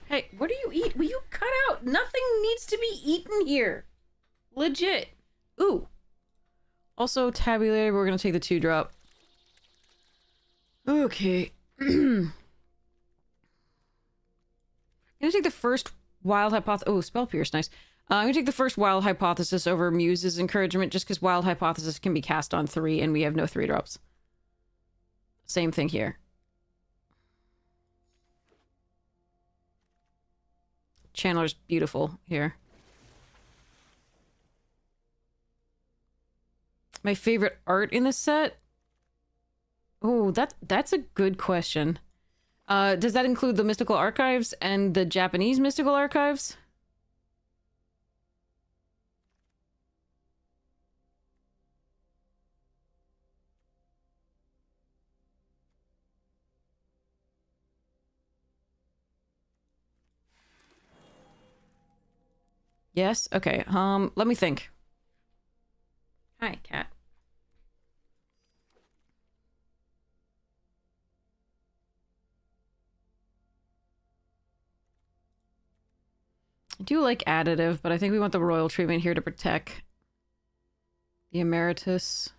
Hey, what do you eat? Will you Nothing needs to be eaten here. Legit. Ooh. Also, tabulator, we're gonna take the 2-drop. Okay. I'm gonna take the first wild hypothesis. Oh, spell pierce, nice. I'm gonna take the first wild hypothesis over Muse's encouragement, just because wild hypothesis can be cast on 3, and we have no 3-drops. Same thing here. Chandler's beautiful here. My favorite art in this set? Oh, that's a good question. Does that include the Mystical Archives and the Japanese Mystical Archives? Yes? Okay, let me think. Hi, cat. I do like additive, but I think we want the royal treatment here to protect the emeritus.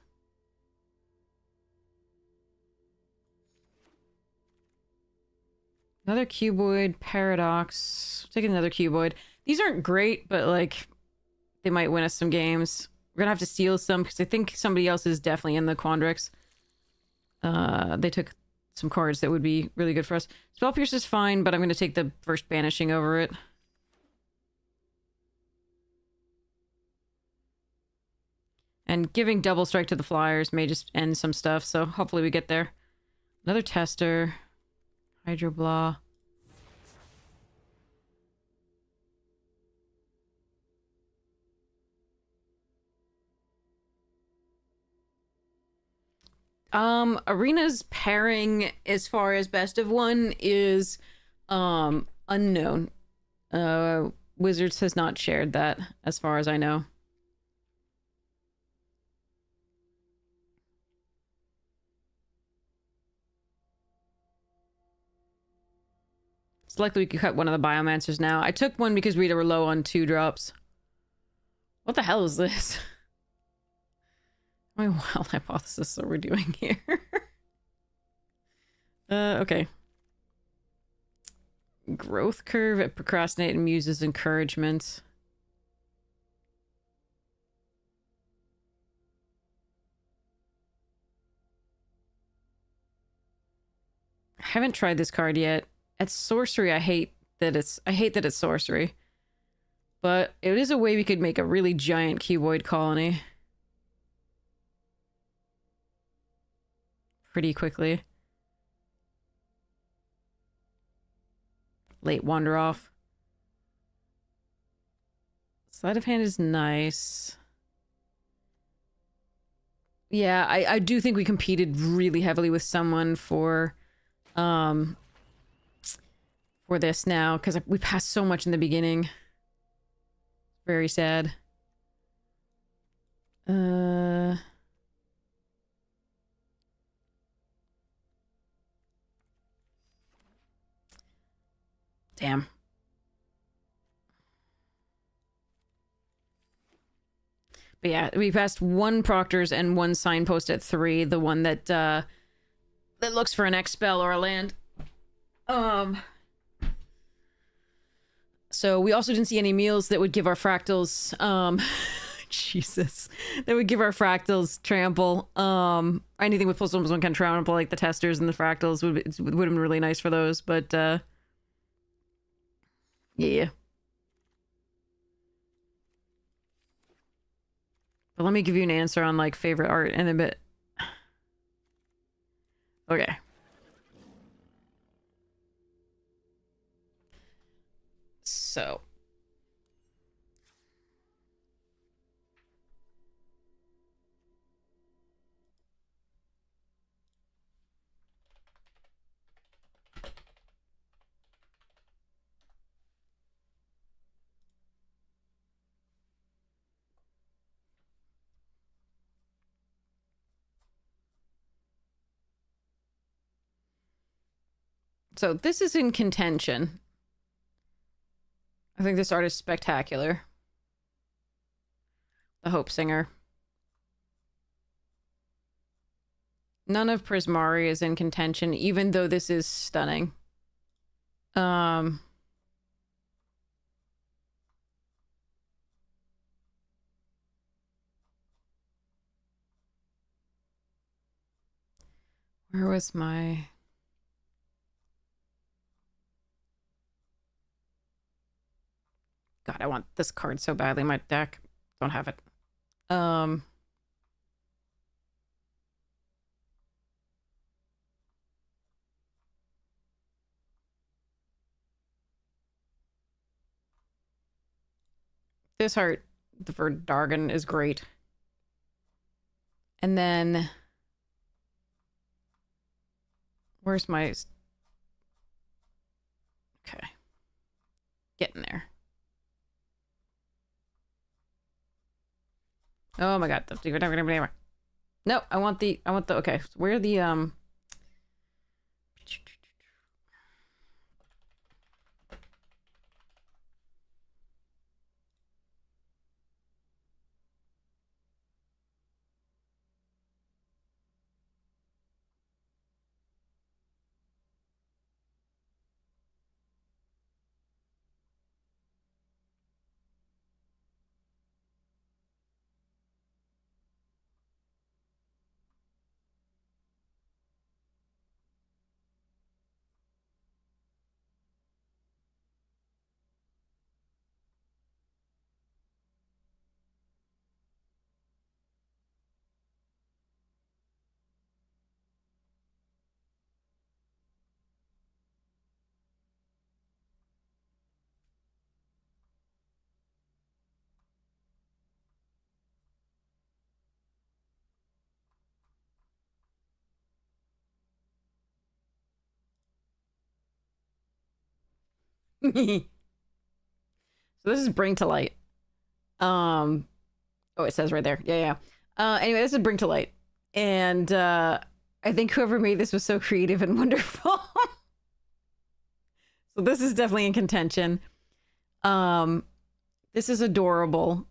Another cuboid, paradox. Take another cuboid. These aren't great, but like they might win us some games. We're gonna have to steal some because I think somebody else is definitely in the Quandrix. They took some cards that would be really good for us. Spell Pierce is fine, but I'm gonna take the first banishing over it. And giving double strike to the flyers may just end some stuff, so hopefully we get there. Another tester. Hydro blah. Arena's pairing as far as best of one is unknown. Wizards has not shared that as far as I know. It's likely we could cut one of the Biomancers now. I took one because we were low on 2-drops. What the hell is this? My wild hypothesis are we doing here? Okay. Growth curve at procrastinate and Muse's encouragement. I haven't tried this card yet. At sorcery, I hate that it's sorcery. But it is a way we could make a really giant cuboid colony. Pretty quickly. Late wander off. Sleight of hand is nice. Yeah, I do think we competed really heavily with someone for this now, because we passed so much in the beginning. Very sad. Damn. But yeah, we passed 1 Proctor's and 1 Signpost at 3, the one that that looks for an X spell or a land. So we also didn't see any meals that would give our fractals Jesus. That would give our fractals trample. Anything with plus one kind of trample, like the testers and the fractals would have been really nice for those, but yeah. But let me give you an answer on like favorite art in a bit. Okay. So. So this is in contention. I think this art is spectacular. The Hope Singer. None of Prismari is in contention, even though this is stunning. Where was my... God, I want this card so badly in my deck. Don't have it. This art for Dargon is great. And then... Where's my... Okay. Getting there. Oh my god. No, I want the... Okay, where the, so this is Bring to Light. Oh, it says right there. Yeah. Anyway, this is Bring to Light. And I think whoever made this was so creative and wonderful. So this is definitely in contention. This is adorable,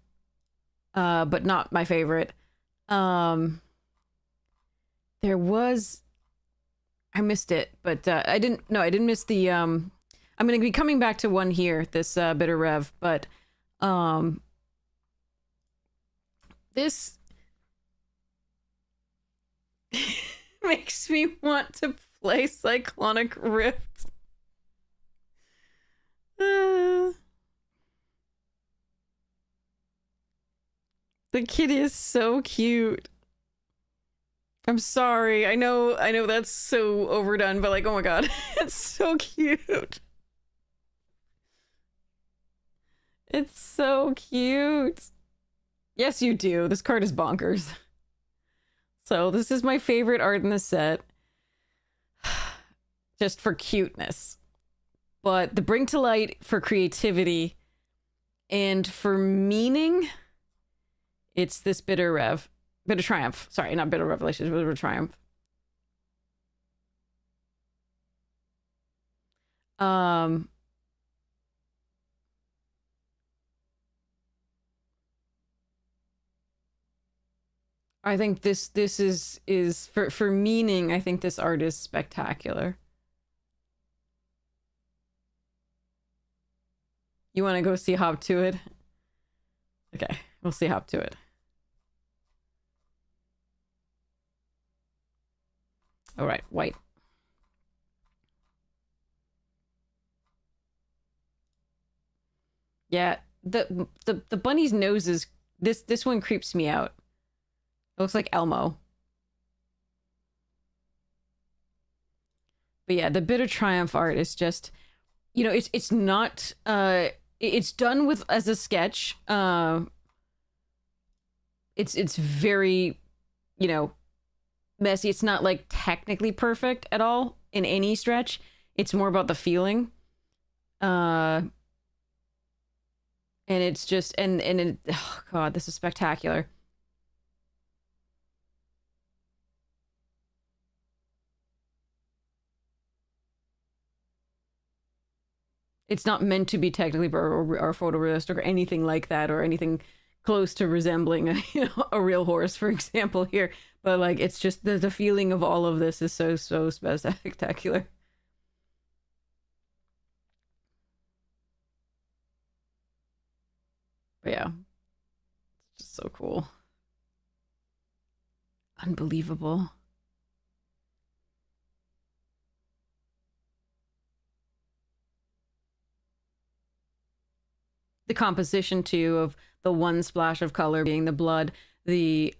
but not my favorite. There was... I missed it, but I didn't miss the... I'm going to be coming back to one here, this Bitter Rev, but this makes me want to play Cyclonic Rift. The kitty is so cute. I'm sorry. I know that's so overdone, but like, oh my god, it's so cute. It's so cute. Yes, you do. This card is bonkers. So this is my favorite art in the set. Just for cuteness. But the Bring to Light for creativity and for meaning, it's this Bitter Triumph. Sorry, not Bitter Revelations, Bitter Triumph. I think this is for meaning, I think this art is spectacular. You want to go see Hop to It? Okay, we'll see Hop to It. All right, white. Yeah, the bunny's nose is this one creeps me out. It looks like Elmo. But yeah, the Bitter Triumph art is just, you know, it's not it's done with as a sketch. It's very, you know, messy. It's not like technically perfect at all in any stretch. It's more about the feeling. And it's just and it, oh god, this is spectacular. it's not meant to be technically or photorealistic or anything like that, or anything close to resembling a, a real horse, for example, here. But like, it's just the feeling of all of this is so spectacular. But yeah, it's just so cool. Unbelievable. The composition too of the one splash of color being the blood, the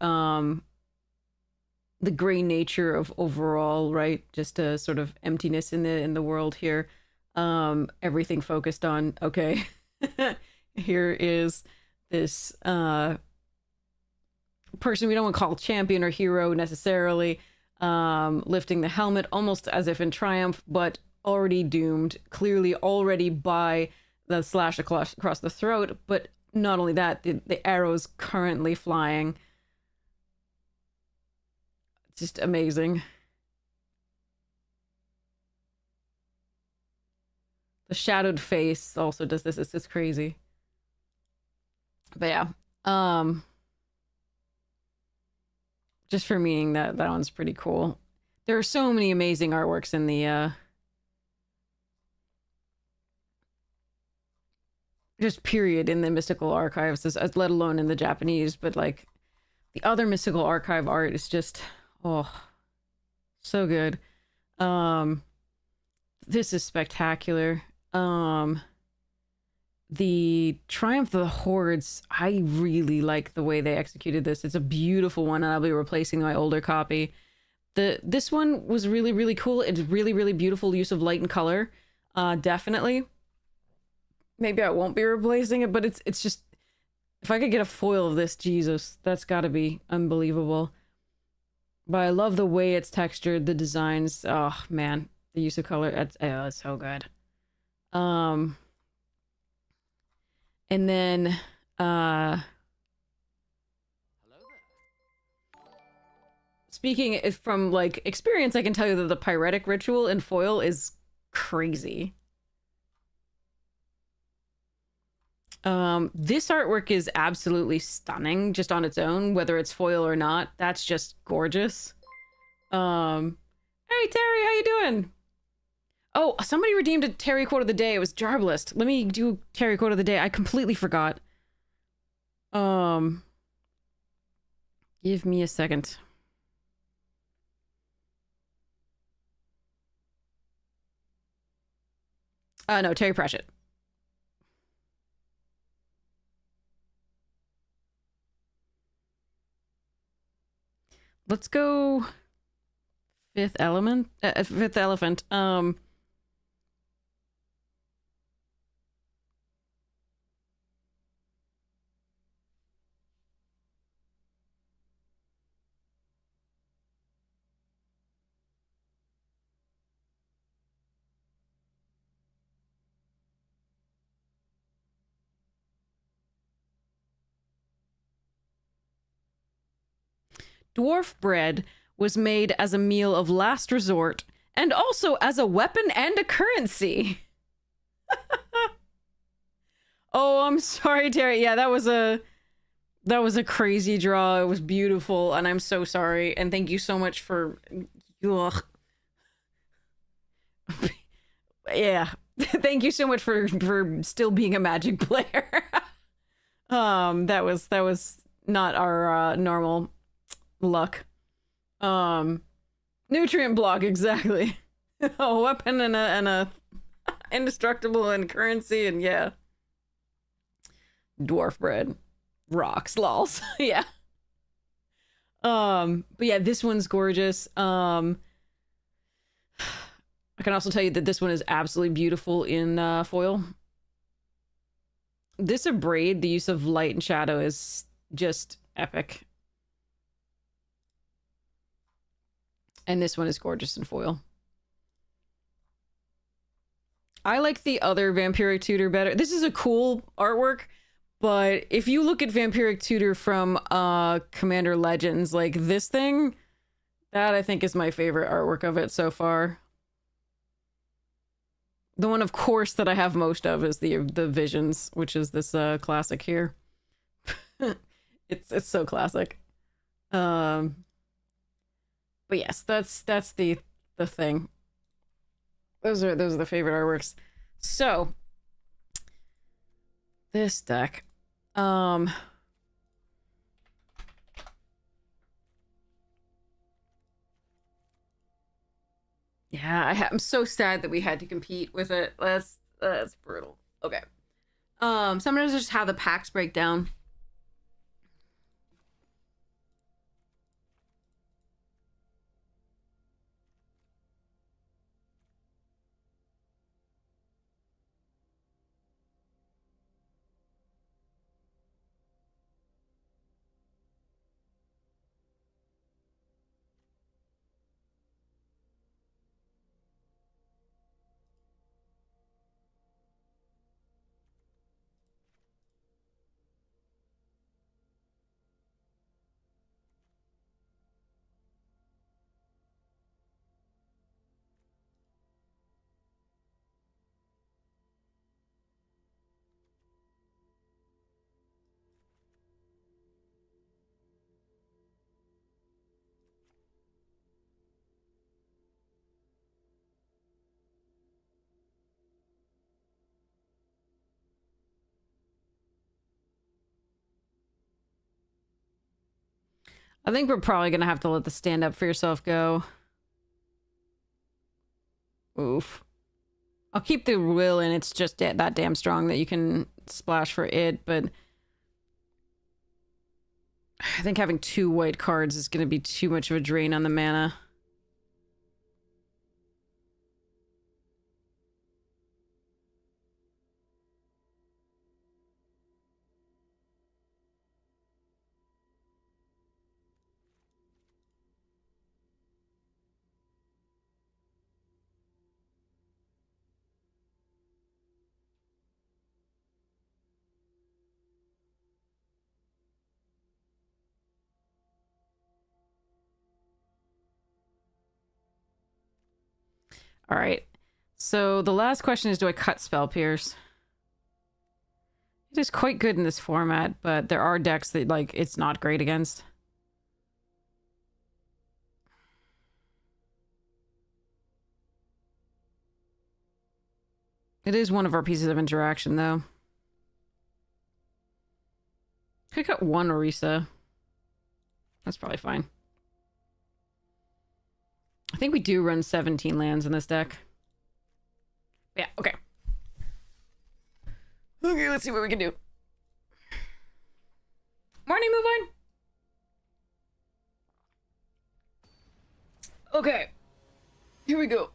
gray nature of overall, right? Just a sort of emptiness in the world here. Everything focused on, okay, here is this person we don't want to call champion or hero necessarily, lifting the helmet almost as if in triumph, but already doomed, clearly already by the slash across the throat. But not only that, the arrows currently flying. Just amazing. The shadowed face also does this. It's just crazy. But yeah, just for meaning that one's pretty cool. There are so many amazing artworks in the just period in the mystical archives, as let alone in the Japanese. But like the other mystical archive art is just, oh, so good. This is spectacular. The Triumph of the Hordes, I really like the way they executed this. It's a beautiful one, and I'll be replacing my older copy. This one was really cool. It's really beautiful use of light and color. Definitely. Maybe I won't be replacing it, but it's just, if I could get a foil of this, Jesus, that's got to be unbelievable. But I love the way it's textured, the designs. Oh man, the use of color, it's so good. And then speaking from like experience, I can tell you that the pyretic ritual in foil is crazy. This artwork is absolutely stunning just on its own, whether it's foil or not. That's just gorgeous. Hey Terry, how you doing? Oh, somebody redeemed a Terry quote of the day. It was Jarblist. Let me do Terry quote of the day. I completely forgot. Give me a second. No, Terry Pratchett. Let's go fifth elephant. Dwarf bread was made as a meal of last resort and also as a weapon and a currency. Oh, I'm sorry, Terry. Yeah, that was a crazy draw. It was beautiful, and I'm so sorry. And thank you so much for ugh. Yeah. Thank you so much for still being a Magic player. That was not our normal luck. Nutrient block, exactly. A weapon and a indestructible and currency, and yeah. Dwarf bread. Rocks, lols. Yeah. But yeah, this one's gorgeous. I can also tell you that this one is absolutely beautiful in foil. This Abrade, the use of light and shadow is just epic. And this one is gorgeous in foil. I like the other Vampiric Tutor better. This is a cool artwork, but if you look at Vampiric Tutor from Commander Legends, like this thing, that I think is my favorite artwork of it so far. The one, of course, that I have most of is the Visions, which is this classic here. It's so classic. But yes, that's the thing. Those are the favorite artworks. So this deck, yeah, I'm so sad that we had to compete with it. That's brutal. Okay. Sometimes just how the packs break down. I think we're probably gonna have to let the stand up for yourself go. Oof. I'll keep the will in. It's just that damn strong that you can splash for it, but I think having 2 white cards is gonna be too much of a drain on the mana. All right. So the last question is, do I cut Spell Pierce? It is quite good in this format, but there are decks that, like, it's not great against. It is one of our pieces of interaction, though. Could cut 1 Orisa. That's probably fine. I think we do run 17 lands in this deck. Yeah, okay. Okay, let's see what we can do. Morning, move on. Okay. Here we go.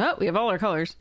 Oh, we have all our colors.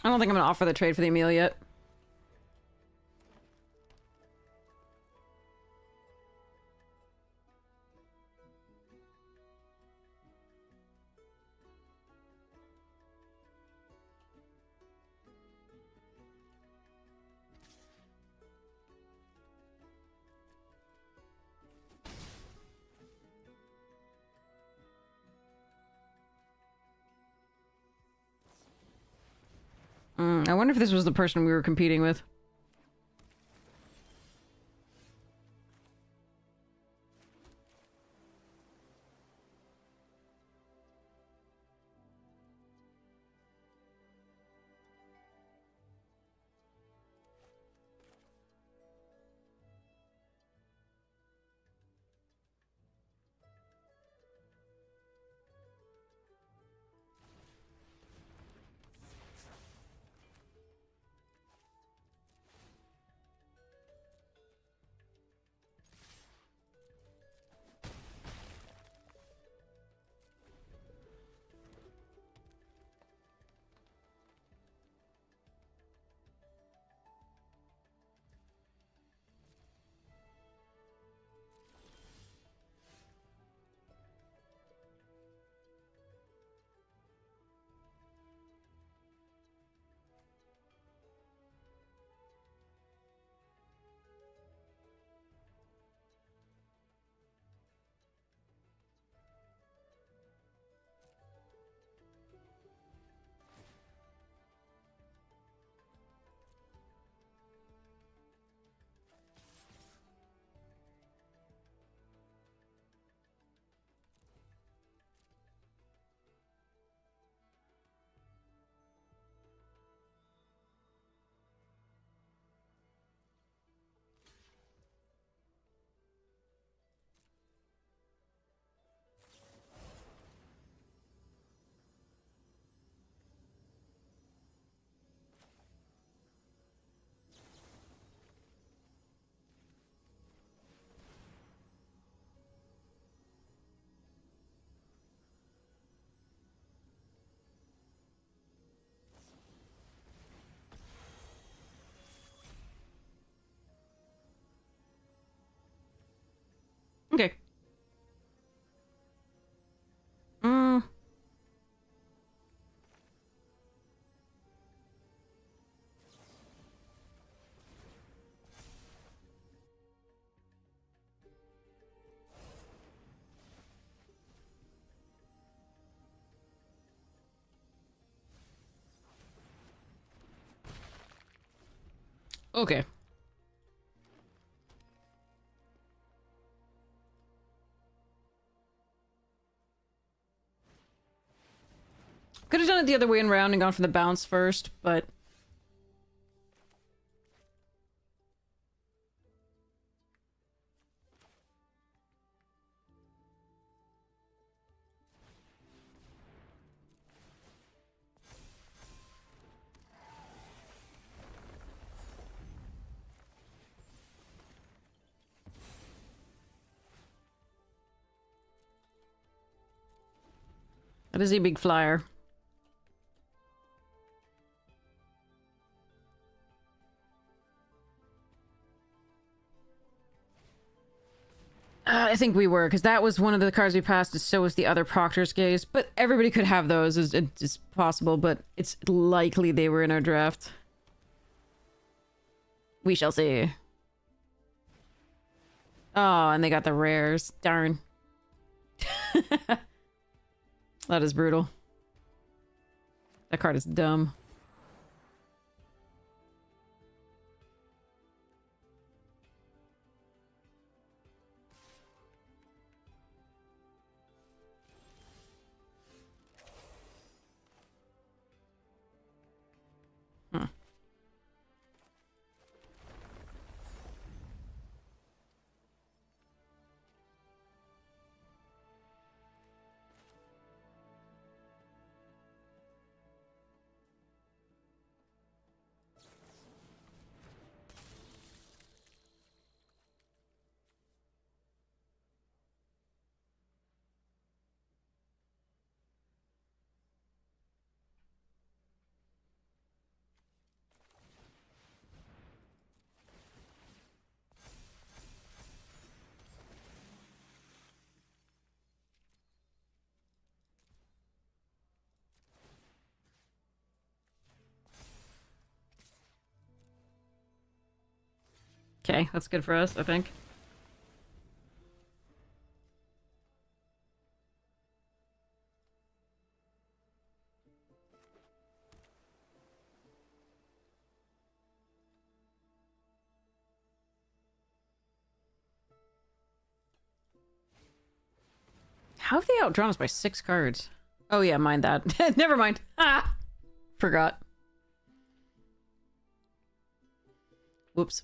I don't think I'm gonna offer the trade for the Emil yet. I wonder if this was the person we were competing with. Okay. Mm. Okay. Could have done it the other way around and gone for the bounce first, but... That is a big flyer. I think we were, because that was one of the cards we passed, and so was the other Proctor's Gaze. But everybody could have those, it's possible, but it's likely they were in our draft. We shall see. Oh, and they got the rares. Darn. That is brutal. That card is dumb. Huh. Okay, that's good for us, I think. How have they outdrawn us by 6 cards? Oh yeah, mind that. Never mind. Ah! Forgot. Whoops.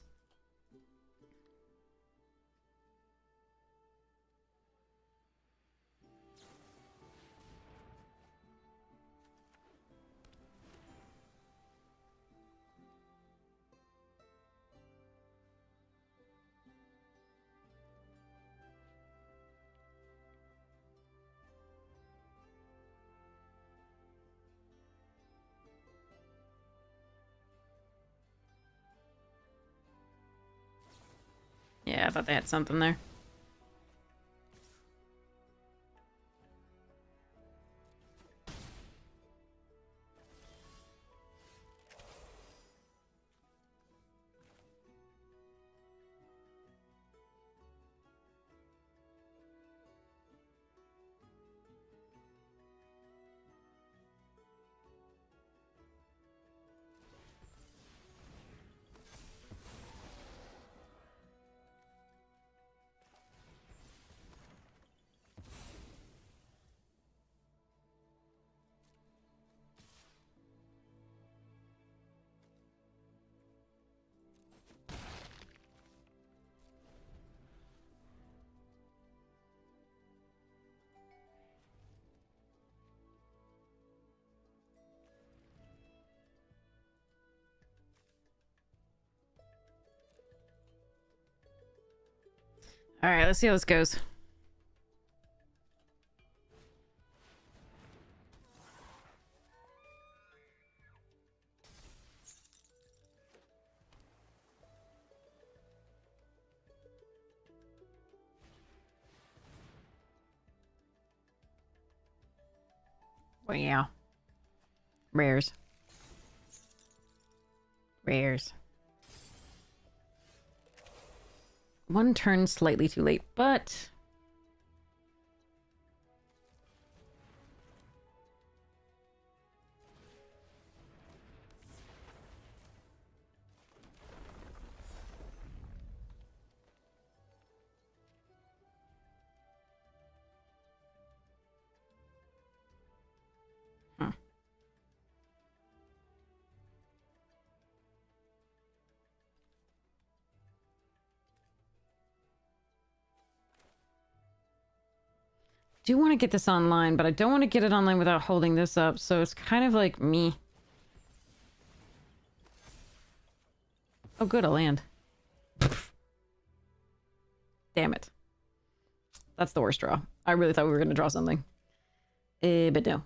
Yeah, I thought they had something there. All right, let's see how this goes. Wow. Rares. Rares. One turn slightly too late, but... Huh. Do want to get this online, but I don't want to get it online without holding this up, so it's kind of like me. Oh good, a land. Damn it. That's the worst draw. I really thought we were going to draw something. But no.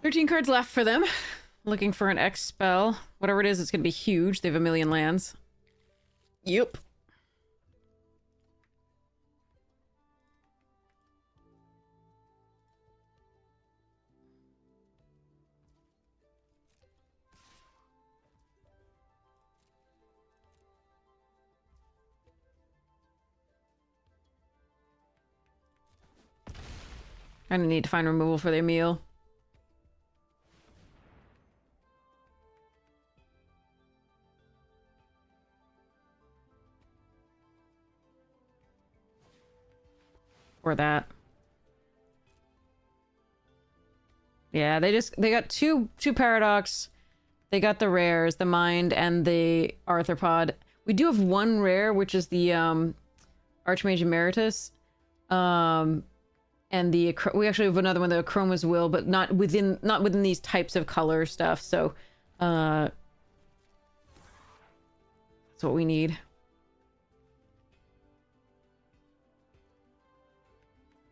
$13 cards left for them. Looking for an X spell. Whatever it is, it's going to be huge. They have 1,000,000 lands. Yep. I need to find removal for their meal. Or that. Yeah, they got two paradox. They got the rares, the mind and the arthropod. We do have one rare, which is the Archmage Emeritus. And we actually have another one, the Chroma's Will, but not within these types of color stuff. So what we need.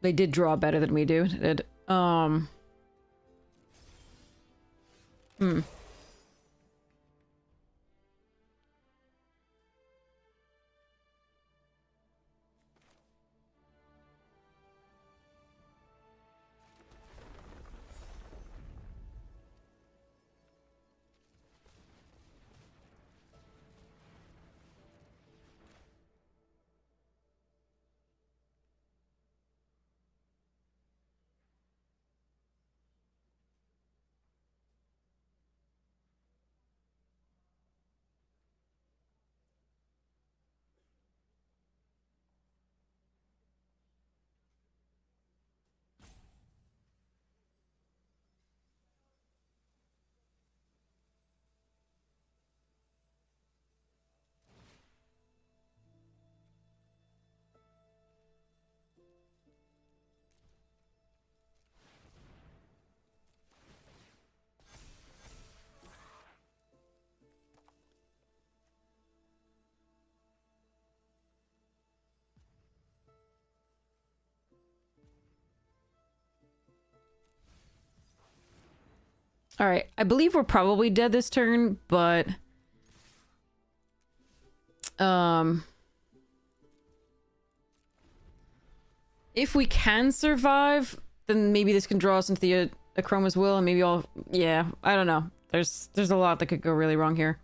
They did draw better than we did. All right, I believe we're probably dead this turn, but if we can survive, then maybe this can draw us into the Chroma's will, and maybe I'll... Yeah, I don't know. There's a lot that could go really wrong here.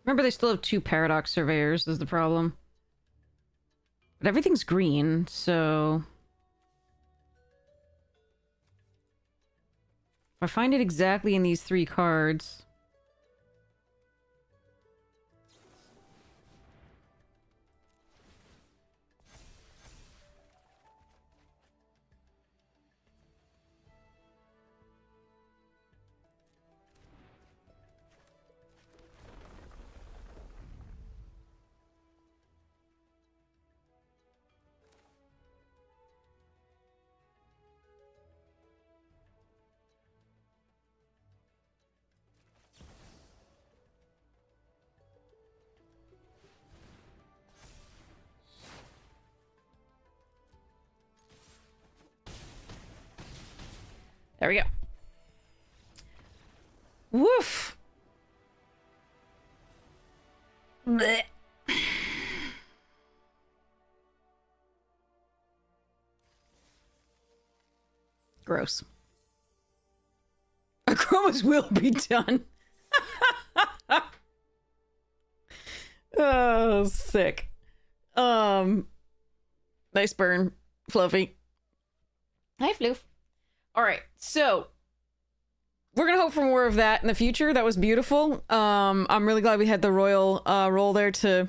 Remember, they still have 2 Paradox Surveyors is the problem. But everything's green, so... If I find it exactly in these 3 cards... There we go. Woof! Blech. Gross. Chromas will be done. Oh, sick. Nice burn, Fluffy. Hi, Floof. All right, so we're gonna hope for more of that in the future. That was beautiful. I'm really glad we had the royal roll there to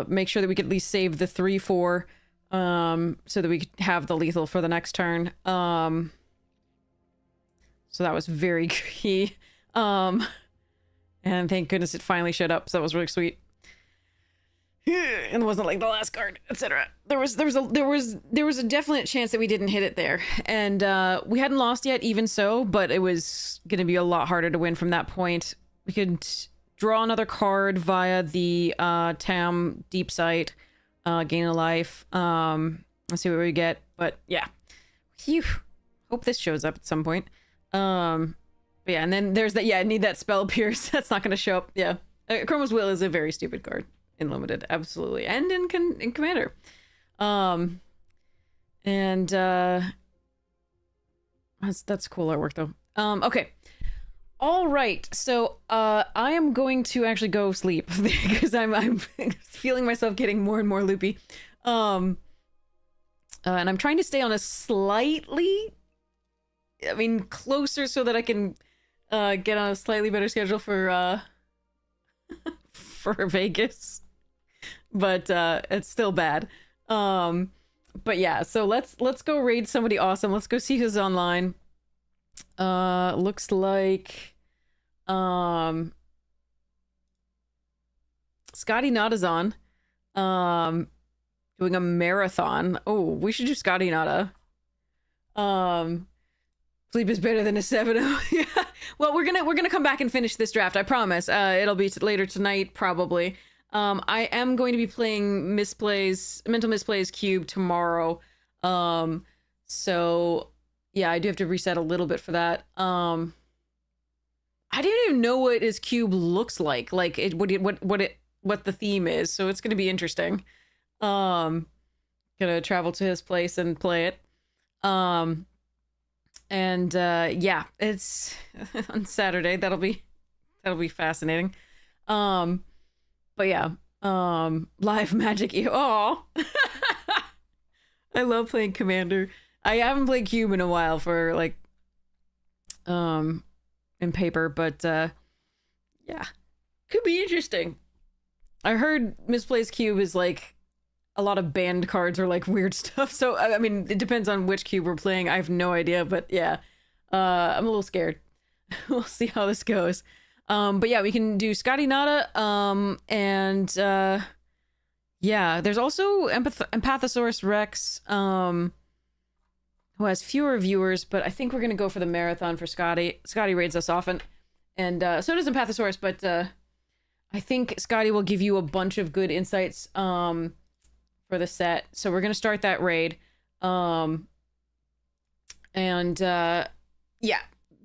make sure that we could at least save the 3/4, so that we could have the lethal for the next turn. So that was very key. And thank goodness it finally showed up. So that was really sweet. and it wasn't like the last card, etc. There was a definite chance that we didn't hit it there, and we hadn't lost yet, even so. But it was going to be a lot harder to win from that point. We could draw another card via the Tam Deep Sight, gain a life. Let's see what we get. But yeah, phew. Hope this shows up at some point. But yeah, and then there's that. Yeah, I need that Spell Pierce. That's not going to show up. Yeah, Chroma's Will is a very stupid card in Limited, absolutely, and in Commander. And that's cool artwork though. Okay. All right, so I am going to actually go sleep because I'm feeling myself getting more and more loopy. And I'm trying to stay on a slightly, closer so that I can get on a slightly better schedule for for Vegas. But it's still bad. But yeah, so let's go raid somebody awesome. Let's go see who's online. Looks like Scotty Nada's on. Doing a marathon. Oh, we should do Scotty Nada. Sleep is better than a 7-0. Yeah. Well, we're gonna come back and finish this draft, I promise. It'll be later tonight, probably. I am going to be playing Mental Misplays Cube tomorrow. So yeah, I do have to reset a little bit for that. I didn't even know what his cube looks like what the theme is. So it's gonna be interesting. Gonna travel to his place and play it. Yeah, it's on Saturday. That'll be fascinating. But yeah, live Magic. Oh, I love playing Commander. I haven't played Cube in a while for like, in paper, but yeah, could be interesting. I heard Misplaced Cube is like a lot of banned cards or like weird stuff. So it depends on which cube we're playing. I have no idea, but yeah, I'm a little scared. We'll see how this goes. But yeah, we can do Scotty Nada. Yeah, there's also Empathosaurus Rex, who has fewer viewers, but I think we're gonna go for the marathon for Scotty. Scotty raids us often, and so does Empathosaurus, but I think Scotty will give you a bunch of good insights for the set. So we're gonna start that raid. Yeah,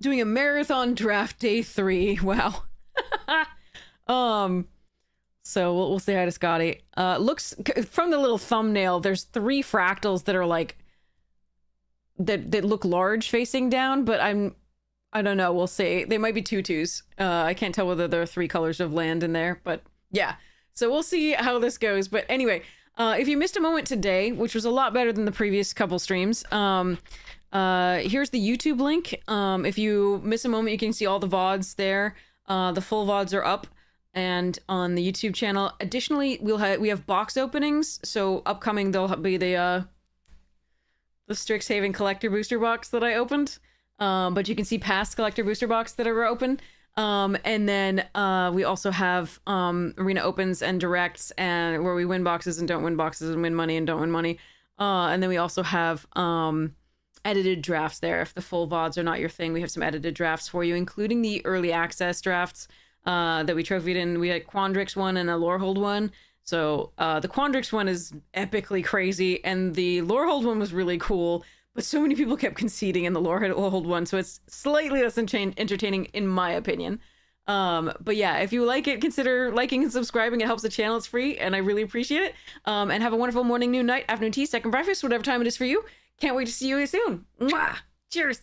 doing a marathon draft day 3. Wow. So we'll say hi to Scotty. Looks from the little thumbnail, there's 3 fractals that are like that look large facing down, but I don't know. We'll see. They might be tutus. I can't tell whether there are 3 colors of land in there, but yeah. So we'll see how this goes. But anyway, if you missed a moment today, which was a lot better than the previous couple streams, here's the YouTube link. If you miss a moment, you can see all the VODs there. The full VODs are up and on the YouTube channel. Additionally, we have box openings. So upcoming, there'll be the Strixhaven collector booster box that I opened. But you can see past collector booster box that are open. And then we also have arena opens and directs, and where we win boxes and don't win boxes, and win money and don't win money. And then we also have edited drafts there. If the full VODs are not your thing, we have some edited drafts for you, including the early access drafts that we trophied in. We had Quandrix one and a Lorehold one. So the Quandrix one is epically crazy, and the Lorehold one was really cool. But so many people kept conceding in the Lorehold one, so it's slightly less entertaining in my opinion. But yeah, if you like it, consider liking and subscribing. It helps the channel. It's free, and I really appreciate it. And have a wonderful morning, noon, night, afternoon tea, second breakfast, whatever time it is for you. Can't wait to see you soon. Mwah! Cheers!